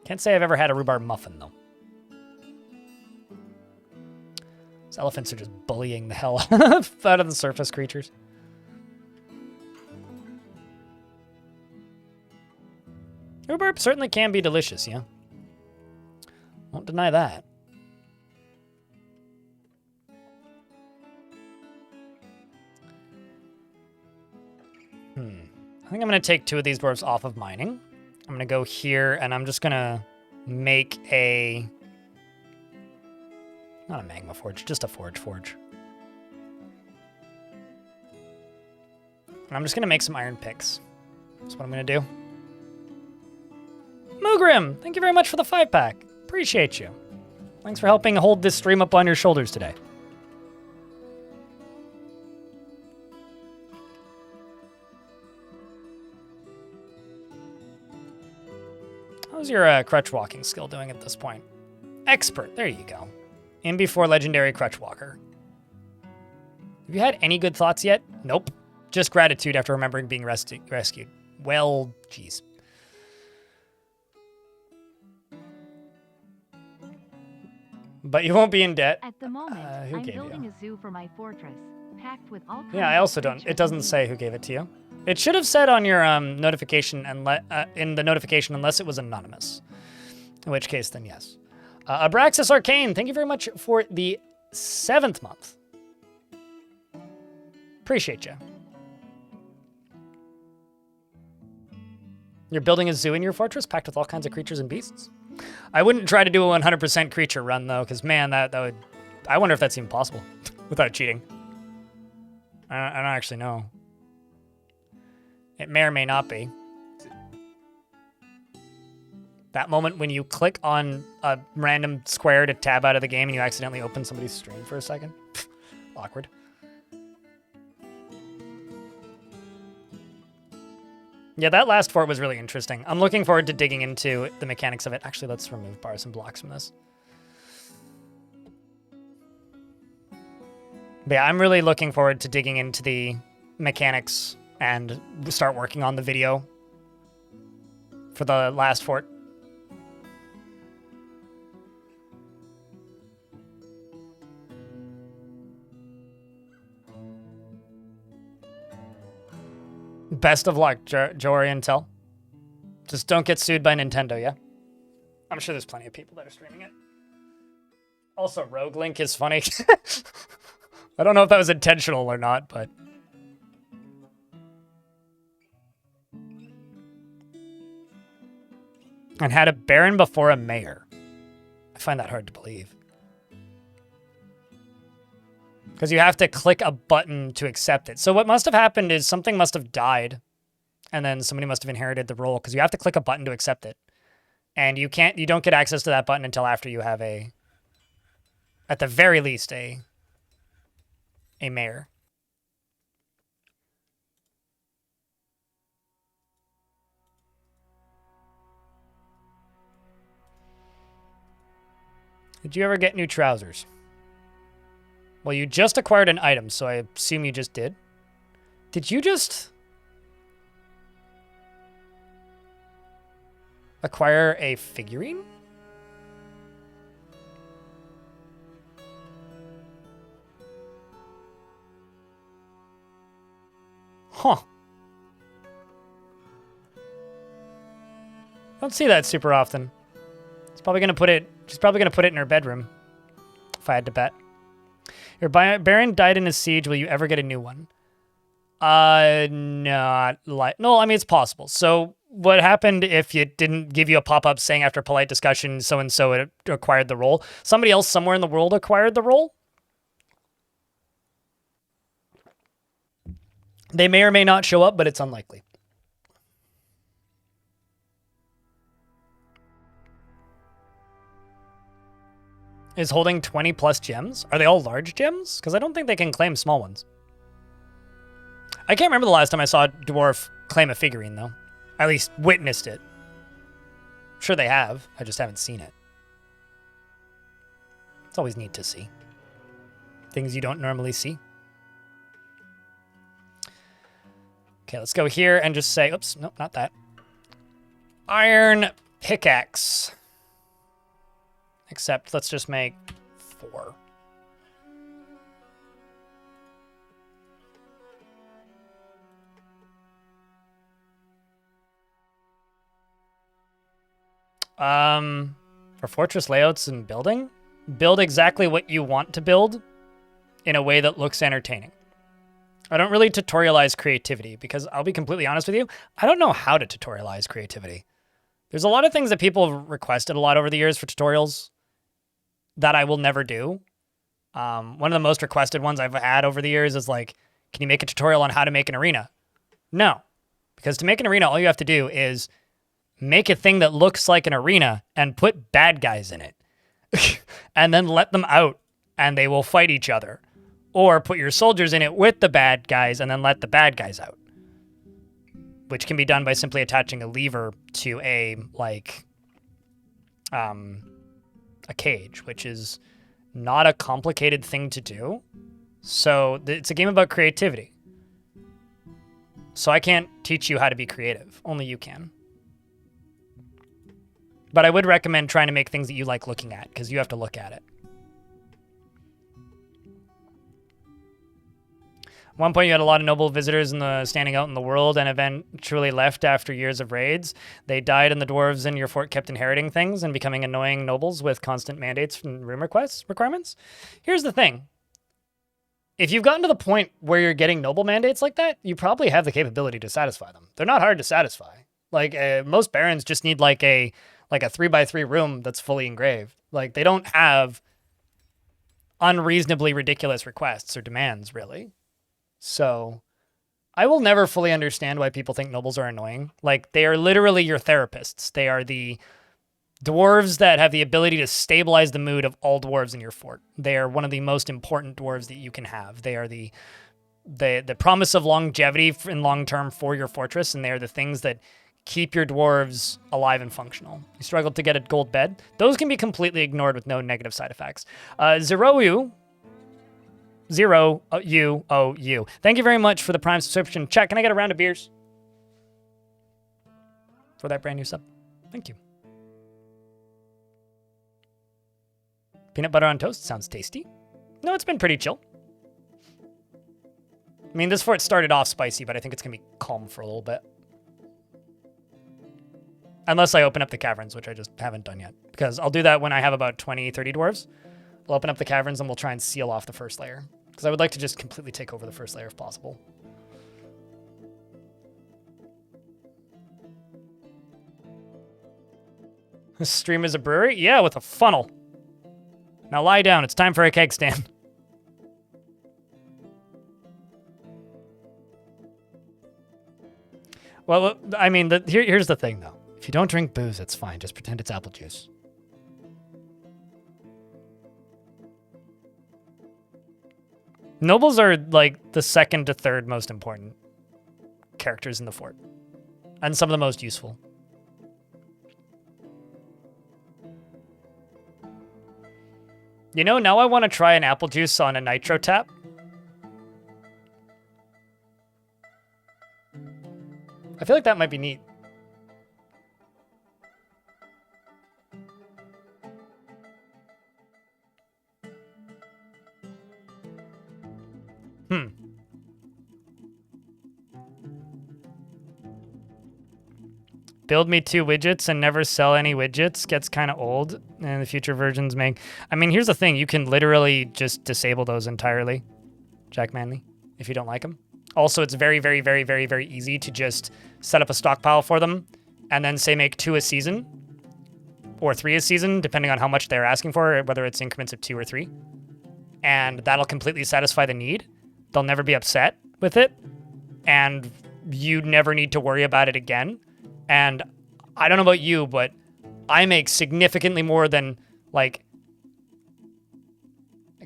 Can't say I've ever had a rhubarb muffin though. These elephants are just bullying the hell out of the surface creatures. Rhubarb certainly can be delicious, yeah. Won't deny that. I think I'm going to take 2 of these dwarves off of mining. I'm going to go here, and I'm just going to make a... Not a magma forge, just a forge. And I'm just going to make some iron picks. That's what I'm going to do. Moogrim, thank you very much for the 5-pack. Appreciate you. Thanks for helping hold this stream up on your shoulders today. How's your crutch walking skill doing at this point? Expert, there you go. In before legendary crutch walker. Have you had any good thoughts yet? Nope. Just gratitude after remembering being rescued. Well, geez. But you won't be in debt. At the moment, who I'm gave building you? a zoo for my fortress, packed with all kinds Yeah, I of also don't. creatures It doesn't and say who gave it to you. It should have said on your notification, in the notification, unless it was anonymous. In which case, then yes. Abraxas Arcane, thank you very much for the 7th month. Appreciate you. You're building a zoo in your fortress, packed with all kinds of creatures and beasts. I wouldn't try to do a 100% creature run though, because man, that would. I wonder if that's even possible without cheating. I don't actually know. It may or may not be. That moment when you click on a random square to tab out of the game and you accidentally open somebody's stream for a second. Awkward. Yeah, that last fort was really interesting. I'm looking forward to digging into the mechanics of it. Actually, let's remove bars and blocks from this. But yeah, I'm really looking forward to digging into the mechanics and start working on the video for the last fort. Best of luck, Jory and Tell. Just don't get sued by Nintendo, yeah? I'm sure there's plenty of people that are streaming it. Also, Rogue Link is funny. I don't know if that was intentional or not, but... And had a baron before a mayor. I find that hard to believe. Because you have to click a button to accept it. So what must have happened is something must have died. And then somebody must have inherited the role. Because you have to click a button to accept it. And you don't get access to that button until after you have at the very least, a mayor. Did you ever get new trousers? Well, you just acquired an item, so I assume you just did. Did you just acquire a figurine? Huh. Don't see that super often. She's probably gonna put it in her bedroom, if I had to bet. Your Baron died in a siege. Will you ever get a new one? Not like... No, I mean, it's possible. So what happened if it didn't give you a pop-up saying after polite discussion, so-and-so acquired the role? Somebody else somewhere in the world acquired the role? They may or may not show up, but it's unlikely. Is holding 20 plus gems? Are they all large gems? Because I don't think they can claim small ones. I can't remember the last time I saw a dwarf claim a figurine, though. At least witnessed it. Sure they have. I just haven't seen it. It's always neat to see. Things you don't normally see. Okay, let's go here and just say... Oops, nope, not that. Iron pickaxe. Except, let's just make 4. For fortress layouts and building, build exactly what you want to build in a way that looks entertaining. I don't really tutorialize creativity because I'll be completely honest with you, I don't know how to tutorialize creativity. There's a lot of things that people have requested a lot over the years for tutorials that I will never do. One of the most requested ones I've had over the years is like, can you make a tutorial on how to make an arena? No, because to make an arena, all you have to do is make a thing that looks like an arena and put bad guys in it and then let them out and they will fight each other. Or put your soldiers in it with the bad guys and then let the bad guys out. Which can be done by simply attaching a lever to a cage, which is not a complicated thing to do. So it's a game about creativity. So I can't teach you how to be creative. Only you can. But I would recommend trying to make things that you like looking at, because you have to look at it. At one point, you had a lot of noble visitors standing out in the world and eventually left after years of raids. They died, and the dwarves in your fort kept inheriting things and becoming annoying nobles with constant mandates and room requirements. Here's the thing. If you've gotten to the point where you're getting noble mandates like that, you probably have the capability to satisfy them. They're not hard to satisfy. Like, most barons just need like a 3x3 room that's fully engraved. Like, they don't have unreasonably ridiculous requests or demands, really. So I will never fully understand why people think nobles are annoying. Like, they are literally your therapists. They are the dwarves that have the ability to stabilize the mood of all dwarves in your fort. They are one of the most important dwarves that you can have. They are the promise of longevity in long term for your fortress, and they are the things that keep your dwarves alive and functional. You struggle to get a gold bed. Those can be completely ignored with no negative side effects. Zero U. Thank you very much for the Prime subscription. Chat, can I get a round of beers for that brand new sub? Thank you. Peanut butter on toast sounds tasty. No, it's been pretty chill. I mean, this fort started off spicy, but I think it's going to be calm for a little bit. Unless I open up the caverns, which I just haven't done yet. Because I'll do that when I have about 20, 30 dwarves. I'll open up the caverns and we'll try and seal off the first layer. Because I would like to just completely take over the first layer if possible. This stream is a brewery? Yeah, with a funnel. Now lie down. It's time for a keg stand. Well, I mean, here's the thing, though. If you don't drink booze, it's fine. Just pretend it's apple juice. Nobles are, like, the second to third most important characters in the fort. And some of the most useful. You know, now I want to try an apple juice on a nitro tap. I feel like that might be neat. Build me 2 widgets and never sell any widgets gets kind of old, and the future versions make... I mean, here's the thing. You can literally just disable those entirely, Jack Manley, if you don't like them. Also, it's very, very, very, very, very easy to just set up a stockpile for them and then say make 2 a season or 3 a season, depending on how much they're asking for, whether it's increments of 2 or 3. And that'll completely satisfy the need. They'll never be upset with it, and you never need to worry about it again. And I don't know about you, but I make significantly more than like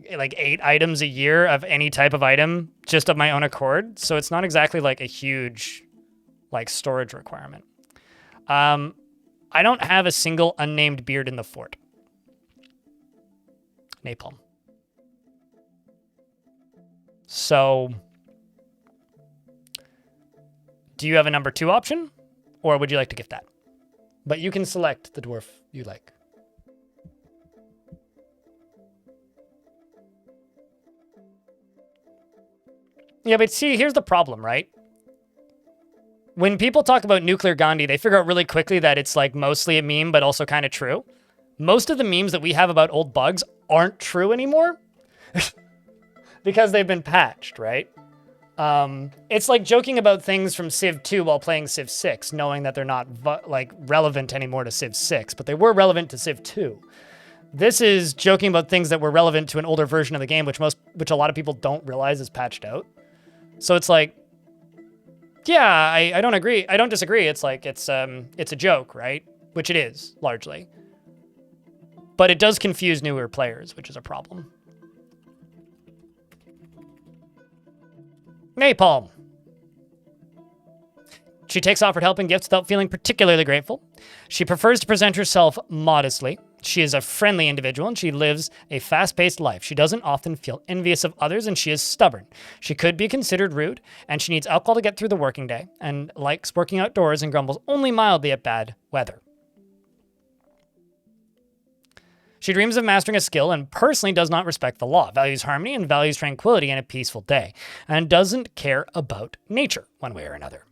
8 items a year of any type of item just of my own accord. So it's not exactly like a huge like storage requirement. I don't have a single unnamed beard in the fort. Napalm. So do you have a number 2 option? Or would you like to gift that? But you can select the dwarf you like. Yeah, but see, here's the problem, right? When people talk about nuclear Gandhi, they figure out really quickly that it's like mostly a meme, but also kind of true. Most of the memes that we have about old bugs aren't true anymore because they've been patched, right? It's like joking about things from Civ 2 while playing Civ 6, knowing that they're not like relevant anymore to Civ 6, but they were relevant to Civ 2. This is joking about things that were relevant to an older version of the game, which a lot of people don't realize is patched out. So it's like, yeah, I don't agree. I don't disagree. It's like, it's a joke, right? Which it is, largely. But it does confuse newer players, which is a problem. Napalm. She takes offered help and gifts without feeling particularly grateful. She prefers to present herself modestly. She is a friendly individual and she lives a fast-paced life. She doesn't often feel envious of others and she is stubborn. She could be considered rude and she needs alcohol to get through the working day and likes working outdoors and grumbles only mildly at bad weather. She dreams of mastering a skill and personally does not respect the law, values harmony and values tranquility and a peaceful day, and doesn't care about nature one way or another.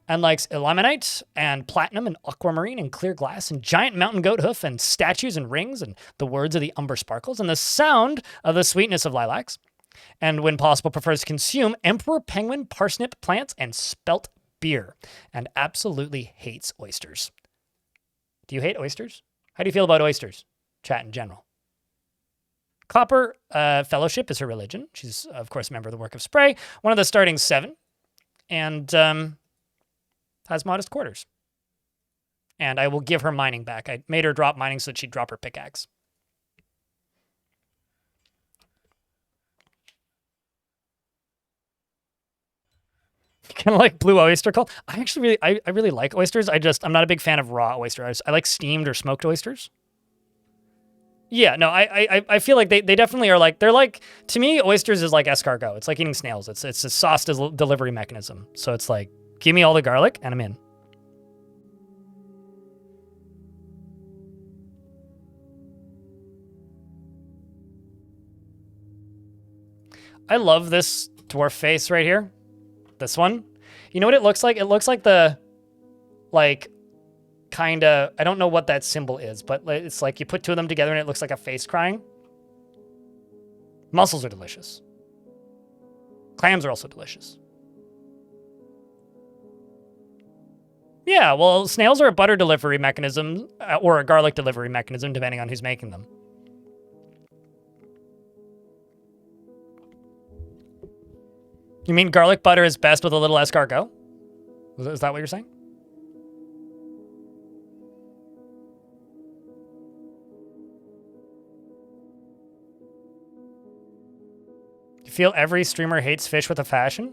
And likes illuminite and platinum and aquamarine and clear glass and giant mountain goat hoof and statues and rings and the words of the umber sparkles and the sound of the sweetness of lilacs. And when possible, prefers to consume emperor penguin, parsnip plants, and spelt beer, and absolutely hates oysters. Do you hate oysters? How do you feel about oysters? Chat in general. Copper Fellowship is her religion. She's, of course, a member of the Work of Spray, one of the starting 7, and has modest quarters. And I will give her mining back. I made her drop mining so that she'd drop her pickaxe. Kind of like blue oyster cult. I actually I really like oysters. I'm not a big fan of raw oysters. I like steamed or smoked oysters. Yeah, no, I feel like they definitely are like, they're like, to me, oysters is like escargot. It's like eating snails. It's a sauce delivery mechanism. So it's like, give me all the garlic and I'm in. I love this dwarf face right here. This one. You know what it looks like? It looks like the, like, kind of, I don't know what that symbol is, but it's like you put two of them together and it looks like a face crying. Mussels are delicious. Clams are also delicious. Yeah, well, snails are a butter delivery mechanism or a garlic delivery mechanism, depending on who's making them. You mean garlic butter is best with a little escargot? Is that what you're saying? You feel every streamer hates fish with a fashion?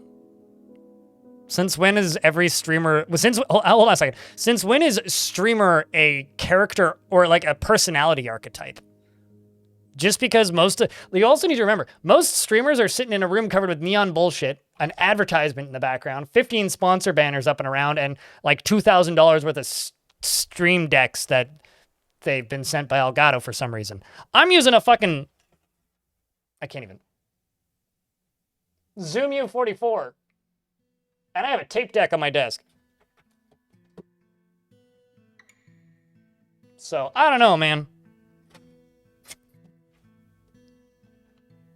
Since when is every streamer... hold on a second. Since when is streamer a character or like a personality archetype? Just because you also need to remember, most streamers are sitting in a room covered with neon bullshit, an advertisement in the background, 15 sponsor banners up and around, and like $2,000 worth of stream decks that they've been sent by Elgato for some reason. I'm using a fucking... I can't even... Zoom U44. And I have a tape deck on my desk. So, I don't know, man.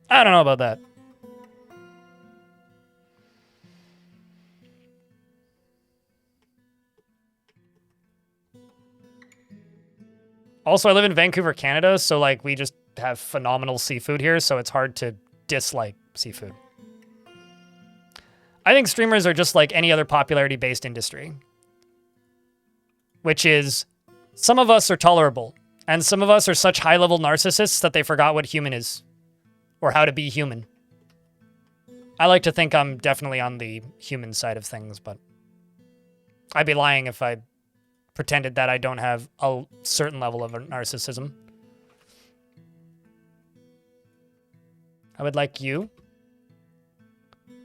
I don't know about that. Also, I live in Vancouver, Canada, so like we just have phenomenal seafood here, so it's hard to dislike seafood. I think streamers are just like any other popularity-based industry, which is some of us are tolerable, and some of us are such high-level narcissists that they forgot what human is. Or how to be human. I like to think I'm definitely on the human side of things, but I'd be lying if I pretended that I don't have a certain level of narcissism. I would like you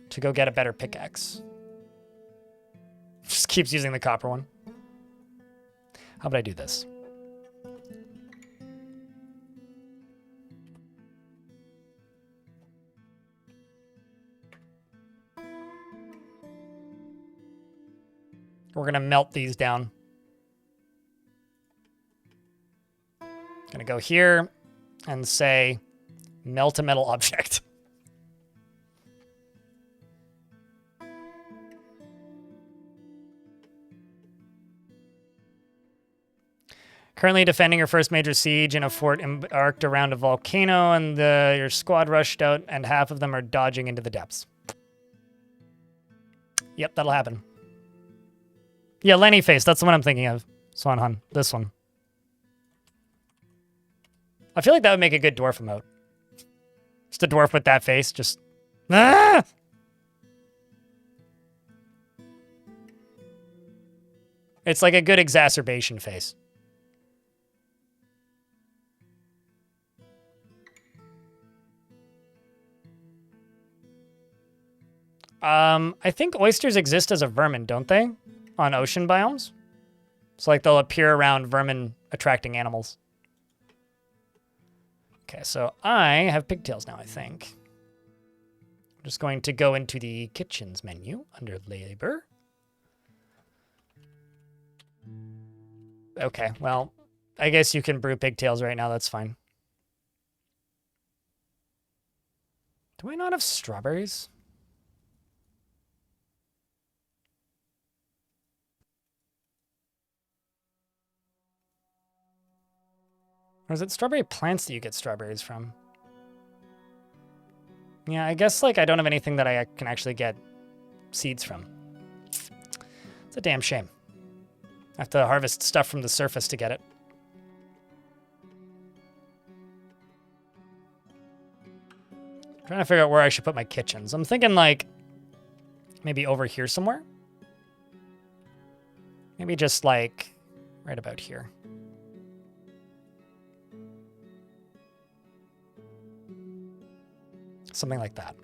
to go get a better pickaxe. Just keeps using the copper one. How about I do this? We're going to melt these down. Going to go here and say, melt a metal object. Currently defending your first major siege in a fort embarked around a volcano, and your squad rushed out, and half of them are dodging into the depths. Yep, that'll happen. Yeah, Lenny face. That's the one I'm thinking of. Swan Hun. This one. I feel like that would make a good dwarf emote. Just a dwarf with that face. Just... Ah! It's like a good exacerbation face. I think oysters exist as a vermin, don't they? On ocean biomes. So like they'll appear around vermin attracting animals. Okay, so I have pigtails now, I think. I'm just going to go into the kitchens menu under labor. Okay, well, I guess you can brew pigtails right now. That's fine. Do I not have strawberries? Or is it strawberry plants that you get strawberries from? Yeah, I guess, like, I don't have anything that I can actually get seeds from. It's a damn shame. I have to harvest stuff from the surface to get it. Trying to figure out where I should put my kitchens. I'm thinking, like, maybe over here somewhere? Maybe just, like, right about here. Something like that.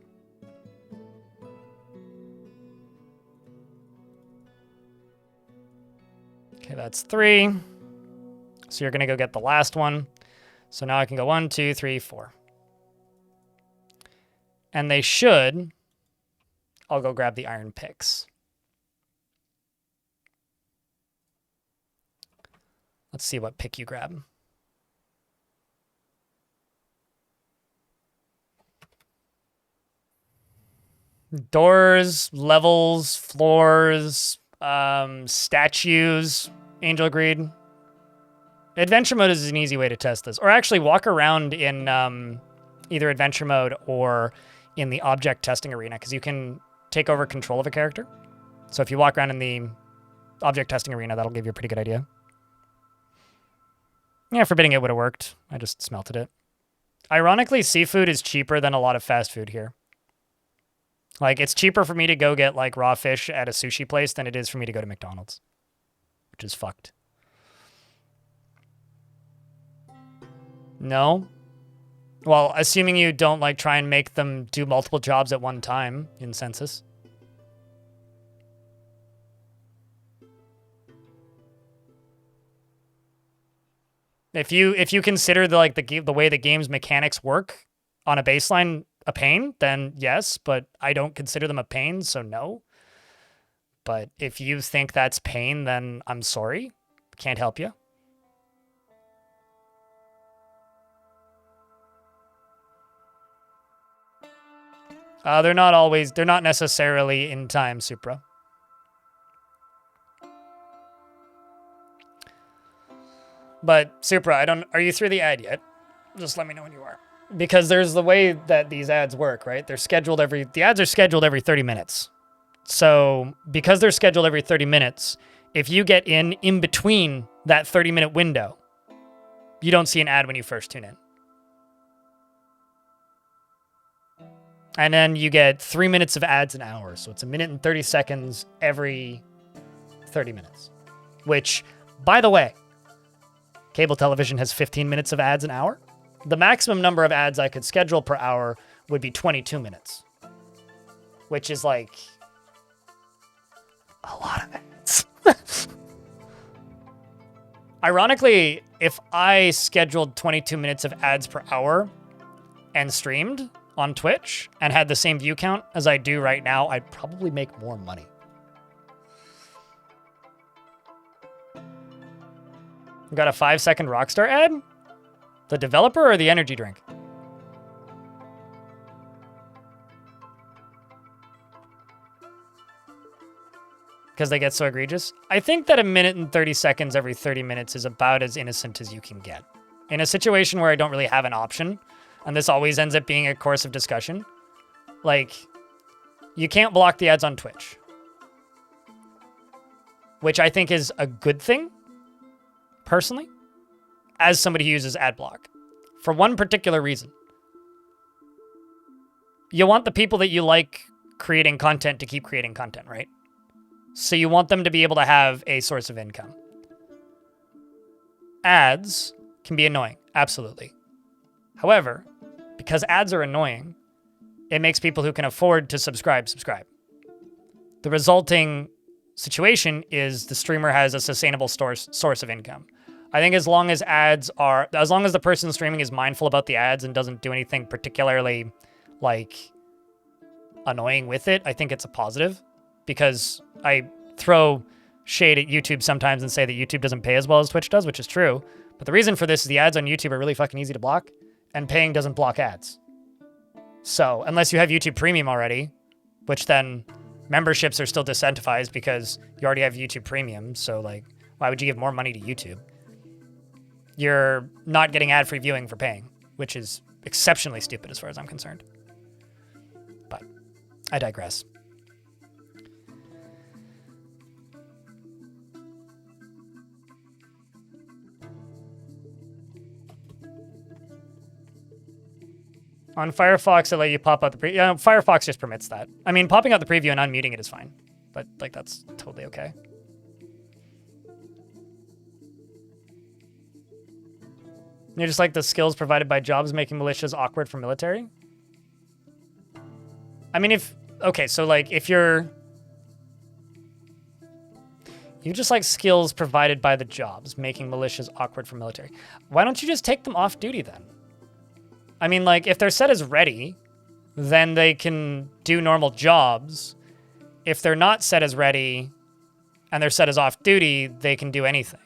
Okay, that's 3. So you're going to go get the last one. So now I can go 1, 2, 3, 4. And they should... I'll go grab the iron picks. Let's see what pick you grab. Doors, levels, floors, statues, Angel Greed. Adventure mode is an easy way to test this. Or actually walk around in either adventure mode or in the object testing arena, because you can take over control of a character. So if you walk around in the object testing arena, that'll give you a pretty good idea. Yeah, forbidding it would have worked. I just smelted it. Ironically, seafood is cheaper than a lot of fast food here. Like, it's cheaper for me to go get, like, raw fish at a sushi place than it is for me to go to McDonald's. Which is fucked. No? Well, assuming you don't, like, try and make them do multiple jobs at one time in Census. If you consider the way the game's mechanics work on a baseline a pain, then yes, but I don't consider them a pain, so no. But if you think that's pain, then I'm sorry. Can't help you. They're not necessarily in time, Supra. But Supra, are you through the ad yet? Just let me know when you are. Because there's the way that these ads work, right? The ads are scheduled every 30 minutes. So because they're scheduled every 30 minutes, if you get in between that 30-minute window, you don't see an ad when you first tune in. And then you get 3 minutes of ads an hour. So it's 1 minute and 30 seconds every 30 minutes. Which, by the way, cable television has 15 minutes of ads an hour. The maximum number of ads I could schedule per hour would be 22 minutes. Which is like a lot of ads. Ironically, if I scheduled 22 minutes of ads per hour and streamed on Twitch and had the same view count as I do right now, I'd probably make more money. Got a 5-second Rockstar ad? The developer or the energy drink? Because they get so egregious? I think that 1 minute and 30 seconds every 30 minutes is about as innocent as you can get. In a situation where I don't really have an option, and this always ends up being a course of discussion, like, you can't block the ads on Twitch. Which I think is a good thing, personally, as somebody who uses AdBlock. For one particular reason. You want the people that you like creating content to keep creating content, right? So you want them to be able to have a source of income. Ads can be annoying, absolutely. However, because ads are annoying, it makes people who can afford to subscribe. The resulting situation is the streamer has a sustainable source of income. I think as long as the person streaming is mindful about the ads and doesn't do anything particularly like annoying with it, I think it's a positive, because I throw shade at YouTube sometimes and say that YouTube doesn't pay as well as Twitch does, which is true. But the reason for this is the ads on YouTube are really fucking easy to block, and paying doesn't block ads. So unless you have YouTube Premium already, which then memberships are still disincentivized because you already have YouTube Premium. So like, why would you give more money to YouTube? You're not getting ad-free viewing for paying, which is exceptionally stupid as far as I'm concerned. But I digress. On Firefox, they let you pop out the preview. Yeah, Firefox just permits that. I mean, popping out the preview and unmuting it is fine, but like that's totally okay. You're just like the skills provided by jobs making militias awkward for military? I mean, okay, so like if you just like skills provided by the jobs making militias awkward for military. Why don't you just take them off duty then? I mean, like, if they're set as ready, then they can do normal jobs. If they're not set as ready and they're set as off duty, they can do anything.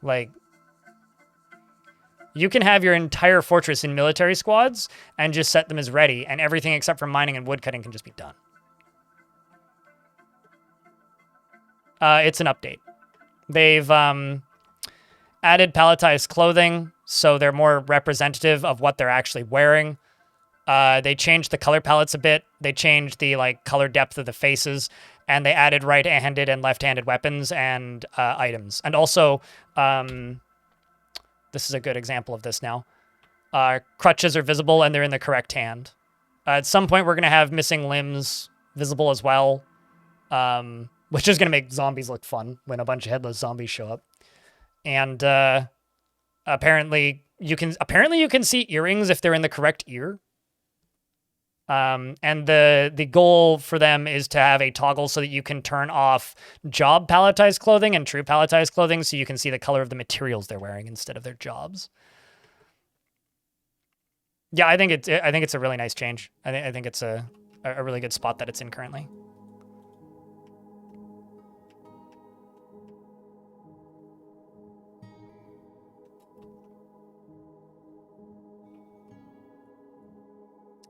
Like, you can have your entire fortress in military squads and just set them as ready, and everything except for mining and woodcutting can just be done. It's an update. They've added palletized clothing, so they're more representative of what they're actually wearing. They changed the color palettes a bit. They changed the like color depth of the faces, and they added right-handed and left-handed weapons and items. And also, this is a good example of this now. Crutches are visible and they're in the correct hand. At some point, we're going to have missing limbs visible as well, which is going to make zombies look fun when a bunch of headless zombies show up. And apparently you can see earrings if they're in the correct ear. And the goal for them is to have a toggle so that you can turn off job palletized clothing and true palletized clothing, so you can see the color of the materials they're wearing instead of their jobs. Yeah, I think it's a really nice change. I think it's a really good spot that it's in currently.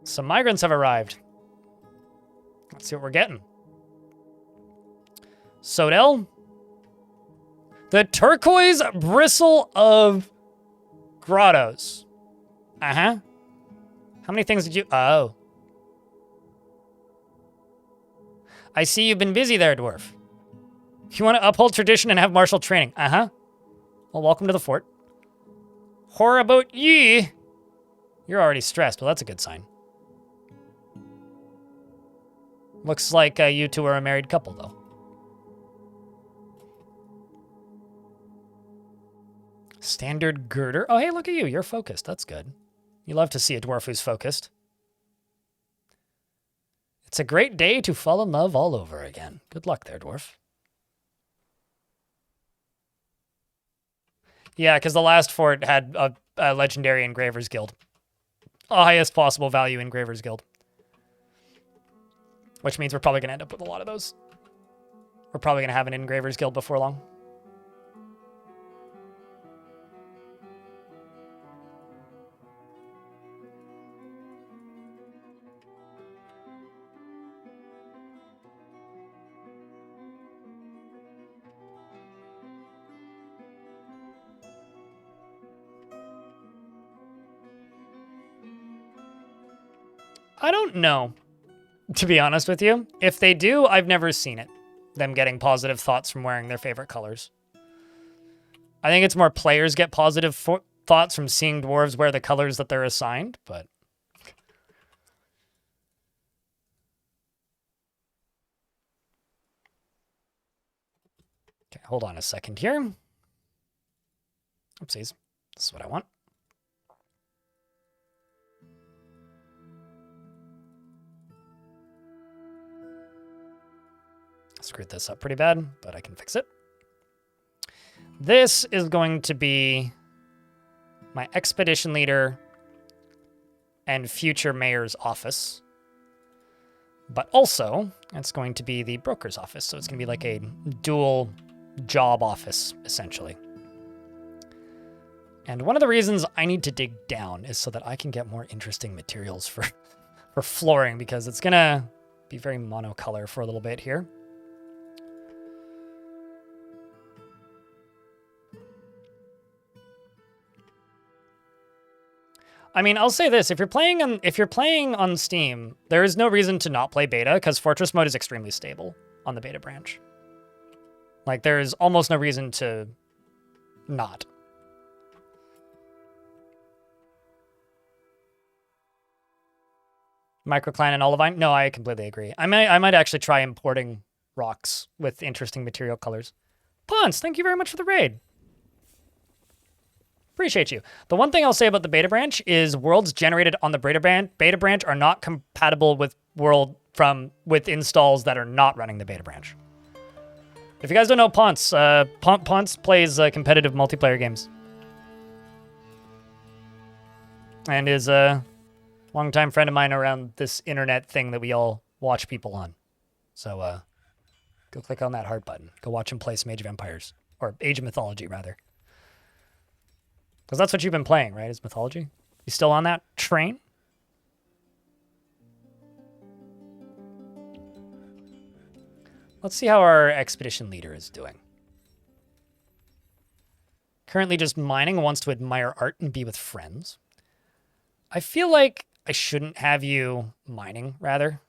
Some migrants have arrived. Let's see what we're getting. Sodell. The turquoise bristle of grottos. Uh-huh. How many things did you... Oh. I see you've been busy there, dwarf. You want to uphold tradition and have martial training. Uh-huh. Well, welcome to the fort. Horror about ye. You're already stressed. Well, that's a good sign. Looks like you two are a married couple, though. Standard girder. Oh, hey, look at you. You're focused. That's good. You love to see a dwarf who's focused. It's a great day to fall in love all over again. Good luck there, dwarf. Yeah, because the last fort had a legendary Engraver's Guild. Highest possible value Engraver's Guild. Which means we're probably going to end up with a lot of those. We're probably going to have an Engraver's Guild before long. I don't know, to be honest with you. If they do, I've never seen it. Them getting positive thoughts from wearing their favorite colors. I think it's more players get positive thoughts from seeing dwarves wear the colors that they're assigned, but... Okay, hold on a second here. Oopsies. This is what I want. Screwed this up pretty bad, but I can fix it. This is going to be my expedition leader and future mayor's office. But also, it's going to be the broker's office. So it's going to be like a dual job office, essentially. And one of the reasons I need to dig down is so that I can get more interesting materials for flooring, because it's going to be very monocolor for a little bit here. I mean, I'll say this: if you're playing on Steam, there is no reason to not play beta, because Fortress mode is extremely stable on the beta branch. Like, there's almost no reason to not. Microclan and Olivine? No, I completely agree. I might actually try importing rocks with interesting material colors. Ponce, thank you very much for the raid. Appreciate you. The one thing I'll say about the beta branch is worlds generated on the beta branch are not compatible with with installs that are not running the beta branch. If you guys don't know Ponce, Ponce plays competitive multiplayer games. And is a longtime friend of mine around this internet thing that we all watch people on. So go click on that heart button. Go watch him play some Age of Empires. Or Age of Mythology, rather. Because that's what you've been playing, right? Is Mythology? You still on that train? Let's see how our expedition leader is doing. Currently just mining, wants to admire art and be with friends. I feel like I shouldn't have you mining, rather.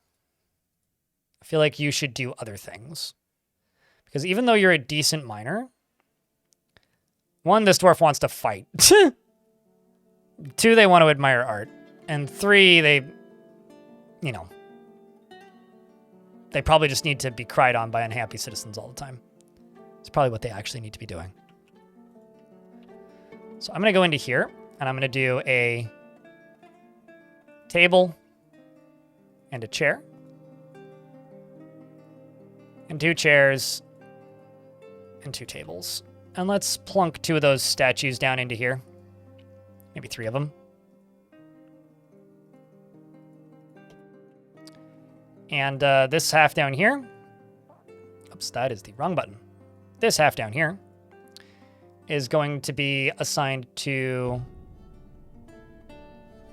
I feel like you should do other things. Because even though you're a decent miner, one, this dwarf wants to fight. Two, they want to admire art. And three, they probably just need to be cried on by unhappy citizens all the time. It's probably what they actually need to be doing. So I'm going to go into here, and I'm going to do a table and a chair. And 2 chairs and 2 tables. And let's plunk 2 of those statues down into here. Maybe 3 of them. And this half down here. Oops, that is the wrong button. This half down here is going to be assigned to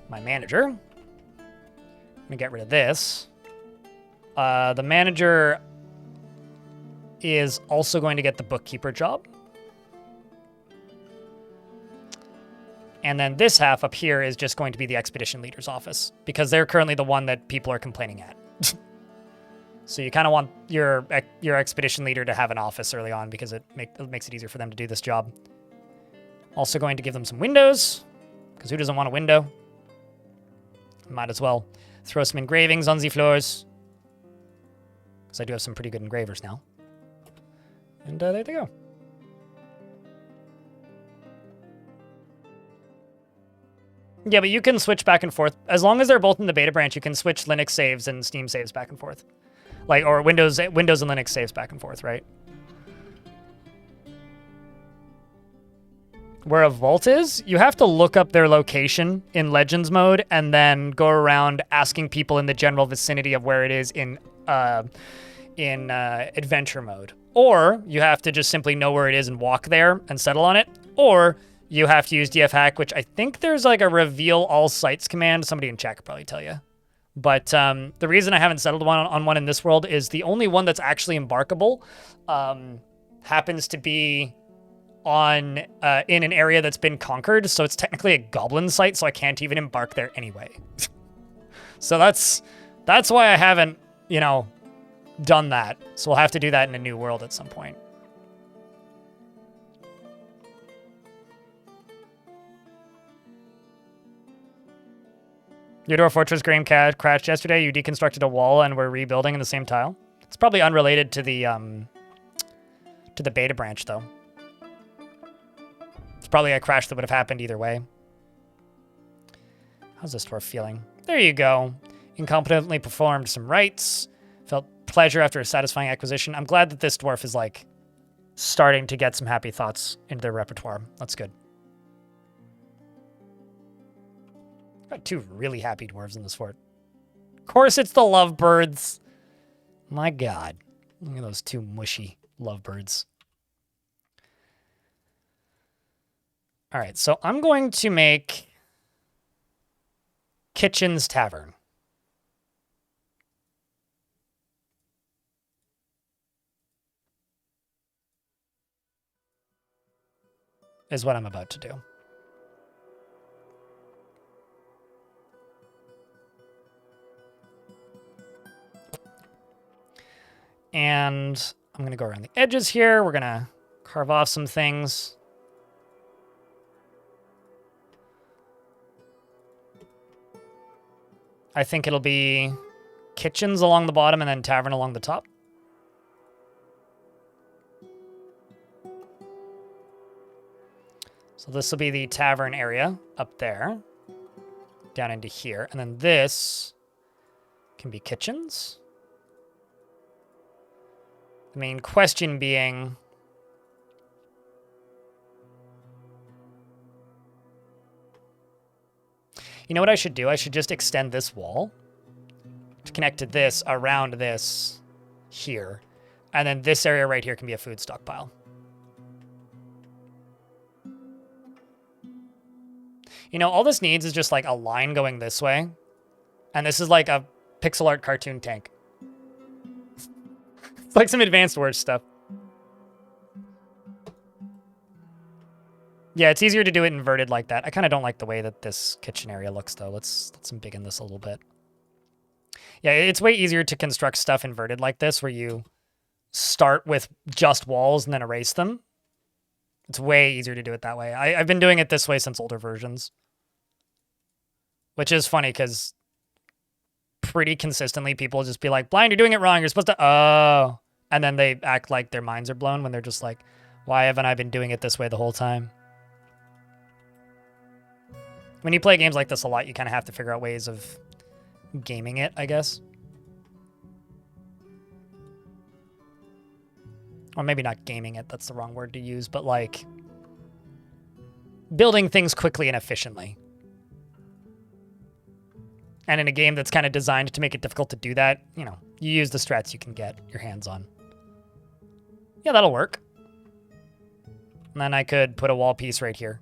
my manager. I'm going to get rid of this. The manager is also going to get the bookkeeper job. And then this half up here is just going to be the expedition leader's office, because they're currently the one that people are complaining at. So you kind of want your expedition leader to have an office early on, because it makes it easier for them to do this job. Also going to give them some windows, because who doesn't want a window? Might as well throw some engravings on the floors, because I do have some pretty good engravers now. And there they go. Yeah, but you can switch back and forth. As long as they're both in the beta branch, you can switch Linux saves and Steam saves back and forth. Or Windows and Linux saves back and forth, right? Where a vault is, you have to look up their location in Legends mode and then go around asking people in the general vicinity of where it is in adventure mode. Or you have to just simply know where it is and walk there and settle on it. Or you have to use dfhack, which I think there's like a reveal all sites command. Somebody in chat could probably tell you. But the reason I haven't settled on one in this world is the only one that's actually embarkable happens to be on in an area that's been conquered. So it's technically a goblin site, so I can't even embark there anyway. So that's why I haven't, done that. So we'll have to do that in a new world at some point. Your Dwarf Fortress game crashed yesterday. You deconstructed a wall and were rebuilding in the same tile. It's probably unrelated to the beta branch, though. It's probably a crash that would have happened either way. How's this dwarf feeling? There you go. Incompetently performed some rites. Felt pleasure after a satisfying acquisition. I'm glad that this dwarf is, starting to get some happy thoughts into their repertoire. That's good. Got two really happy dwarves in this fort. Of course, it's the lovebirds. My God. Look at those two mushy lovebirds. All right, so I'm going to make Kitchen's Tavern. Is what I'm about to do. And I'm going to go around the edges here. We're going to carve off some things. I think it'll be kitchens along the bottom and then tavern along the top. So this will be the tavern area up there, down into here. And then this can be kitchens. The main question being, you know what I should do? I should just extend this wall to connect to this around this here. And then this area right here can be a food stockpile. You know, all this needs is just like a line going this way. And this is like a pixel art cartoon tank. It's like some advanced word stuff. Yeah, it's easier to do it inverted like that. I kind of don't like the way that this kitchen area looks, though. Let's embiggen this a little bit. Yeah, it's way easier to construct stuff inverted like this, where you start with just walls and then erase them. It's way easier to do it that way. I've been doing it this way since older versions. Which is funny, because pretty consistently people just be like, Blind, you're doing it wrong. You're supposed to... Oh. And then they act like their minds are blown when they're just like, why haven't I been doing it this way the whole time? When you play games like this a lot, you kind of have to figure out ways of gaming it, I guess. Or maybe not gaming it, that's the wrong word to use, but like building things quickly and efficiently. And in a game that's kind of designed to make it difficult to do that, you know, you use the strats you can get your hands on. Yeah, that'll work. And then I could put a wall piece right here.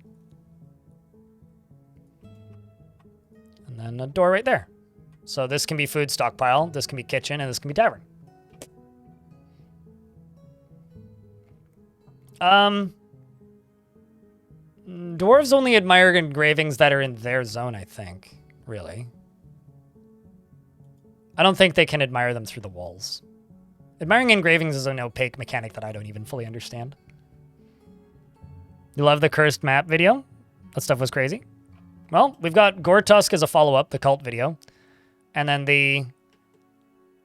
And then a door right there. So this can be food stockpile, this can be kitchen, and this can be tavern. Dwarves only admire engravings that are in their zone, I think. Really. I don't think they can admire them through the walls. Admiring engravings is an opaque mechanic that I don't even fully understand. You love the cursed map video? That stuff was crazy. Well, we've got Gore-Tusk as a follow-up, the cult video. And then the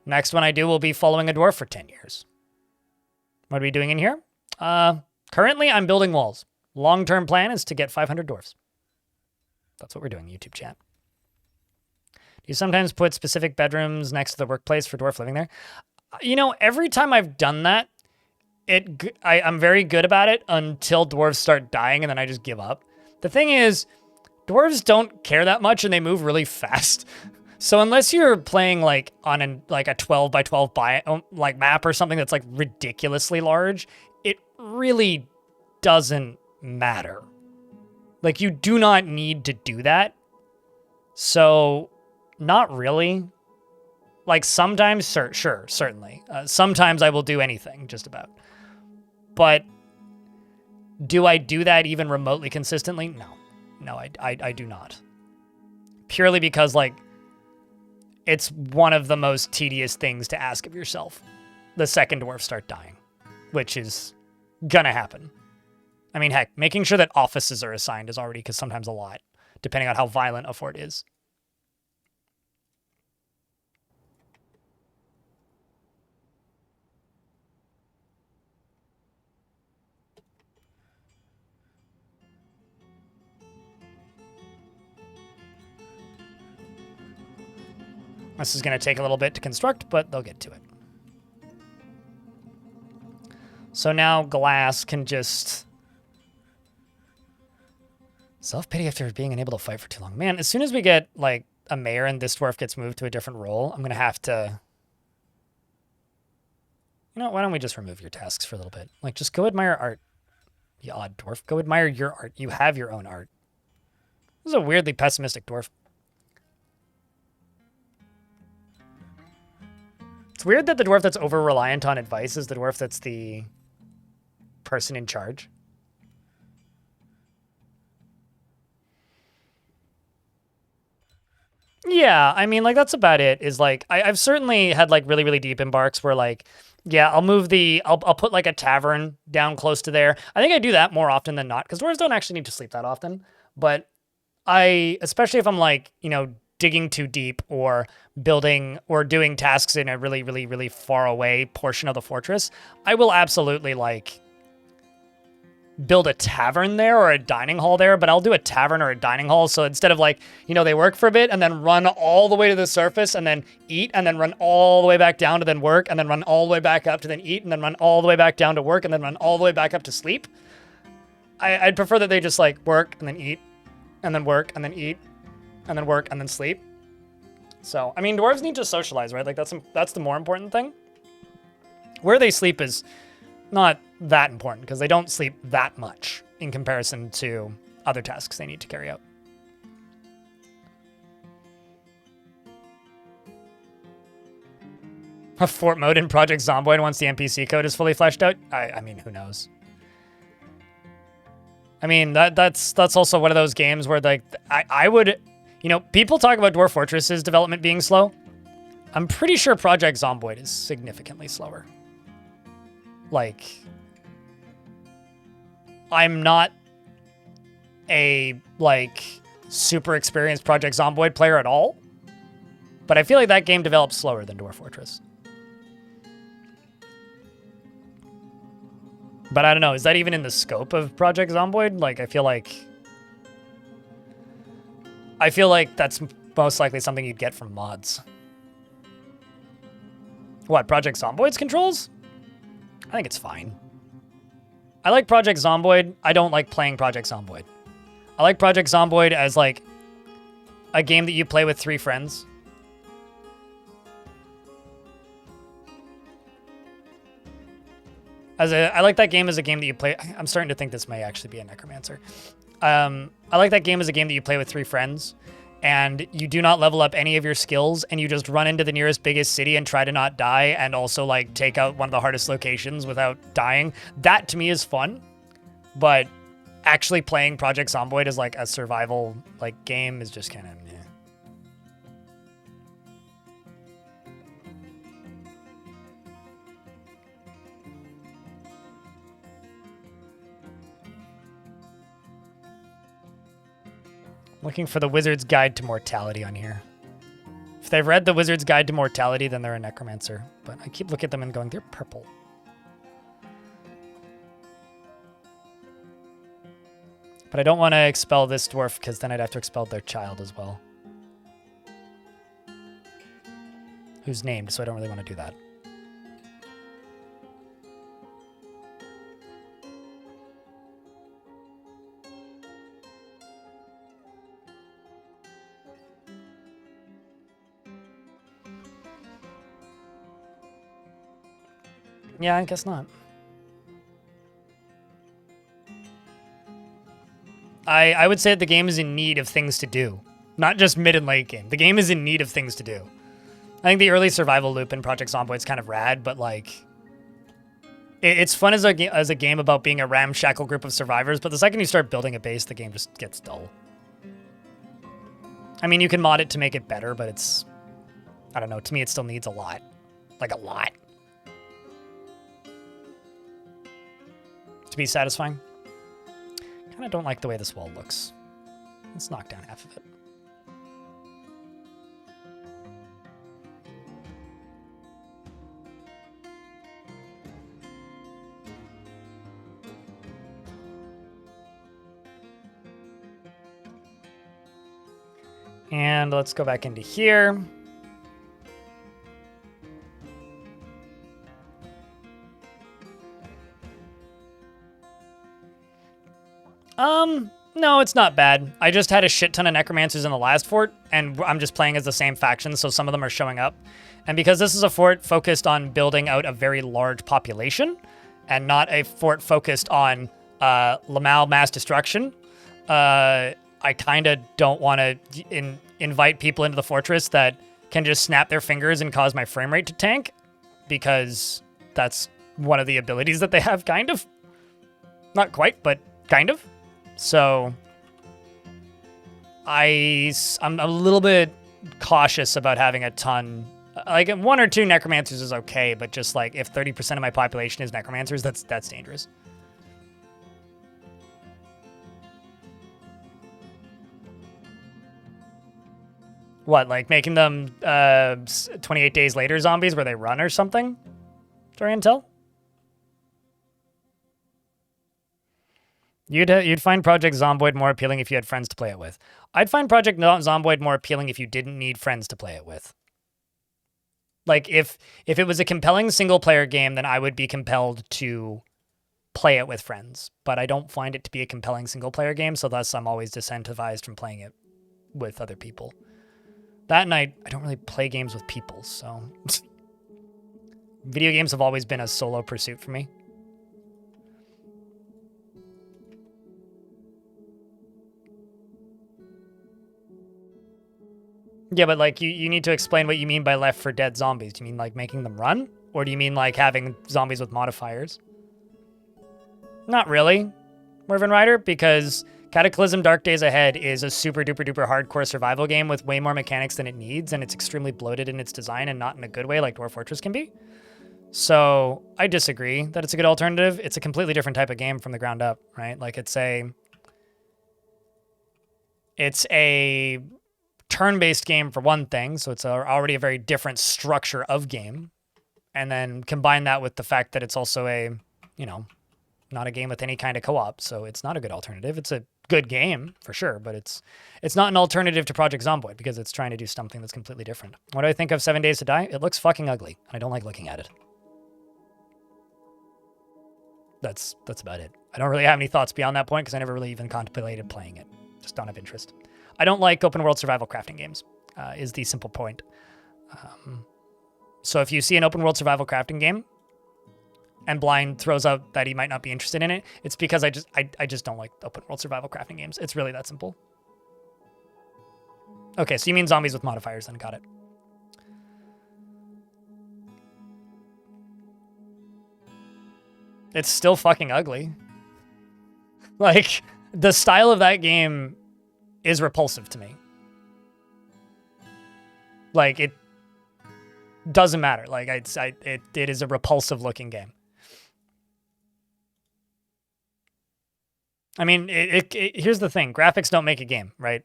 next one I do will be following a dwarf for 10 years. What are we doing in here? Currently, I'm building walls. Long-term plan is to get 500 dwarfs. That's what we're doing, YouTube chat. Do you sometimes put specific bedrooms next to the workplace for dwarf living there? You know, every time I've done that, I'm very good about it until dwarves start dying, and then I just give up. The thing is, dwarves don't care that much, and they move really fast. So unless you're playing like on a 12 by 12 like map or something that's like ridiculously large, it really doesn't matter. Like, you do not need to do that. So, not really. Like, sometimes, sure, certainly. Sometimes I will do anything, just about. But do I do that even remotely consistently? No. No, I do not. Purely because, like, it's one of the most tedious things to ask of yourself the second dwarves start dying, which is gonna happen. I mean, heck, making sure that offices are assigned is already sometimes a lot, depending on how violent a fort is. This is going to take a little bit to construct, but they'll get to it. So now Glass can just... Self-pity after being unable to fight for too long. Man, as soon as we get, like, a mayor and this dwarf gets moved to a different role, I'm going to have to... You know, why don't we just remove your tasks for a little bit? Like, just go admire art, you odd dwarf. Go admire your art. You have your own art. This is a weirdly pessimistic dwarf. It's weird that the dwarf that's over-reliant on advice is the dwarf that's the person in charge. Yeah, I mean, like, that's about it, is, like, I've certainly had, like, really, really deep embarks where, like, yeah, I'll put, like, a tavern down close to there. I think I do that more often than not, because dwarves don't actually need to sleep that often. But especially if I'm, like, you know, digging too deep or building or doing tasks in a really, really, really far away portion of the fortress, I will absolutely, like, build a tavern there or a dining hall there, but I'll do a tavern or a dining hall. So instead of, like, you know, they work for a bit and then run all the way to the surface and then eat and then run all the way back down to then work and then run all the way back up to then eat and then run all the way back down to work and then run all the way back up to sleep. I'd prefer that they just, like, work and then eat and then work and then eat and then work and then sleep. So, I mean, dwarves need to socialize, right? Like, that's the more important thing. Where they sleep is not that important because they don't sleep that much in comparison to other tasks they need to carry out. A fort mode in Project Zomboid once the NPC code is fully fleshed out? I mean, who knows? I mean, that's also one of those games where, like, I would, you know, people talk about Dwarf Fortress's development being slow. I'm pretty sure Project Zomboid is significantly slower. Like, I'm not a, like, super experienced Project Zomboid player at all, but I feel like that game develops slower than Dwarf Fortress. But I don't know, is that even in the scope of Project Zomboid? Like, I feel like that's most likely something you'd get from mods. What, Project Zomboid's controls? I think it's fine. I like Project Zomboid. I don't like playing Project Zomboid. I like Project Zomboid as, like, a game that you play with 3 friends. I like that game as a game that you play. I'm starting to think this may actually be a necromancer. I like that game as a game that you play with 3 friends, and you do not level up any of your skills, and you just run into the nearest biggest city and try to not die, and also, like, take out one of the hardest locations without dying. That to me is fun, but actually playing Project Zomboid as, like, a survival, like, game is just kind of meh. Looking for the Wizard's Guide to Mortality on here. If they've read the Wizard's Guide to Mortality, then they're a necromancer. But I keep looking at them and going, they're purple. But I don't want to expel this dwarf because then I'd have to expel their child as well. Who's named, so I don't really want to do that. Yeah, I guess not. I would say that the game is in need of things to do. Not just mid and late game. The game is in need of things to do. I think the early survival loop in Project Zomboid is kind of rad, but, like, it's fun as a game about being a ramshackle group of survivors, but the second you start building a base, the game just gets dull. I mean, you can mod it to make it better, but it's, I don't know, to me it still needs a lot. Like, a lot. To be satisfying. Kind of don't like the way this wall looks. Let's knock down half of it. And let's go back into here. No, it's not bad. I just had a shit ton of necromancers in the last fort, and I'm just playing as the same faction, so some of them are showing up. And because this is a fort focused on building out a very large population, and not a fort focused on Lamal mass destruction, I kind of don't want to invite people into the fortress that can just snap their fingers and cause my frame rate to tank, because that's one of the abilities that they have, kind of. Not quite, but kind of. So I'm a little bit cautious about having a ton. Like, 1 or 2 necromancers is okay, but just like if 30% of my population is necromancers, that's dangerous. What, like making them 28 days later zombies where they run or something? Dorian Tell? You'd find Project Zomboid more appealing if you had friends to play it with. I'd find Project Zomboid more appealing if you didn't need friends to play it with. Like, if it was a compelling single-player game, then I would be compelled to play it with friends. But I don't find it to be a compelling single-player game, so thus I'm always disincentivized from playing it with other people. That and I don't really play games with people, so... Video games have always been a solo pursuit for me. Yeah, but like you need to explain what you mean by Left 4 Dead zombies. Do you mean like making them run? Or do you mean like having zombies with modifiers? Not really, Mervyn Ryder, because Cataclysm Dark Days Ahead is a super duper duper hardcore survival game with way more mechanics than it needs, and it's extremely bloated in its design and not in a good way like Dwarf Fortress can be. So I disagree that it's a good alternative. It's a completely different type of game from the ground up, right? Like it's a turn-based game for one thing, so it's already a very different structure of game. And then combine that with the fact that it's also not a game with any kind of co-op, so it's not a good alternative. It's a good game, for sure, but it's not an alternative to Project Zomboid because it's trying to do something that's completely different. What do I think of 7 Days to Die? It looks fucking ugly, and I don't like looking at it. That's about it. I don't really have any thoughts beyond that point because I never really even contemplated playing it. Just don't have interest. I don't like open world survival crafting games, is the simple point. So if you see an open world survival crafting game and Blind throws out that he might not be interested in it, it's because I just don't like open world survival crafting games. It's really that simple. Okay, so you mean zombies with modifiers, then got it. It's still fucking ugly. Like, the style of that game is repulsive to me. Like, it doesn't matter. Like, it is a repulsive looking game. I mean, here's the thing. Graphics don't make a game, right?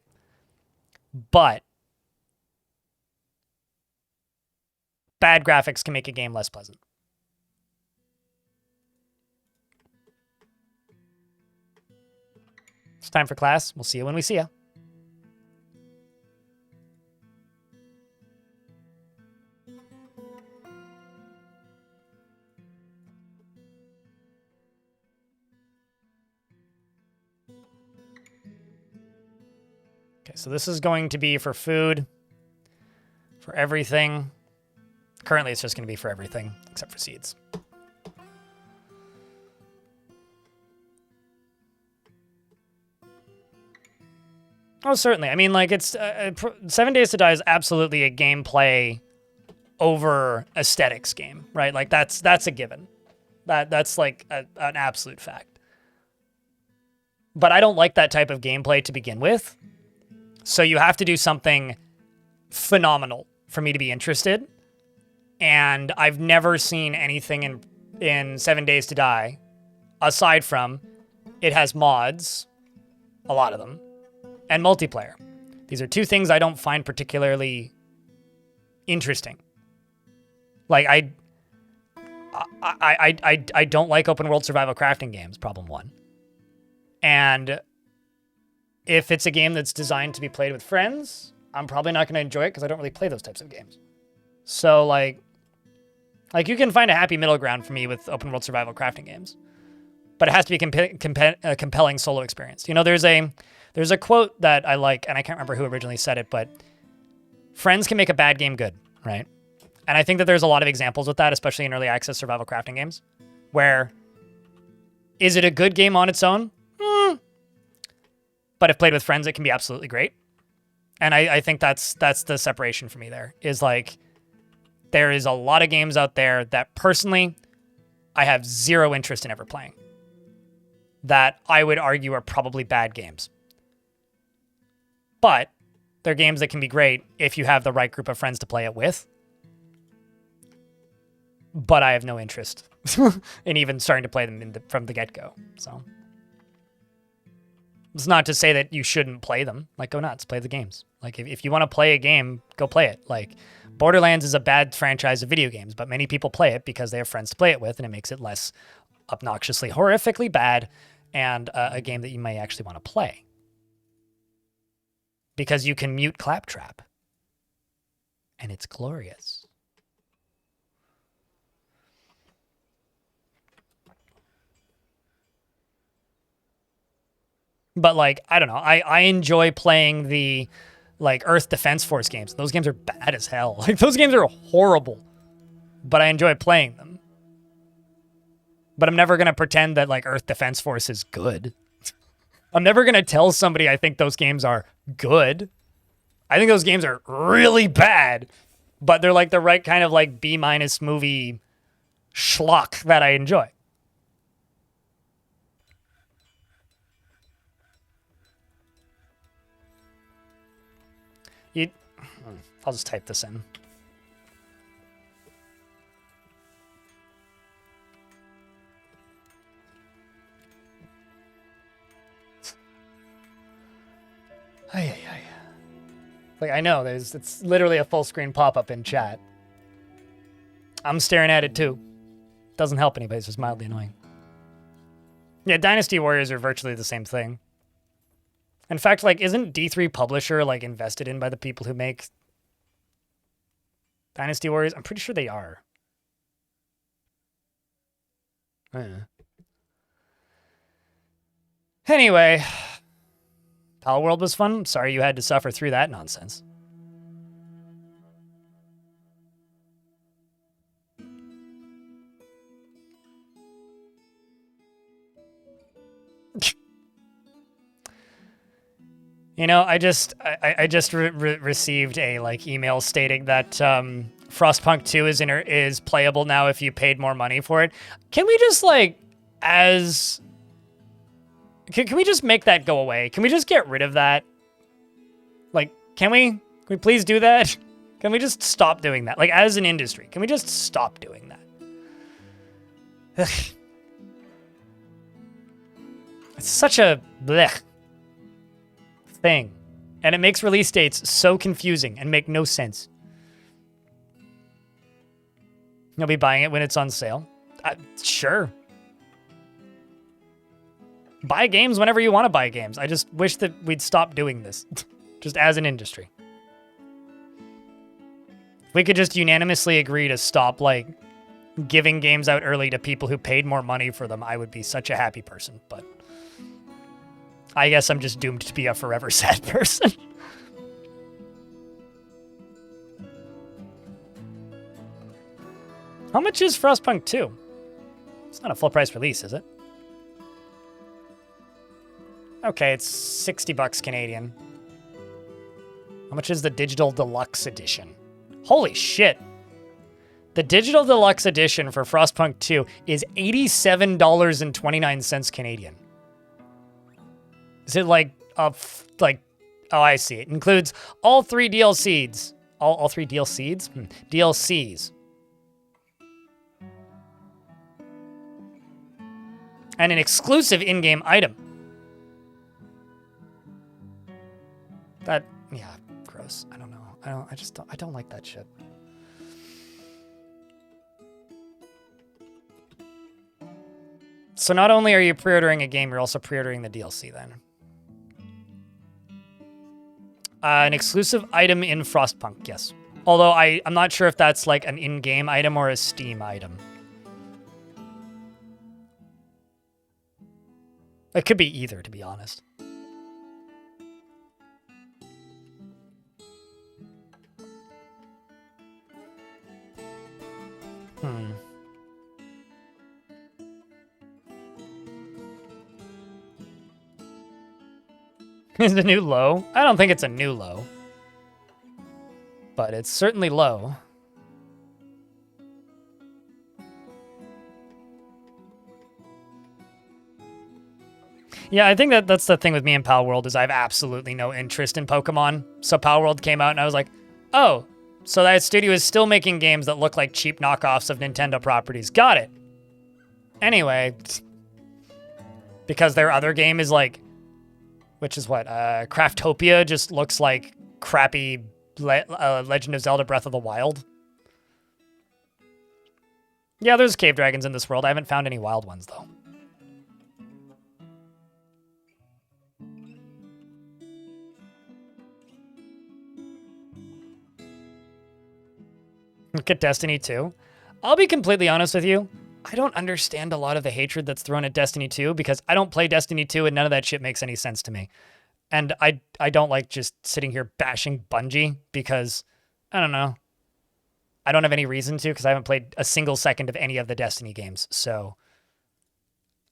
But bad graphics can make a game less pleasant. It's time for class. We'll see you when we see you. Okay, so this is going to be for food, for everything. Currently, it's just going to be for everything, except for seeds. Oh, certainly. I mean, like, it's 7 Days to Die is absolutely a gameplay over aesthetics game, right? Like, that's a given. That's like an absolute fact. But I don't like that type of gameplay to begin with. So you have to do something phenomenal for me to be interested. And I've never seen anything in 7 Days to Die, aside from it has mods, a lot of them, and multiplayer. These are two things I don't find particularly interesting. Like, I don't like open world survival crafting games, problem one. And if it's a game that's designed to be played with friends, I'm probably not going to enjoy it because I don't really play those types of games. So, like you can find a happy middle ground for me with open world survival crafting games. but it has to be a compelling solo experience. You know, there's a quote that I like, and I can't remember who originally said it, but friends can make a bad game good, right? And I think that there's a lot of examples with that, especially in early access survival crafting games, where is it a good game on its own? But if played with friends, it can be absolutely great. And I think that's the separation for me there, is like, there is a lot of games out there that personally I have zero interest in ever playing, that I would argue are probably bad games. But they're games that can be great if you have the right group of friends to play it with. But I have no interest in even starting to play them from the get-go. So it's not to say that you shouldn't play them. Like, go nuts, play the games. Like, if you want to play a game, go play it. Like, Borderlands is a bad franchise of video games, but many people play it because they have friends to play it with, and it makes it less obnoxiously, horrifically bad, and a game that you may actually want to play. Because you can mute Claptrap. And it's glorious. But, like, I don't know. I enjoy playing the, like, Earth Defense Force games. Those games are bad as hell. Like, those games are horrible. But I enjoy playing them. But I'm never going to pretend that, like, Earth Defense Force is good. I'm never going to tell somebody I think those games are good. I think those games are really bad. But they're, like, the right kind of, like, B- movie schlock that I enjoy. I'll just type this in. Like, I know, it's literally a full screen pop-up in chat. I'm staring at it too. Doesn't help anybody, it's just mildly annoying. Yeah, Dynasty Warriors are virtually the same thing. In fact, like, isn't D3 Publisher, like, invested in by the people who make Dynasty Warriors? I'm pretty sure they are. Anyway, Pal World was fun. Sorry you had to suffer through that nonsense. You know, I just received a like email stating that Frostpunk 2 is playable now if you paid more money for it. Can we just like can we just make that go away? Can we just get rid of that? Like, can we please do that? Can we just stop doing that? Like, as an industry, can we just stop doing that? Ugh. It's such a blech thing. And it makes release dates so confusing and make no sense. You'll be buying it when it's on sale? Sure. Buy games whenever you want to buy games. I just wish that we'd stop doing this. Just as an industry. If we could just unanimously agree to stop, like, giving games out early to people who paid more money for them, I would be such a happy person, but I guess I'm just doomed to be a forever sad person. How much is Frostpunk 2? It's not a full price release, is it? Okay, it's 60 bucks Canadian. How much is the Digital Deluxe Edition? Holy shit. The Digital Deluxe Edition for Frostpunk 2 is $87.29 Canadian. Is it like, oh, I see. It includes all three DLCs. All three DLCs? DLCs. And an exclusive in-game item. That, yeah, gross. I don't know. I don't like that shit. So not only are you pre-ordering a game, you're also pre-ordering the DLC then. An exclusive item in Frostpunk, yes. Although I'm not sure if that's like an in-game item or a Steam item. It could be either, to be honest. Is it a new low? I don't think it's a new low. But it's certainly low. Yeah, I think that's the thing with me and Pal World is I have absolutely no interest in Pokemon. So Pal World came out and I was like, oh, so that studio is still making games that look like cheap knockoffs of Nintendo properties. Got it. Anyway, because their other game is like, which is what, Craftopia just looks like crappy Legend of Zelda Breath of the Wild. Yeah, there's cave dragons in this world. I haven't found any wild ones, though. Look at Destiny 2. I'll be completely honest with you. I don't understand a lot of the hatred that's thrown at Destiny 2 because I don't play Destiny 2 and none of that shit makes any sense to me. And I don't like just sitting here bashing Bungie because, I don't know. I don't have any reason to because I haven't played a single second of any of the Destiny games. So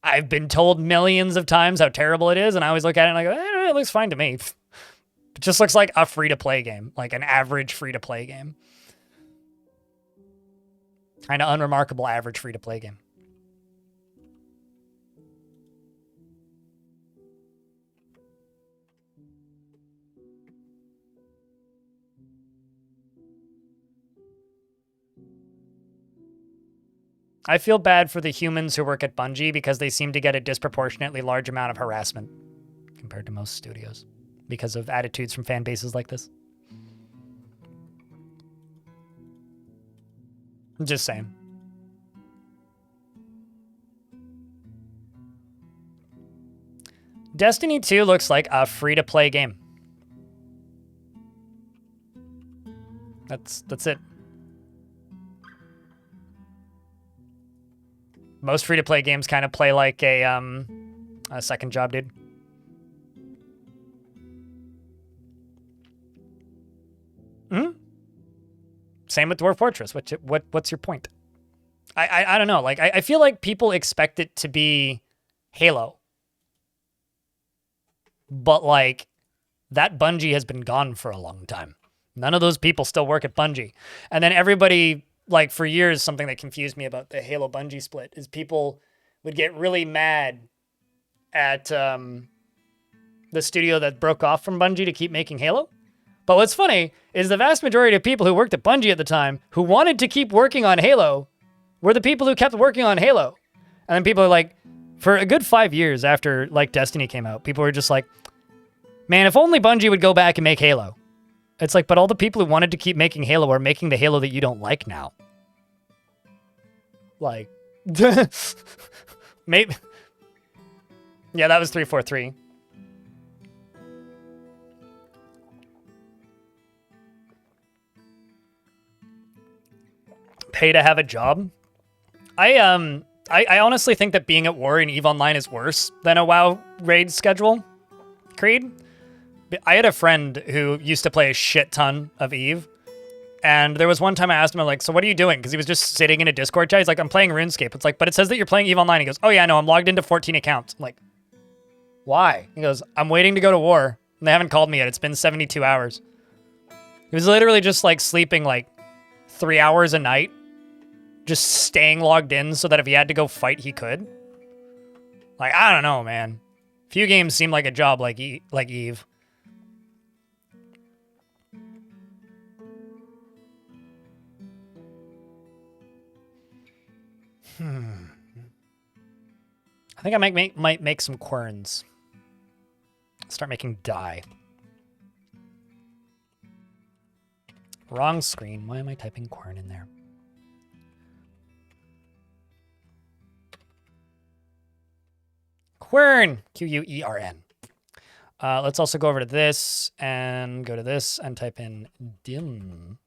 I've been told millions of times how terrible it is and I always look at it and I go, it looks fine to me. It just looks like a free-to-play game, like an average free-to-play game. Kind of unremarkable average free-to-play game. I feel bad for the humans who work at Bungie because they seem to get a disproportionately large amount of harassment compared to most studios because of attitudes from fan bases like this. I'm just saying. Destiny 2 looks like a free-to-play game. That's it. Most free-to-play games kind of play like a second job, dude. Same with Dwarf Fortress. What's your point? I don't know. Like I feel like people expect it to be Halo, but like that Bungie has been gone for a long time. None of those people still work at Bungie, and then everybody. Like, for years, something that confused me about the Halo Bungie split is people would get really mad at the studio that broke off from Bungie to keep making Halo. But what's funny is the vast majority of people who worked at Bungie at the time who wanted to keep working on Halo were the people who kept working on Halo. And then people are like, for a good 5 years after, like, Destiny came out, people were just like, man, if only Bungie would go back and make Halo. It's like, but all the people who wanted to keep making Halo are making the Halo that you don't like now. Like, maybe. Yeah, that was 343. Pay to have a job. I honestly think that being at war in EVE Online is worse than a WoW raid schedule. Creed. I had a friend who used to play a shit ton of EVE, and there was one time I asked him, I'm like, so what are you doing? Because he was just sitting in a Discord chat. He's like, I'm playing RuneScape. It's like, but it says that you're playing EVE Online. He goes, oh yeah, no, I'm logged into 14 accounts. I'm like, why? He goes, I'm waiting to go to war, and they haven't called me yet. It's been 72 hours. He was literally just like sleeping like 3 hours a night, just staying logged in so that if he had to go fight, he could. Like, I don't know, man. Few games seem like a job like EVE. I think I might make some querns. Start making dye. Wrong screen. Why am I typing quern in there? Quern. Quern. Let's also go over to this and go to this and type in dim.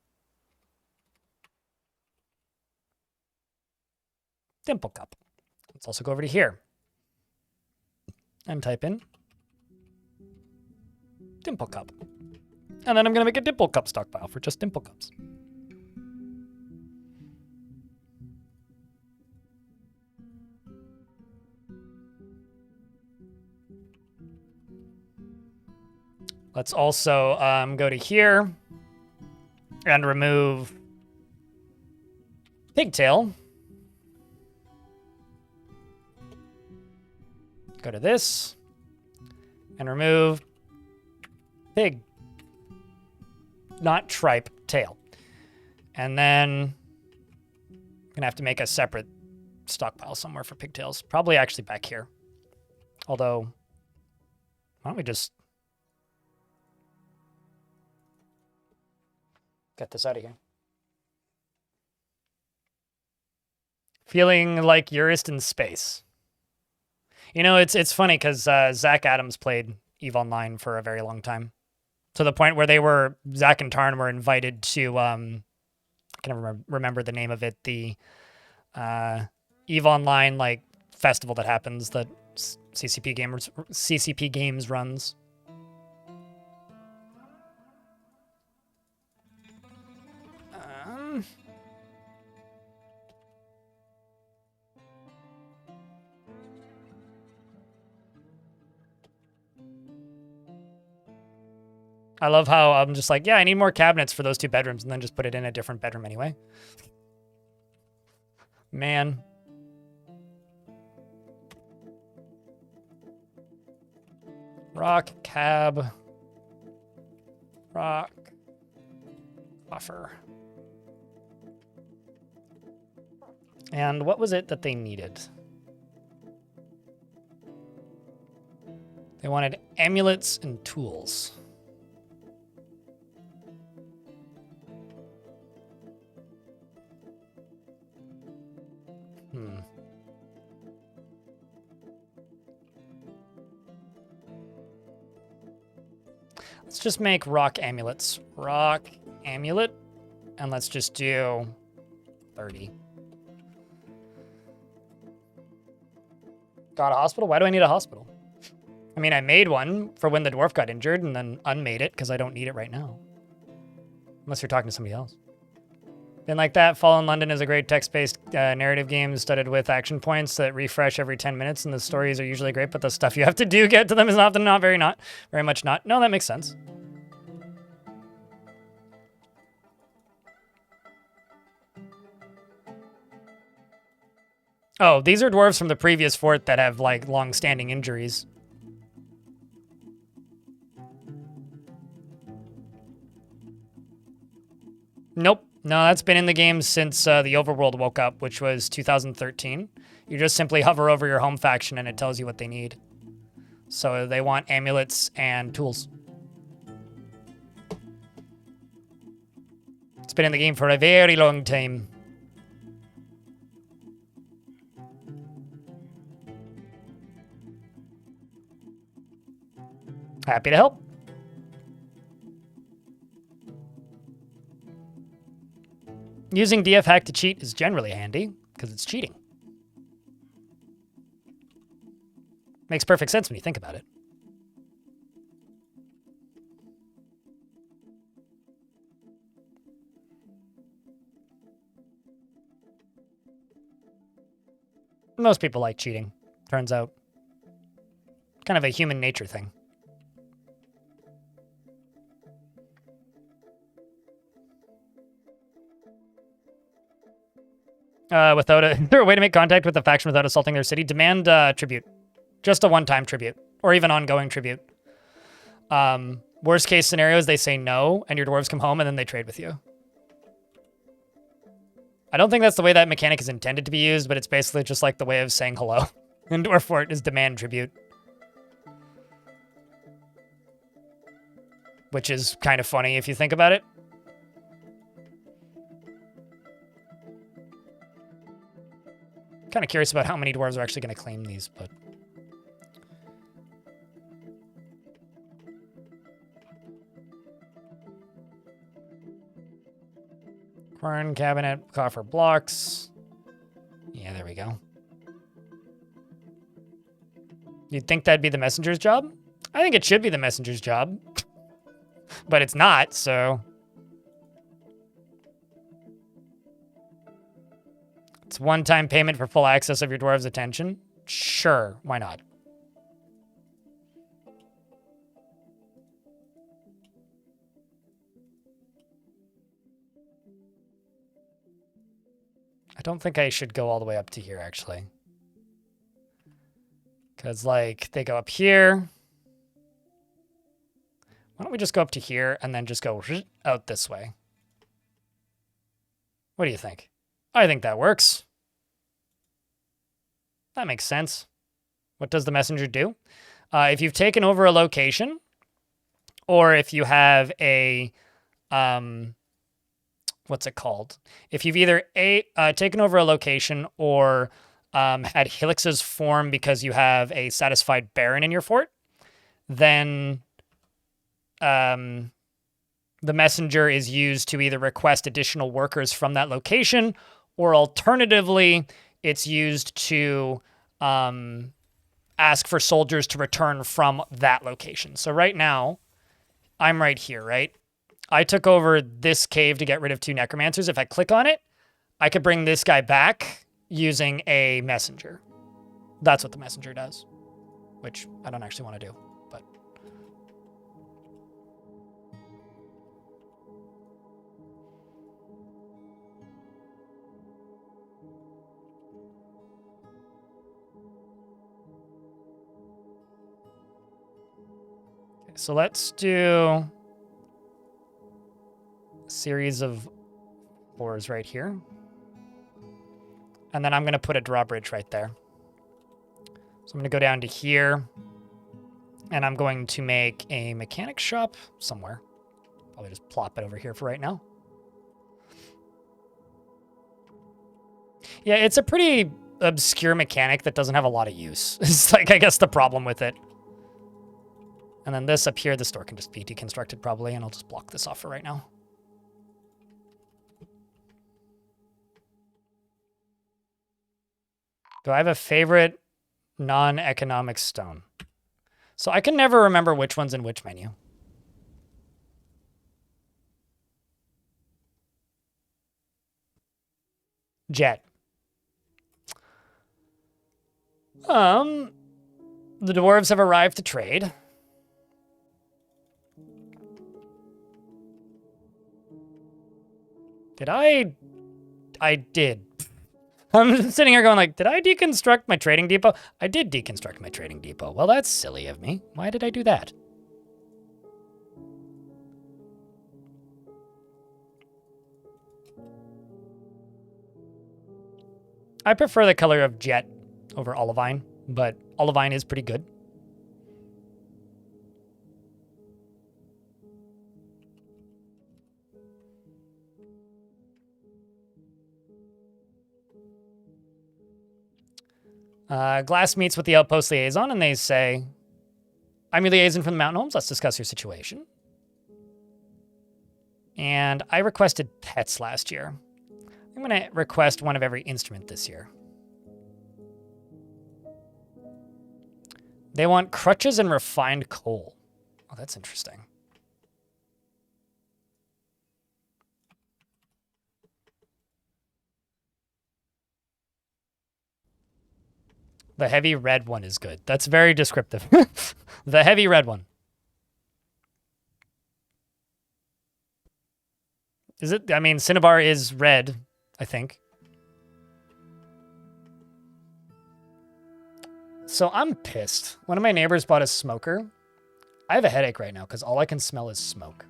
Dimple cup. Let's also go over to here. and type in Dimple Cup. And then I'm going to make a Dimple Cup stockpile for just Dimple Cups. Let's also go to here and remove Pigtail. Go to this and remove Pig, not Tripe, Tail. And then I'm gonna have to make a separate stockpile somewhere for pigtails. Probably actually back here. Although, why don't we just get this out of here? Feeling like Eurist in space. You know, it's funny because Zach Adams played EVE Online for a very long time. To the point where Zach and Tarn were invited to, I can remember the name of it, the EVE Online like festival that happens that CCP Games runs. I love how I'm just like, yeah, I need more cabinets for those 2 bedrooms, and then just put it in a different bedroom anyway. Man. Rock, cab. Rock. Buffer. And what was it that they needed? They wanted amulets and tools. Let's just make rock amulets. Rock amulet. And let's just do 30. Got a hospital? Why do I need a hospital? I mean, I made one for when the dwarf got injured and then unmade it because I don't need it right now. Unless you're talking to somebody else. Been like that. Fallen London is a great text-based narrative game studded with action points that refresh every 10 minutes, and the stories are usually great, but the stuff you have to do get to them is often very much not. No, that makes sense. Oh, these are dwarves from the previous fort that have, like, long-standing injuries. Nope. No, that's been in the game since the overworld woke up, which was 2013. You just simply hover over your home faction and it tells you what they need. So they want amulets and tools. It's been in the game for a very long time. Happy to help. Using DF hack to cheat is generally handy, because it's cheating. Makes perfect sense when you think about it. Most people like cheating, turns out. Kind of a human nature thing. Is there a way to make contact with the faction without assaulting their city? Demand tribute. Just a one-time tribute. Or even ongoing tribute. Worst case scenario is they say no, and your dwarves come home, and then they trade with you. I don't think that's the way that mechanic is intended to be used, but it's basically just like the way of saying hello. In Dwarf Fort is demand tribute. Which is kind of funny if you think about it. Kind of curious about how many dwarves are actually going to claim these, but... Corn cabinet, coffer blocks. Yeah, there we go. You'd think that'd be the messenger's job? I think it should be the messenger's job. But it's not, so... It's one-time payment for full access of your dwarves' attention? Sure, why not? I don't think I should go all the way up to here, actually. Because, like, they go up here. Why don't we just go up to here and then just go out this way? What do you think? I think that works. That makes sense. What does the messenger do? If you've taken over a location, or if you have a, what's it called? If you've either taken over a location or had helixes form because you have a satisfied baron in your fort, then the messenger is used to either request additional workers from that location, or alternatively, it's used to ask for soldiers to return from that location. So right now, I'm right here, right? I took over this cave to get rid of 2 necromancers. If I click on it, I could bring this guy back using a messenger. That's what the messenger does, which I don't actually want to do, but... So let's do a series of floors right here. And then I'm going to put a drawbridge right there. So I'm going to go down to here. And I'm going to make a mechanic shop somewhere. Probably just plop it over here for right now. Yeah, it's a pretty obscure mechanic that doesn't have a lot of use. It's like, I guess, the problem with it. And then this up here, this door can just be deconstructed probably, and I'll just block this off for right now. Do I have a favorite non-economic stone? So I can never remember which one's in which menu. Jet. The dwarves have arrived to trade. Did I did. I'm sitting here going like, did I deconstruct my trading depot? I did deconstruct my trading depot. Well, that's silly of me. Why did I do that? I prefer the color of jet over olivine, but olivine is pretty good. Glass meets with the outpost liaison, and they say, I'm your liaison from the mountain homes. Let's discuss your situation. And I requested pets last year. I'm going to request one of every instrument this year. They want crutches and refined coal. Oh, that's interesting. The heavy red one is good. That's very descriptive. The heavy red one. Is it? I mean, Cinnabar is red, I think. So I'm pissed. One of my neighbors bought a smoker. I have a headache right now because all I can smell is smoke.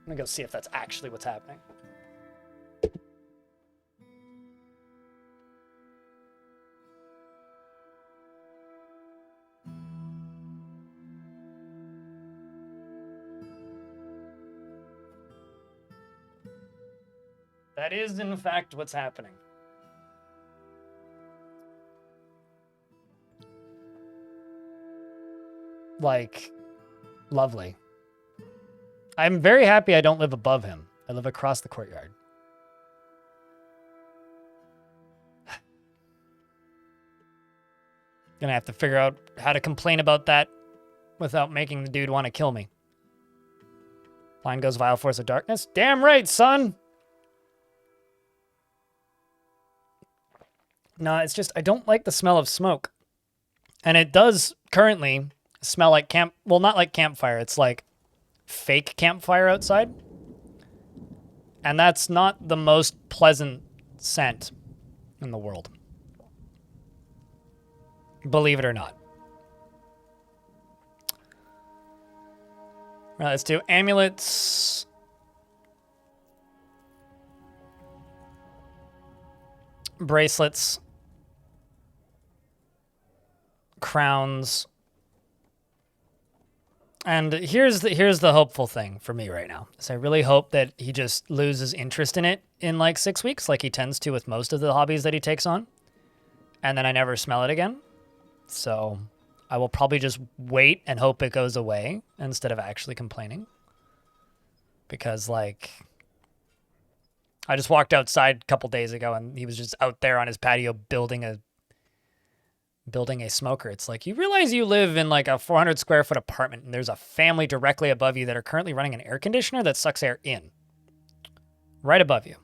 I'm gonna go see if that's actually what's happening. That is, in fact, what's happening. Like, lovely. I'm very happy I don't live above him. I live across the courtyard. Gonna have to figure out how to complain about that without making the dude want to kill me. Line goes Vile Force of Darkness. Damn right, son! No, it's just, I don't like the smell of smoke. And it does currently smell like well, not like campfire. It's like fake campfire outside. And that's not the most pleasant scent in the world. Believe it or not. All right, let's do amulets. Bracelets. Crowns. And here's the hopeful thing for me right now. Is I really hope that he just loses interest in it in like 6 weeks, like he tends to with most of the hobbies that he takes on. And then I never smell it again. So I will probably just wait and hope it goes away instead of actually complaining. Because like, I just walked outside a couple days ago and he was just out there on his patio building a smoker. It's like, you realize you live in like a 400 square foot apartment and there's a family directly above you that are currently running an air conditioner that sucks air in. Right above you.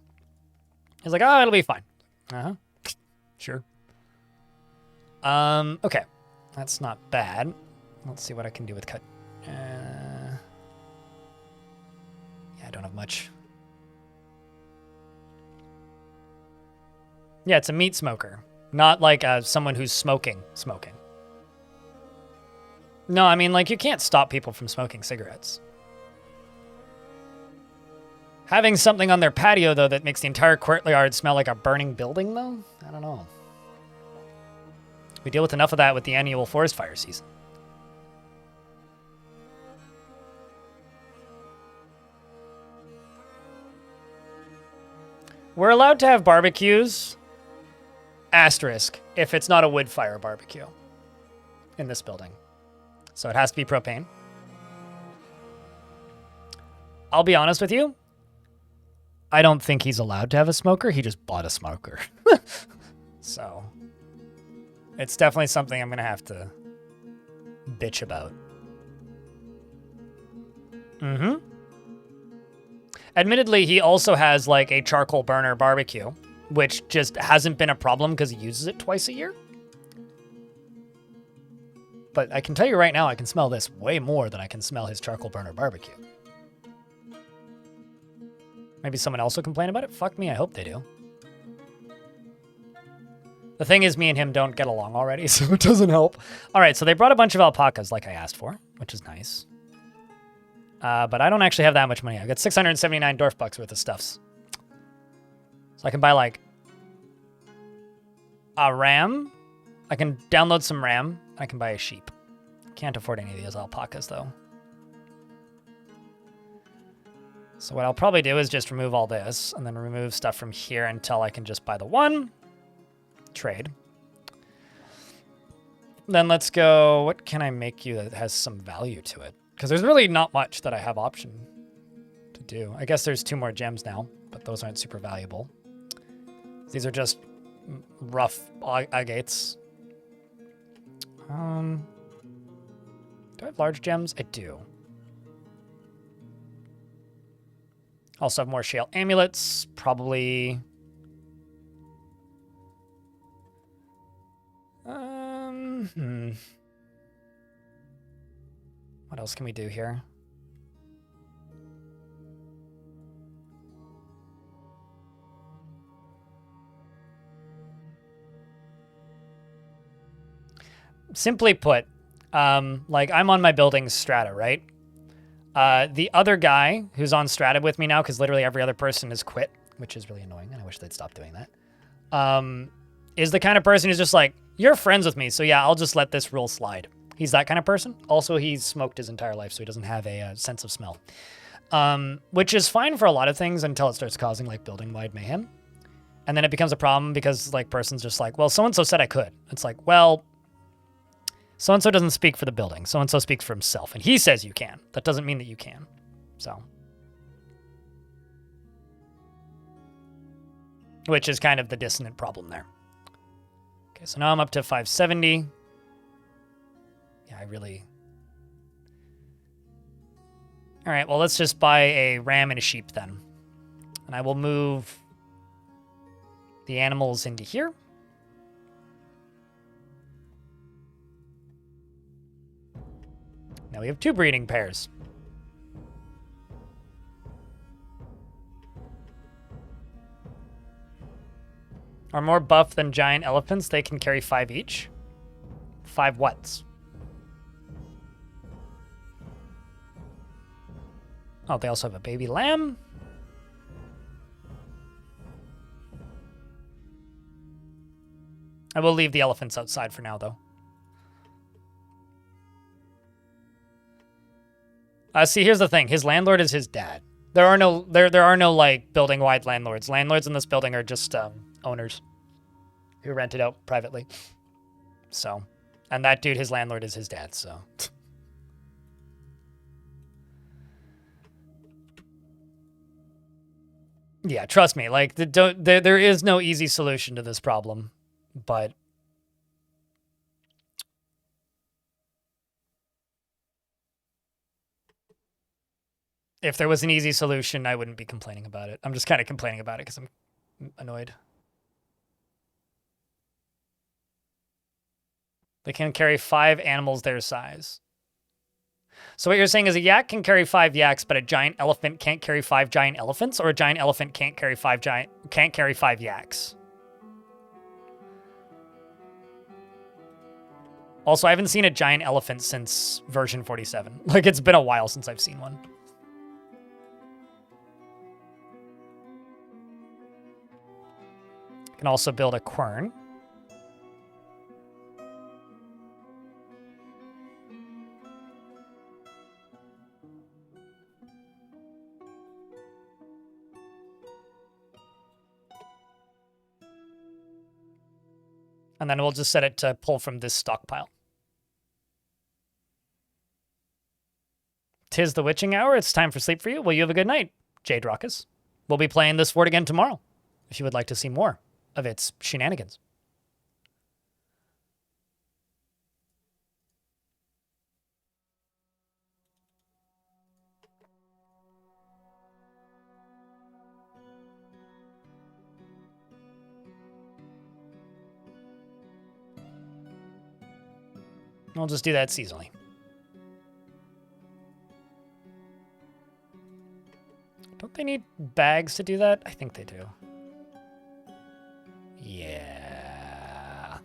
He's like, oh, it'll be fine. Uh-huh. Sure. Okay. That's not bad. Let's see what I can do with cut. Yeah, I don't have much. Yeah, it's a meat smoker. Not like someone who's smoking. No, I mean, like, you can't stop people from smoking cigarettes. Having something on their patio, though, that makes the entire courtyard smell like a burning building, though? I don't know. We deal with enough of that with the annual forest fire season. We're allowed to have barbecues, asterisk, if it's not a wood fire barbecue in this building. So it has to be propane. I'll be honest with you. I don't think he's allowed to have a smoker. He just bought a smoker. So it's definitely something I'm going to have to bitch about. Mm-hmm. Admittedly, he also has like a charcoal burner barbecue, which just hasn't been a problem because he uses it twice a year. But I can tell you right now, I can smell this way more than I can smell his charcoal burner barbecue. Maybe someone else will complain about it? Fuck me, I hope they do. The thing is, me and him don't get along already, so it doesn't help. All right, so they brought a bunch of alpacas like I asked for, which is nice. But I don't actually have that much money. I've got 679 dwarf bucks worth of stuffs. So I can buy, like, a ram. I can download some ram. I can buy a sheep. Can't afford any of these alpacas, though. So what I'll probably do is just remove all this and then remove stuff from here until I can just buy the one. Trade. Then let's go, what can I make you that has some value to it? Because there's really not much that I have option to do. I guess there's 2 more gems now, but those aren't super valuable. These are just rough agates. Do I have large gems? I do. Also have more shale amulets, probably. What else can we do here? Simply put, like I'm on my building strata, right? The other guy who's on strata with me now, because literally every other person has quit, which is really annoying, and I wish they'd stop doing that, is the kind of person who's just like, you're friends with me, so yeah, I'll just let this rule slide. He's that kind of person. Also, he's smoked his entire life, so he doesn't have a sense of smell. Which is fine for a lot of things until it starts causing like building-wide mayhem. And then it becomes a problem because like person's just like, well, so-and-so said I could. It's like, well, so-and-so doesn't speak for the building. So-and-so speaks for himself, and he says you can. That doesn't mean that you can. So. Which is kind of the dissonant problem there. Okay, so now I'm up to 570. Yeah, I really... All right, well, let's just buy a ram and a sheep then. And I will move the animals into here. Now we have 2 breeding pairs. Are more buff than giant elephants. They can carry 5 each. 5 whats? Oh, they also have a baby lamb. I will leave the elephants outside for now, though. See, here's the thing. His landlord is his dad. There are no like building-wide landlords. Landlords in this building are just owners who rent it out privately. So, and that dude, his landlord is his dad. So. Yeah, trust me. Like there is no easy solution to this problem, but if there was an easy solution, I wouldn't be complaining about it. I'm just kind of complaining about it because I'm annoyed. They can carry 5 animals their size. So what you're saying is a yak can carry 5 yaks, but a giant elephant can't carry 5 giant elephants, or a giant elephant can't carry 5 yaks. Also, I haven't seen a giant elephant since version 47. Like, it's been a while since I've seen one. Can also build a quern. And then we'll just set it to pull from this stockpile. 'Tis the witching hour. It's time for sleep for you. Well, you have a good night, Jade Raucus. We'll be playing this fort again tomorrow, if you would like to see more of its shenanigans. I'll just do that seasonally. Don't they need bags to do that? I think they do. Yeah.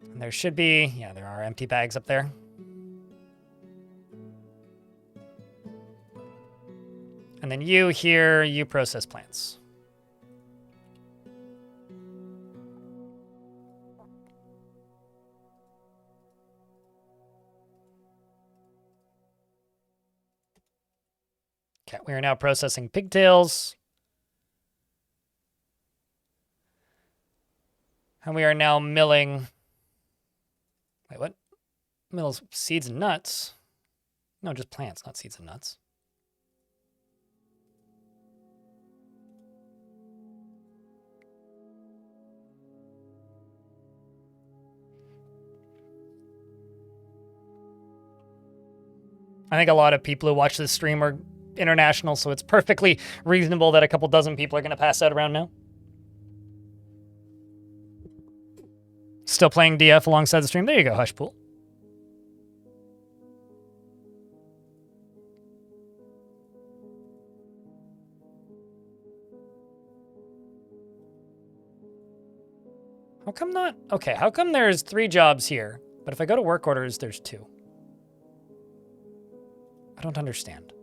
And there should be, yeah, there are empty bags up there. And then you here, you process plants. Okay, we are now processing pigtails. And we are now milling... Wait, what? Mills seeds and nuts? No, just plants, not seeds and nuts. I think a lot of people who watch this stream are international, so it's perfectly reasonable that a couple dozen people are going to pass out around now. Still playing DF alongside the stream. There you go, Hushpool. How come not? Okay, how come there's 3 jobs here, but if I go to work orders, there's 2? I don't understand.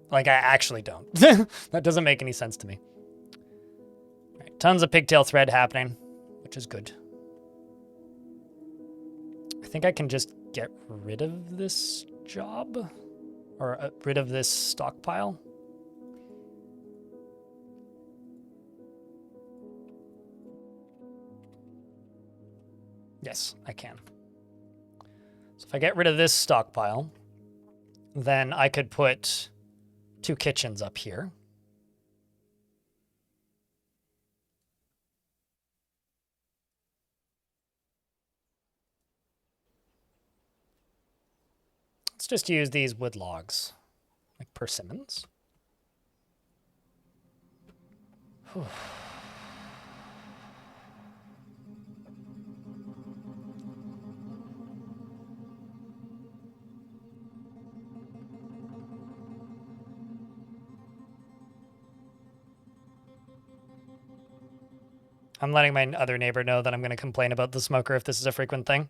Like, I actually don't. That doesn't make any sense to me. All right, tons of pigtail thread happening, which is good. I think I can just get rid of this job, or rid of this stockpile. Yes, I can. So if I get rid of this stockpile, then I could put 2 kitchens up here. Let's just use these wood logs, like persimmons. Whew. I'm letting my other neighbor know that I'm going to complain about the smoker if this is a frequent thing.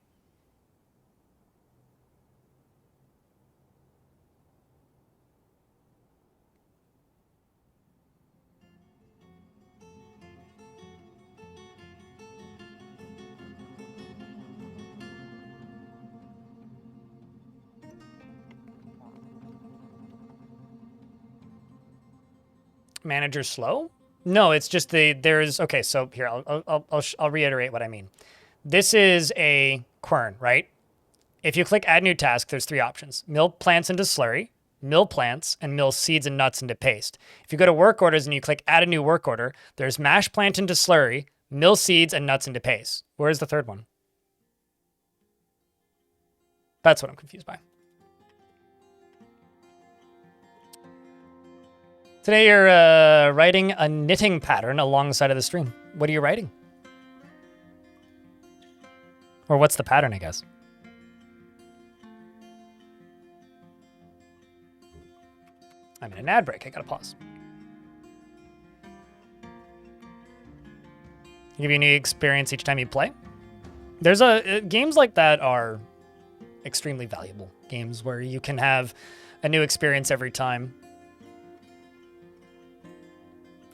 Manager slow? No, it's just there's okay. So here I'll reiterate what I mean. This is a quern, right? If you click add new task, there's 3 options: mill plants into slurry, mill plants, and mill seeds and nuts into paste. If you go to work orders and you click add a new work order, there's mash plant into slurry, mill seeds, and nuts into paste. Where's the third one? That's what I'm confused by. Today you're writing a knitting pattern alongside of the stream. What are you writing? Or what's the pattern, I guess? I'm in an ad break. I gotta pause. Give you a new experience each time you play. There's games like that are extremely valuable. Games where you can have a new experience every time.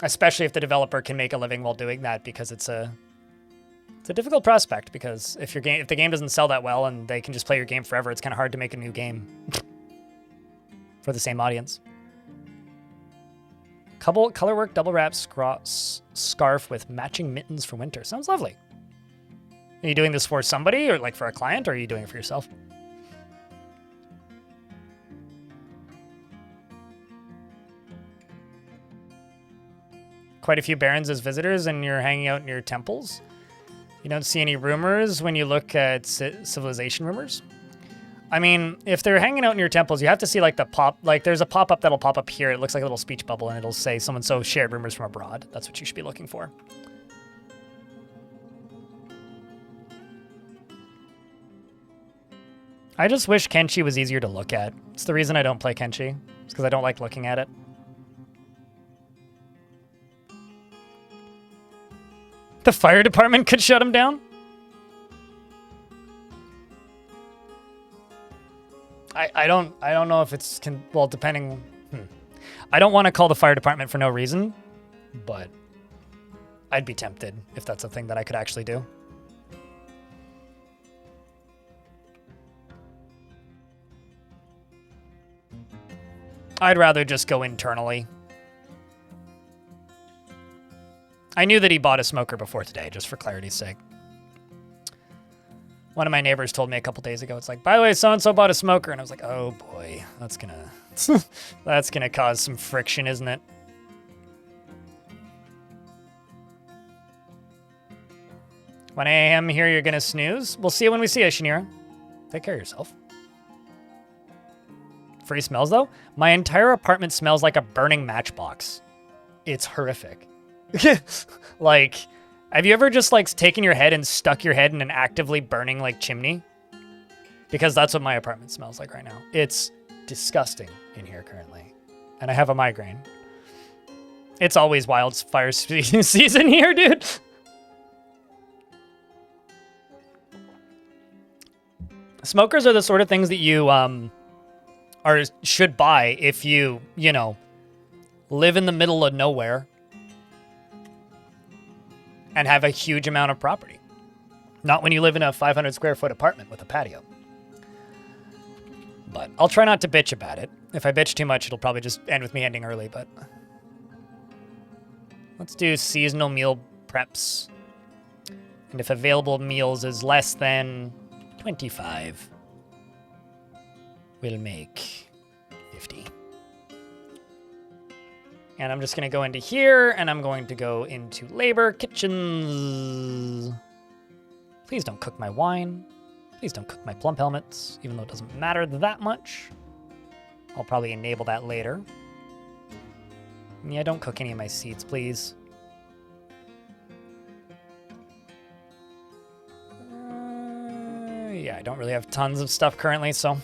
Especially if the developer can make a living while doing that, because it's a difficult prospect. Because if the game doesn't sell that well and they can just play your game forever, it's kind of hard to make a new game for the same audience. Colorwork double wrap scarf with matching mittens for winter. Sounds lovely. Are you doing this for somebody, or like for a client, or are you doing it for yourself? Quite a few barons as visitors, and you're hanging out near temples. You don't see any rumors when you look at civilization rumors. I mean, if they're hanging out near temples, you have to see like the pop. Like there's a pop-up that'll pop up here. It looks like a little speech bubble, and it'll say someone so shared rumors from abroad. That's what you should be looking for. I just wish Kenshi was easier to look at. It's the reason I don't play Kenshi. It's because I don't like looking at it. The fire department could shut him down? I don't know if it's well, depending. I don't want to call the fire department for no reason, but I'd be tempted if that's a thing that I could actually do. I'd rather just go internally. I knew that he bought a smoker before today, just for clarity's sake. One of my neighbors told me a couple days ago, it's like, by the way, so-and-so bought a smoker. And I was like, oh boy, that's gonna cause some friction, isn't it? When I am here, you're gonna snooze? We'll see you when we see you, Shanira. Take care of yourself. Free smells, though? My entire apartment smells like a burning matchbox. It's horrific. Like, have you ever just like taken your head and stuck your head in an actively burning like chimney? Because that's what my apartment smells like right now. It's disgusting in here currently. And I have a migraine. It's always wildfire season here, dude. Smokers are the sort of things that you should buy if you know, live in the middle of nowhere and have a huge amount of property. Not when you live in a 500 square foot apartment with a patio. But I'll try not to bitch about it. If I bitch too much, it'll probably just end with me ending early, but... Let's do seasonal meal preps. And if available meals is less than 25, we'll make 50. And I'm just going to go into here, and I'm going to go into labor kitchens. Please don't cook my wine. Please don't cook my plump helmets, even though it doesn't matter that much. I'll probably enable that later. Yeah, don't cook any of my seeds, please. Yeah, I don't really have tons of stuff currently, so...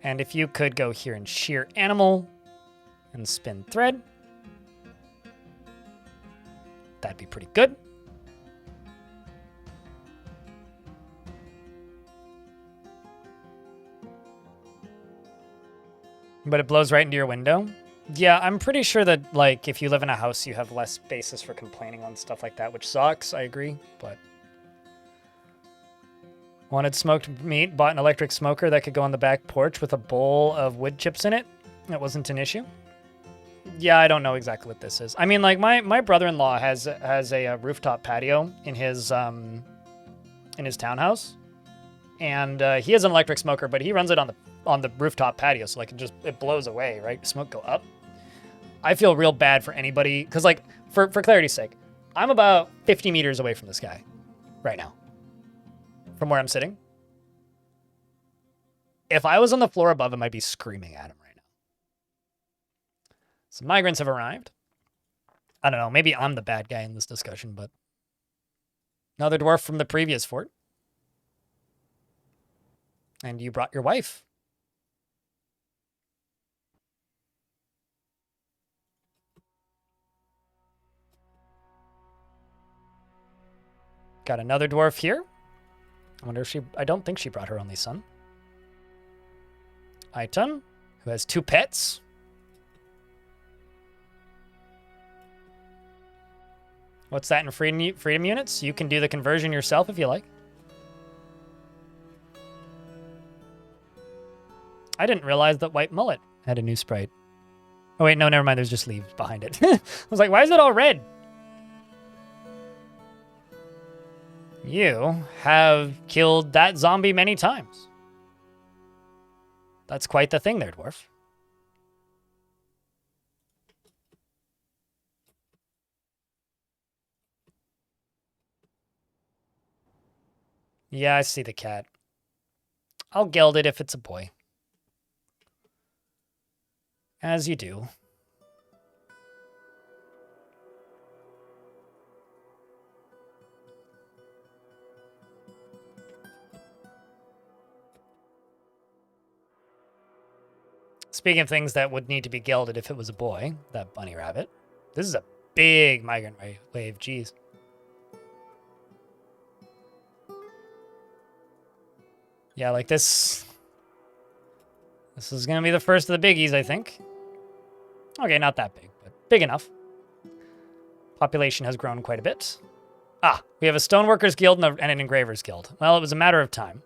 And if you could go here and shear animal and spin thread, that'd be pretty good. But it blows right into your window. Yeah, I'm pretty sure that, like, if you live in a house, you have less basis for complaining on stuff like that, which sucks, I agree, but... Wanted smoked meat, bought an electric smoker that could go on the back porch with a bowl of wood chips in it. That wasn't an issue. Yeah, I don't know exactly what this is. I mean, like, my brother-in-law has a rooftop patio in his townhouse. And he has an electric smoker, but he runs it on the rooftop patio, so, like, it blows away, right? Smoke go up. I feel real bad for anybody, because, like, for clarity's sake, I'm about 50 meters away from this guy right now. From where I'm sitting. If I was on the floor above him, I'd be screaming at him right now. Some migrants have arrived. I don't know, maybe I'm the bad guy in this discussion, but... Another dwarf from the previous fort. And you brought your wife. Got another dwarf here. I wonder if I don't think she brought her only son. Aiton, who has 2 pets. What's that in freedom units? You can do the conversion yourself if you like. I didn't realize that White Mullet had a new sprite. Oh wait, no, never mind. There's just leaves behind it. I was like, why is it all red? You have killed that zombie many times. That's quite the thing there, dwarf. Yeah, I see the cat. I'll geld it if it's a boy. As you do. Speaking of things that would need to be gelded if it was a boy, that bunny rabbit. This is a big migrant wave, jeez. Yeah, like this. This is going to be the first of the biggies, I think. Okay, not that big, but big enough. Population has grown quite a bit. Ah, we have a stoneworkers guild and an engravers guild. Well, it was a matter of time.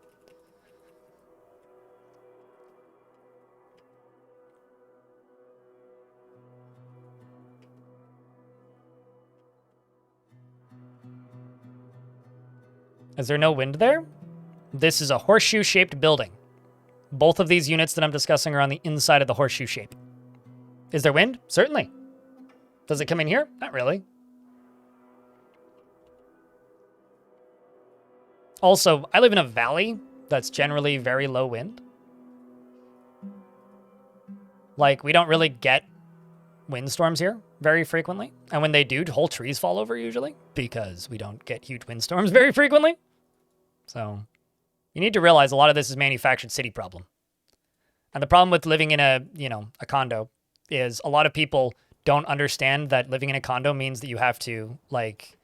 Is there no wind there? This is a horseshoe-shaped building. Both of these units that I'm discussing are on the inside of the horseshoe shape. Is there wind? Certainly. Does it come in here? Not really. Also, I live in a valley that's generally very low wind. Like, we don't really get windstorms here very frequently. And when they do, whole trees fall over usually because we don't get huge windstorms very frequently. So you need to realize a lot of this is manufactured city problem. And the problem with living in a condo is a lot of people don't understand that living in a condo means that you have to, like,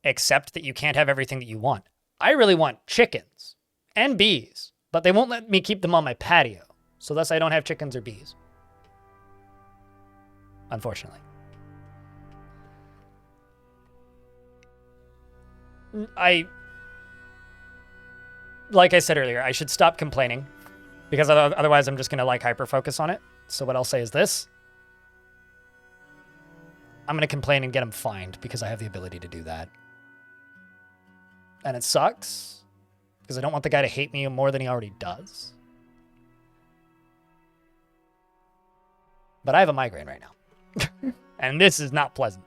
accept that you can't have everything that you want. I really want chickens and bees, but they won't let me keep them on my patio. So thus I don't have chickens or bees. Unfortunately. Like I said earlier, I should stop complaining because otherwise I'm just going to, like, hyper-focus on it. So what I'll say is this. I'm going to complain and get him fined because I have the ability to do that. And it sucks because I don't want the guy to hate me more than he already does. But I have a migraine right now. And this is not pleasant.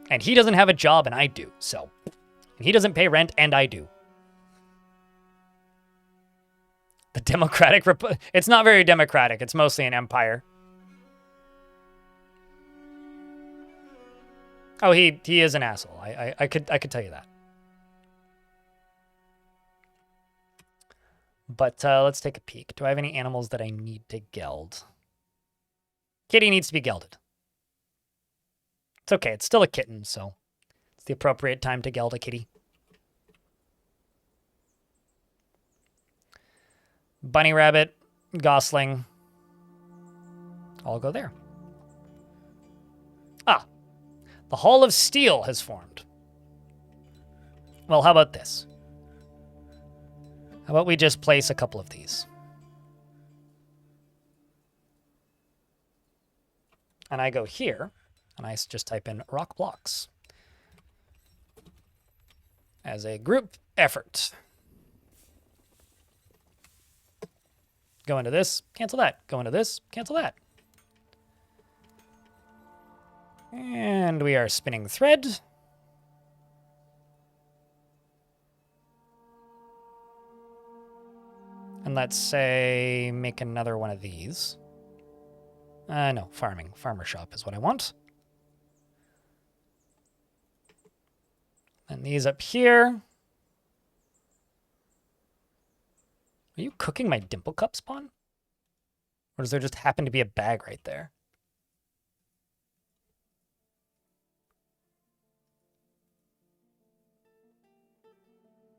And he doesn't have a job and I do, so. And he doesn't pay rent and I do. The Democratic it's not very democratic. It's mostly an empire. Oh, he is an asshole. I could tell you that. But let's take a peek. Do I have any animals that I need to geld? Kitty needs to be gelded. It's okay. It's still a kitten, so it's the appropriate time to geld a kitty. Bunny rabbit, gosling. I'll go there. Ah, the Hall of Steel has formed. Well, how about this? How about we just place a couple of these? And I go here, and I just type in rock blocks as a group effort. Go into this, cancel that. Go into this, cancel that. And we are spinning thread. And let's say make another one of these. No, farming. Farmer shop is what I want. And these up here. Are you cooking my dimple cup spawn? Or does there just happen to be a bag right there?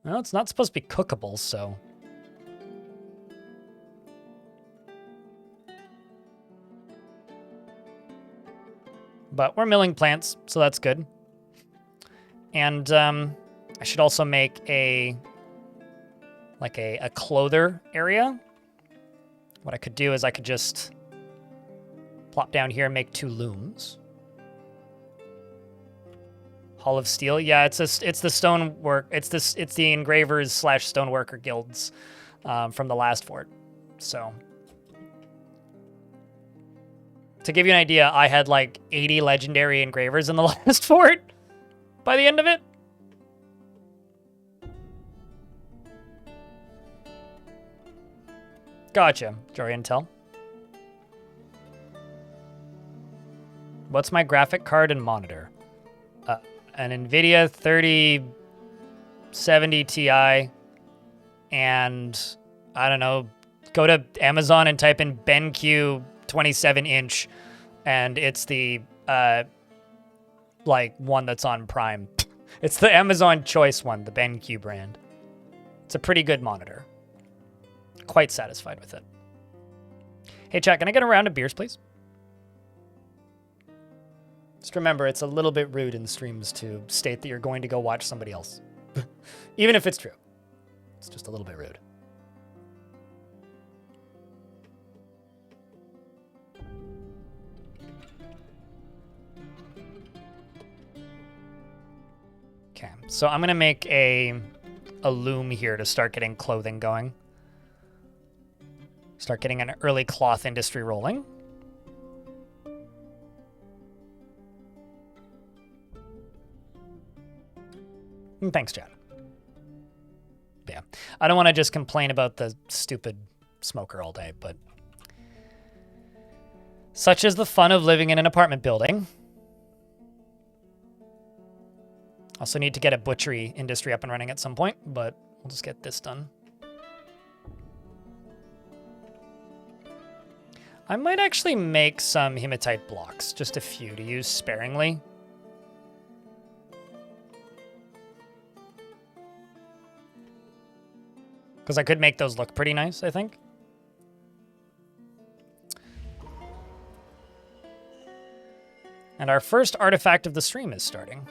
Well, it's not supposed to be cookable, so... But we're milling plants, so that's good. And I should also make a clother area. What I could do is I could just plop down here and make 2 looms. Hall of Steel. Yeah, it's the stonework. It's the engravers / stoneworker guilds from the last fort. So to give you an idea, I had like 80 legendary engravers in the last fort by the end of it. Gotcha, Jory Intel. What's my graphic card and monitor? An NVIDIA 3070 Ti, and I don't know, go to Amazon and type in BenQ 27-inch, and it's the like one that's on Prime. It's the Amazon Choice one, the BenQ brand. It's a pretty good monitor. Quite satisfied with it. Hey, chat, can I get a round of beers, please? Just remember, it's a little bit rude in streams to state that you're going to go watch somebody else. Even if it's true. It's just a little bit rude. Okay, so I'm going to make a loom here to start getting clothing going. Start getting an early cloth industry rolling. Thanks, Chad. Yeah, I don't want to just complain about the stupid smoker all day, but such is the fun of living in an apartment building. Also need to get a butchery industry up and running at some point, but we'll just get this done. I might actually make some hematite blocks, just a few to use sparingly. Because I could make those look pretty nice, I think. And our first artifact of the stream is starting.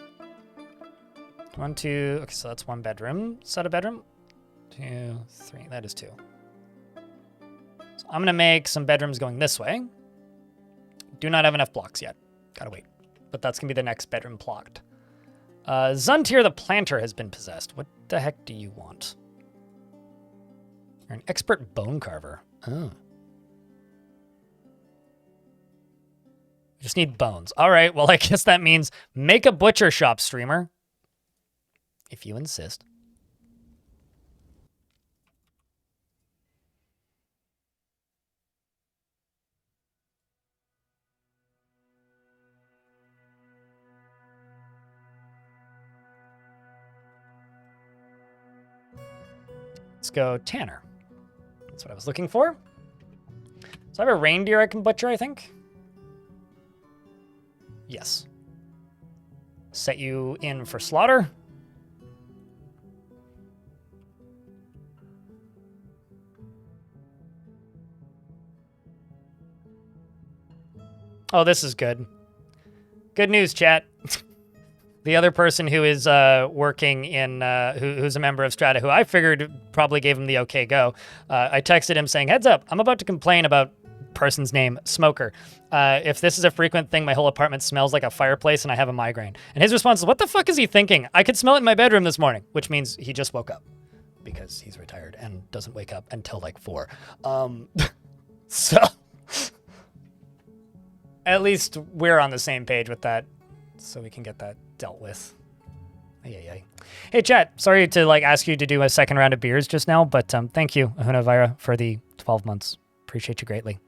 1, 2, okay, so that's 1 bedroom. Is that a bedroom? 2, 3, that is 2. So I'm gonna make some bedrooms going this way. Do not have enough blocks yet. Gotta wait. But that's gonna be the next bedroom plot. Zuntir the planter has been possessed. What the heck do you want? You're an expert bone carver. Oh. Just need bones. All right, well, I guess that means make a butcher shop, streamer. If you insist. Let's go Tanner. That's what I was looking for. So I have a reindeer I can butcher, I think. Yes. Set you in for slaughter. Oh, this is good. Good news, chat. The other person who is working in, who's a member of Strata, who I figured probably gave him the okay go, I texted him saying, heads up, I'm about to complain about person's name, Smoker. If this is a frequent thing, my whole apartment smells like a fireplace and I have a migraine. And his response is, what the fuck is he thinking? I could smell it in my bedroom this morning, which means he just woke up because he's retired and doesn't wake up until like 4. So at least we're on the same page with that, so we can get that dealt with. Ay. Hey, chat. Sorry to ask you to do a second round of beers just now, but thank you, Ahuna Vira, for the 12 months. Appreciate you greatly.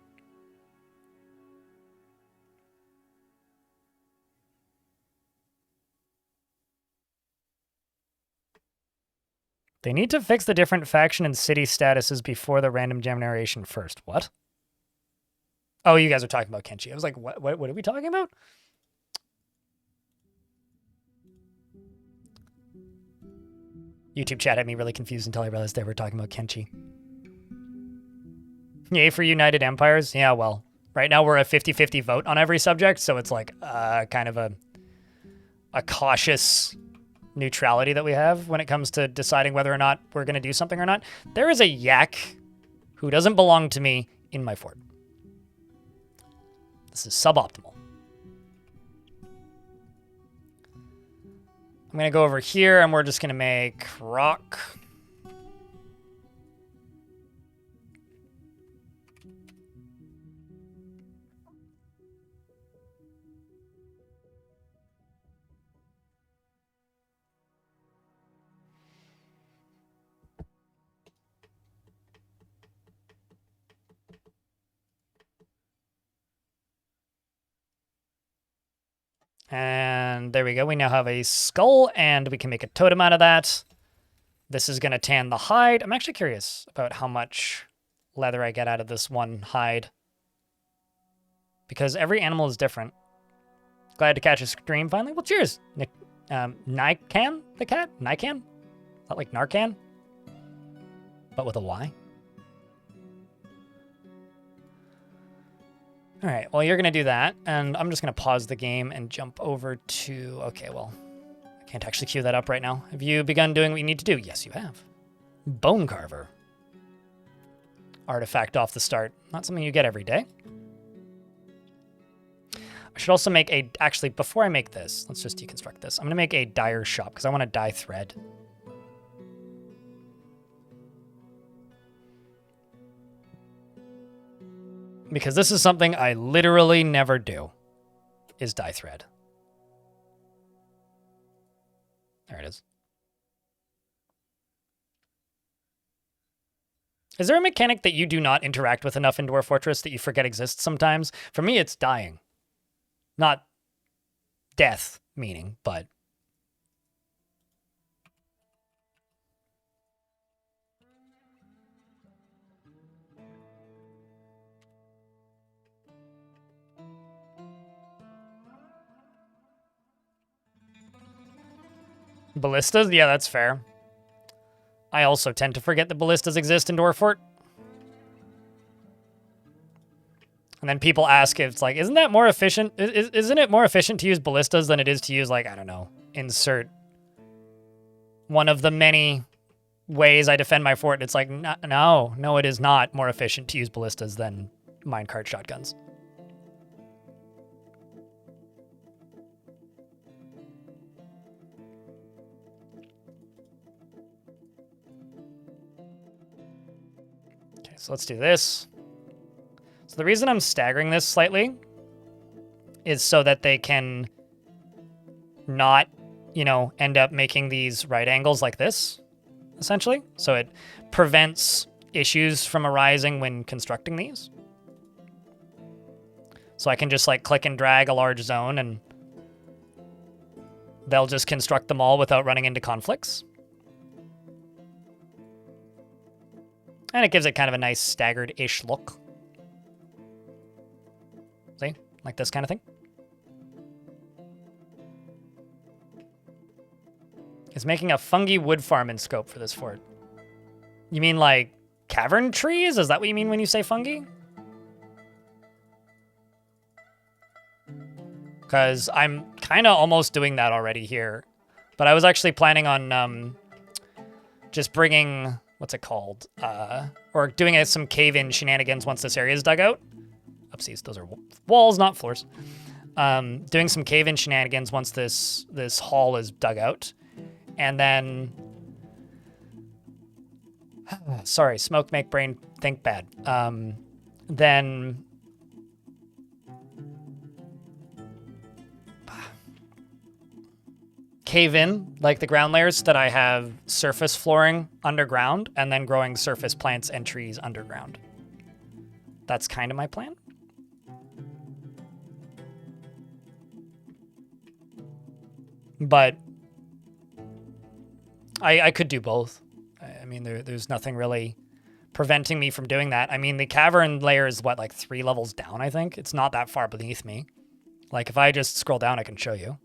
They need to fix the different faction and city statuses before the random generation first. What? Oh, you guys are talking about Kenshi. I was like, what are we talking about? YouTube chat had me really confused until I realized they were talking about Kenshi. Yay for United Empires? Yeah, well, right now we're a 50-50 vote on every subject, so it's like kind of a cautious neutrality that we have when it comes to deciding whether or not we're going to do something or not. There is a yak who doesn't belong to me in my fort. This is suboptimal. I'm going to go over here, and we're just going to make rock. And there we go. We now have a skull, and we can make a totem out of that. This is going to tan the hide. I'm actually curious about how much leather I get out of this one hide, because every animal is different. Glad to catch a stream finally. Well, cheers, Nick. Nikan, the cat? Nikan? Not like Narcan, but with a Y. All right, well, you're going to do that, and I'm just going to pause the game and jump over to... Okay, well, I can't actually queue that up right now. Have you begun doing what you need to do? Yes, you have. Bone Carver. Artifact off the start. Not something you get every day. I should also make a... Actually, before I make this, let's just deconstruct this. I'm going to make a dyer shop, because I want to dye thread. Because this is something I literally never do, is dye thread. There it is. Is there a mechanic that you do not interact with enough in Dwarf Fortress that you forget exists sometimes? For me, it's dying. Not death, meaning, but... Ballistas? Yeah, that's fair. I also tend to forget that ballistas exist in Dwarf Fort. And then people ask if it's like, isn't that more efficient? Isn't it more efficient to use ballistas than it is to use, like, I don't know, insert one of the many ways I defend my fort? It's like, no, it is not more efficient to use ballistas than minecart shotguns. So let's do this. So the reason I'm staggering this slightly is so that they can not, you know, end up making these right angles like this, essentially. So it prevents issues from arising when constructing these. So I can just like click and drag a large zone and they'll just construct them all without running into conflicts. And it gives it kind of a nice staggered-ish look. See? Like this kind of thing. It's making a fungi wood farm in scope for this fort. You mean like cavern trees? Is that what you mean when you say fungi? Because I'm kind of almost doing that already here. But I was actually planning on just bringing, what's it called? Or doing some cave-in shenanigans once this area is dug out. Oopsies, those are walls, not floors. Doing some cave-in shenanigans once this hall is dug out. And then... sorry, smoke make brain think bad. Then... cave in, like the ground layers, that I have surface flooring underground and then growing surface plants and trees underground. That's kind of my plan. But I could do both. I mean, there's nothing really preventing me from doing that. I mean, the cavern layer is, what, like 3 levels down, I think? It's not that far beneath me. Like, if I just scroll down, I can show you.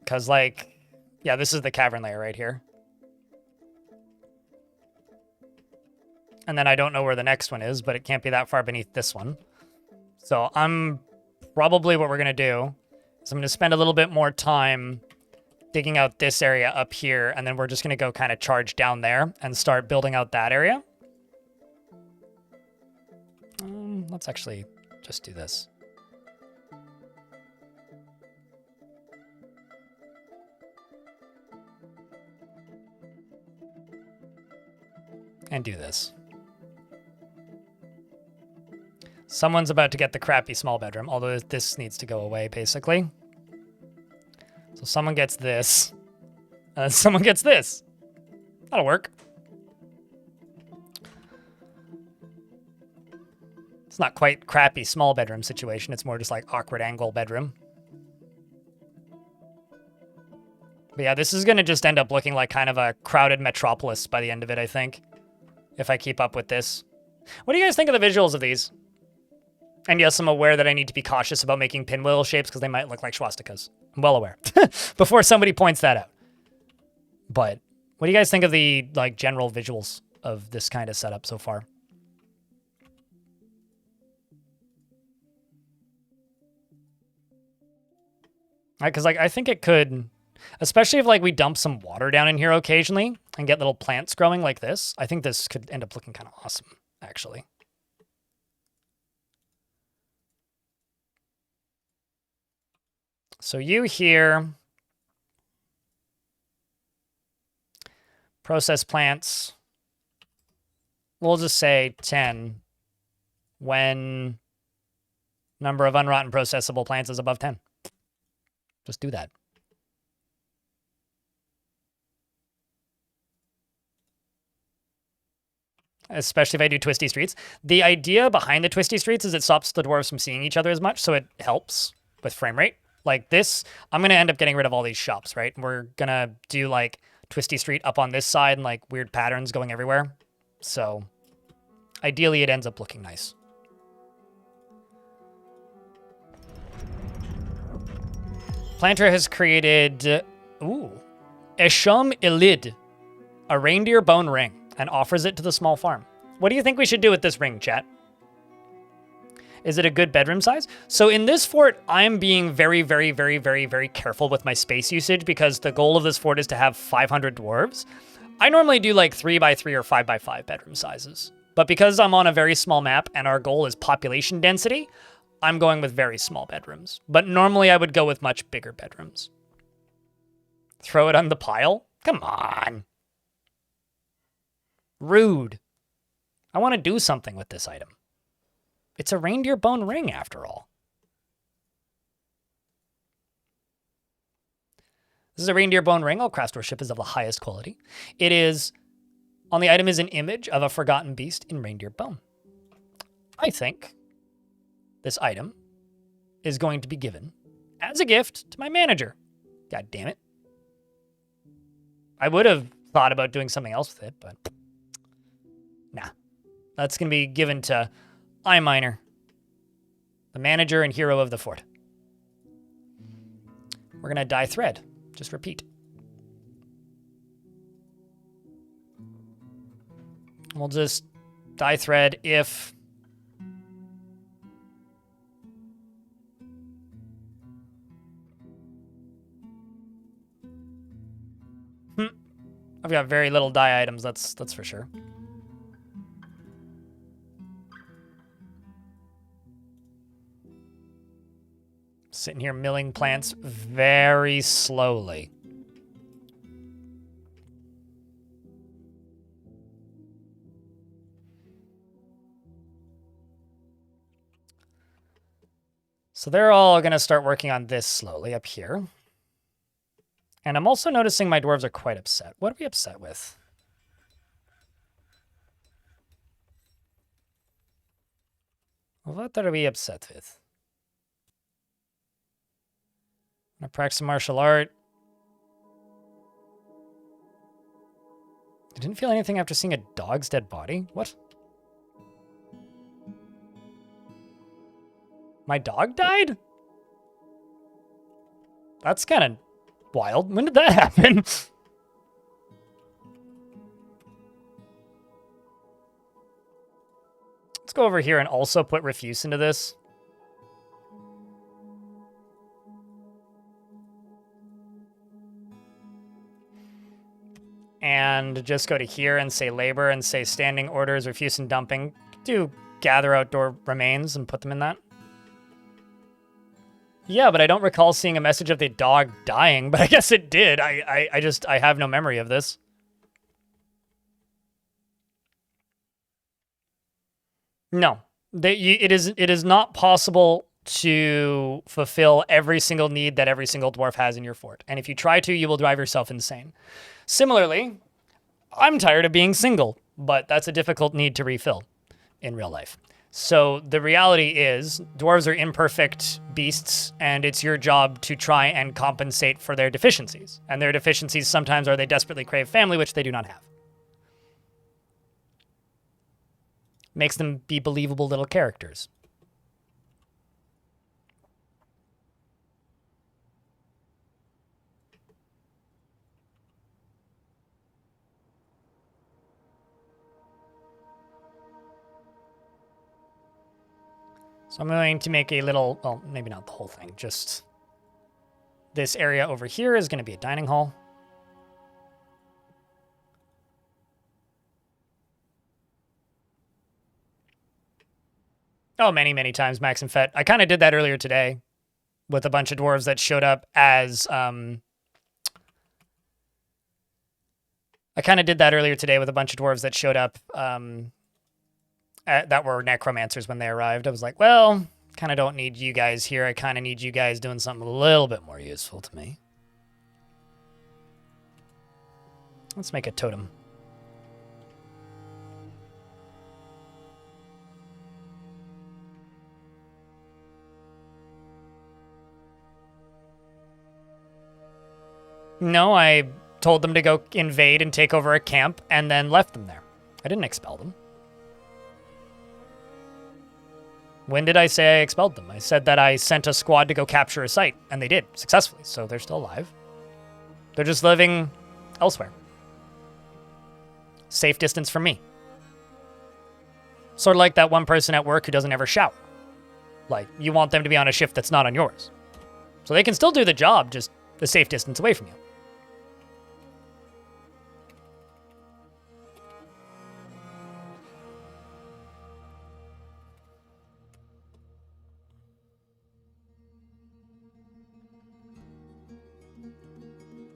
Because, like, yeah, this is the cavern layer right here. And then I don't know where the next one is, but it can't be that far beneath this one. So probably what we're going to do is I'm going to spend a little bit more time digging out this area up here, and then we're just going to go kind of charge down there and start building out that area. Let's actually just do this. And do this. Someone's about to get the crappy small bedroom, although this needs to go away, basically. So someone gets this, and then someone gets this. That'll work. It's not quite crappy small bedroom situation. It's more just like awkward angle bedroom. But yeah, this is going to just end up looking like kind of a crowded metropolis by the end of it, I think. If I keep up with this. What do you guys think of the visuals of these? And yes, I'm aware that I need to be cautious about making pinwheel shapes because they might look like swastikas. I'm well aware. Before somebody points that out. But what do you guys think of the like general visuals of this kind of setup so far? Because like I think it could, especially if like we dump some water down in here occasionally and get little plants growing like this, I think this could end up looking kind of awesome, actually. So you here, process plants, we'll just say 10 when number of unrotten processable plants is above 10. Just do that. Especially if I do twisty streets. The idea behind the twisty streets is it stops the dwarves from seeing each other as much, so it helps with frame rate. Like this, I'm going to end up getting rid of all these shops, right? We're going to do like twisty street up on this side and like weird patterns going everywhere. So ideally it ends up looking nice. Planter has created, Eshum Ilid, a reindeer bone ring, and offers it to the small farm. What do you think we should do with this ring, chat? Is it a good bedroom size? So in this fort, I'm being very, very, very, very, very careful with my space usage because the goal of this fort is to have 500 dwarves. I normally do like 3x3 or 5x5 bedroom sizes. But because I'm on a very small map and our goal is population density, I'm going with very small bedrooms. But normally I would go with much bigger bedrooms. Throw it on the pile? Come on. Rude. I want to do something with this item. It's a reindeer bone ring, after all. This is a reindeer bone ring. All craft worship is of the highest quality. It is, on the item is an image of a forgotten beast in reindeer bone. I think this item is going to be given as a gift to my manager. God damn it. I would have thought about doing something else with it, but nah. That's going to be given to iMiner, the manager and hero of the fort. We're going to dye thread. Just repeat. We'll just dye thread if I've got very little dye items, that's for sure. Sitting here milling plants very slowly. So they're all going to start working on this slowly up here. And I'm also noticing my dwarves are quite upset. What are we upset with? What are we upset with? I'm gonna practice martial art. I didn't feel anything after seeing a dog's dead body. What? My dog died? That's kind of wild. When did that happen? Let's go over here and also put refuse into this. And just go to here and say labor and say standing orders, refuse and dumping. Do gather outdoor remains and put them in that. Yeah, but I don't recall seeing a message of the dog dying, but I guess it did. I have no memory of this. No, it is not possible to fulfill every single need that every single dwarf has in your fort. And if you try to, you will drive yourself insane. Similarly, I'm tired of being single, but that's a difficult need to refill in real life. So the reality is dwarves are imperfect beasts, and it's your job to try and compensate for their deficiencies. And their deficiencies sometimes are they desperately crave family, which they do not have. Makes them be believable little characters. So I'm going to make a little, well, maybe not the whole thing, just this area over here is going to be a dining hall. Oh, many, many times, Max and Fett. I kind of did that earlier today with a bunch of dwarves that showed up as, that were necromancers when they arrived. I was like, well, kind of don't need you guys here. I kind of need you guys doing something a little bit more useful to me. Let's make a totem. No, I told them to go invade and take over a camp and then left them there. I didn't expel them. When did I say I expelled them? I said that I sent a squad to go capture a site, and they did, successfully, so they're still alive. They're just living elsewhere. Safe distance from me. Sort of like that one person at work who doesn't ever shower. Like, you want them to be on a shift that's not on yours. So they can still do the job, just a safe distance away from you.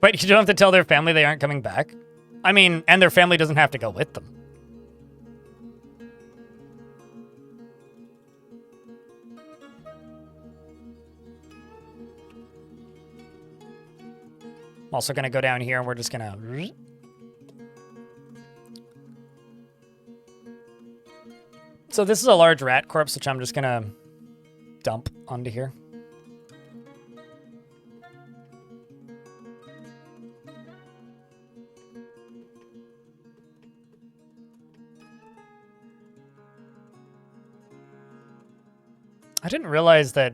But you don't have to tell their family they aren't coming back. I mean, and their family doesn't have to go with them. I'm also going to go down here and we're just going to... So this is a large rat corpse, which I'm just going to dump onto here. I didn't realize that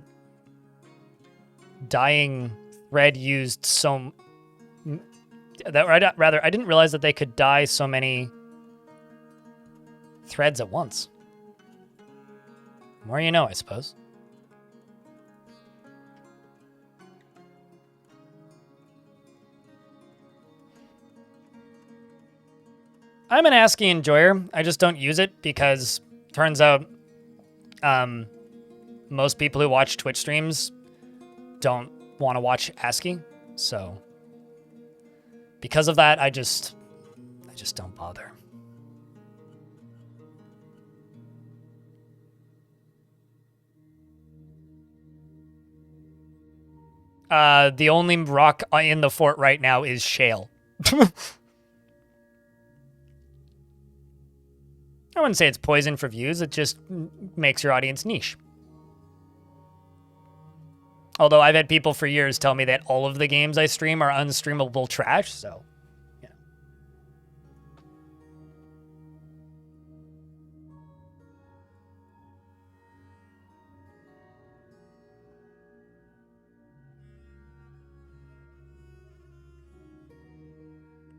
dyeing thread used so... Rather, I didn't realize that they could dye so many threads at once. More you know, I suppose. I'm an ASCII enjoyer. I just don't use it because turns out most people who watch Twitch streams don't want to watch ASCII. So because of that, I just don't bother. The only rock in the fort right now is shale. I wouldn't say it's poison for views. It just makes your audience niche. Although I've had people for years tell me that all of the games I stream are unstreamable trash, so...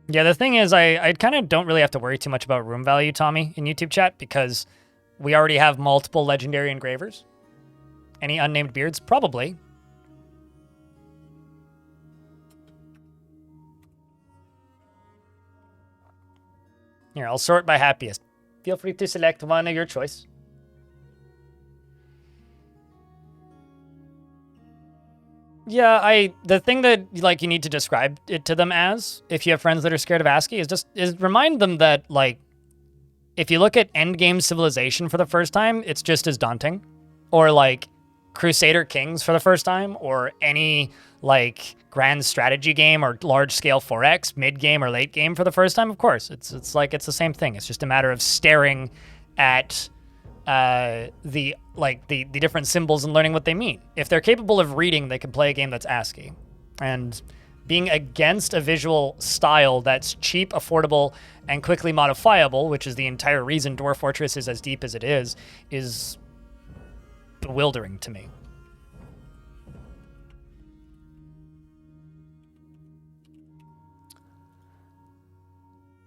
Yeah, the thing is, I kind of don't really have to worry too much about room value, Tommy, in YouTube chat, because we already have multiple legendary engravers. Any unnamed beards? Probably. Here, I'll sort by happiest. Feel free to select one of your choice. Yeah, the thing that like you need to describe it to them as, if you have friends that are scared of ASCII, is remind them that like if you look at Endgame Civilization for the first time, it's just as daunting. Or like Crusader Kings for the first time, or any like grand strategy game or large scale 4X mid game or late game for the first time. Of course, it's like it's the same thing. It's just a matter of staring at the different symbols and learning what they mean. If they're capable of reading, they can play a game that's ASCII. And being against a visual style that's cheap, affordable, and quickly modifiable, which is the entire reason Dwarf Fortress is as deep as it is bewildering to me.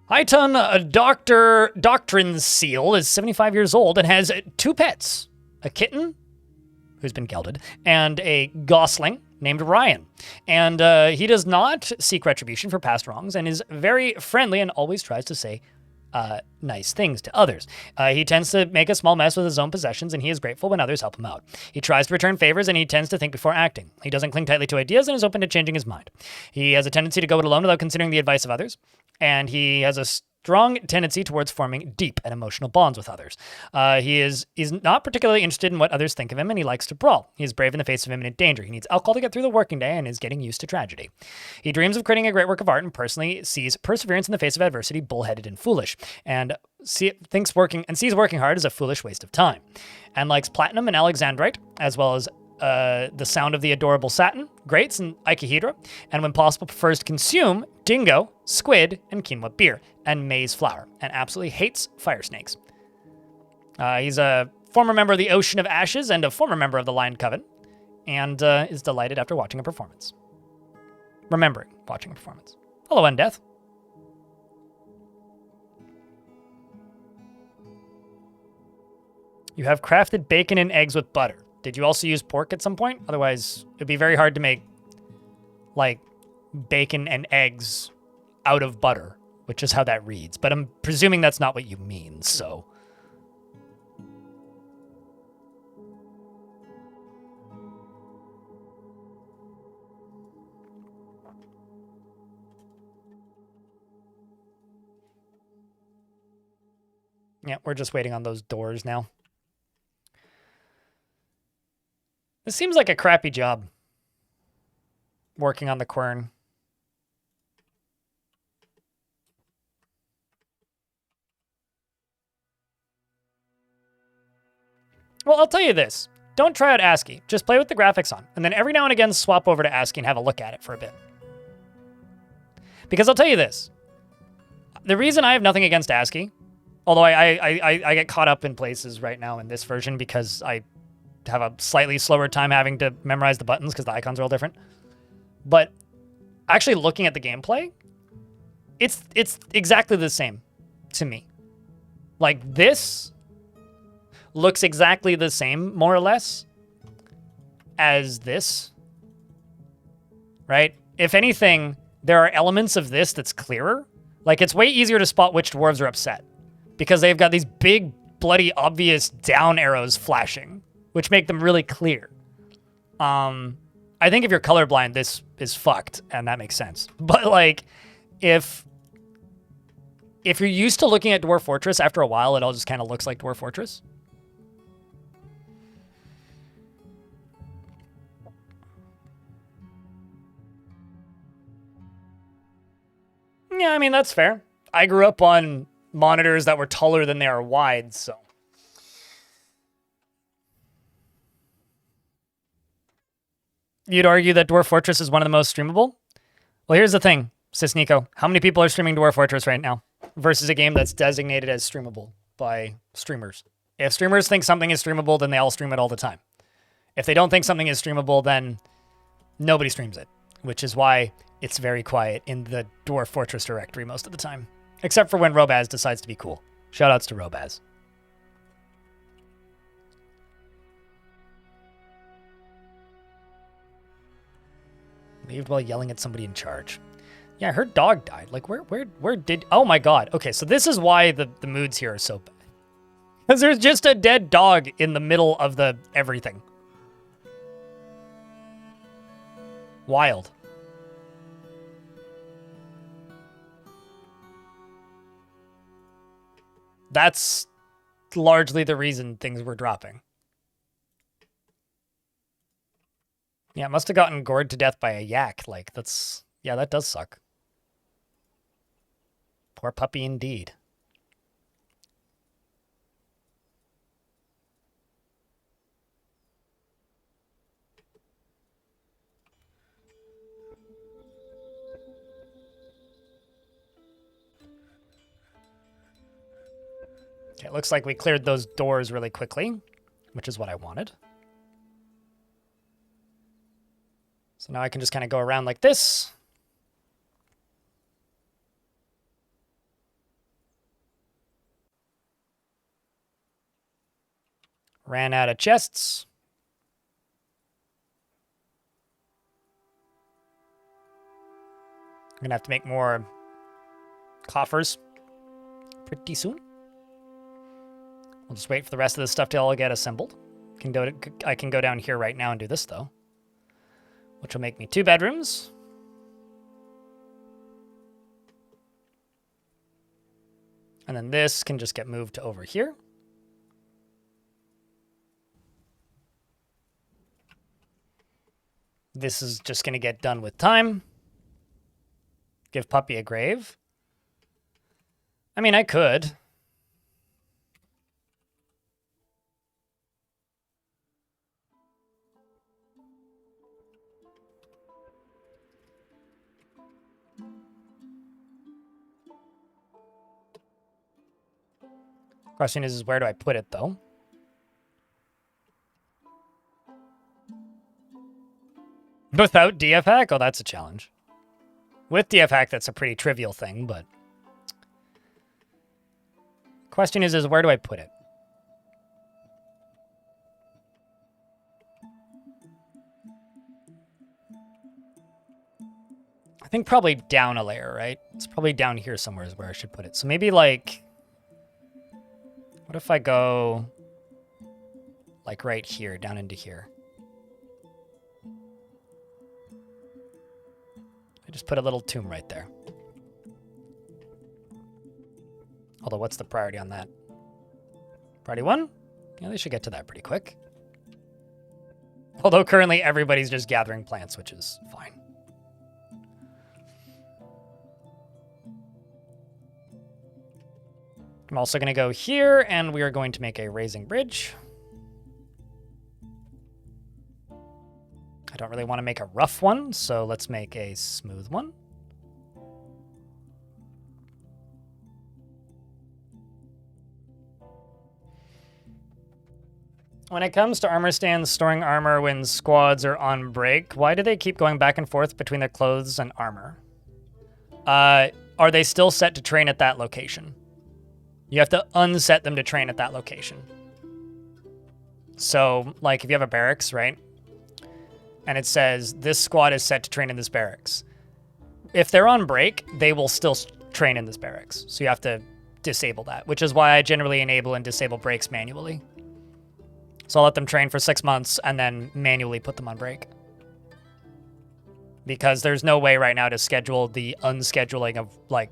Highton, a Doctrine Seal, is 75 years old and has 2 pets. A kitten, who's been gelded, and a gosling named Ryan. And he does not seek retribution for past wrongs and is very friendly and always tries to say nice things to others. He tends to make a small mess with his own possessions, and he is grateful when others help him out. He tries to return favors, and he tends to think before acting. He doesn't cling tightly to ideas and is open to changing his mind. He has a tendency to go it alone without considering the advice of others, and he has a strong tendency towards forming deep and emotional bonds with others. He is not particularly interested in what others think of him, and he likes to brawl. He is brave in the face of imminent danger. He needs alcohol to get through the working day and is getting used to tragedy. He dreams of creating a great work of art and personally sees perseverance in the face of adversity bullheaded and foolish, and sees working hard as a foolish waste of time, and likes platinum and alexandrite, as well as the sound of the adorable satin, grates, and icahedra, and when possible prefers to consume dingo, squid, and quinoa beer, and maize flour, and absolutely hates fire snakes. He's a former member of the Ocean of Ashes and a former member of the Lion Coven, and is delighted after watching a performance. Remembering watching a performance. Hello, Undeath. You have crafted bacon and eggs with butter. Did you also use pork at some point? Otherwise, it'd be very hard to make, like, bacon and eggs out of butter, which is how that reads. But I'm presuming that's not what you mean, so... Yeah, we're just waiting on those doors now. This seems like a crappy job. Working on the quern. Well, I'll tell you this. Don't try out ASCII. Just play with the graphics on. And then every now and again, swap over to ASCII and have a look at it for a bit. Because I'll tell you this. The reason I have nothing against ASCII, although I get caught up in places right now in this version because I have a slightly slower time having to memorize the buttons because the icons are all different. But actually looking at the gameplay, it's exactly the same to me. Like, this looks exactly the same, more or less, as this, right? If anything, there are elements of this that's clearer. Like, it's way easier to spot which dwarves are upset because they've got these big, bloody, obvious down arrows flashing, which make them really clear. I think if you're colorblind, this is fucked, and that makes sense. But, like, if you're used to looking at Dwarf Fortress, after a while, it all just kind of looks like Dwarf Fortress. Yeah, I mean, that's fair. I grew up on monitors that were taller than they are wide, so. You'd argue that Dwarf Fortress is one of the most streamable? Well, here's the thing, Sis Nico. How many people are streaming Dwarf Fortress right now versus a game that's designated as streamable by streamers? If streamers think something is streamable, then they all stream it all the time. If they don't think something is streamable, then nobody streams it, which is why it's very quiet in the Dwarf Fortress directory most of the time. Except for when Robaz decides to be cool. Shoutouts to Robaz. Leaved while yelling at somebody in charge. Yeah, her dog died. Like, where did... Oh my god. Okay, so this is why the moods here are so bad. Because there's just a dead dog in the middle of the everything. Wild. That's largely the reason things were dropping. Yeah, it must have gotten gored to death by a yak. Like, that's... Yeah, that does suck. Poor puppy indeed. Okay, it looks like we cleared those doors really quickly, which is what I wanted. So now I can just kind of go around like this. Ran out of chests. I'm gonna have to make more coffers pretty soon. We'll just wait for the rest of this stuff to all get assembled. I can go down here right now and do this, though. Which will make me 2 bedrooms. And then this can just get moved to over here. This is just going to get done with time. Give Puppy a grave. I mean, I could. Question is where do I put it, though? Without DF hack? Oh, that's a challenge. With DF hack, that's a pretty trivial thing, but... Question is where do I put it? I think probably down a layer, right? It's probably down here somewhere is where I should put it. So maybe like... What if I go... like right here, down into here? I just put a little tomb right there. Although, what's the priority on that? Priority 1? Yeah, they should get to that pretty quick. Although currently everybody's just gathering plants, which is fine. I'm also going to go here, and we are going to make a raising bridge. I don't really want to make a rough one, so let's make a smooth one. When it comes to armor stands storing armor when squads are on break, why do they keep going back and forth between their clothes and armor? Are they still set to train at that location? You have to unset them to train at that location. So, like, if you have a barracks, right? And it says, this squad is set to train in this barracks. If they're on break, they will still train in this barracks. So you have to disable that, which is why I generally enable and disable breaks manually. So I'll let them train for 6 months and then manually put them on break. Because there's no way right now to schedule the unscheduling of, like,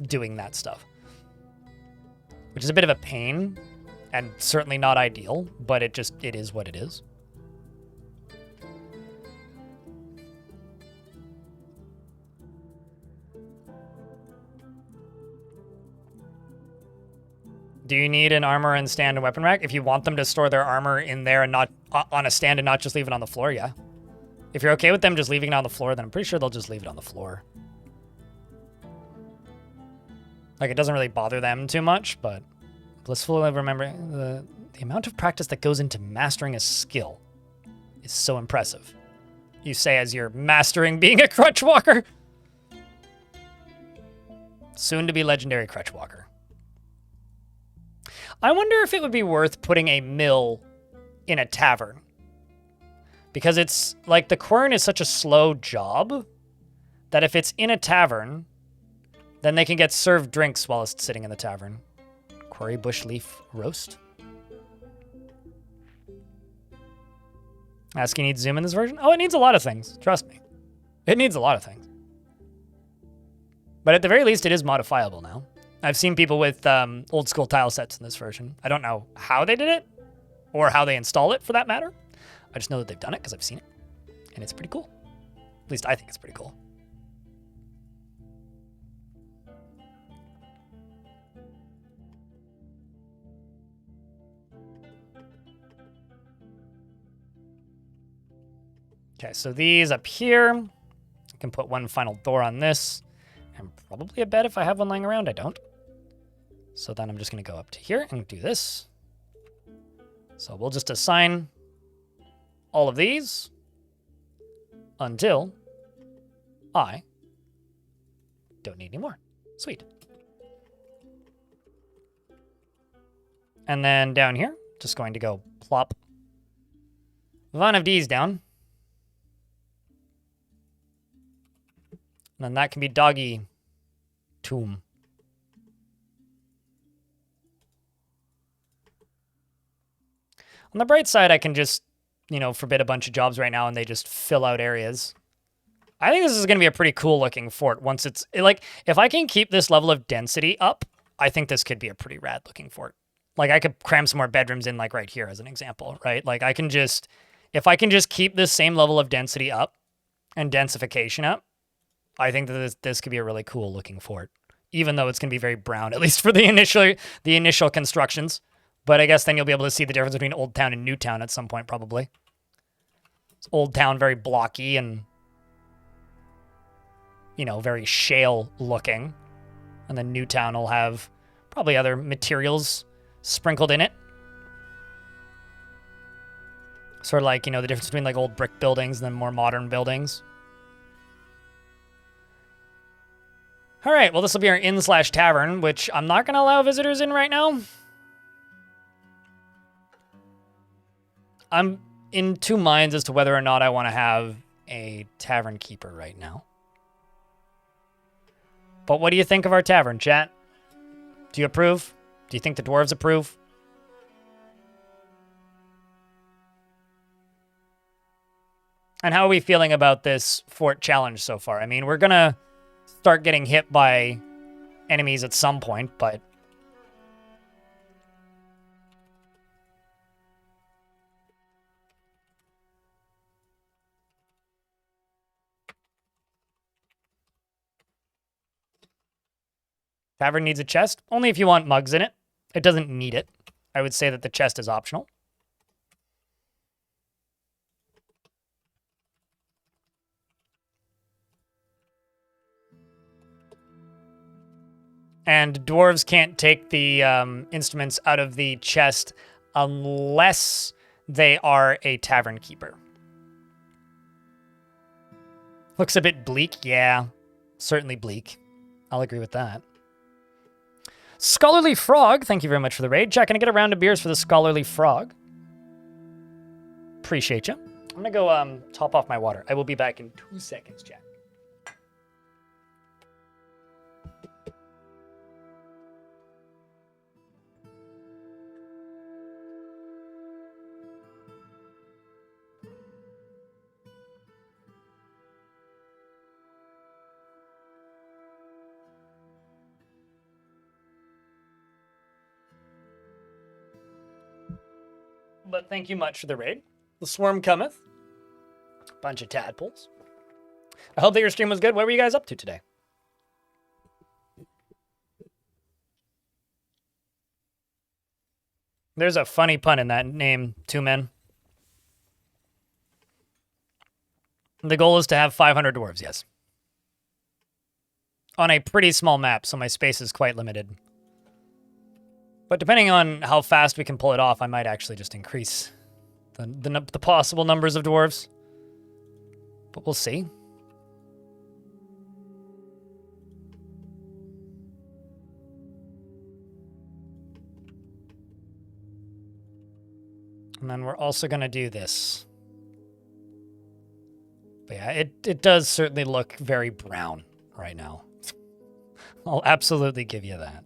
doing that stuff. Which is a bit of a pain, and certainly not ideal, but it is what it is. Do you need an armor and stand and weapon rack? If you want them to store their armor in there and not on a stand and not just leave it on the floor, yeah. If you're okay with them just leaving it on the floor, then I'm pretty sure they'll just leave it on the floor. Like, it doesn't really bother them too much, but blissfully remembering the amount of practice that goes into mastering a skill is so impressive. You say as you're mastering being a crutch walker. Soon to be legendary crutch walker. I wonder if it would be worth putting a mill in a tavern. Because it's, like, the quern is such a slow job that if it's in a tavern, then they can get served drinks while it's sitting in the tavern. Quarry bush leaf roast. ASCII needs zoom in this version? Oh, it needs a lot of things. Trust me. It needs a lot of things. But at the very least, it is modifiable now. I've seen people with old school tile sets in this version. I don't know how they did it or how they install it for that matter. I just know that they've done it because I've seen it. And it's pretty cool. At least I think it's pretty cool. Okay, so these up here, I can put one final door on this, and probably a bed if I have one laying around. I don't. So then I'm just going to go up to here and do this. So we'll just assign all of these until I don't need any more. Sweet. And then down here, just going to go plop one of these down. And then that can be doggy tomb. On the bright side, I can just, forbid a bunch of jobs right now and they just fill out areas. I think this is going to be a pretty cool looking fort once it's, like, if I can keep this level of density up, I think this could be a pretty rad looking fort. Like, I could cram some more bedrooms in, like, right here as an example, right? Like, if I can just keep this same level of density up and densification up, I think that this could be a really cool looking fort, even though it's going to be very brown, at least for the initial constructions. But I guess then you'll be able to see the difference between Old Town and New Town at some point, probably. It's Old Town very blocky and, very shale looking. And then New Town will have probably other materials sprinkled in it. Sort of like, the difference between like old brick buildings and then more modern buildings. All right, well, this will be our inn/tavern, which I'm not going to allow visitors in right now. I'm in two minds as to whether or not I want to have a tavern keeper right now. But what do you think of our tavern, chat? Do you approve? Do you think the dwarves approve? And how are we feeling about this fort challenge so far? I mean, we're going to start getting hit by enemies at some point, but Tavern needs a chest. Only if you want mugs in it. It doesn't need it. I would say that the chest is optional. And dwarves can't take the instruments out of the chest unless they are a tavern keeper. Looks a bit bleak. Yeah, certainly bleak. I'll agree with that. Scholarly Frog, thank you very much for the raid. Jack, can I get a round of beers for the Scholarly Frog? Appreciate you. I'm going to go top off my water. I will be back in 2 seconds, Jack. But thank you much for the raid. The swarm cometh. Bunch of tadpoles. I hope that your stream was good. What were you guys up to today? There's a funny pun in that name, Two Men. The goal is to have 500 dwarves, yes. On a pretty small map, so my space is quite limited. But depending on how fast we can pull it off, I might actually just increase the possible numbers of dwarves. But we'll see. And then we're also going to do this. But yeah, it does certainly look very brown right now. I'll absolutely give you that.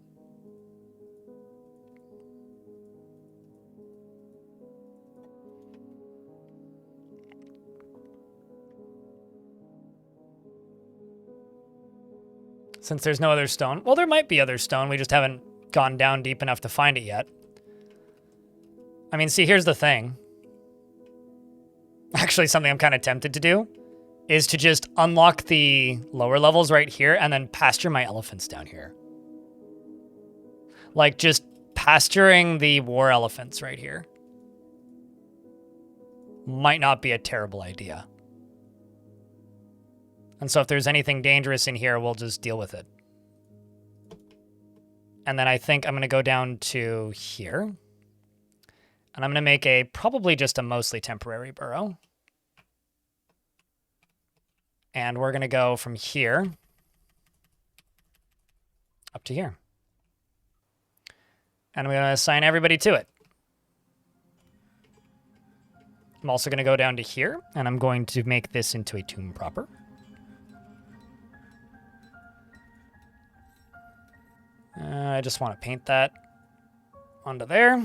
Since there's no other stone. Well, there might be other stone. We just haven't gone down deep enough to find it yet. I mean, see, here's the thing. Actually, something I'm kind of tempted to do is to just unlock the lower levels right here and then pasture my elephants down here. Like, just pasturing the war elephants right here. Might not be a terrible idea. And so if there's anything dangerous in here, we'll just deal with it. And then I think I'm going to go down to here. And I'm going to make probably just a mostly temporary burrow. And we're going to go from here up to here. And I'm going to assign everybody to it. I'm also going to go down to here, and I'm going to make this into a tomb proper. I just want to paint that onto there.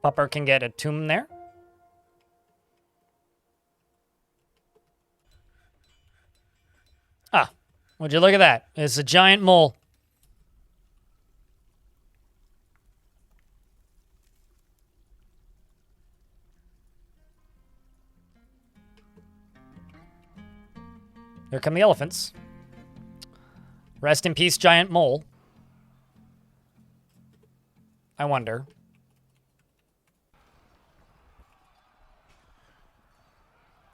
Pupper can get a tomb there. Ah, would you look at that? It's a giant mole. Here come the elephants. Rest in peace, giant mole. I wonder.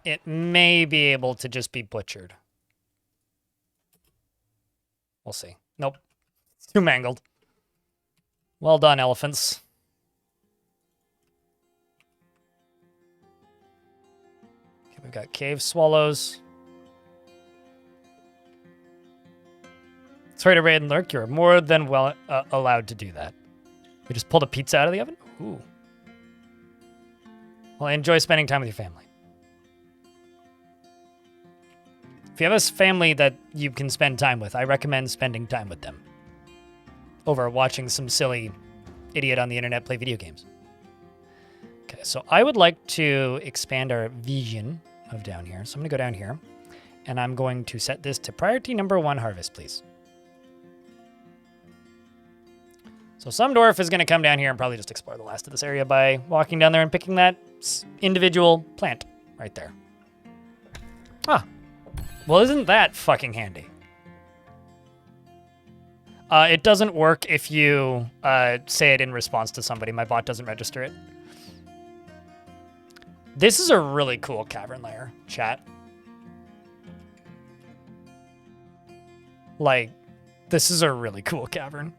It may be able to just be butchered. We'll see. Nope. It's too mangled. Well done, elephants. Okay, we've got cave swallows. Sorry to raid and lurk. You're more than well allowed to do that. We just pulled a pizza out of the oven? Ooh. Well, enjoy spending time with your family. If you have a family that you can spend time with, I recommend spending time with them over watching some silly idiot on the internet play video games. Okay, so I would like to expand our vision of down here. So I'm going to go down here, and I'm going to set this to priority number 1 harvest, please. So some dwarf is going to come down here and probably just explore the last of this area by walking down there and picking that individual plant right there. Ah, Well, isn't that fucking handy? It doesn't work if you say it in response to somebody. My bot doesn't register it. This is a really cool cavern layer, chat. Like, this is a really cool cavern.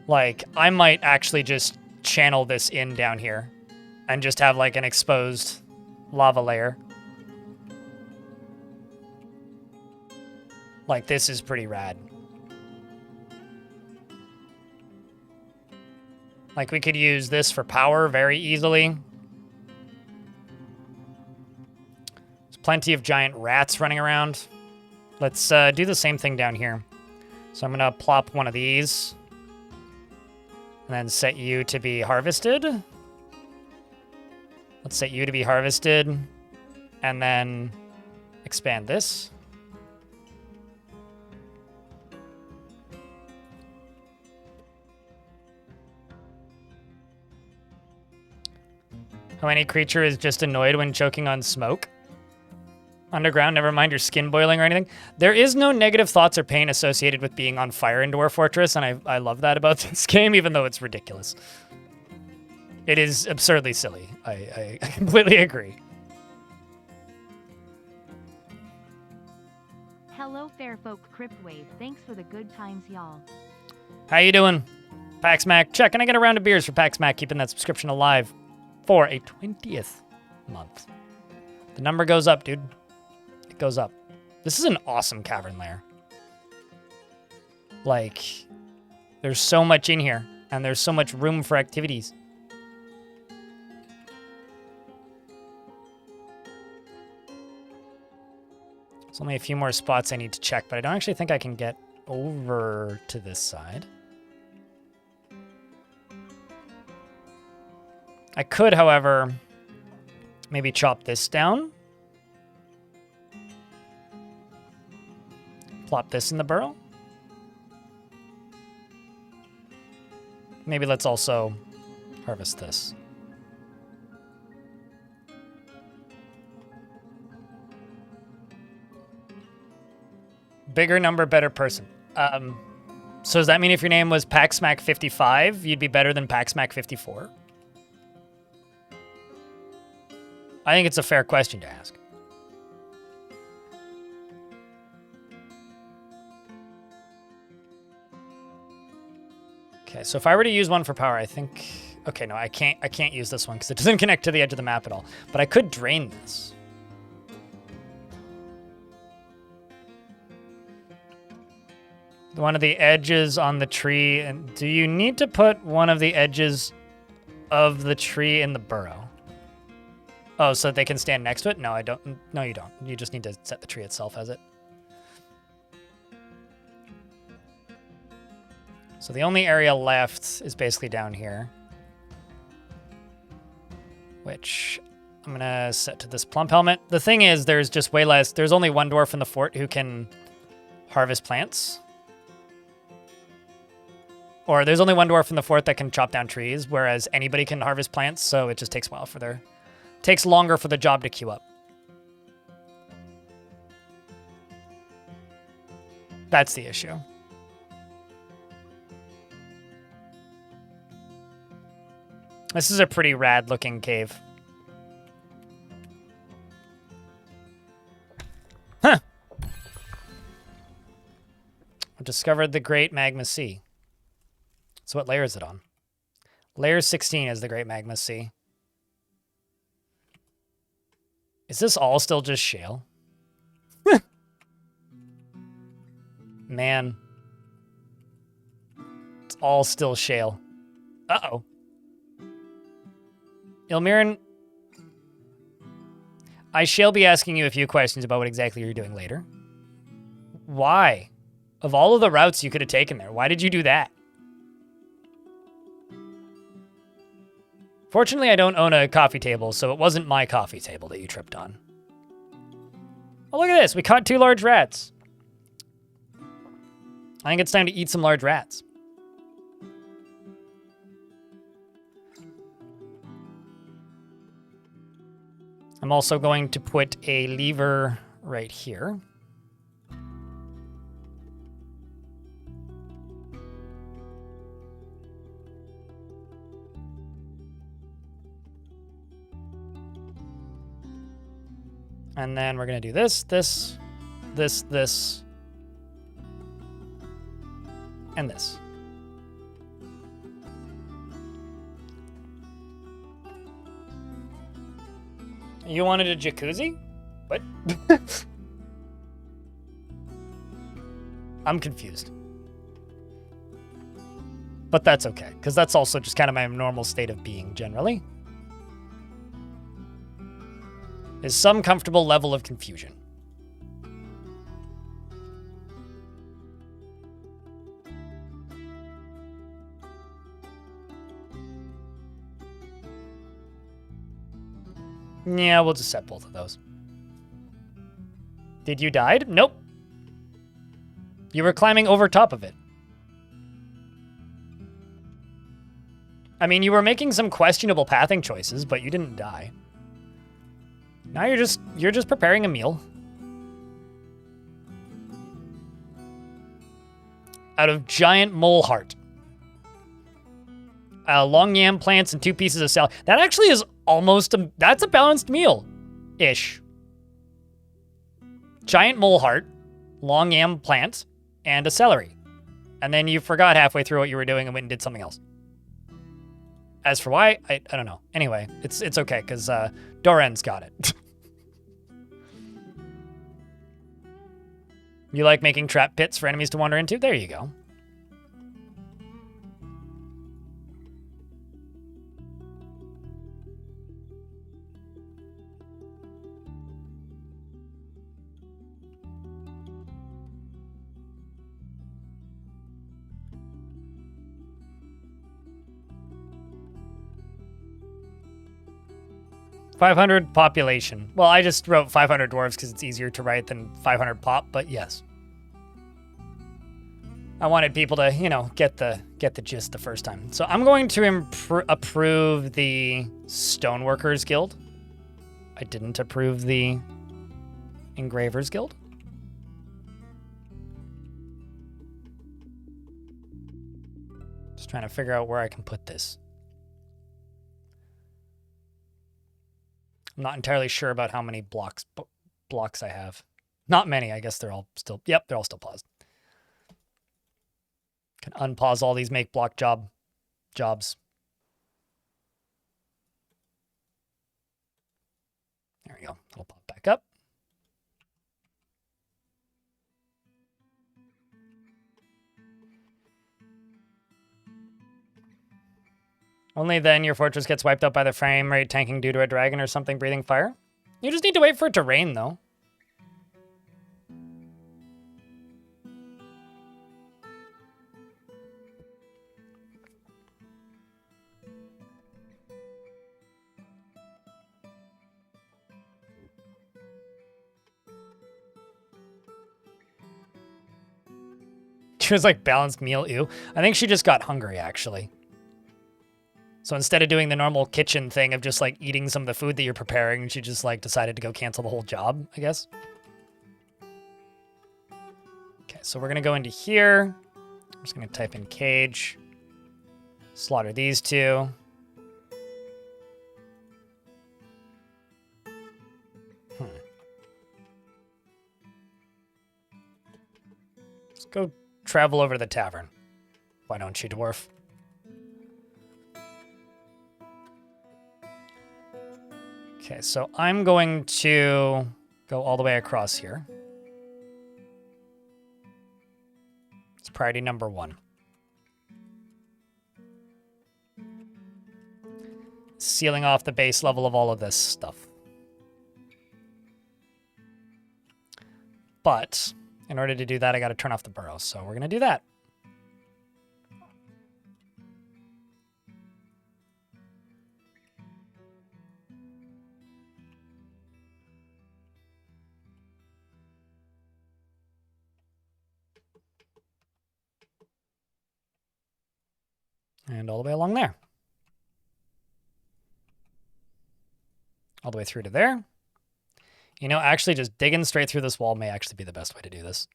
Like, I might actually just channel this in down here and just have like an exposed lava layer. Like, this is pretty rad. Like, we could use this for power very easily. There's plenty of giant rats running around. Let's do the same thing down here. So I'm going to plop one of these. And then set you to be harvested. Let's set you to be harvested. And then expand this. How any creature is just annoyed when choking on smoke? Underground, never mind your skin boiling or anything. There is no negative thoughts or pain associated with being on fire in Dwarf Fortress, and I love that about this game, even though it's ridiculous. It is absurdly silly. I completely agree. Hello, Fairfolk Cryptwave. Thanks for the good times, y'all. How you doing? Pax Mac, check. Can I get a round of beers for Pax Mac keeping that subscription alive for a 20th month? The number goes up, dude. It goes up. This is an awesome cavern lair. Like, there's so much in here, and there's so much room for activities. There's only a few more spots I need to check, but I don't actually think I can get over to this side. I could, however, maybe chop this down. Plop this in the burrow. Maybe let's also harvest this. Bigger number, better person. So does that mean if your name was PaxMac55, you'd be better than PaxMac54? I think it's a fair question to ask. Okay, so if I were to use one for power, I think... Okay, no, I can't use this one because it doesn't connect to the edge of the map at all. But I could drain this. One of the edges on the tree. And do you need to put one of the edges of the tree in the burrow? Oh, so they can stand next to it? No, I don't. No, you don't. You just need to set the tree itself as it. So the only area left is basically down here. Which I'm going to set to this plump helmet. The thing is, there's just way less. There's only one dwarf in the fort who can harvest plants. Or there's only one dwarf in the fort that can chop down trees, whereas anybody can harvest plants, so it just takes a while for their... Takes longer for the job to queue up. That's the issue. This is a pretty rad looking cave. Huh. I've discovered the Great Magma Sea. So what layer is it on? Layer 16 is the Great Magma Sea. Is this all still just shale? Man. It's all still shale. Uh-oh. Ilmirin, I shall be asking you a few questions about what exactly you're doing later. Why? Of all of the routes you could have taken there, why did you do that? Fortunately, I don't own a coffee table, so it wasn't my coffee table that you tripped on. Oh, look at this. We caught 2 large rats. I think it's time to eat some large rats. I'm also going to put a lever right here. And then we're going to do this, this, and this. You wanted a jacuzzi? What? I'm confused. But that's okay, because that's also just kind of my normal state of being generally. Is some comfortable level of confusion. Yeah, we'll just set both of those. Did you die? Nope. You were climbing over top of it. I mean, you were making some questionable pathing choices, but you didn't die. Now you're just preparing a meal. Out of giant mole heart. Long yam plants and 2 pieces of salad. That actually is almost that's a balanced meal-ish. Giant mole heart, long yam plant, and a celery. And then you forgot halfway through what you were doing and went and did something else. As for why, I don't know. Anyway, it's okay, because Doran's got it. You like making trap pits for enemies to wander into? There you go. $500 population. Well, I just wrote 500 dwarves because it's easier to write than 500 pop, but yes. I wanted people to, you know, get the gist the first time. So I'm going to approve the Stoneworkers Guild. I didn't approve the Engravers Guild. Just trying to figure out where I can put this. I'm not entirely sure about how many blocks I have. Not many. I guess they're all still... Yep, they're all still paused. Can unpause all these make block jobs. There we go. It'll pop back up. Only then your fortress gets wiped out by the frame rate tanking due to a dragon or something breathing fire. You just need to wait for it to rain, though. She was like, balanced meal, ew. I think she just got hungry, actually. So instead of doing the normal kitchen thing of just like eating some of the food that you're preparing, she just like decided to go cancel the whole job, I guess. Okay, so we're gonna go into here. I'm just gonna type in cage. Slaughter these 2. Let's go travel over to the tavern. Why don't you, dwarf? Okay, so I'm going to go all the way across here. It's priority number 1. Sealing off the base level of all of this stuff. But in order to do that, I got to turn off the burrows, so we're going to do that. And all the way along there. All the way through to there. You know, actually just digging straight through this wall may actually be the best way to do this.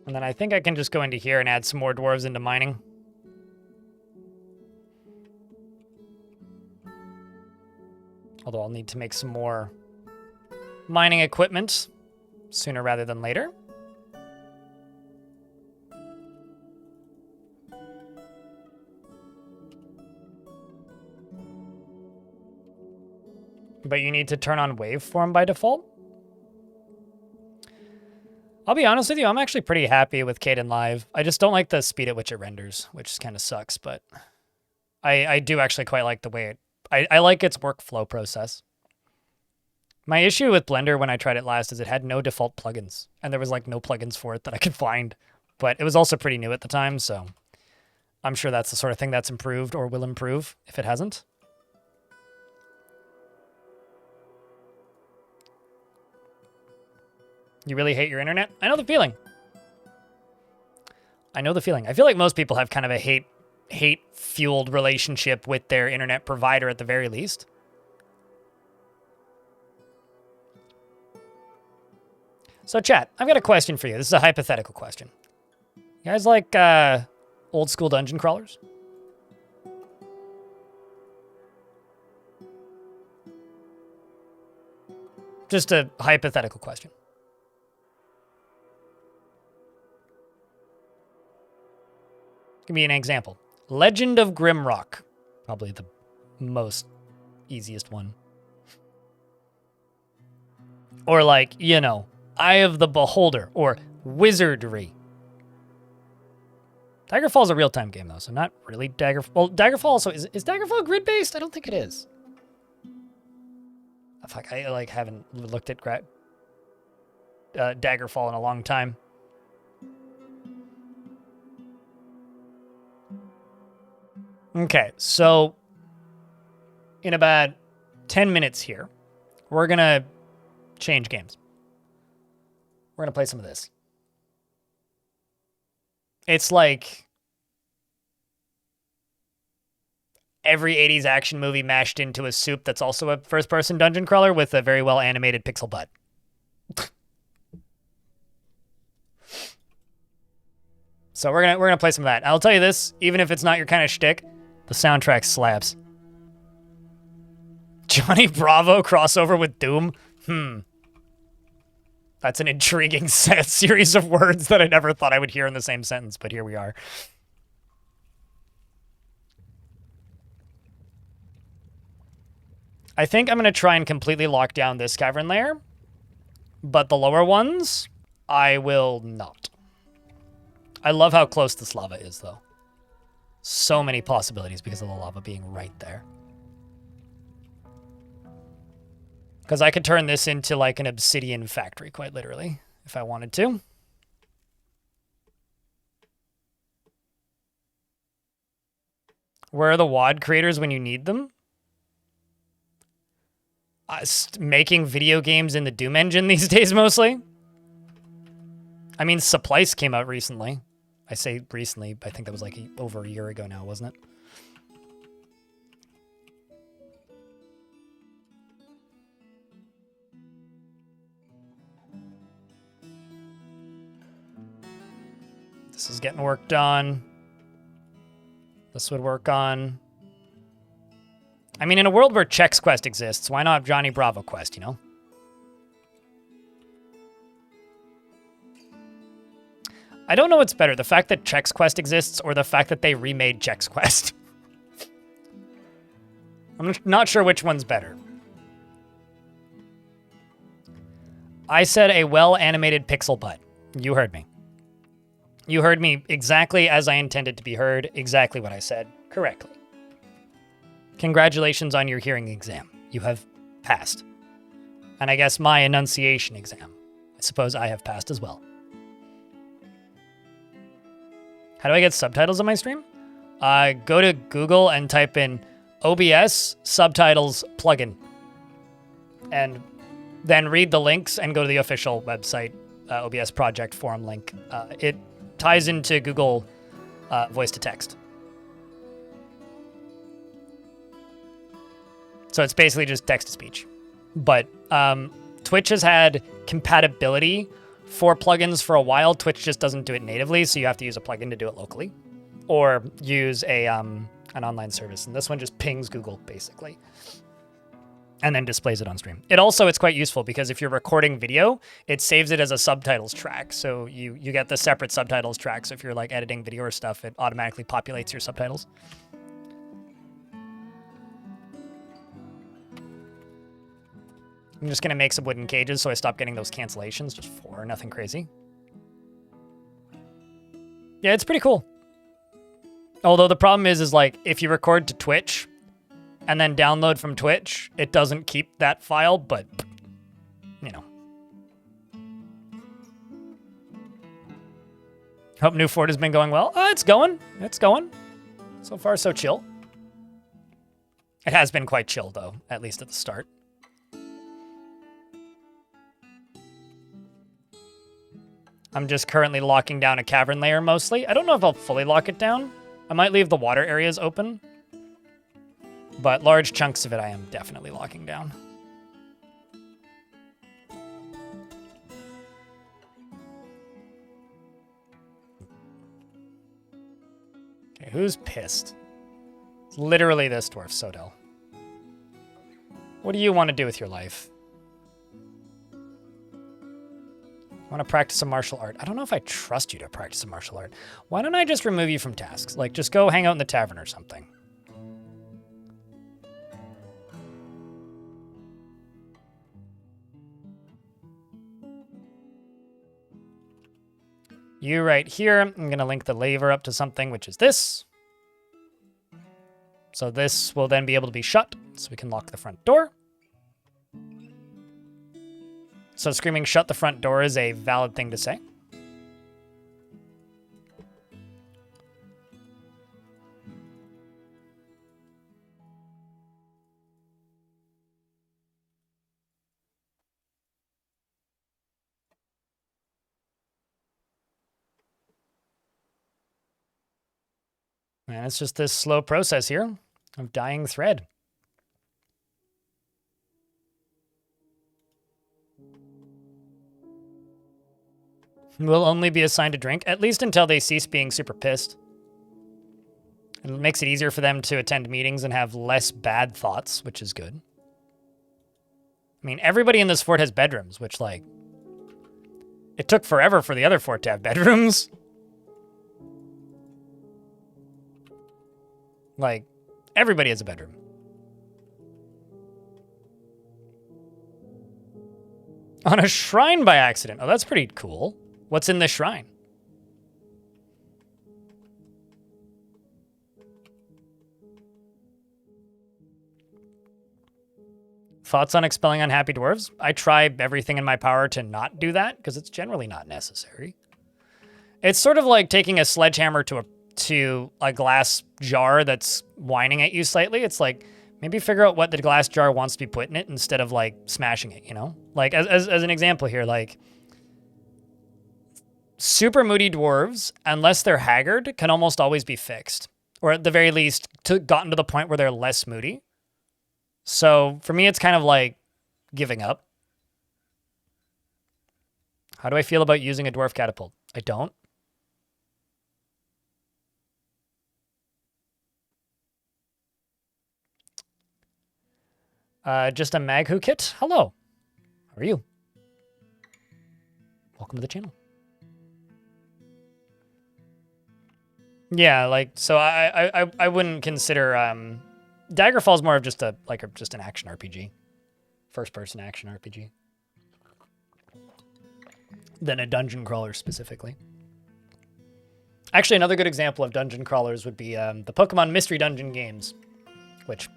And then I think I can just go into here and add some more dwarves into mining. Although I'll need to make some more mining equipment sooner rather than later. But you need to turn on waveform by default. I'll be honest with you, I'm actually pretty happy with Kdenlive. I just don't like the speed at which it renders, which kind of sucks, but I do actually quite like the way it... I like its workflow process. My issue with Blender when I tried it last is it had no default plugins, and there was like no plugins for it that I could find, but it was also pretty new at the time, so I'm sure that's the sort of thing that's improved or will improve if it hasn't. You really hate your internet? I know the feeling. I know the feeling. I feel like most people have kind of a hate-fueled relationship with their internet provider at the very least. So chat, I've got a question for you. This is a hypothetical question. You guys like old school dungeon crawlers? Just a hypothetical question. Give me an example. Legend of Grimrock. Probably the most easiest one. Or like, you know, Eye of the Beholder or Wizardry. Daggerfall's a real-time game though, so not really Daggerfall. Well, Daggerfall also is Daggerfall grid-based? I don't think it is. Fuck, I like haven't looked at Daggerfall in a long time. Okay, so in about 10 minutes here, we're going to change games. We're going to play some of this. It's like every 80s action movie mashed into a soup that's also a first-person dungeon crawler with a very well-animated pixel butt. So we're gonna play some of that. I'll tell you this, even if it's not your kind of shtick, the soundtrack slaps. Johnny Bravo crossover with Doom? That's an intriguing series of words that I never thought I would hear in the same sentence, but here we are. I think I'm going to try and completely lock down this cavern layer, but the lower ones, I will not. I love how close this lava is, though. So many possibilities because of the lava being right there. Because I could turn this into like an obsidian factory, quite literally, if I wanted to. Where are the WOD creators when you need them? Making video games in the Doom engine these days, mostly. I mean, Supplice came out recently. I say recently, but I think that was like over a year ago now, wasn't it? This is getting worked on. This would work on. I mean, in a world where Chex Quest exists, why not Johnny Bravo Quest, you know? I don't know what's better, the fact that Chex Quest exists or the fact that they remade Chex Quest. I'm not sure which one's better. I said a well-animated pixel butt. You heard me. You heard me exactly as I intended to be heard, exactly what I said, correctly. Congratulations on your hearing exam. You have passed. And I guess my enunciation exam. I suppose I have passed as well. How do I get subtitles on my stream? Go to Google and type in OBS subtitles plugin. And then read the links and go to the official website, OBS project forum link. It ties into Google voice to text. So it's basically just text to speech. But Twitch has had compatibility for plugins for a while. Twitch just doesn't do it natively, so you have to use a plugin to do it locally, or use a an online service. And this one just pings Google basically, and then displays it on stream. It's quite useful because if you're recording video, it saves it as a subtitles track. So you get the separate subtitles track. So if you're like editing video or stuff, it automatically populates your subtitles. I'm just gonna make some wooden cages so I stop getting those cancellations. Just 4, nothing crazy. Yeah, it's pretty cool. Although the problem is like if you record to Twitch and then download from Twitch, it doesn't keep that file, but you know. Hope new fort has been going well. It's going. It's going. So far, so chill. It has been quite chill though, at least at the start. I'm just currently locking down a cavern layer mostly. I don't know if I'll fully lock it down. I might leave the water areas open. But large chunks of it I am definitely locking down. Okay, who's pissed? It's literally this dwarf, Sodell. What do you want to do with your life? I want to practice a martial art. I don't know if I trust you to practice a martial art. Why don't I just remove you from tasks? Like, just go hang out in the tavern or something. You right here. I'm going to link the lever up to something, which is this. So this will then be able to be shut, so we can lock the front door. So screaming shut the front door is a valid thing to say. And it's just this slow process here of dying thread. Will only be assigned a drink, at least until they cease being super pissed. It makes it easier for them to attend meetings and have less bad thoughts, which is good. I mean, everybody in this fort has bedrooms, which, like, it took forever for the other fort to have bedrooms. Like, everybody has a bedroom. On a shrine by accident. Oh, that's pretty cool. What's in this shrine? Thoughts on expelling unhappy dwarves? I try everything in my power to not do that, because it's generally not necessary. It's sort of like taking a sledgehammer to a glass jar that's whining at you slightly. It's like, maybe figure out what the glass jar wants to be put in it instead of, like, smashing it, you know? Like, as an example here, like, super moody dwarves, unless they're haggard, can almost always be fixed. Or at the very least, gotten to the point where they're less moody. So for me, it's kind of like giving up. How do I feel about using a dwarf catapult? I don't. Just a Maghu kit. Hello. How are you? Welcome to the channel. Yeah, like, so I wouldn't consider Daggerfall's more of just an action RPG, first-person action RPG, than a dungeon crawler specifically. Actually, another good example of dungeon crawlers would be the Pokemon Mystery Dungeon games, which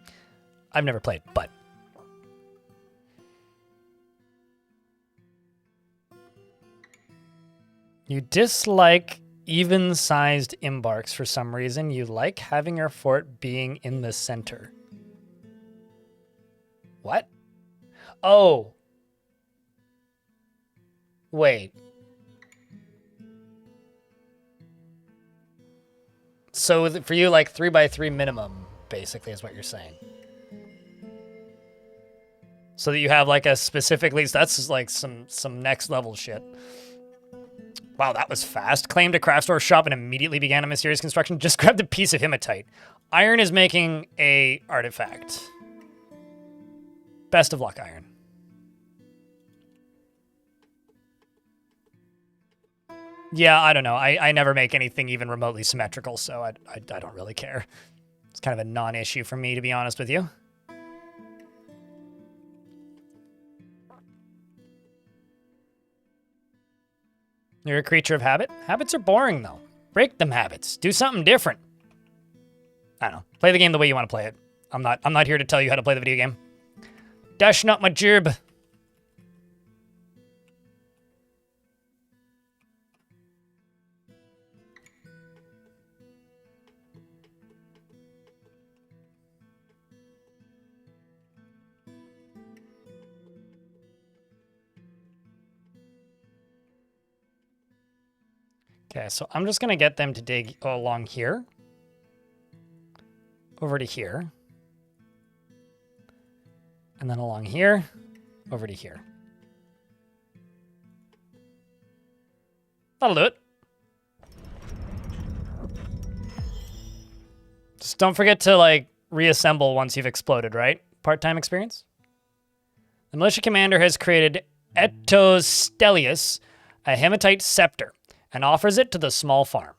I've never played, but you dislike even-sized embarks for some reason. You like having your fort being in the center. What? Oh. Wait. So for you, like 3x3 minimum, basically, is what you're saying. So that you have like a specific lease. That's like some next level shit. Wow, that was fast. Claimed a craft store shop and immediately began a mysterious construction. Just grabbed a piece of hematite. Iron is making a artifact. Best of luck, Iron. Yeah, I don't know. I never make anything even remotely symmetrical, so I don't really care. It's kind of a non-issue for me, to be honest with you. You're a creature of habit? Habits are boring, though. Break them habits. Do something different. I don't know. Play the game the way you want to play it. I'm not here to tell you how to play the video game. Dash not my gerb. Okay, so I'm just going to get them to dig along here. Over to here. And then along here. Over to here. That'll do it. Just don't forget to, like, reassemble once you've exploded, right? Part-time experience? The militia commander has created Etostellius, a hematite scepter, and offers it to the small farm.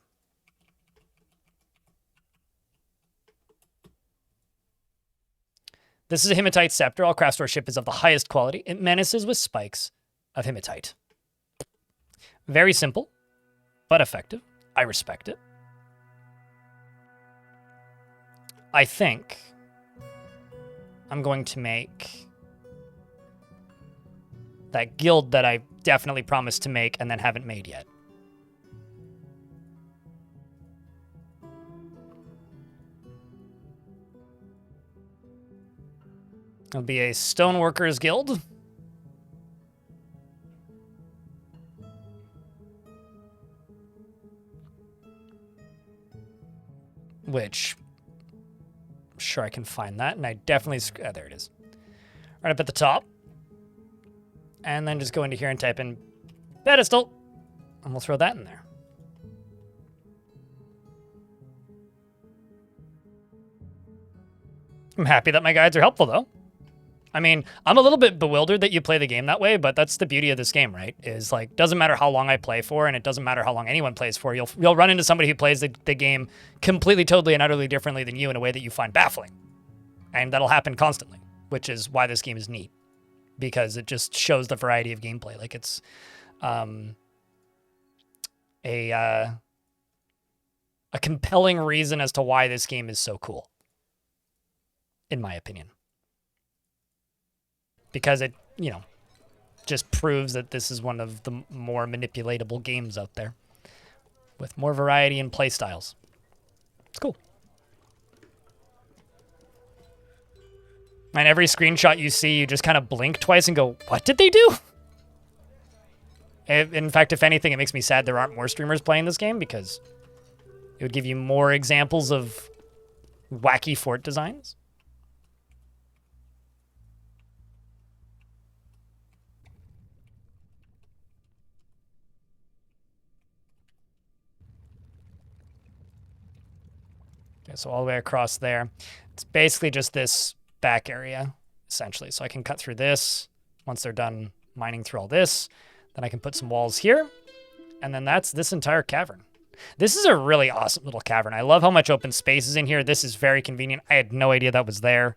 This is a hematite scepter. All craft store ship is of the highest quality. It menaces with spikes of hematite. Very simple, but effective. I respect it. I think I'm going to make that guild that I definitely promised to make and then haven't made yet. It'll be a Stoneworkers Guild. Which, sure, I can find that, and I definitely, there it is. Right up at the top. And then just go into here and type in pedestal, and we'll throw that in there. I'm happy that my guides are helpful, though. I mean, I'm a little bit bewildered that you play the game that way, but that's the beauty of this game, right? Is like, doesn't matter how long I play for, and it doesn't matter how long anyone plays for. You'll run into somebody who plays the game completely, totally, and utterly differently than you in a way that you find baffling. And that'll happen constantly, which is why this game is neat. Because it just shows the variety of gameplay. Like, it's a compelling reason as to why this game is so cool. In my opinion. Because it, you know, just proves that this is one of the more manipulatable games out there. With more variety in play styles. It's cool. And every screenshot you see, you just kind of blink twice and go, what did they do? In fact, if anything, it makes me sad there aren't more streamers playing this game because it would give you more examples of wacky fort designs. Okay, so all the way across there. It's basically just this back area, essentially. So I can cut through this once they're done mining through all this. Then I can put some walls here. And then that's this entire cavern. This is a really awesome little cavern. I love how much open space is in here. This is very convenient. I had no idea that was there.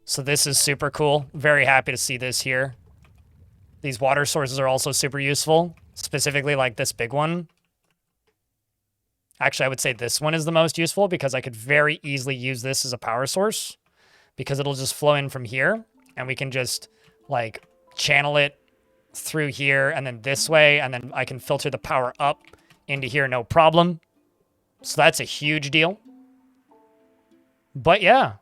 So this is super cool. Very happy to see this here. These water sources are also super useful. Specifically like this big one. Actually, I would say this one is the most useful because I could very easily use this as a power source because it'll just flow in from here and we can just like channel it through here and then this way and then I can filter the power up into here no problem. So that's a huge deal. But yeah,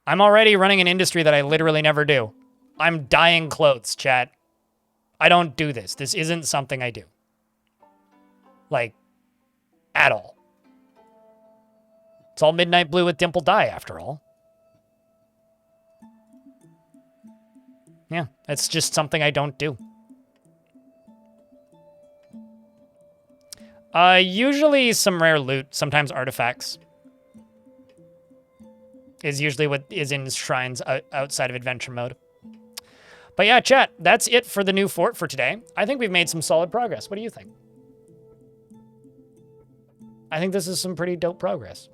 I'm already running an industry that I literally never do. I'm dyeing clothes, chat. I don't do this. This isn't something I do. Like, at all. It's all midnight blue with dimple dye, after all. Yeah, it's just something I don't do. Usually some rare loot, sometimes artifacts. Is usually what is in shrines outside of adventure mode. But yeah, chat, that's it for the new fort for today. I think we've made some solid progress. What do you think? I think this is some pretty dope progress.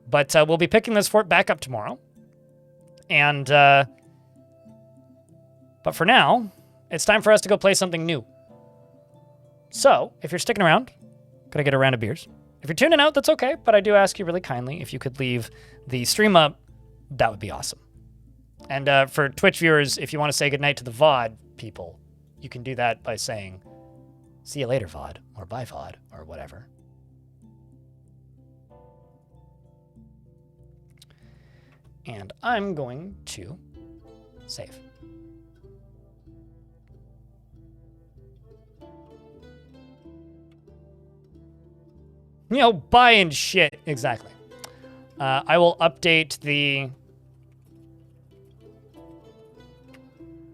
But we'll be picking this fort back up tomorrow. And, but for now, it's time for us to go play something new. So, if you're sticking around, could I get a round of beers? If you're tuning out, that's okay, but I do ask you really kindly if you could leave the stream up, that would be awesome. And for Twitch viewers, if you want to say goodnight to the VOD people, you can do that by saying, see you later, VOD, or bye, VOD, or whatever. And I'm going to save. You know, buying shit. Exactly. I will update the